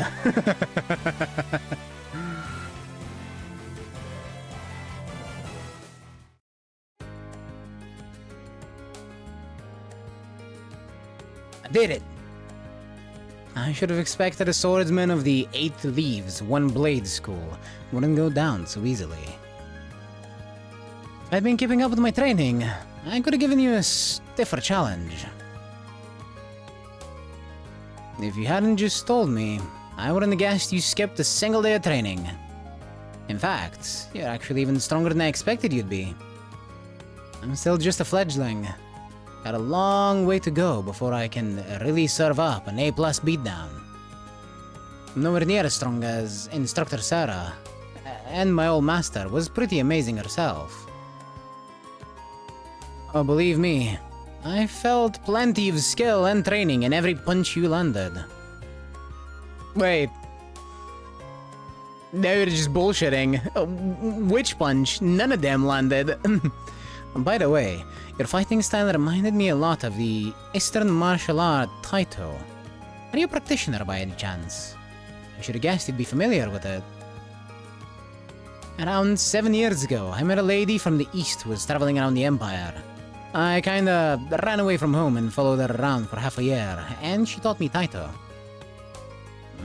I did it. I should have expected a swordsman of the 8 Leaves, 1 Blade school wouldn't go down so easily. If I'd been keeping up with my training, I could have given you a stiffer challenge. If you hadn't just told me, I wouldn't have guessed you skipped a single day of training. In fact, you're actually even stronger than I expected you'd be. I'm still just a fledgling. Got a long way to go before I can really serve up an A+ beatdown. I'm nowhere near as strong as Instructor Sarah, and my old master was pretty amazing herself. Oh, believe me, I felt plenty of skill and training in every punch you landed. Wait. They were just bullshitting. Witch Punch, none of them landed. By the way, your fighting style reminded me a lot of the Eastern martial art Taito. Are you a practitioner by any chance? I should have guessed you'd be familiar with it. Around 7 years ago, I met a lady from the East who was traveling around the Empire. I kinda ran away from home and followed her around for half a year, and she taught me Taito.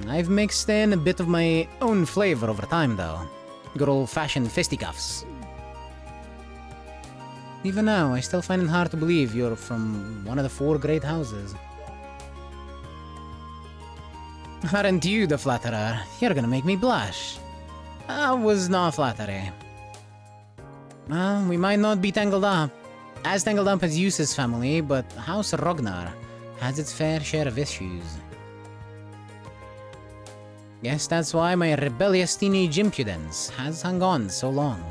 I've mixed in a bit of my own flavor over time, though. Good old-fashioned fisticuffs. Even now, I still find it hard to believe you're from one of the 4 great houses. Aren't you the flatterer? You're gonna make me blush. That was not flattery. Well, we might not be tangled up. As tangled up as Yusa's family, but House Rognar has its fair share of issues. Guess that's why my rebellious teenage impudence has hung on so long.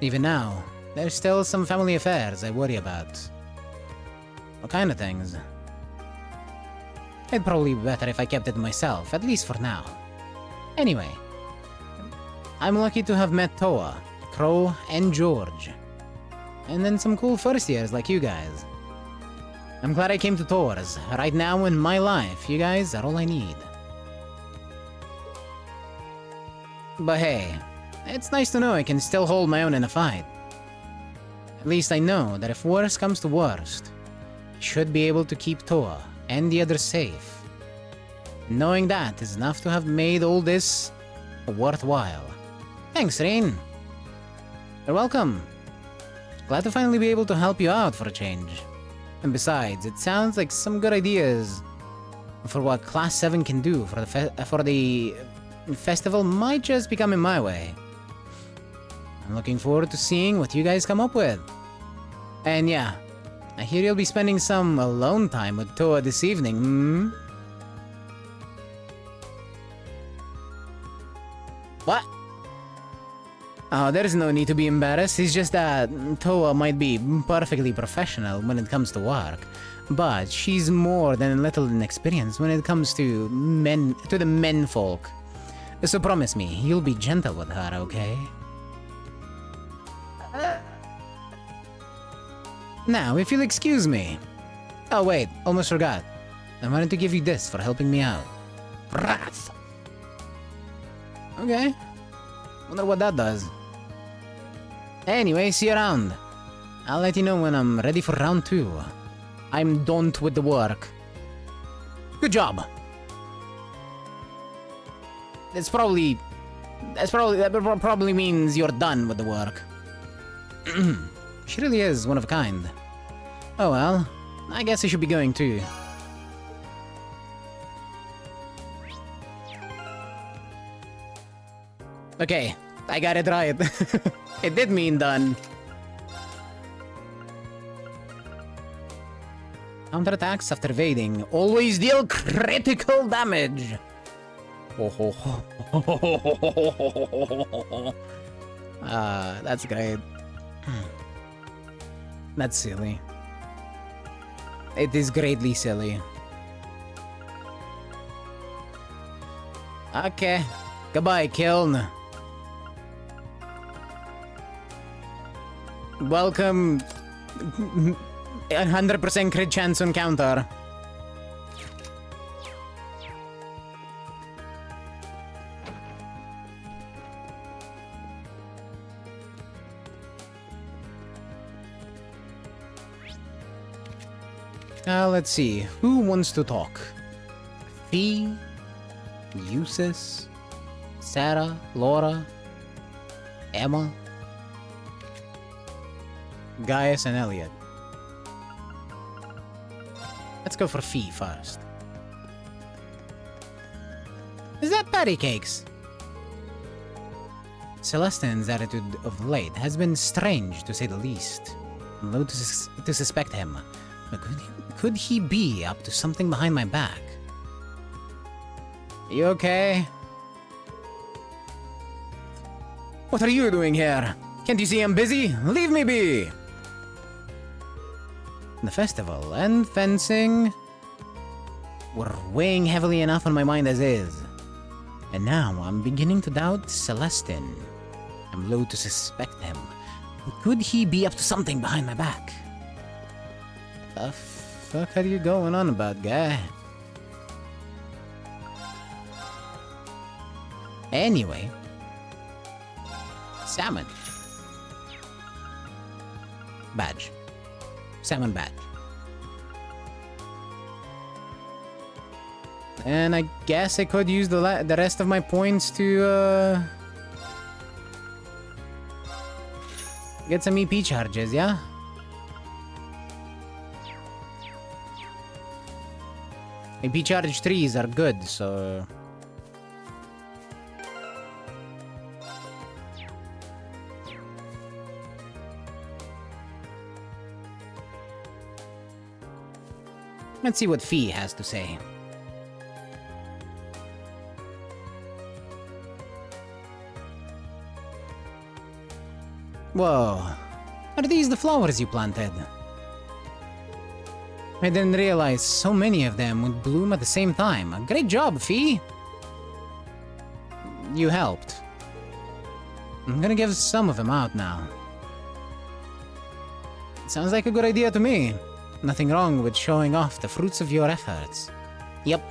Even now, there's still some family affairs I worry about. What kind of things? It'd probably be better if I kept it to myself, at least for now. Anyway, I'm lucky to have met Toa, Crow, and George. And then some cool first years like you guys. I'm glad I came to Tours. Right now in my life, you guys are all I need. But hey, it's nice to know I can still hold my own in a fight. At least I know that if worst comes to worst, I should be able to keep Toa and the others safe. Knowing that is enough to have made all this worthwhile. Thanks, Rain. You're welcome. Glad to finally be able to help you out for a change. And besides, it sounds like some good ideas for what Class 7 can do for the festival might just be coming my way. I'm looking forward to seeing what you guys come up with. And yeah, I hear you'll be spending some alone time with Toa this evening, hmm? What? Oh, there's no need to be embarrassed. It's just that Toa might be perfectly professional when it comes to work, but she's more than a little inexperienced when it comes to the menfolk. So promise me, you'll be gentle with her, okay? Now, if you'll excuse me. Oh wait, almost forgot. I wanted to give you this for helping me out. Wrath! Okay. Wonder what that does. Anyway, see you around. I'll let you know when I'm ready for round 2. I'm done with the work. Good job. That probably means you're done with the work. She really is one of a kind. Oh well, I guess I should be going too. Okay, I got it right. It did mean done. Counterattacks after evading always deal critical damage. That's great. That's silly. It is greatly silly. Okay. Goodbye, Kiln. Welcome. 100% crit chance on counter. Let's see. Who wants to talk? Fee? Eustace? Sarah? Laura? Emma? Gaius and Elliot. Let's go for Fee first. Is that patty cakes? Celestine's attitude of late has been strange, to say the least. I'm loath to suspect him. But could he be up to something behind my back? You okay? What are you doing here? Can't you see I'm busy? Leave me be! The festival and fencing were weighing heavily enough on my mind as is. And now I'm beginning to doubt Celestin. I'm loath to suspect him. Could he be up to something behind my back? The fuck are you going on about, guy? Anyway. Salmon. Badge. Salmon badge. And I guess I could use the rest of my points to get some EP charges, yeah? EP charge 3s are good, so... Let's see what Fee has to say. Whoa. Are these the flowers you planted? I didn't realize so many of them would bloom at the same time. Great job, Fee! You helped. I'm gonna give some of them out now. Sounds like a good idea to me. Nothing wrong with showing off the fruits of your efforts. Yep.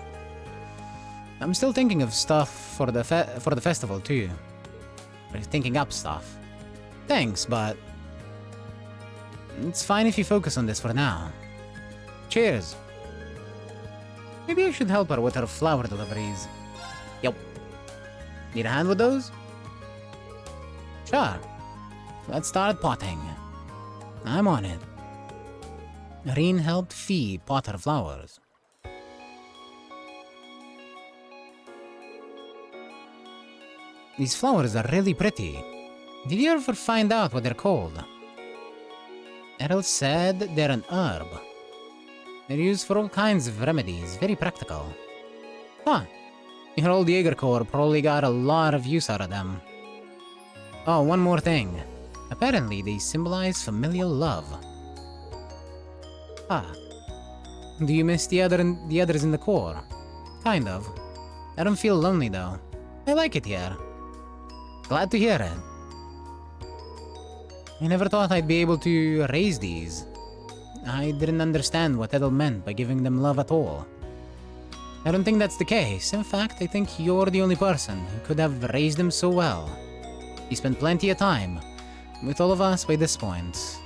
I'm still thinking of stuff for the festival too. We're thinking up stuff. Thanks, but it's fine if you focus on this for now. Cheers. Maybe I should help her with her flower deliveries. Yep. Need a hand with those? Sure. Let's start potting. I'm on it. Reen helped Fee pot her flowers. These flowers are really pretty. Did you ever find out what they're called? Errol said they're an herb. They're used for all kinds of remedies, very practical. Huh. Your old Jaeger Corps probably got a lot of use out of them. Oh, one more thing. Apparently they symbolize familial love. Ah. Do you miss the others in the Corps? Kind of. I don't feel lonely though. I like it here. Glad to hear it. I never thought I'd be able to raise these. I didn't understand what Edel meant by giving them love at all. I don't think that's the case. In fact, I think you're the only person who could have raised them so well. You spent plenty of time with all of us by this point.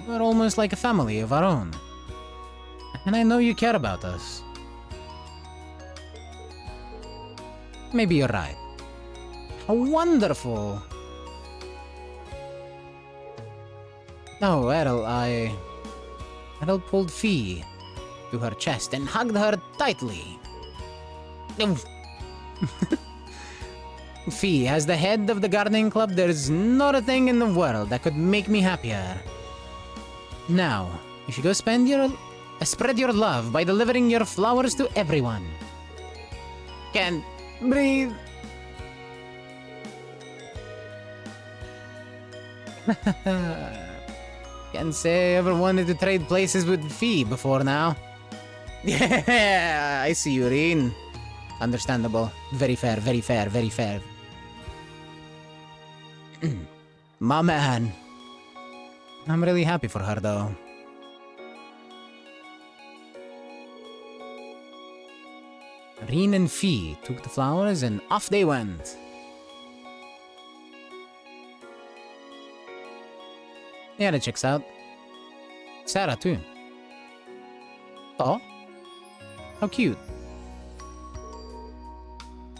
We're almost like a family of our own. And I know you care about us. Maybe you're right. How wonderful! No, Errol pulled Fee to her chest and hugged her tightly. Fee, as the head of the gardening club, there's not a thing in the world that could make me happier. Now, you should go spread your love by delivering your flowers to everyone. Can't breathe. Can't say I ever wanted to trade places with Fee before now. Yeah, I see you, Reen. Understandable. Very fair, very fair, very fair. My man. I'm really happy for her, though. Reen and Fee took the flowers and off they went. Yeah, that checks out. Sarah, too. Oh? How cute.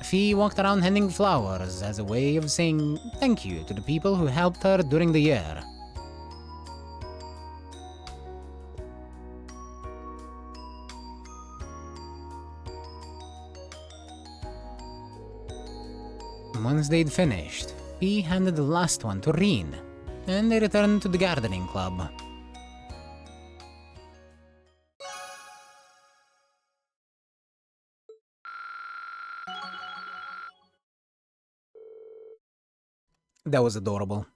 Fee walked around handing flowers as a way of saying thank you to the people who helped her during the year. Once they'd finished, Fee handed the last one to Reen, and they returned to the gardening club. That was adorable.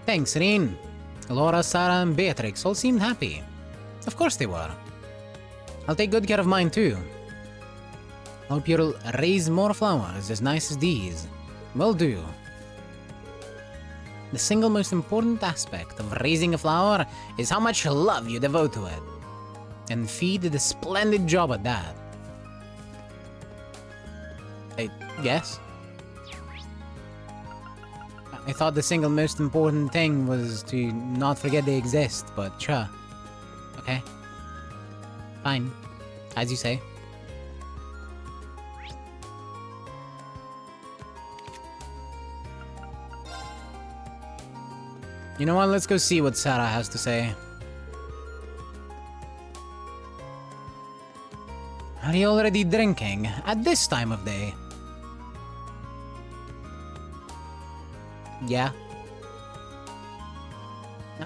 Thanks, Reen. Laura, Sarah, and Beatrix all seemed happy. Of course they were. I'll take good care of mine too. Hope you'll raise more flowers as nice as these. Will do. The single most important aspect of raising a flower is how much love you devote to it. And Fee did a splendid job at that. I guess. I thought the single most important thing was to not forget they exist, but sure. Okay. Fine. As you say. You know what? Let's go see what Sarah has to say. Are you already drinking at this time of day? Yeah.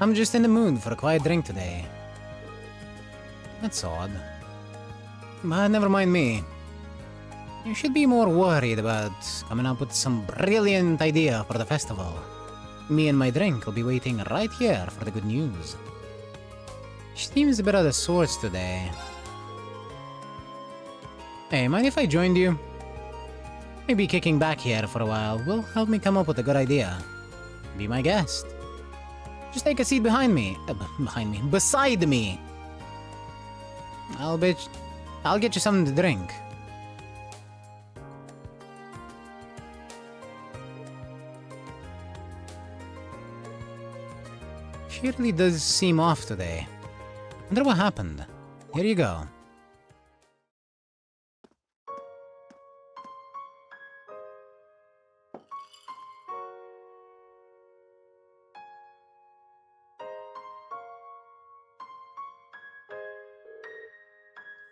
I'm just in the mood for a quiet drink today. That's odd. But never mind me. You should be more worried about coming up with some brilliant idea for the festival. Me and my drink will be waiting right here for the good news. She seems a bit out of sorts today. Hey, mind if I joined you? Maybe kicking back here for a while will help me come up with a good idea. Be my guest. Just take a seat behind me. Beside me. I'll get you something to drink. She really does seem off today. I wonder what happened. Here you go.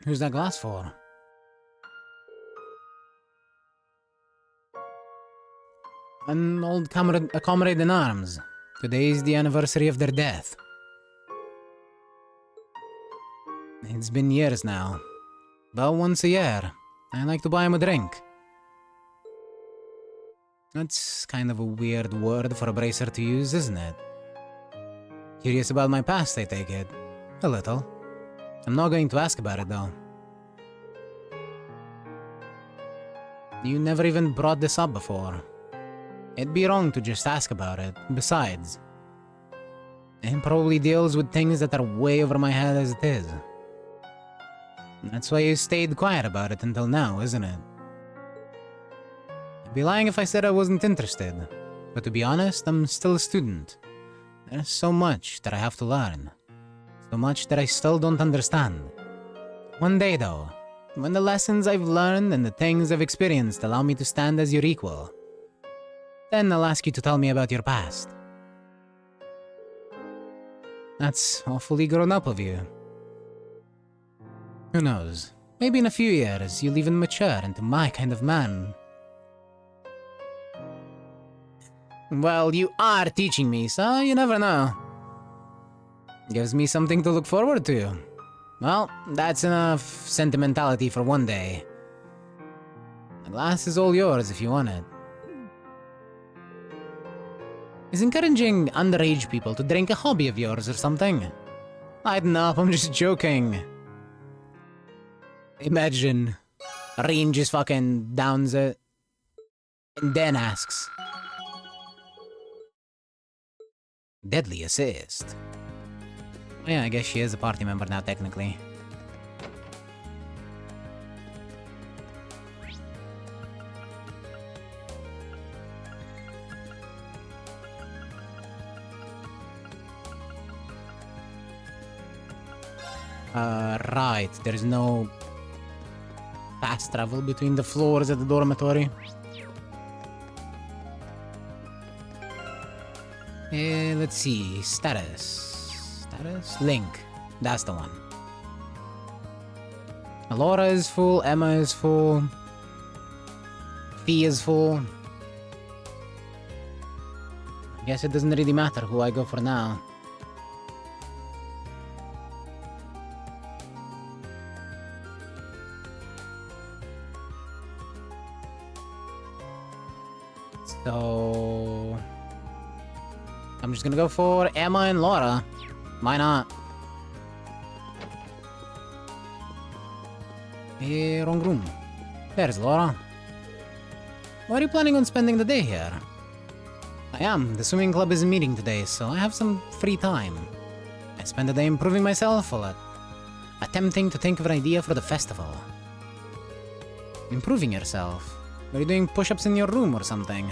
Who's that glass for? An old comrade in arms. Today is the anniversary of their death. It's been years now. About once a year, I like to buy him a drink. That's kind of a weird word for a bracer to use, isn't it? Curious about my past, I take it. A little. I'm not going to ask about it, though. You never even brought this up before. It'd be wrong to just ask about it. Besides, it probably deals with things that are way over my head as it is. That's why you stayed quiet about it until now, isn't it? I'd be lying if I said I wasn't interested. But to be honest, I'm still a student. There's so much that I have to learn. So much that I still don't understand. One day, though, when the lessons I've learned and the things I've experienced allow me to stand as your equal, then I'll ask you to tell me about your past. That's awfully grown up of you. Who knows? Maybe in a few years you'll even mature into my kind of man. Well, you are teaching me, so you never know. Gives me something to look forward to. Well, that's enough sentimentality for one day. The glass is all yours if you want it. Is encouraging underage people to drink a hobby of yours or something? Lighten up, I'm just joking. Imagine Reen just fucking downs it and then asks. Deadly assist. Oh yeah, I guess she is a party member now, technically. Right, there's no fast travel between the floors at the dormitory. Let's see, status, Link, that's the one. Laura is full, Emma is full, Fee is full. I guess it doesn't really matter who I go for now. So I'm just gonna go for Emma and Laura. Why not? Wrong room. There's Laura. Why are you planning on spending the day here? I am. The swimming club is meeting today, so I have some free time. I spend the day improving myself a lot, attempting to think of an idea for the festival. Improving yourself? Are you doing push-ups in your room or something?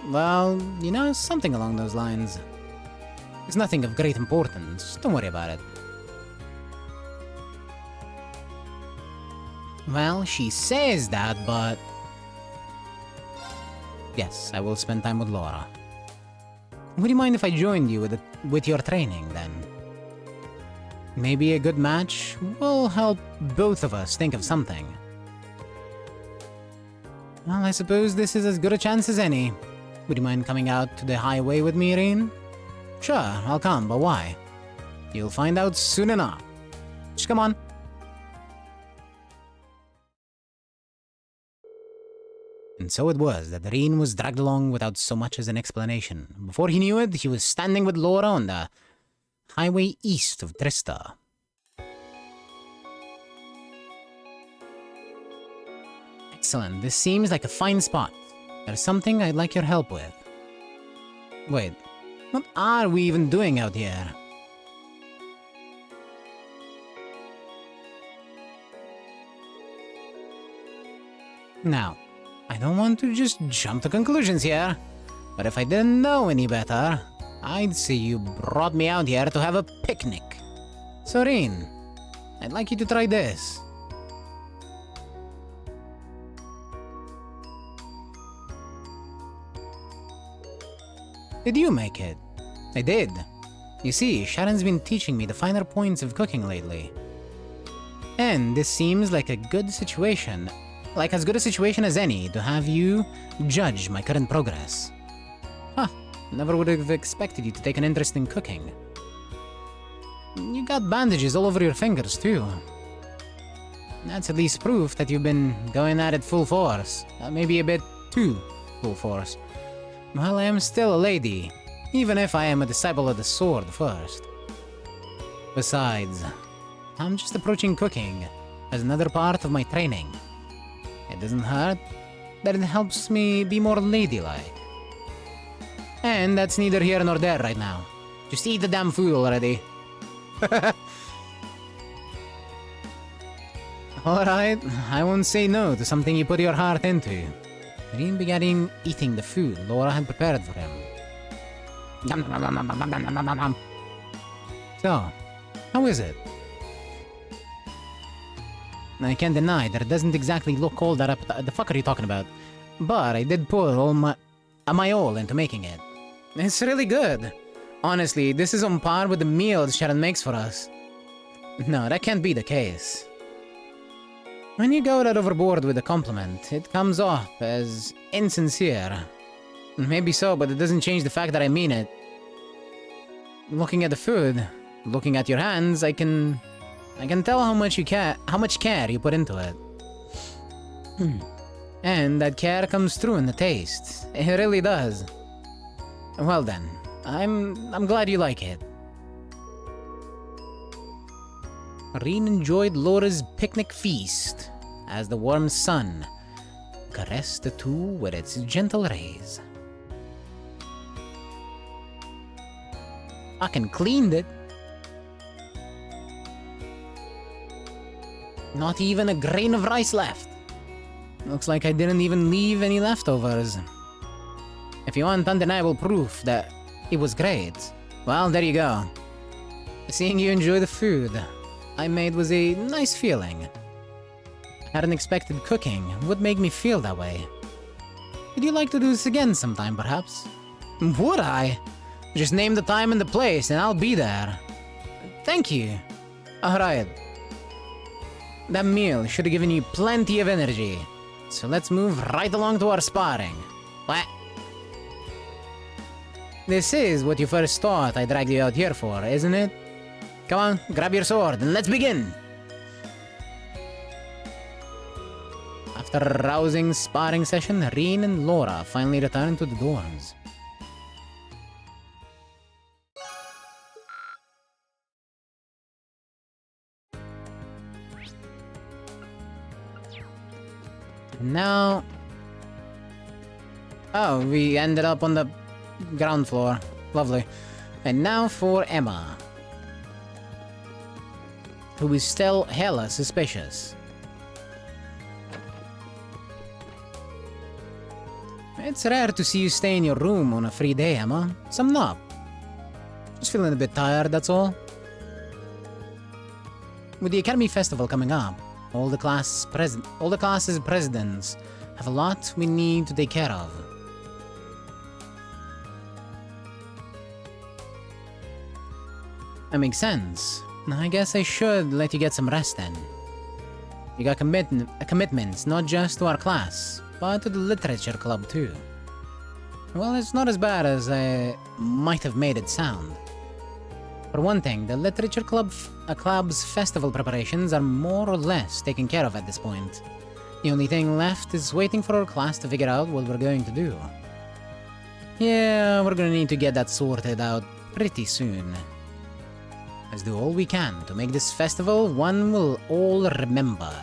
Well, you know, something along those lines. It's nothing of great importance. Don't worry about it. Well, she says that, but... Yes, I will spend time with Laura. Would you mind if I joined you with your training, then? Maybe a good match will help both of us think of something. Well, I suppose this is as good a chance as any. Would you mind coming out to the highway with me, Irene? Sure, I'll come, but why? You'll find out soon enough. Just come on. And so it was that Irene was dragged along without so much as an explanation. Before he knew it, he was standing with Laura on the highway east of Trista. Excellent, this seems like a fine spot. There's something I'd like your help with. Wait, what are we even doing out here? Now, I don't want to just jump to conclusions here, but if I didn't know any better, I'd say you brought me out here to have a picnic. So, Rin, I'd like you to try this. Did you make it? I did. You see, Sharon's been teaching me the finer points of cooking lately. And this seems like a good situation. Like as good a situation as any to have you judge my current progress. Huh, never would have expected you to take an interest in cooking. You got bandages all over your fingers too. That's at least proof that you've been going at it full force. Maybe a bit too full force. Well, I am still a lady, even if I am a disciple of the sword first. Besides, I'm just approaching cooking as another part of my training. It doesn't hurt, but it helps me be more ladylike. And that's neither here nor there right now. Just eat the damn food already. Alright, I won't say no to something you put your heart into. Rin began eating the food Laura had prepared for him. So, how is it? I can't deny that it doesn't exactly look all that the fuck are you talking about? But I did put all my all into making it. It's really good. Honestly, this is on par with the meals Sharon makes for us. No, that can't be the case. When you go that overboard with a compliment, it comes off as insincere. Maybe so, but it doesn't change the fact that I mean it. Looking at the food, looking at your hands, I can tell how much care you put into it. And that care comes through in the taste. It really does. Well then, I'm glad you like it. Rin enjoyed Laura's picnic feast as the warm sun caressed the two with its gentle rays. Fucking cleaned it. Not even a grain of rice left. Looks like I didn't even leave any leftovers. If you want undeniable proof that it was great, well, there you go. Seeing you enjoy the food I made was a nice feeling. Hadn't expected cooking would make me feel that way. Would you like to do this again sometime, perhaps? Would I? Just name the time and the place and I'll be there. Thank you. Alright. That meal should have given you plenty of energy. So let's move right along to our sparring. What? This is what you first thought I dragged you out here for, isn't it? Come on, grab your sword and let's begin! After a rousing sparring session, Rin and Laura finally returned to the dorms. Now... Oh, we ended up on the ground floor. Lovely. And now for Emma, who is still hella suspicious. It's rare to see you stay in your room on a free day, Emma. Sum up. Just feeling a bit tired, that's all. With the Academy Festival coming up, all the classes' presidents have a lot we need to take care of. That makes sense. I guess I should let you get some rest then. You got commitments not just to our class, but to the literature club too. Well, it's not as bad as I might have made it sound. For one thing, the literature club's festival preparations are more or less taken care of at this point. The only thing left is waiting for our class to figure out what we're going to do. Yeah, we're gonna need to get that sorted out pretty soon. Let's do all we can to make this festival one we'll all remember.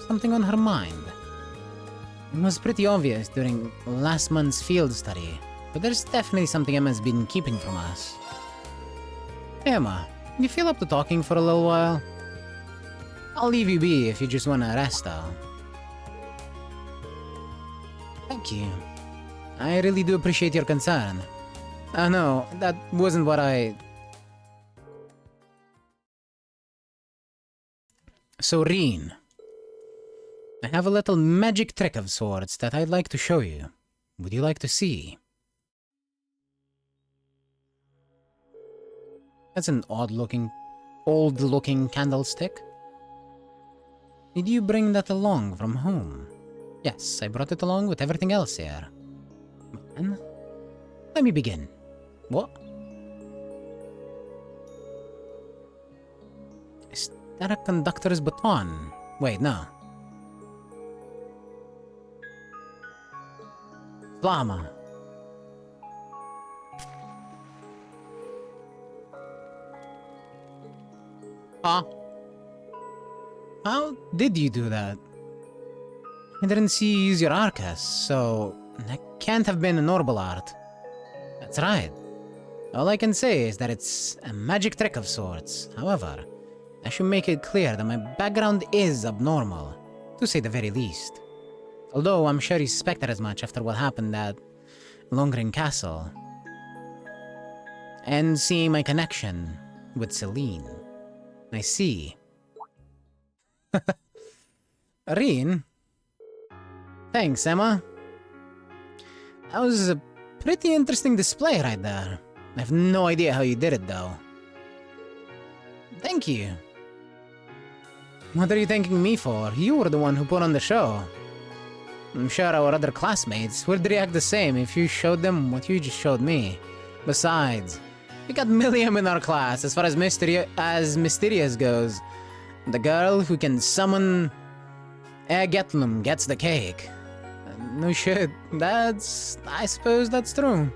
Something on her mind. It was pretty obvious during last month's field study, but there's definitely something Emma's been keeping from us. Hey Emma, can you feel up to talking for a little while? I'll leave you be if you just wanna rest though. Thank you. I really do appreciate your concern. No, that wasn't what I... So, Reen, I have a little magic trick of sorts that I'd like to show you. Would you like to see? That's an old-looking candlestick. Did you bring that along from home? Yes, I brought it along with everything else here. Man, let me begin. What? Is that a conductor's baton? Wait, no. Llama. Huh? How did you do that? I didn't see you use your Arcus, so that can't have been a normal art. That's right. All I can say is that it's a magic trick of sorts. However, I should make it clear that my background is abnormal, to say the very least. Although I'm sure you suspected as much after what happened at Longren Castle. And seeing my connection with Celine. I see. Reen? Thanks, Emma. That was a pretty interesting display right there. I have no idea how you did it, though. Thank you. What are you thanking me for? You were the one who put on the show. I'm sure our other classmates would react the same if you showed them what you just showed me. Besides, we got Milliam in our class as far as Mysterious goes. The girl who can summon Getlum gets the cake. No shit, I suppose that's true.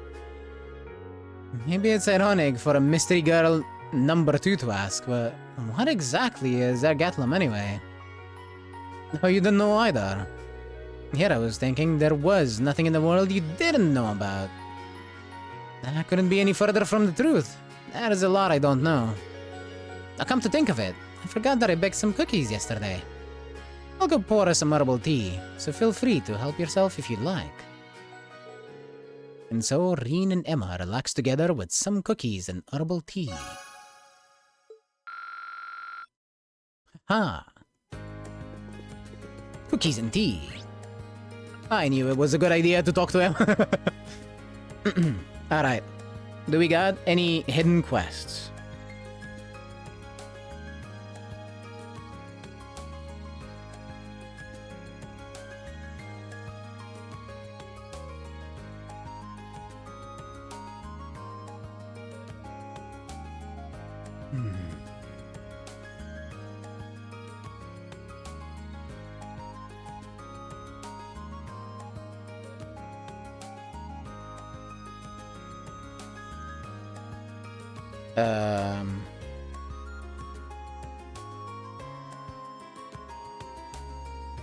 Maybe it's ironic for a mystery girl number 2 to ask, but what exactly is Getlum anyway? Oh, you didn't know either. Here I was thinking there was nothing in the world you didn't know about. That couldn't be any further from the truth. There's a lot I don't know. Now come to think of it, I forgot that I baked some cookies yesterday. I'll go pour us some herbal tea, so feel free to help yourself if you'd like. And so Reen and Emma relaxed together with some cookies and herbal tea. Ha! Cookies and tea. I knew it was a good idea to talk to him. Alright. Do we got any hidden quests?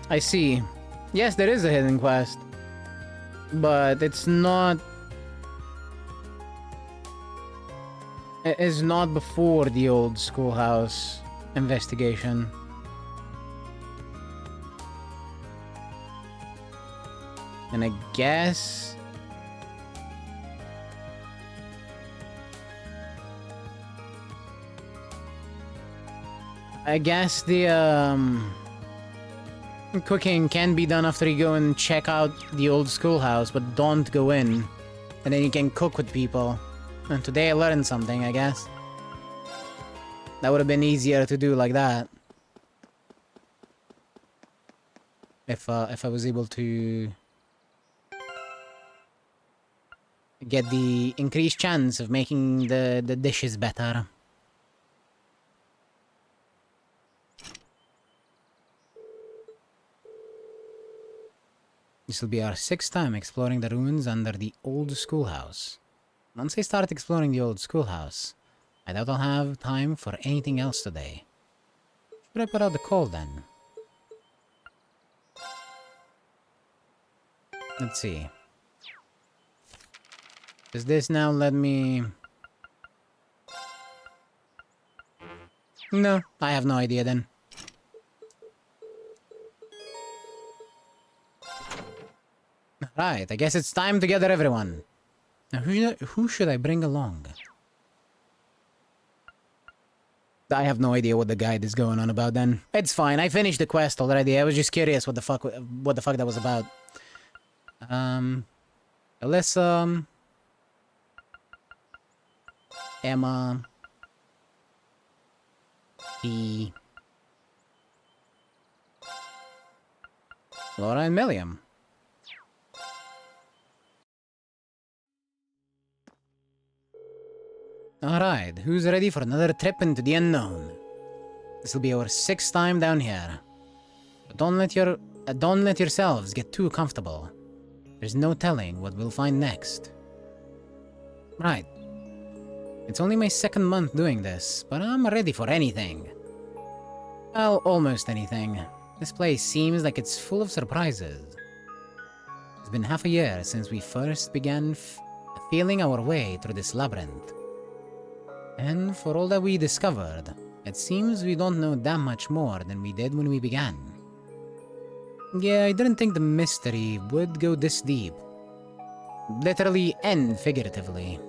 I see. Yes, there is a hidden quest. But it's not... It is not before the old schoolhouse investigation. And I guess... the cooking can be done after you go and check out the old schoolhouse, but don't go in. And then you can cook with people. And today I learned something, I guess. That would have been easier to do like that. If I was able to get the increased chance of making the dishes better. This will be our 6th time exploring the ruins under the old schoolhouse. Once I start exploring the old schoolhouse, I doubt I'll have time for anything else today. Should I put out the call then? Let's see. Does this now let me... No, I have no idea then. Right, I guess it's time to gather everyone. Now, who should I bring along? I have no idea what the guide is going on about then. It's fine, I finished the quest already. I was just curious what the fuck that was about. Alyssa... Emma... P... Laura and Milliam. Alright, who's ready for another trip into the unknown? This will be our 6th time down here. But don't let yourselves get too comfortable. There's no telling what we'll find next. Right. It's only my 2nd month doing this, but I'm ready for anything. Well, almost anything. This place seems like it's full of surprises. It's been half a year since we first began feeling our way through this labyrinth. And for all that we discovered, it seems we don't know that much more than we did when we began. Yeah, I didn't think the mystery would go this deep. Literally and figuratively.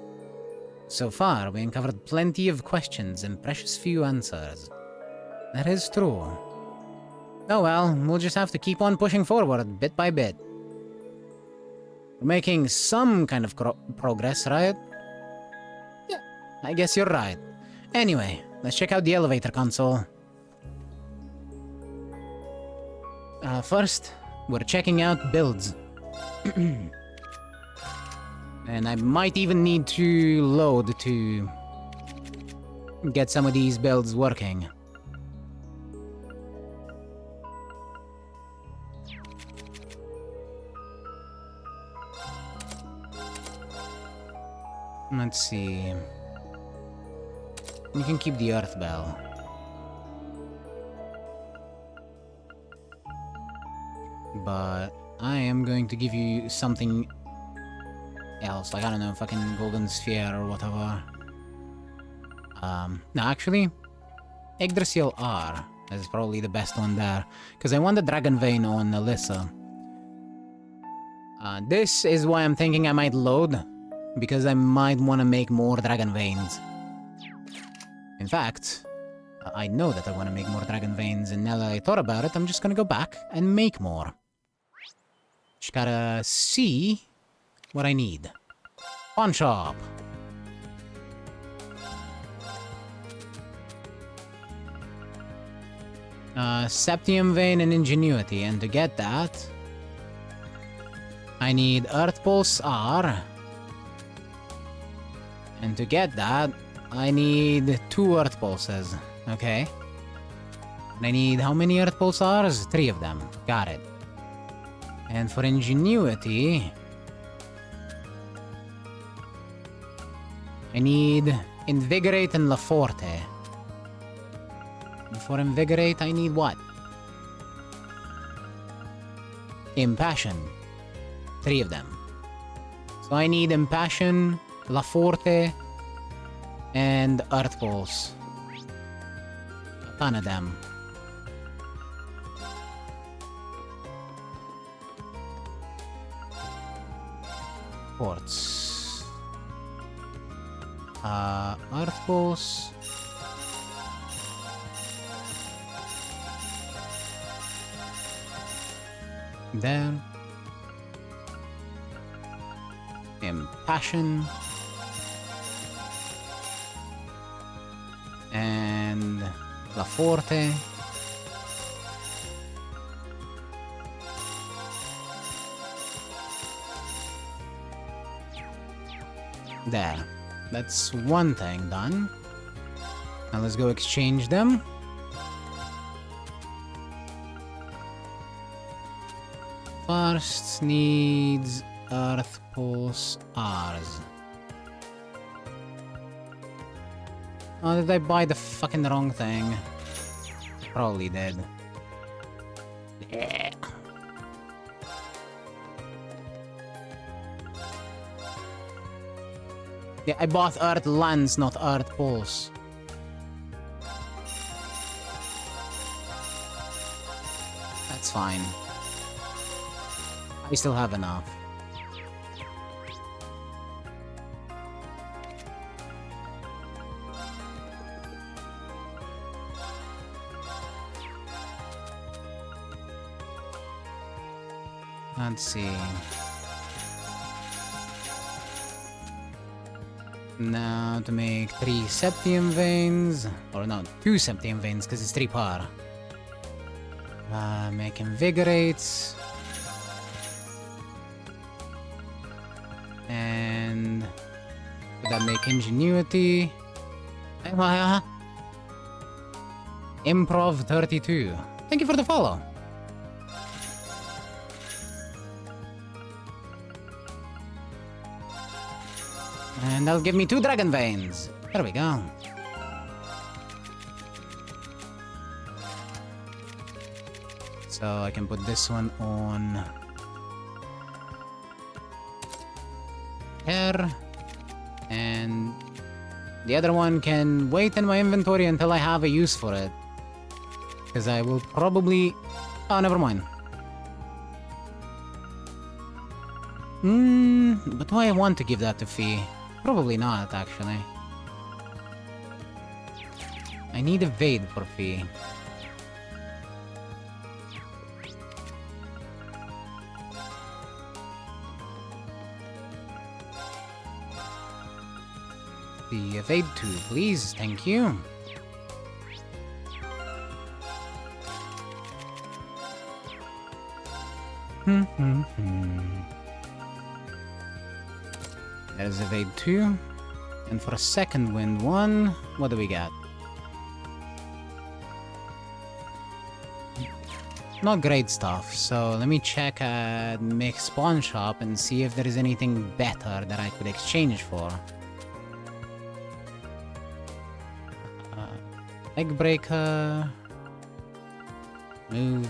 So far, we uncovered plenty of questions and precious few answers. That is true. Oh well, we'll just have to keep on pushing forward, bit by bit. We're making some kind of progress, right? I guess you're right. Anyway, let's check out the elevator console. First, we're checking out builds. And I might even need to load to get some of these builds working. Let's see. You can keep the Earth Bell. But I am going to give you something else, like, I don't know, fucking Golden Sphere or whatever. No, actually, Yggdrasil R is probably the best one there, because I want the Dragon Vein on Alyssa. This is why I'm thinking I might load, because I might want to make more Dragon Veins. In fact, I know that I want to make more Dragon Veins, and now that I thought about it, I'm just gonna go back and make more. Just gotta see what I need. Pawn shop. Septium Vein and Ingenuity, and to get that, I need Earth Pulse R. And to get that, I need 2 Earth Pulses. Okay. And I need how many Earth Pulse R's? 3 of them. Got it. And for Ingenuity, I need Invigorate and La Forte. And for Invigorate, I need what? Impassion. 3 of them. So I need Impassion, La Forte, and Earth Pulse. A ton of them. Ports. Earth Pulse. There. Impassion. And La Forte. There. That's one thing done. Now let's go exchange them. First needs Earth Pulse R's. Oh, did I buy the fucking wrong thing? Probably did. Yeah. Yeah, I bought Earth Lance, not Earth Pulse. That's fine. I still have enough. Let's see. Now to make 3 Septium Veins, or no, 2 Septium Veins because it's 3 par. Make Invigorates. And would that make Ingenuity? Improv 32. Thank you for the follow. And that'll give me 2 Dragon Veins. There we go. So I can put this one on here. And the other one can wait in my inventory until I have a use for it. Because I will probably... Oh, never mind. But do I want to give that to Fee? Probably not, actually. I need Evade for Fee. The Evade 2, please. Thank you. There's Evade 2. And for a second wind 1, what do we got? Not great stuff, so let me check at Mix Spawn Shop and see if there is anything better that I could exchange for. Egg Breaker. Move.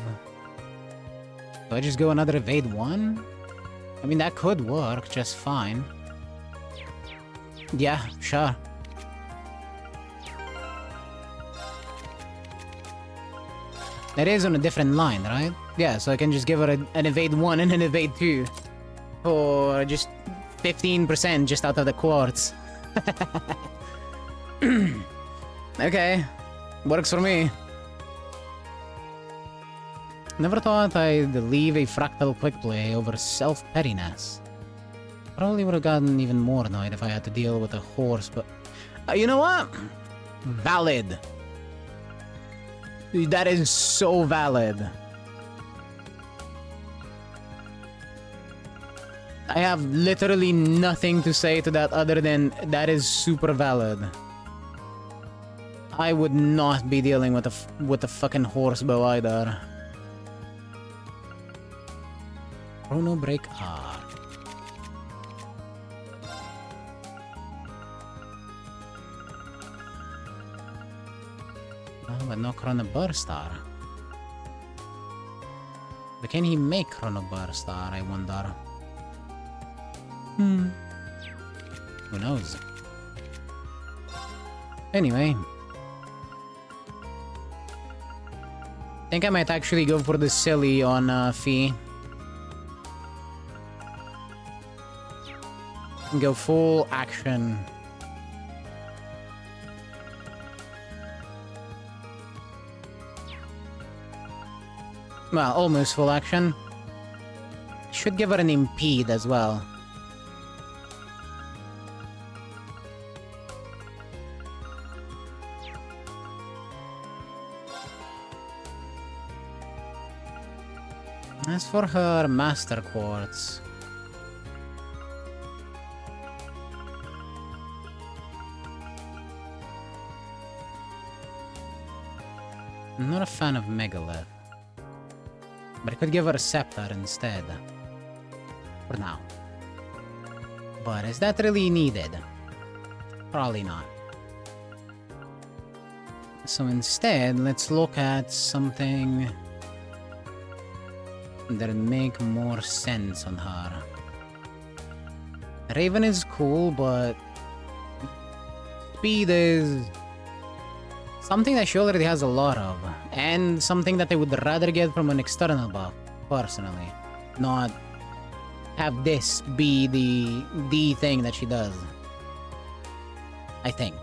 Do I just go another Evade 1? I mean, that could work just fine. Yeah, sure. It is on a different line, right? Yeah, so I can just give her an Evade 1 and an Evade 2. For just 15% just out of the quartz. Okay. Works for me. Never thought I'd leave a fractal quick play over self-pettiness. Probably would have gotten even more annoyed if I had to deal with a horse, but... you know what? Valid. That is so valid. I have literally nothing to say to that other than that is super valid. I would not be dealing with the fucking horse bow either. Chrono Break R. Oh, but no Chrono Burst R. But can he make Chronoburst, I wonder? Who knows? Anyway. I think I might actually go for the silly on Fee. Go full action. Well, almost full action. Should give her an impede as well. As for her Master Quartz... I'm not a fan of Megalith. But I could give her a Scepter instead. For now. But is that really needed? Probably not. So instead, let's look at something that'd make more sense on her. Raven is cool, but speed is something that she already has a lot of, and something that I would rather get from an external buff, personally. Not have this be the thing that she does. I think.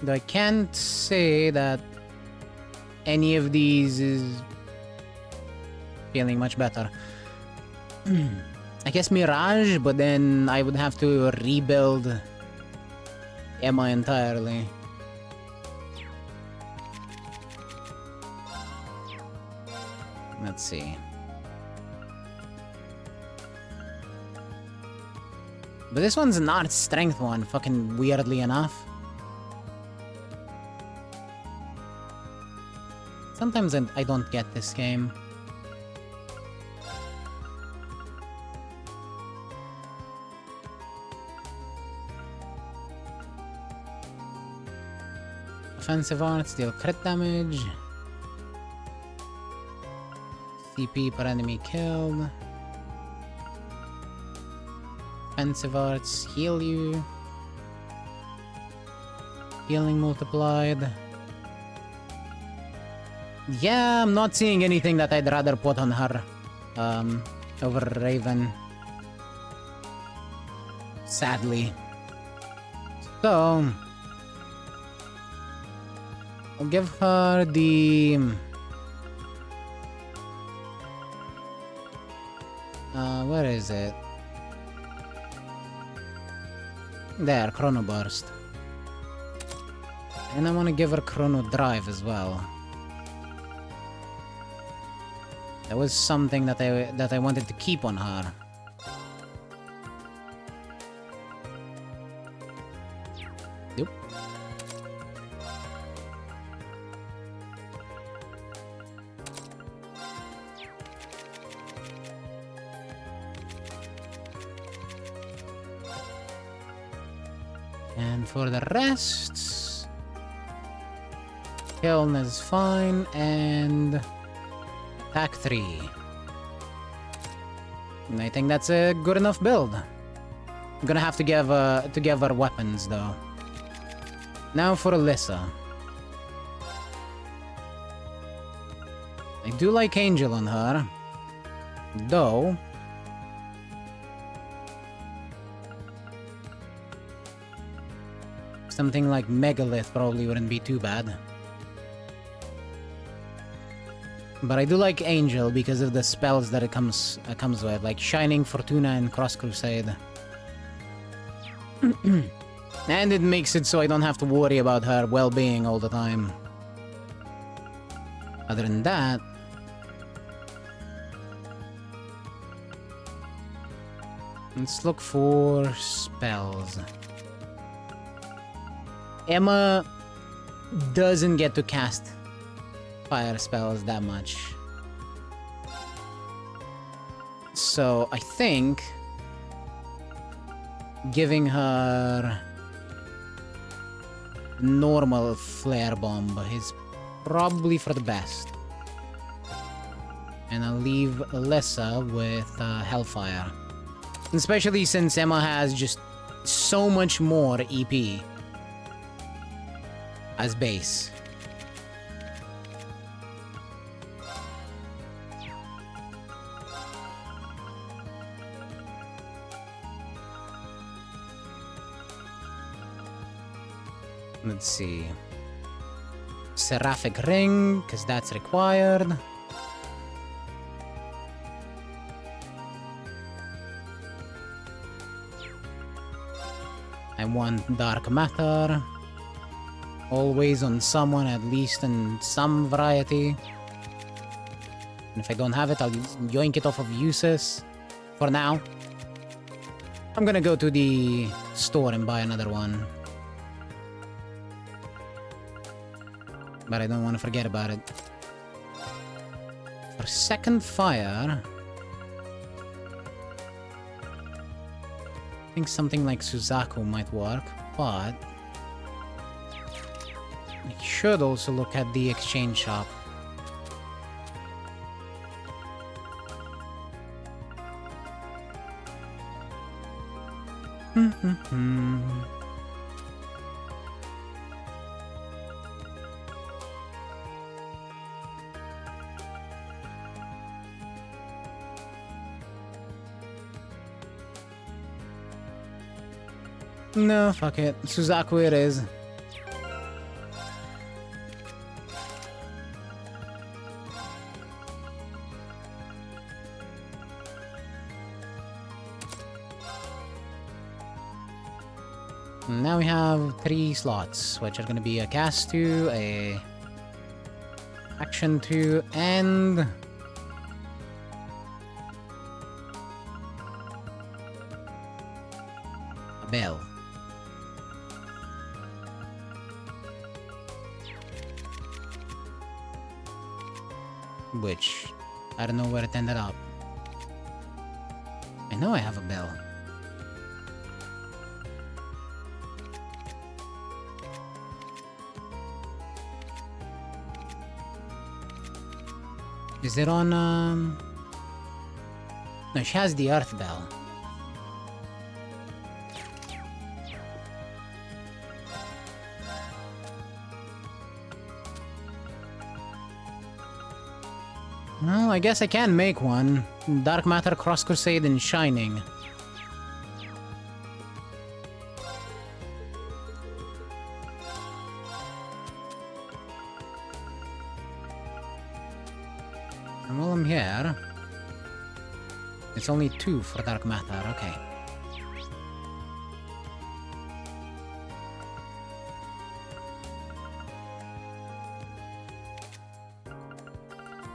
Though I can't say that any of these is feeling much better. I guess Mirage, but then I would have to rebuild Emma entirely. Let's see. But this one's not strength one, fucking weirdly enough. Sometimes I don't get this game. Offensive arts deal crit damage. CP per enemy killed. Offensive arts heal you. Healing multiplied. Yeah, I'm not seeing anything that I'd rather put on her over Raven. Sadly. So I'll give her the where is it? There, Chrono Burst. And I want to give her Chrono Drive as well. That was something that I wanted to keep on her. Yep. And for the rest, Kiln is fine, and attack 3. And I think that's a good enough build. I'm gonna have to give her weapons though. Now for Alyssa. I do like Angel on her, though. Something like Megalith probably wouldn't be too bad. But I do like Angel because of the spells that it comes with, like Shining Fortuna and Cross Crusade. And it makes it so I don't have to worry about her well-being all the time. Other than that, let's look for spells. Emma doesn't get to cast fire spells that much. So I think giving her normal flare bomb is probably for the best. And I'll leave Alessa with Hellfire. Especially since Emma has just so much more EP as base. Let's see. Seraphic Ring, because that's required. I want Dark Matter. Always on someone, at least in some variety. And if I don't have it, I'll yoink it off of uses. For now. I'm gonna go to the store and buy another one. But I don't want to forget about it. For second fire... I think something like Suzaku might work, but... I should also look at the exchange shop. No, fuck it. Suzaku it is. Now we have 3 slots, which are going to be a cast 2, a action 2, and a bell. Which, I don't know where it ended up. I know I have a bell. Is it on, No, she has the Earth Bell. Well, I guess I can make one. Dark Matter, Cross Crusade, and Shining. And while I'm here... It's only 2 for Dark Matter, okay.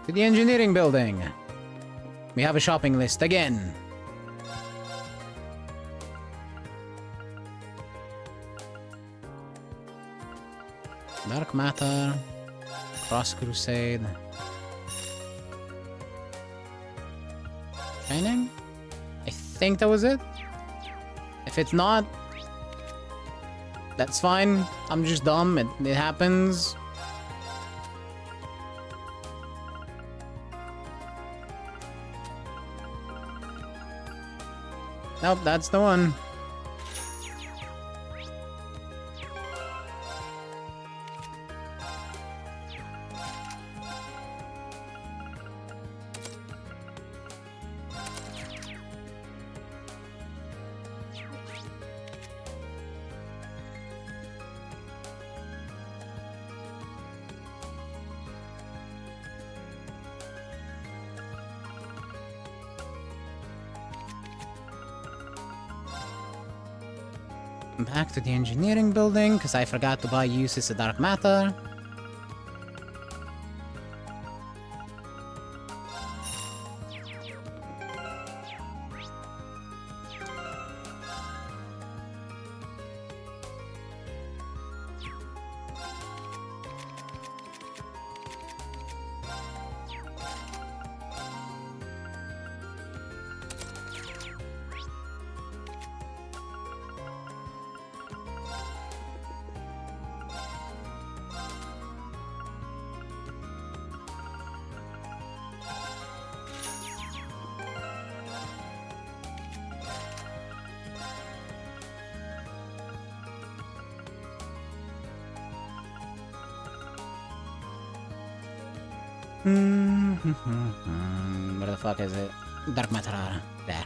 To the engineering building. We have a shopping list again. Dark Matter, Cross Crusade, Shining? I think that was it. If it's not, that's fine. I'm just dumb. It happens. Nope, that's the one. Back to the engineering building, because I forgot to buy uses of Dark Matter. Where the fuck is it? Dark Matter. There.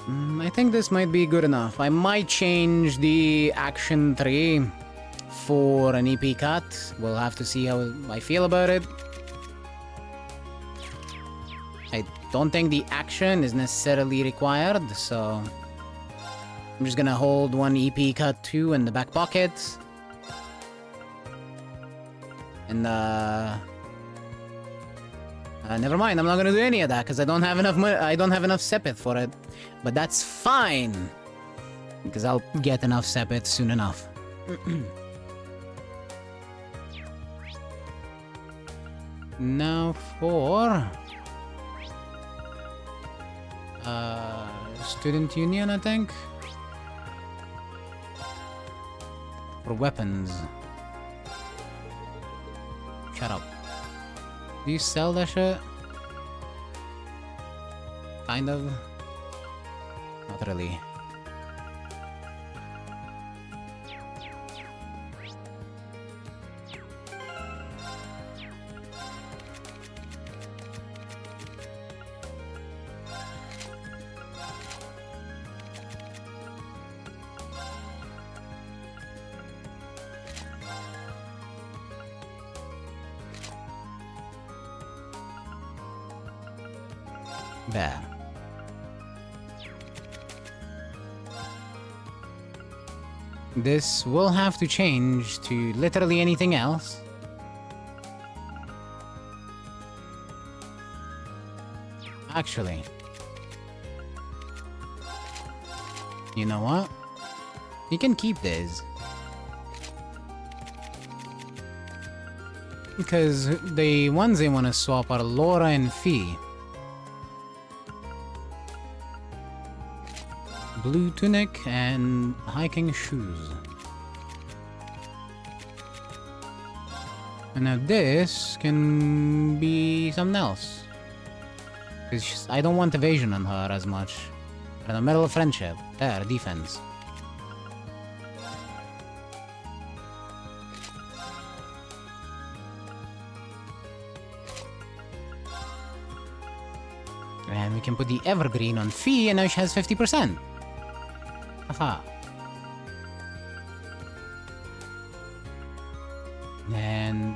I think this might be good enough. I might change the action tree for an EP cut. We'll have to see how I feel about it. I don't think the action is necessarily required, so I'm just gonna hold one EP cut 2 in the back pocket. And never mind, I'm not gonna do any of that because I don't have enough I don't have enough Sepith for it. But that's fine, because I'll get enough Sepith soon enough. Now for Student Union, I think. For weapons. Shut up. Do you sell that shit? Kind of. Not really. There. This will have to change to literally anything else. Actually, you know what? You can keep this. Because the ones they want to swap are Laura and Fee. Blue tunic and hiking shoes. And now this can be something else. Because I don't want evasion on her as much. And a medal of friendship. There, defense. And we can put the evergreen on Fee, and now she has 50%. Aha. And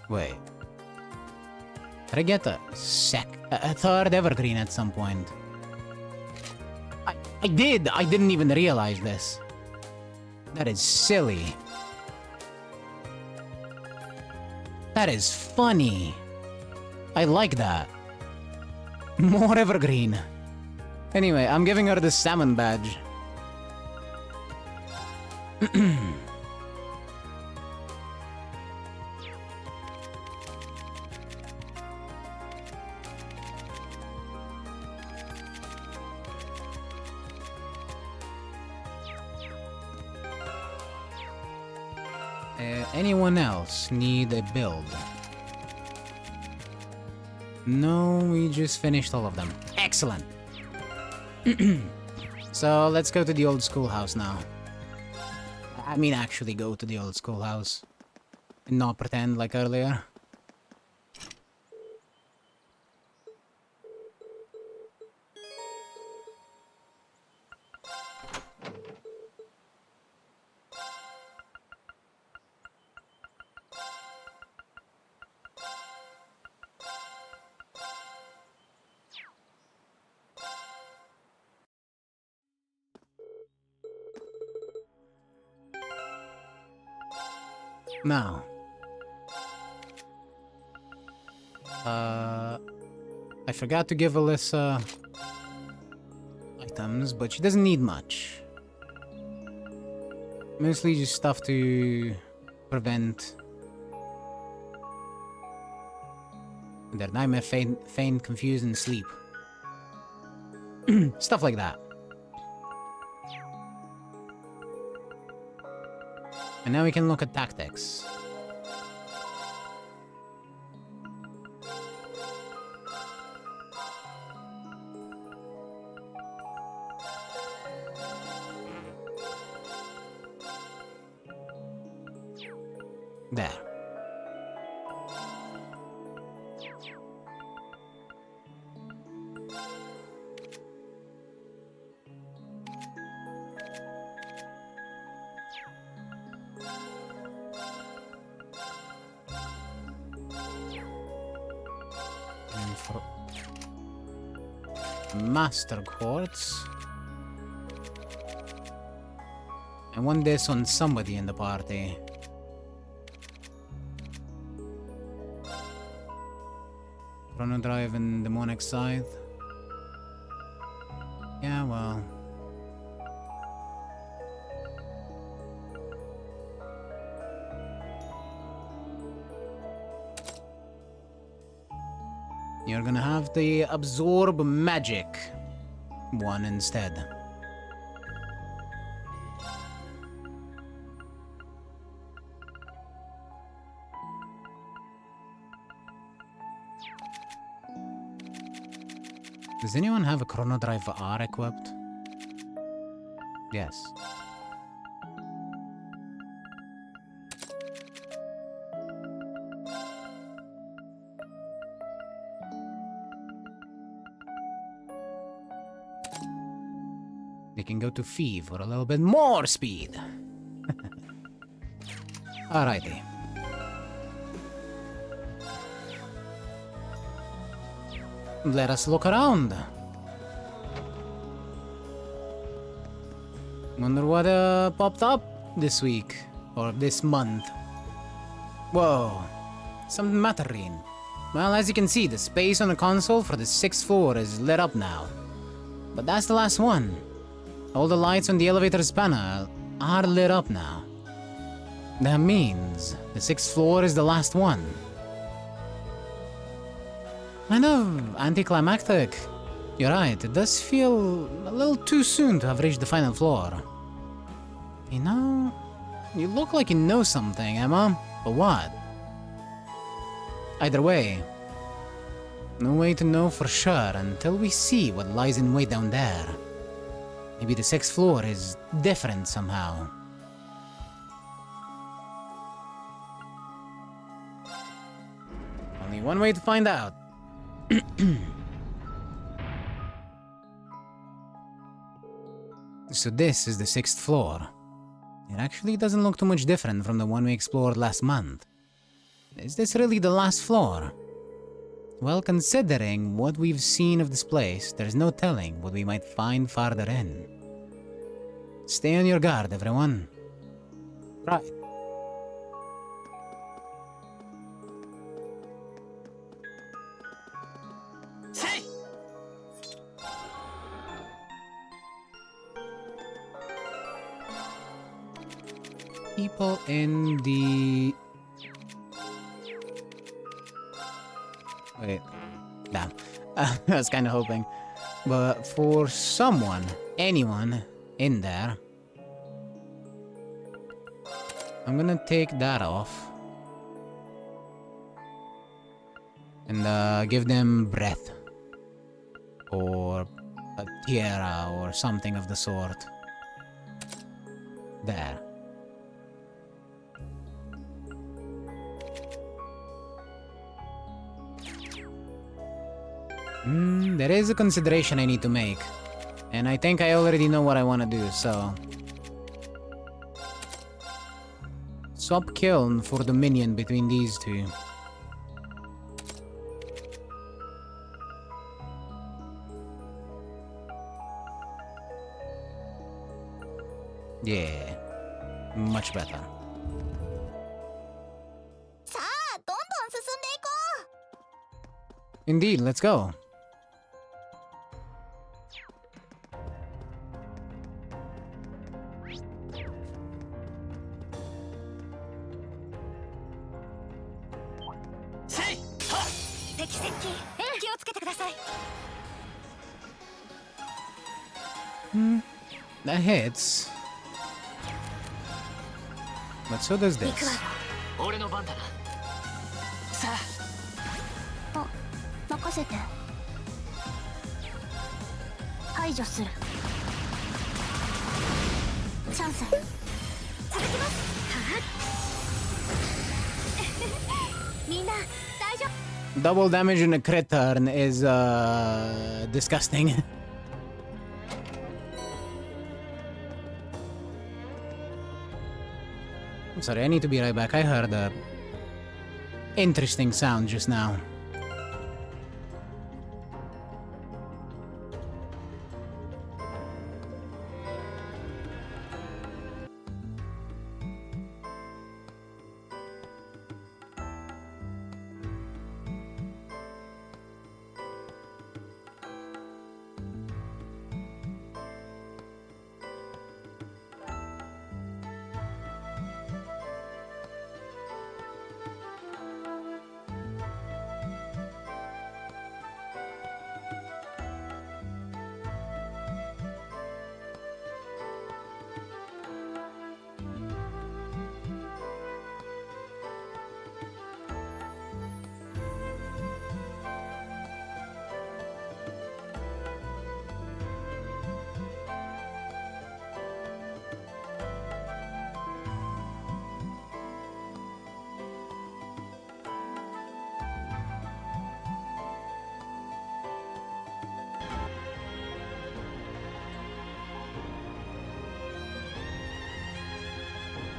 wait. Did I get a third evergreen at some point? I did! I didn't even realize this. That is silly. That is funny. I like that. More evergreen. Anyway, I'm giving her the salmon badge. Anyone else need a build? No, we just finished all of them. Excellent! So, let's go to the old schoolhouse now. I mean, actually go to the old schoolhouse. And not pretend like earlier. Now, I forgot to give Alyssa items, but she doesn't need much. Mostly just stuff to prevent their nightmare, faint, confused, and sleep. Stuff like that. And now we can look at tactics. There. Master Quartz. I want this on somebody in the party. Chrono Drive and Demonic Scythe. Yeah, well. You're gonna have the Absorb Magic one instead. Does anyone have a Chrono Drive R equipped? Yes. They can go to Fee for a little bit more speed. Alrighty. Let us look around. Wonder what popped up this week or this month. Whoa, something mattering. Well, as you can see, the space on the console for the 6th floor is lit up now. But that's the last one. All the lights on the elevator's panel are lit up now. That means the 6th floor is the last one. Kind of anticlimactic. You're right, it does feel a little too soon to have reached the final floor. You know, you look like you know something, Emma, but what? Either way, no way to know for sure until we see what lies in wait down there. Maybe the 6th floor is different somehow. Only one way to find out. So this is the 6th floor. It actually doesn't look too much different from the one we explored last month. Is this really the last floor? Well, considering what we've seen of this place, there's no telling what we might find farther in. Stay on your guard, everyone. Right. People in the... Wait. Damn. I was kind of hoping. But for someone, anyone in there, I'm gonna take that off. And give them breath. Or a tiara or something of the sort. There. There is a consideration I need to make. And I think I already know what I want to do, so... Swap kiln for the minion between these two. Yeah. Much better. Indeed, let's go. That hits. But so does this. 俺の番だな。さあ。任せて。排除する。チャンス。続きます。みんな大丈夫。 Double damage in a crit turn is disgusting. I'm sorry, I need to be right back. I heard a interesting sound just now.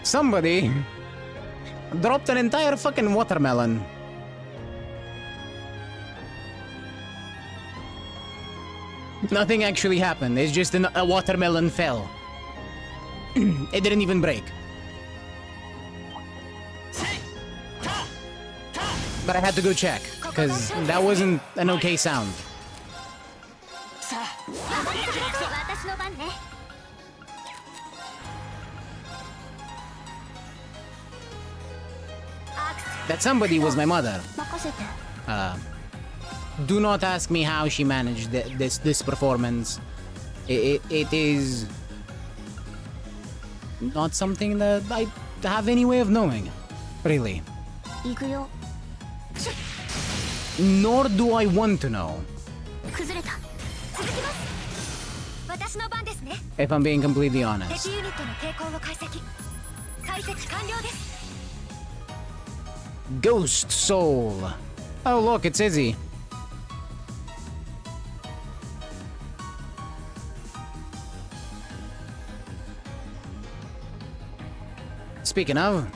Somebody dropped an entire fucking watermelon. Nothing actually happened. It's just a watermelon fell. It didn't even break. But I had to go check, because that wasn't an okay sound. That somebody was my mother. Do not ask me how she managed this performance. It is not something that I have any way of knowing, really. Nor do I want to know. If I'm being completely honest. Ghost Soul. Oh look, it's Izzy. Speaking of,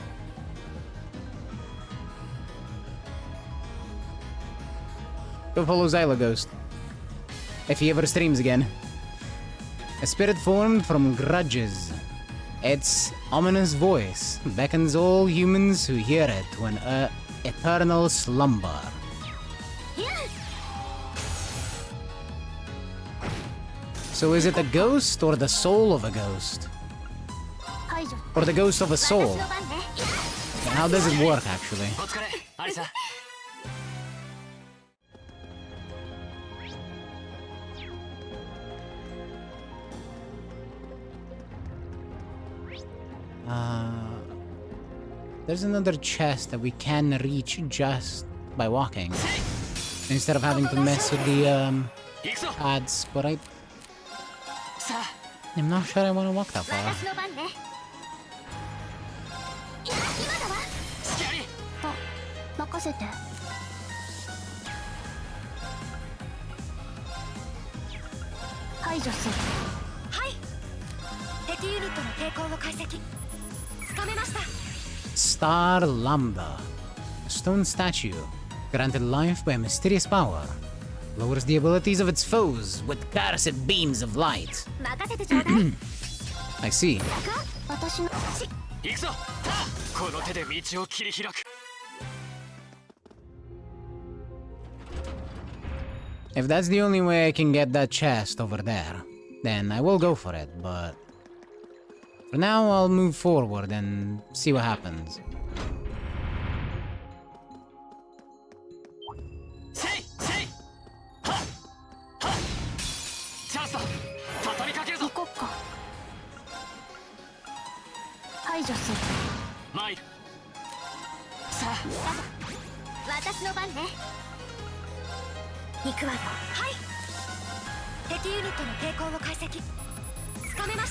go follow Zyla Ghost if he ever streams again. A spirit formed from grudges. Its ominous voice beckons all humans who hear it to an eternal slumber. So is it a ghost or the soul of a ghost? Or the ghost of a soul? How does it work, actually? There's another chest that we can reach just by walking, instead of having to mess with the ads, but I'm not sure I want to walk that far. Star Lambda. A stone statue, granted life by a mysterious power. Lowers the abilities of its foes with cursed beams of light. I see. If that's the only way I can get that chest over there, then I will go for it, but for now I'll move forward and see what happens.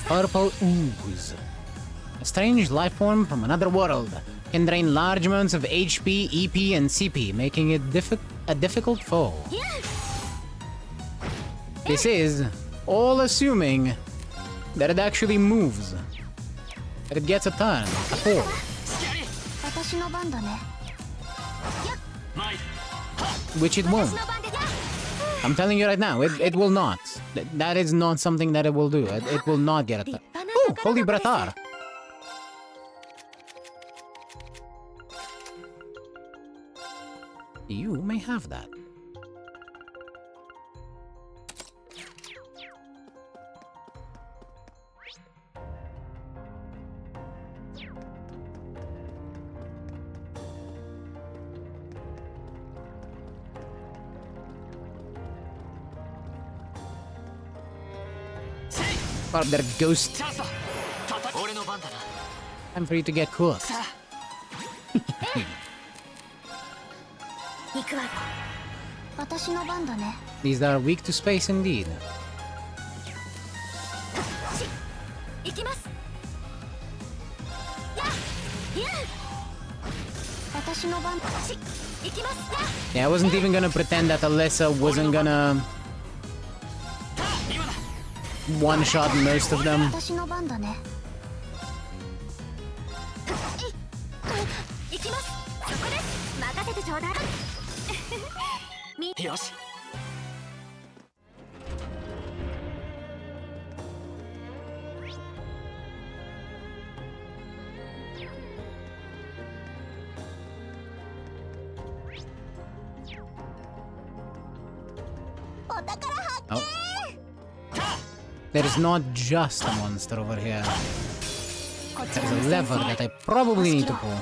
Purple ooze. A strange life form from another world can drain large amounts of HP, EP, and CP, making it a difficult foe. This is all assuming that it actually moves. That it gets a turn, a pull. Which it won't. I'm telling you right now, it will not. That is not something that it will do. It will not get a turn. Oh, Holy Bratar! You may have that. Part of their ghost. Time for you to get cooked. These are weak to space indeed. Yeah, I wasn't even gonna pretend that Alyssa wasn't gonna one-shot most of them. Oh. There is not just a monster over here. There is a lever that I probably need to pull.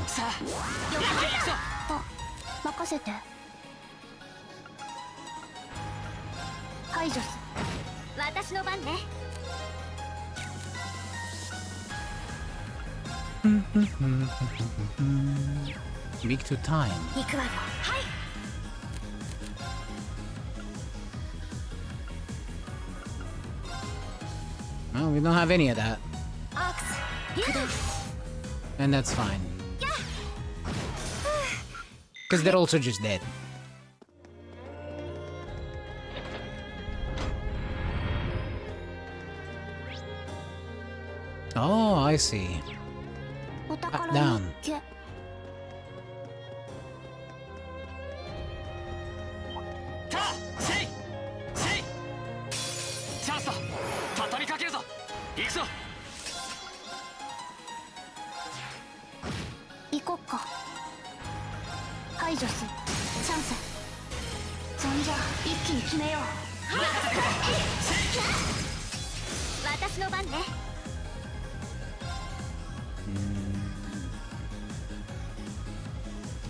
Weak to time. Well, we don't have any of that. And that's fine. Because they're also just dead. Oh, I see. Down.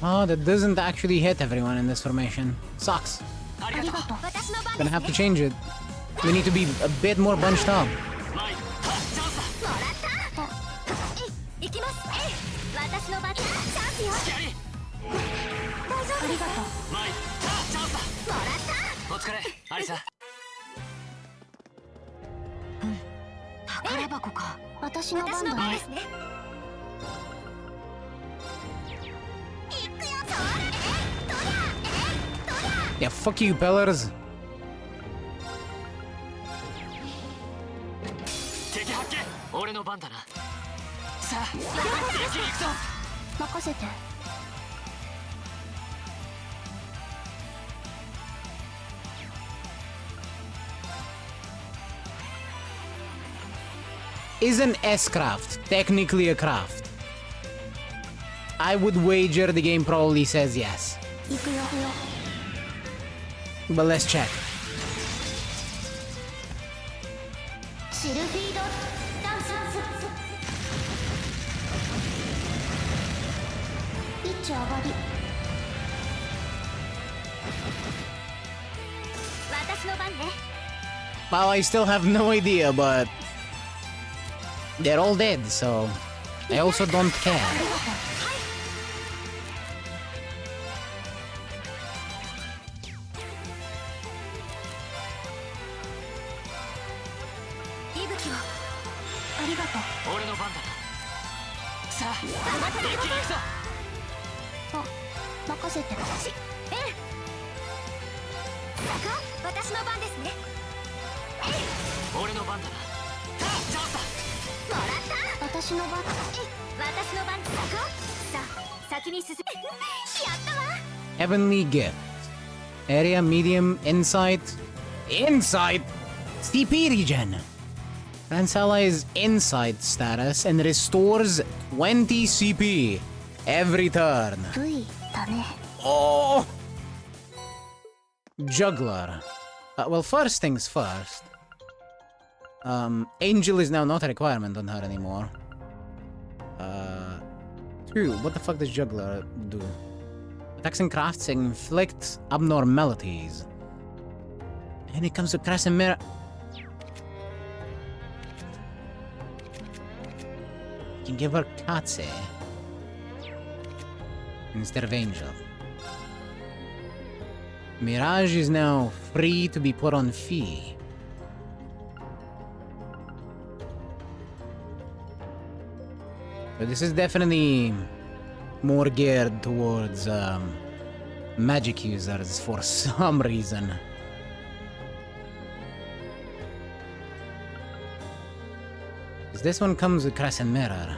Oh, that doesn't actually hit everyone in this formation. Sucks. Gonna have to change it. We need to be a bit more bunched up. Yeah, fuck you, pillars. Is an S-craft technically a craft? I would wager the game probably says yes. But let's check. Well, I still have no idea, but they're all dead, so I also don't care. さあ頑張ってください。あ、任せて。私の番ですね。俺の番だな。チャンスだ。もらった。私の番。私の番ですか。さあ先に進め。やったわ。 Heavenly gift. Area, medium, insight. Insight! CP regen. Grants allies insight status and restores 20 CP every turn. Oh! Juggler. Well, first things first. Angel is now not a requirement on her anymore. Two. What the fuck does Juggler do? Attacks and crafts inflict abnormalities. And it comes to Crescent Mirror. You can give her Katse instead of Angel. Mirage is now free to be put on fee. But this is definitely more geared towards magic users for some reason. This one comes with Crescent Mirror.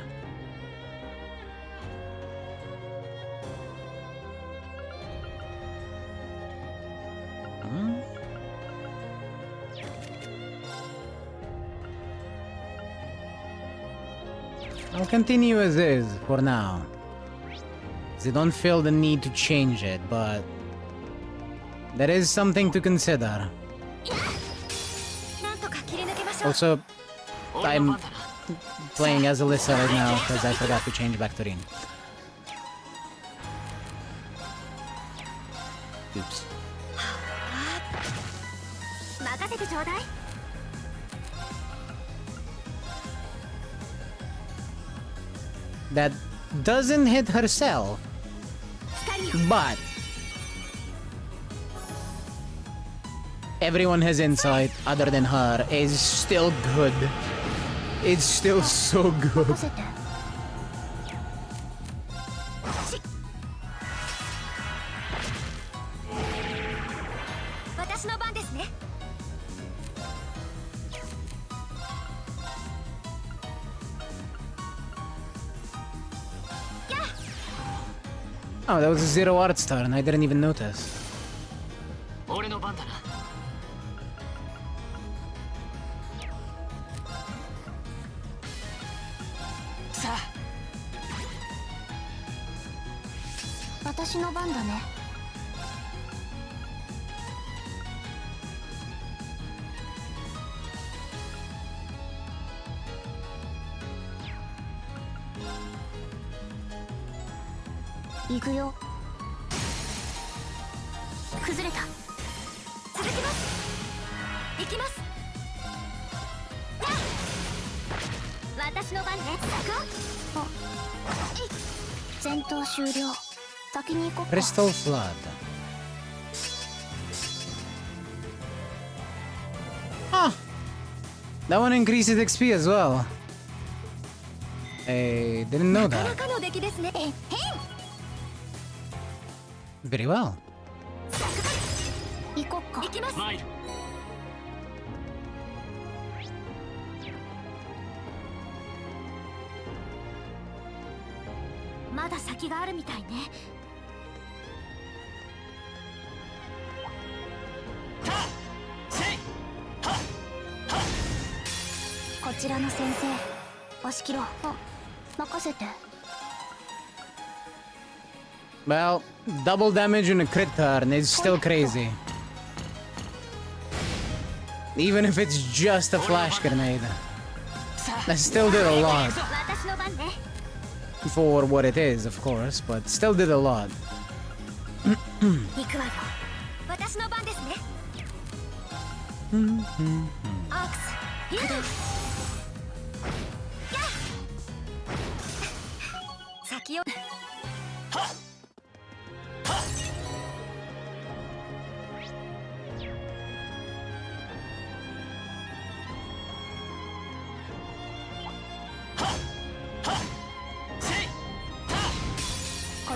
I'll continue as is for now. I don't feel the need to change it, but there is something to consider. Also, I'm playing as Alyssa right now because I forgot to change back to Rin. Oops. That doesn't hit herself, but everyone has insight other than her is still good. It's still so good. Oh, that was a zero arts turn. I didn't even notice. Crystal Flood. Huh. That one increases XP as well. I didn't know that. Very well. Well, double damage in a crit turn is still crazy. Even if it's just a flash grenade. That still did a lot. For what it is, of course, but still did a lot.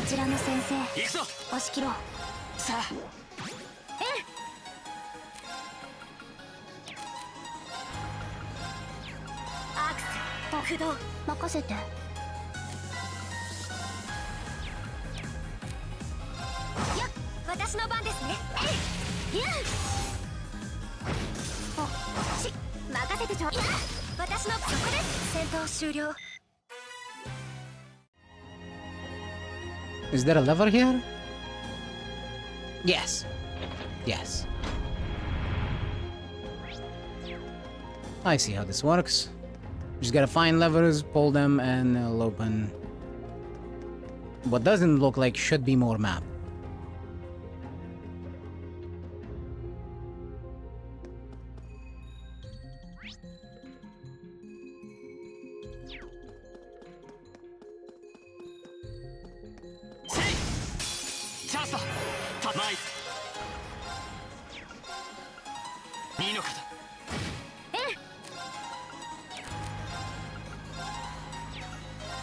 ちらの先生、行くぞ。押し切ろう。さあ。アークス、駆動、任せて。や、私の番ですね。いや、任せてちょ。いや、私のそこです。戦闘終了。Is there a lever here? Yes. Yes. I see how this works. Just gotta find levers, pull them, and it'll open what doesn't look like should be more map.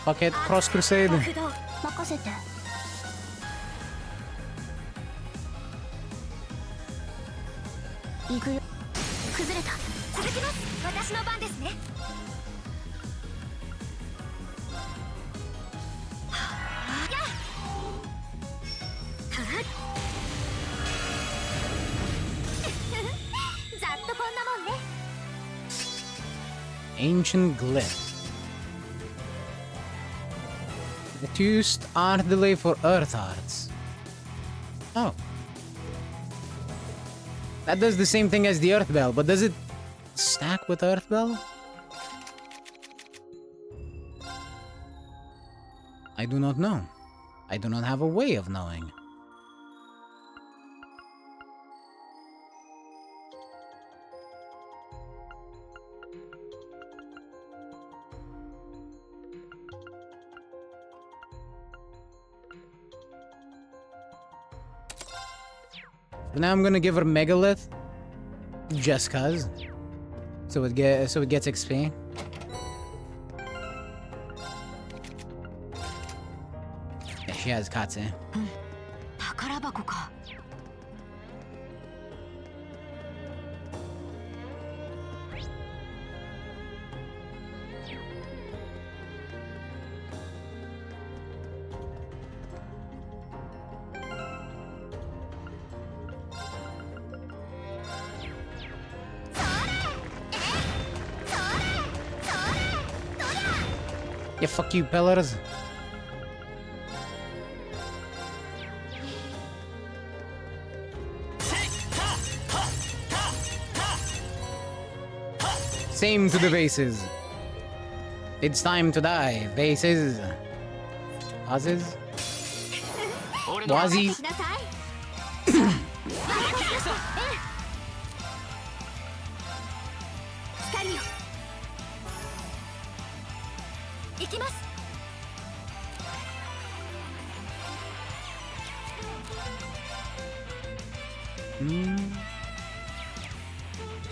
Fuck it, Cross Crusade. 任せて。行くよ。崩れた。続きます。私の番ですね。ざっとこんなもんね。Ancient Glyph. Reduced art delay for Earth Arts. Oh. That does the same thing as the Earth Bell, but does it stack with Earth Bell? I do not know. I do not have a way of knowing. For now, I'm gonna give her Megalith, just cause, so it gets XP. Yeah, she has Katse. 宝箱か。Yeah, fuck you, pillars. Same to the bases. It's time to die. Bases. Vases. Wazzies. 行きます。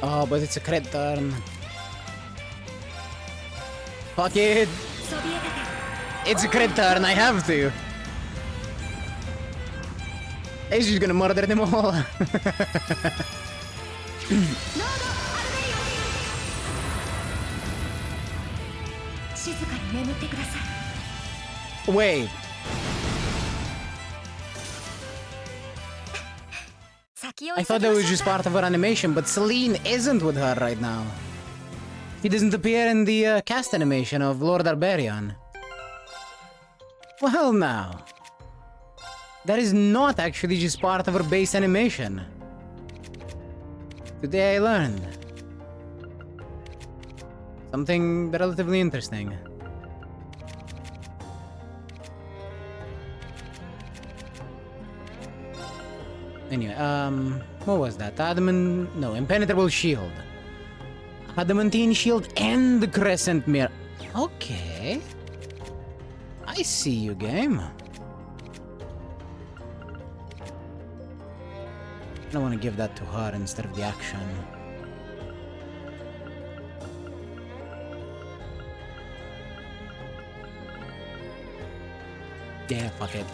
Oh, but it's a crit turn. Fuck it. It's a crit turn. I have to. He's just gonna murder them all. Wait. I thought that was just part of her animation, but Celine isn't with her right now. He doesn't appear in the cast animation of Lord Arbarian. Well now. That is not actually just part of her base animation. Today I learned something relatively interesting. Anyway, what was that? Impenetrable shield. Adamantine shield and the crescent mirror. Okay. I see you, game. I want to give that to her instead of the action. Yeah, fuck it.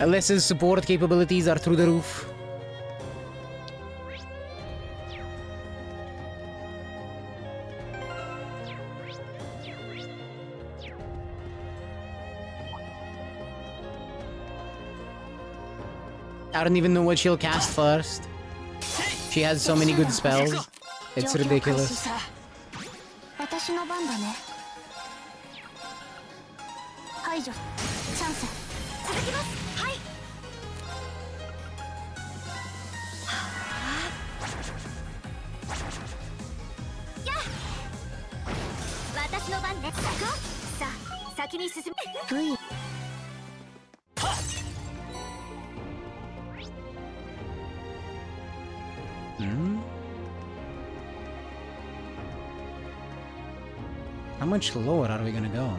Alyssa's support capabilities are through the roof. I don't even know what she'll cast first. She has so many good spells. It's ridiculous. 私の番だね。排除。チャンス。続きます。はい。やあ。私の番ね。さあ、先に進め。V。How much lower are we gonna go?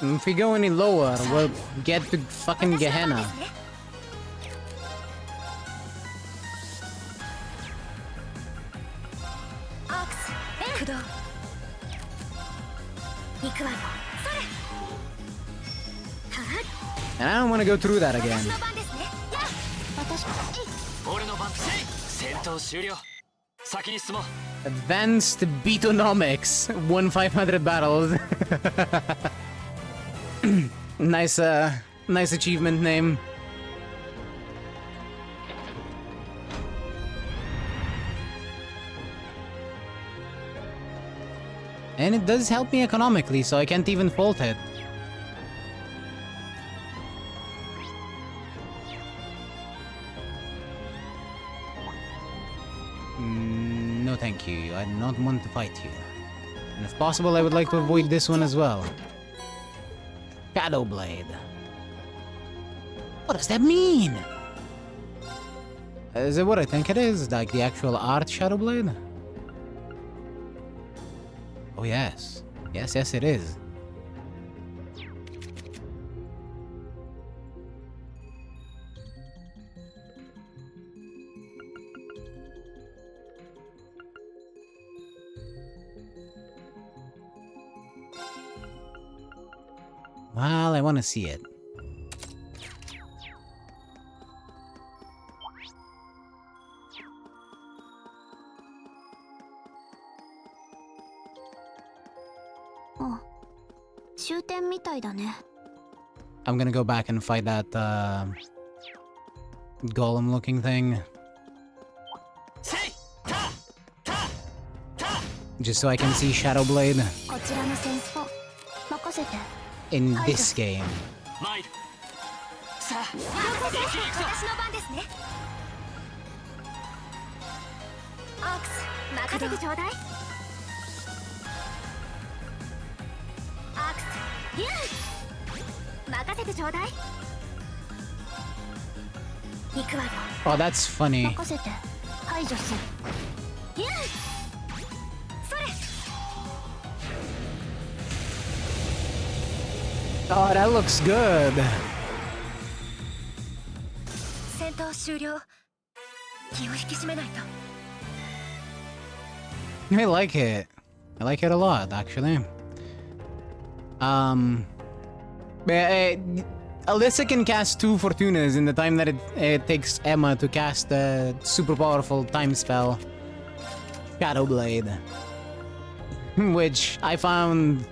If we go any lower, we'll get to fucking Gehenna. And I don't want to go through that again. Advanced Beatonomics. Won 500 battles. Nice, nice achievement name. And it does help me economically, so I can't even fault it. No thank you, I do not want to fight you. And if possible, I would like to avoid this one as well. Shadow Blade. What does that mean? Is it what I think it is? Like the actual art Shadow Blade? Oh yes. Yes, yes it is. Well, I want to see it. Oh, 終点みたいだね。I'm gonna go back and fight that golem-looking thing. Just so I can see Shadow Blade. こちらのセンス4任せて。In this game. さあ、私の番ですね。オークス、任せてちょうだい。オークス、ユー、任せてちょうだい。行くわよ。Oh, that's funny. 任せて、排除する。ユー、それ。Oh, that looks good. 戦闘終了。気を引き締めないと。I like it. I like it a lot, actually. Alyssa can cast 2 Fortunas in the time that it takes Emma to cast the super powerful time spell, Shadow Blade. Which I found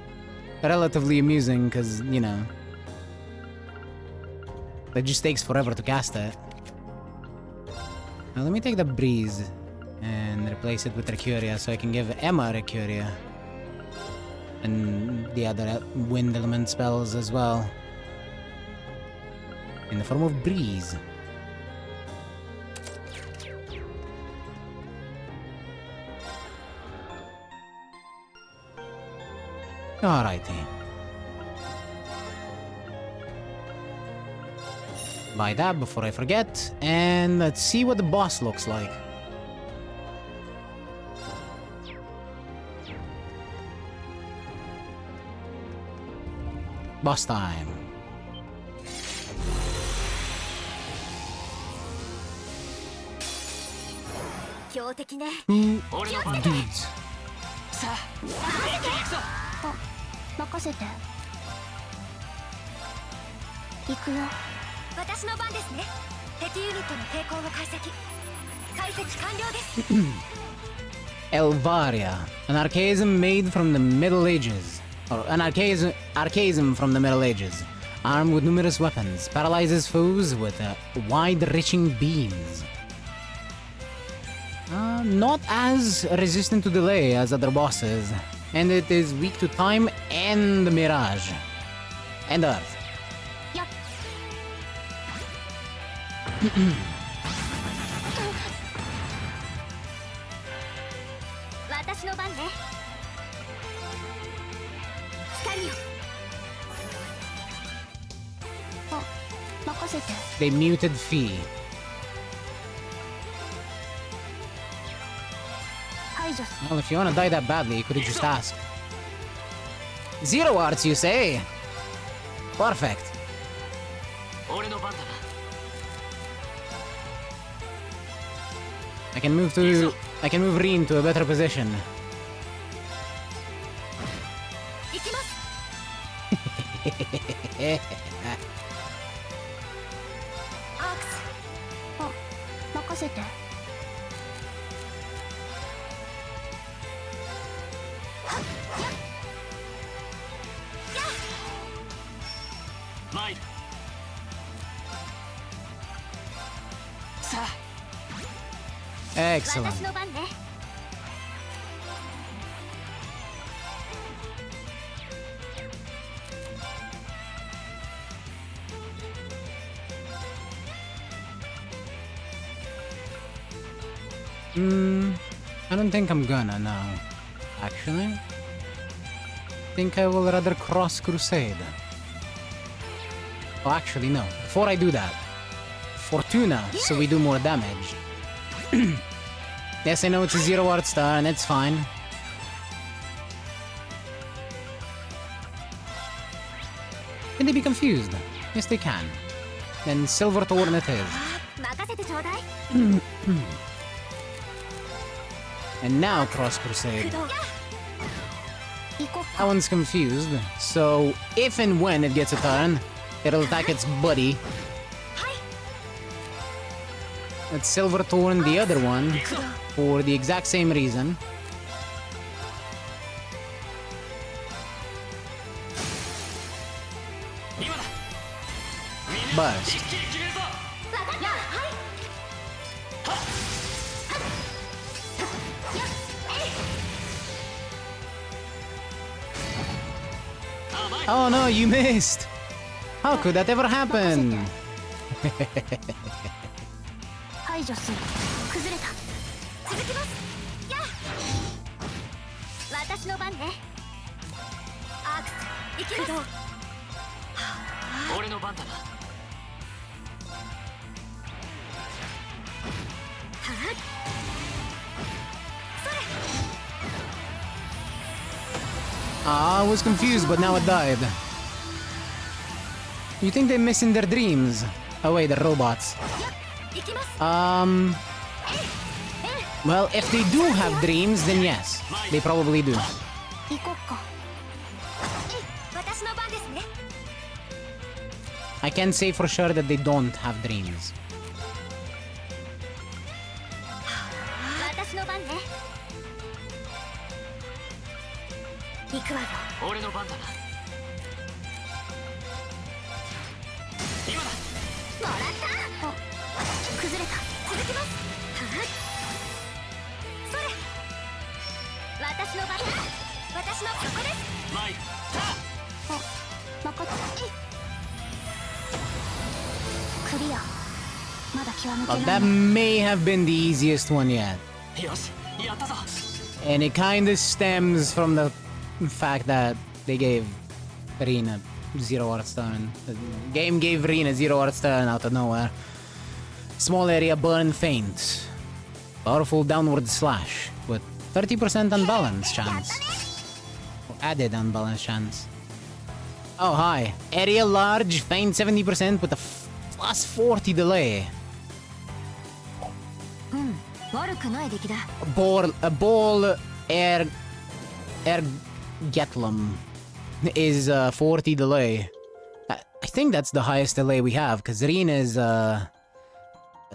relatively amusing, because, you know, it just takes forever to cast it. Now let me take the Breeze and replace it with Recuria so I can give Emma Recuria. And the other wind element spells as well. In the form of Breeze. Alrighty. Buy that before I forget, and let's see what the boss looks like. Boss time. 強敵ね。 Two 気をつけて。 dudes. 任せて。行くよ。私の番ですね。敵ユニットの抵抗を解析。解析完了です。Elvaria, an archaism made from the Middle Ages. Or an archaism from the Middle Ages. Armed with numerous weapons, paralyzes foes with wide-reaching beams. Not as resistant to delay as other bosses, and it is weak to time and mirage. And earth. 私の番ね。光よ。任せて。 They muted Fee. 排除す。 Well, if you wanna die that badly, you could've just asked. Zero arts, you say? Perfect. 俺の番だな。 I can move Reen to a better position. 行きます。アークス。任せて。 参る。さあ。 Excellent. 私の番ね。 I don't think I'm gonna now. Actually, I think I will rather cross Crusade. Oh, actually, no. Before I do that, Fortuna, so we do more damage. Yes, I know it's a 0 art star, and it's fine. Can they be confused? Yes, they can. Then Silver Thorn it is. 任せてちょうだい。 And now Cross Crusade. 行こっ That one's confused, so if and when it gets a turn, it'll attack its buddy. Let's Silver Thorn the other one for the exact same reason. Burst. Oh no, you missed! How could that ever happen? 排除する。崩れた。続きます。やあ。私の番ね。アークス、行きます。俺の番だな。 I was confused, but now it died. You think they miss in their dreams? Oh wait, they're robots. Well, if they do have dreams, then yes, they probably do. 行こっか。私の番ですね。 I can say for sure that they don't have dreams. 私の番ね。行くわよ。俺の番だな。今だ。もらった。崩れた。続きます。それ。私の番。私のそこです。参る。任せて。クリア。まだ気は抜け Well, ない that may have been the easiest one yet. よし、やったぞ。 And it kinda stems from the fact that they gave Rina 0 art turn. The game gave Rina 0 art turn out of nowhere. Small area burn feint. Powerful downward slash with 30% unbalance chance. Or added unbalance chance. Oh hi. Area large, feint 70% with a plus 40 delay. 悪くない出来だ。Ball Ergetlum is 40 delay. I think that's the highest delay we have, because Reen is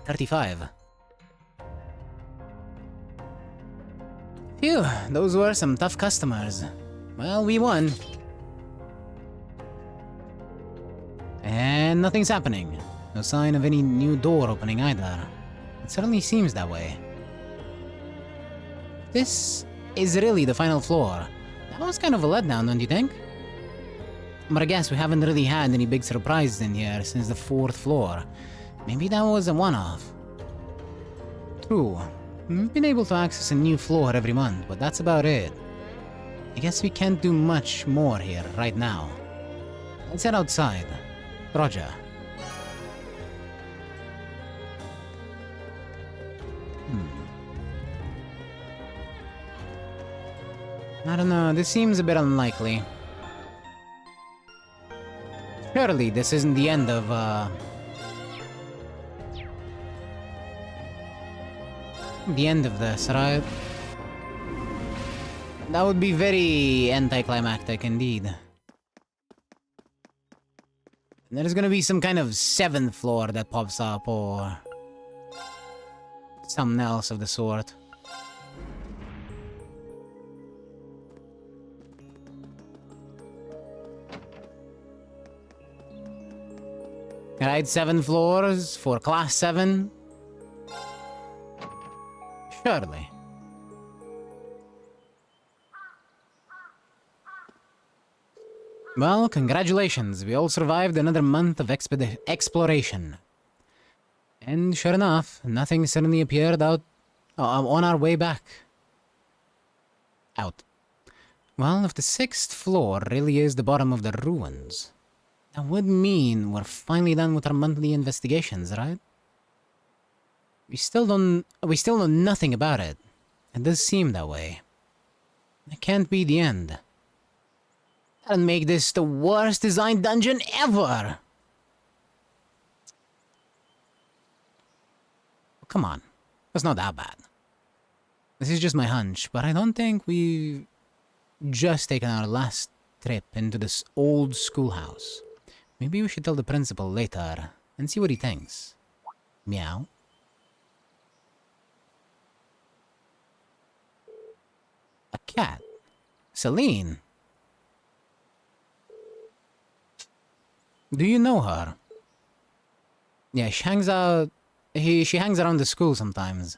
35. Phew, those were some tough customers. Well, we won. And nothing's happening. No sign of any new door opening either. It certainly seems that way. This is really the final floor. That was kind of a letdown, don't you think? But I guess we haven't really had any big surprises in here since the 4th floor. Maybe that was a one-off. True. We've been able to access a new floor every month, but that's about it. I guess we can't do much more here right now. Let's head outside. Roger. I don't know, this seems a bit unlikely. Surely this isn't the end of, the end of this, right? That would be very anticlimactic indeed. There's gonna be some kind of 7th floor that pops up, or something else of the sort. Right, 7 floors for class 7? Surely. Well, congratulations. We all survived another month of exploration. And sure enough, nothing suddenly appeared out on our way back. Out. Well, if the 6th floor really is the bottom of the ruins, that would mean we're finally done with our monthly investigations, right? We still know nothing about it. It does seem that way. It can't be the end. That'll make this the worst designed dungeon ever! Come on. That's not that bad. This is just my hunch, but I don't think we've just taken our last trip into this old schoolhouse. Maybe we should tell the principal later and see what he thinks. Meow. A cat? Celine? Do you know her? Yeah, she hangs out... She hangs around the school sometimes.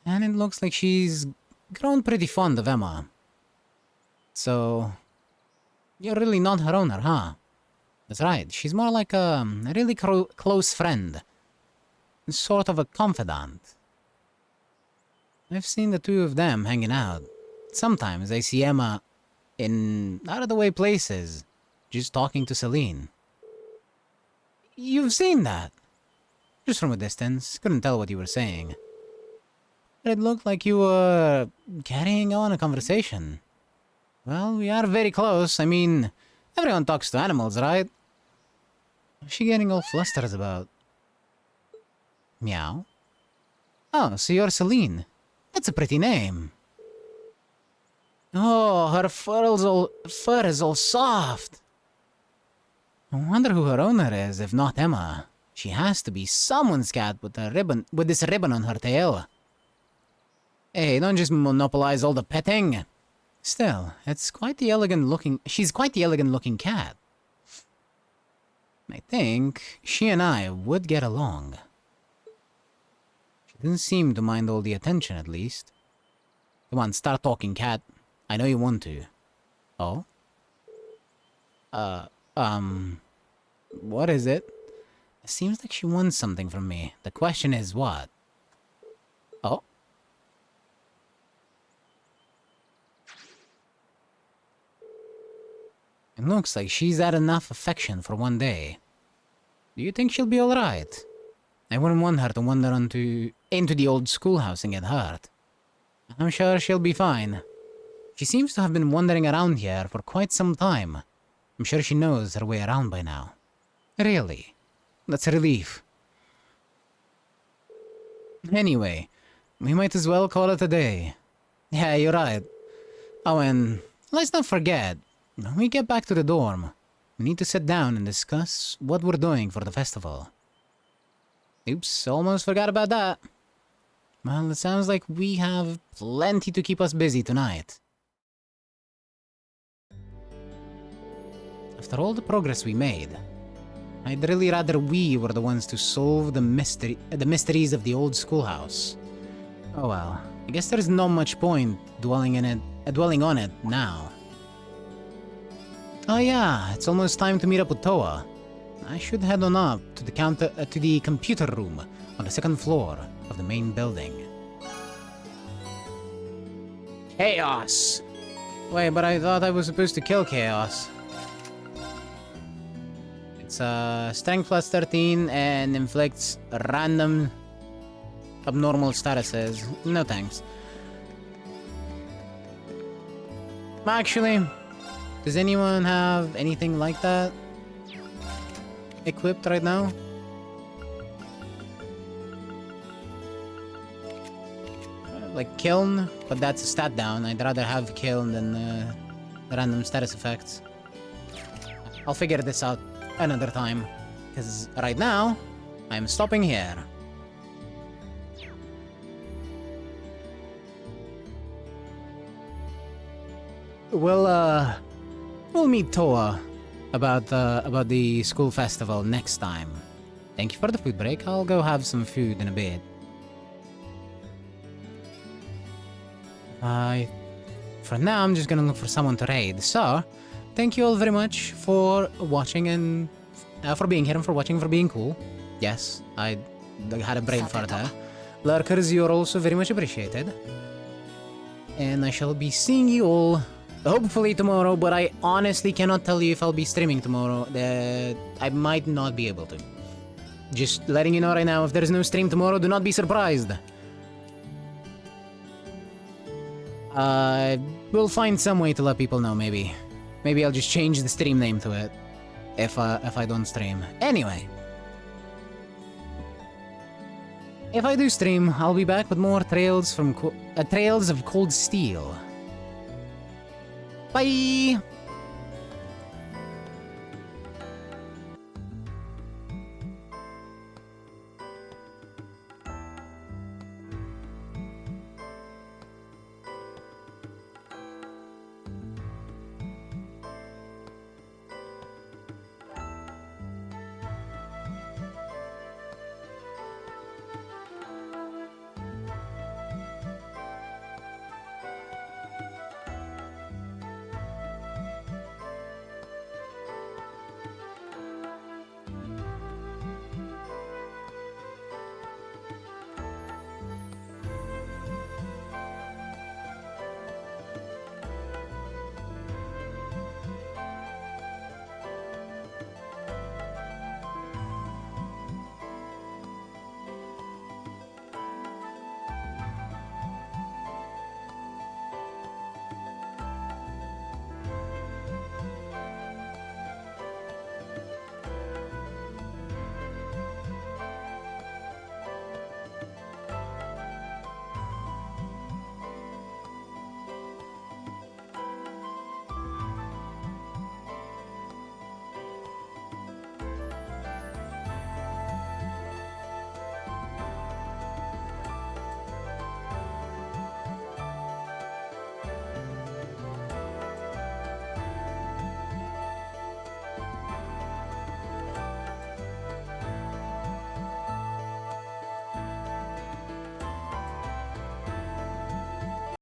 And it looks like she's grown pretty fond of Emma. So... You're really not her owner, huh? That's right, she's more like a really close friend. Sort of a confidant. I've seen the two of them hanging out. Sometimes I see Emma in out-of-the-way places, just talking to Celine. You've seen that? Just from a distance, couldn't tell what you were saying. But it looked like you were carrying on a conversation. Well, we are very close. I mean, everyone talks to animals, right? What's she getting all flustered about? Meow? Oh, so you're Celine. That's a pretty name. Oh, her fur is all soft. I wonder who her owner is, if not Emma. She has to be someone's cat with this ribbon on her tail. Hey, don't just monopolize all the petting. Still, it's quite the elegant looking... She's quite the elegant looking cat. I think she and I would get along. She doesn't seem to mind all the attention, at least. Come on, start talking, cat. I know you want to. Oh? What is it? It seems like she wants something from me. The question is what? Oh? It looks like she's had enough affection for one day. Do you think she'll be alright? I wouldn't want her to wander into the old schoolhouse and get hurt. I'm sure she'll be fine. She seems to have been wandering around here for quite some time. I'm sure she knows her way around by now. Really? That's a relief. Anyway, we might as well call it a day. Yeah, you're right. Oh, and let's not forget, when we get back to the dorm, we need to sit down and discuss what we're doing for the festival. Oops, almost forgot about that. Well, it sounds like we have plenty to keep us busy tonight. After all the progress we made, I'd really rather we were the ones to solve the mysteries of the old schoolhouse. Oh well, I guess there's not much point dwelling on it now. Oh yeah, it's almost time to meet up with Toa. I should head on up to the computer room on the second floor of the main building. Chaos! Wait, but I thought I was supposed to kill Chaos. It's strength plus 13 and inflicts random abnormal statuses. No thanks. Actually, does anyone have anything like that equipped right now? Like Kiln, but that's a stat down. I'd rather have Kiln than random status effects. I'll figure this out another time, because right now, I'm stopping here. We'll meet Toa about the school festival next time. Thank you for the food break. I'll go have some food in a bit. For now, I'm just gonna look for someone to raid. So, thank you all very much for watching and for being here and for watching, for being cool. Yes, I had a brain fart there. Lurkers, you're also very much appreciated. And I shall be seeing you all hopefully tomorrow, but I honestly cannot tell you if I'll be streaming tomorrow. I might not be able to. Just letting you know right now, if there is no stream tomorrow, do not be surprised. We'll find some way to let people know, maybe. Maybe I'll just change the stream name to it, if I don't stream. Anyway. If I do stream, I'll be back with more Trails of Cold Steel. Bye!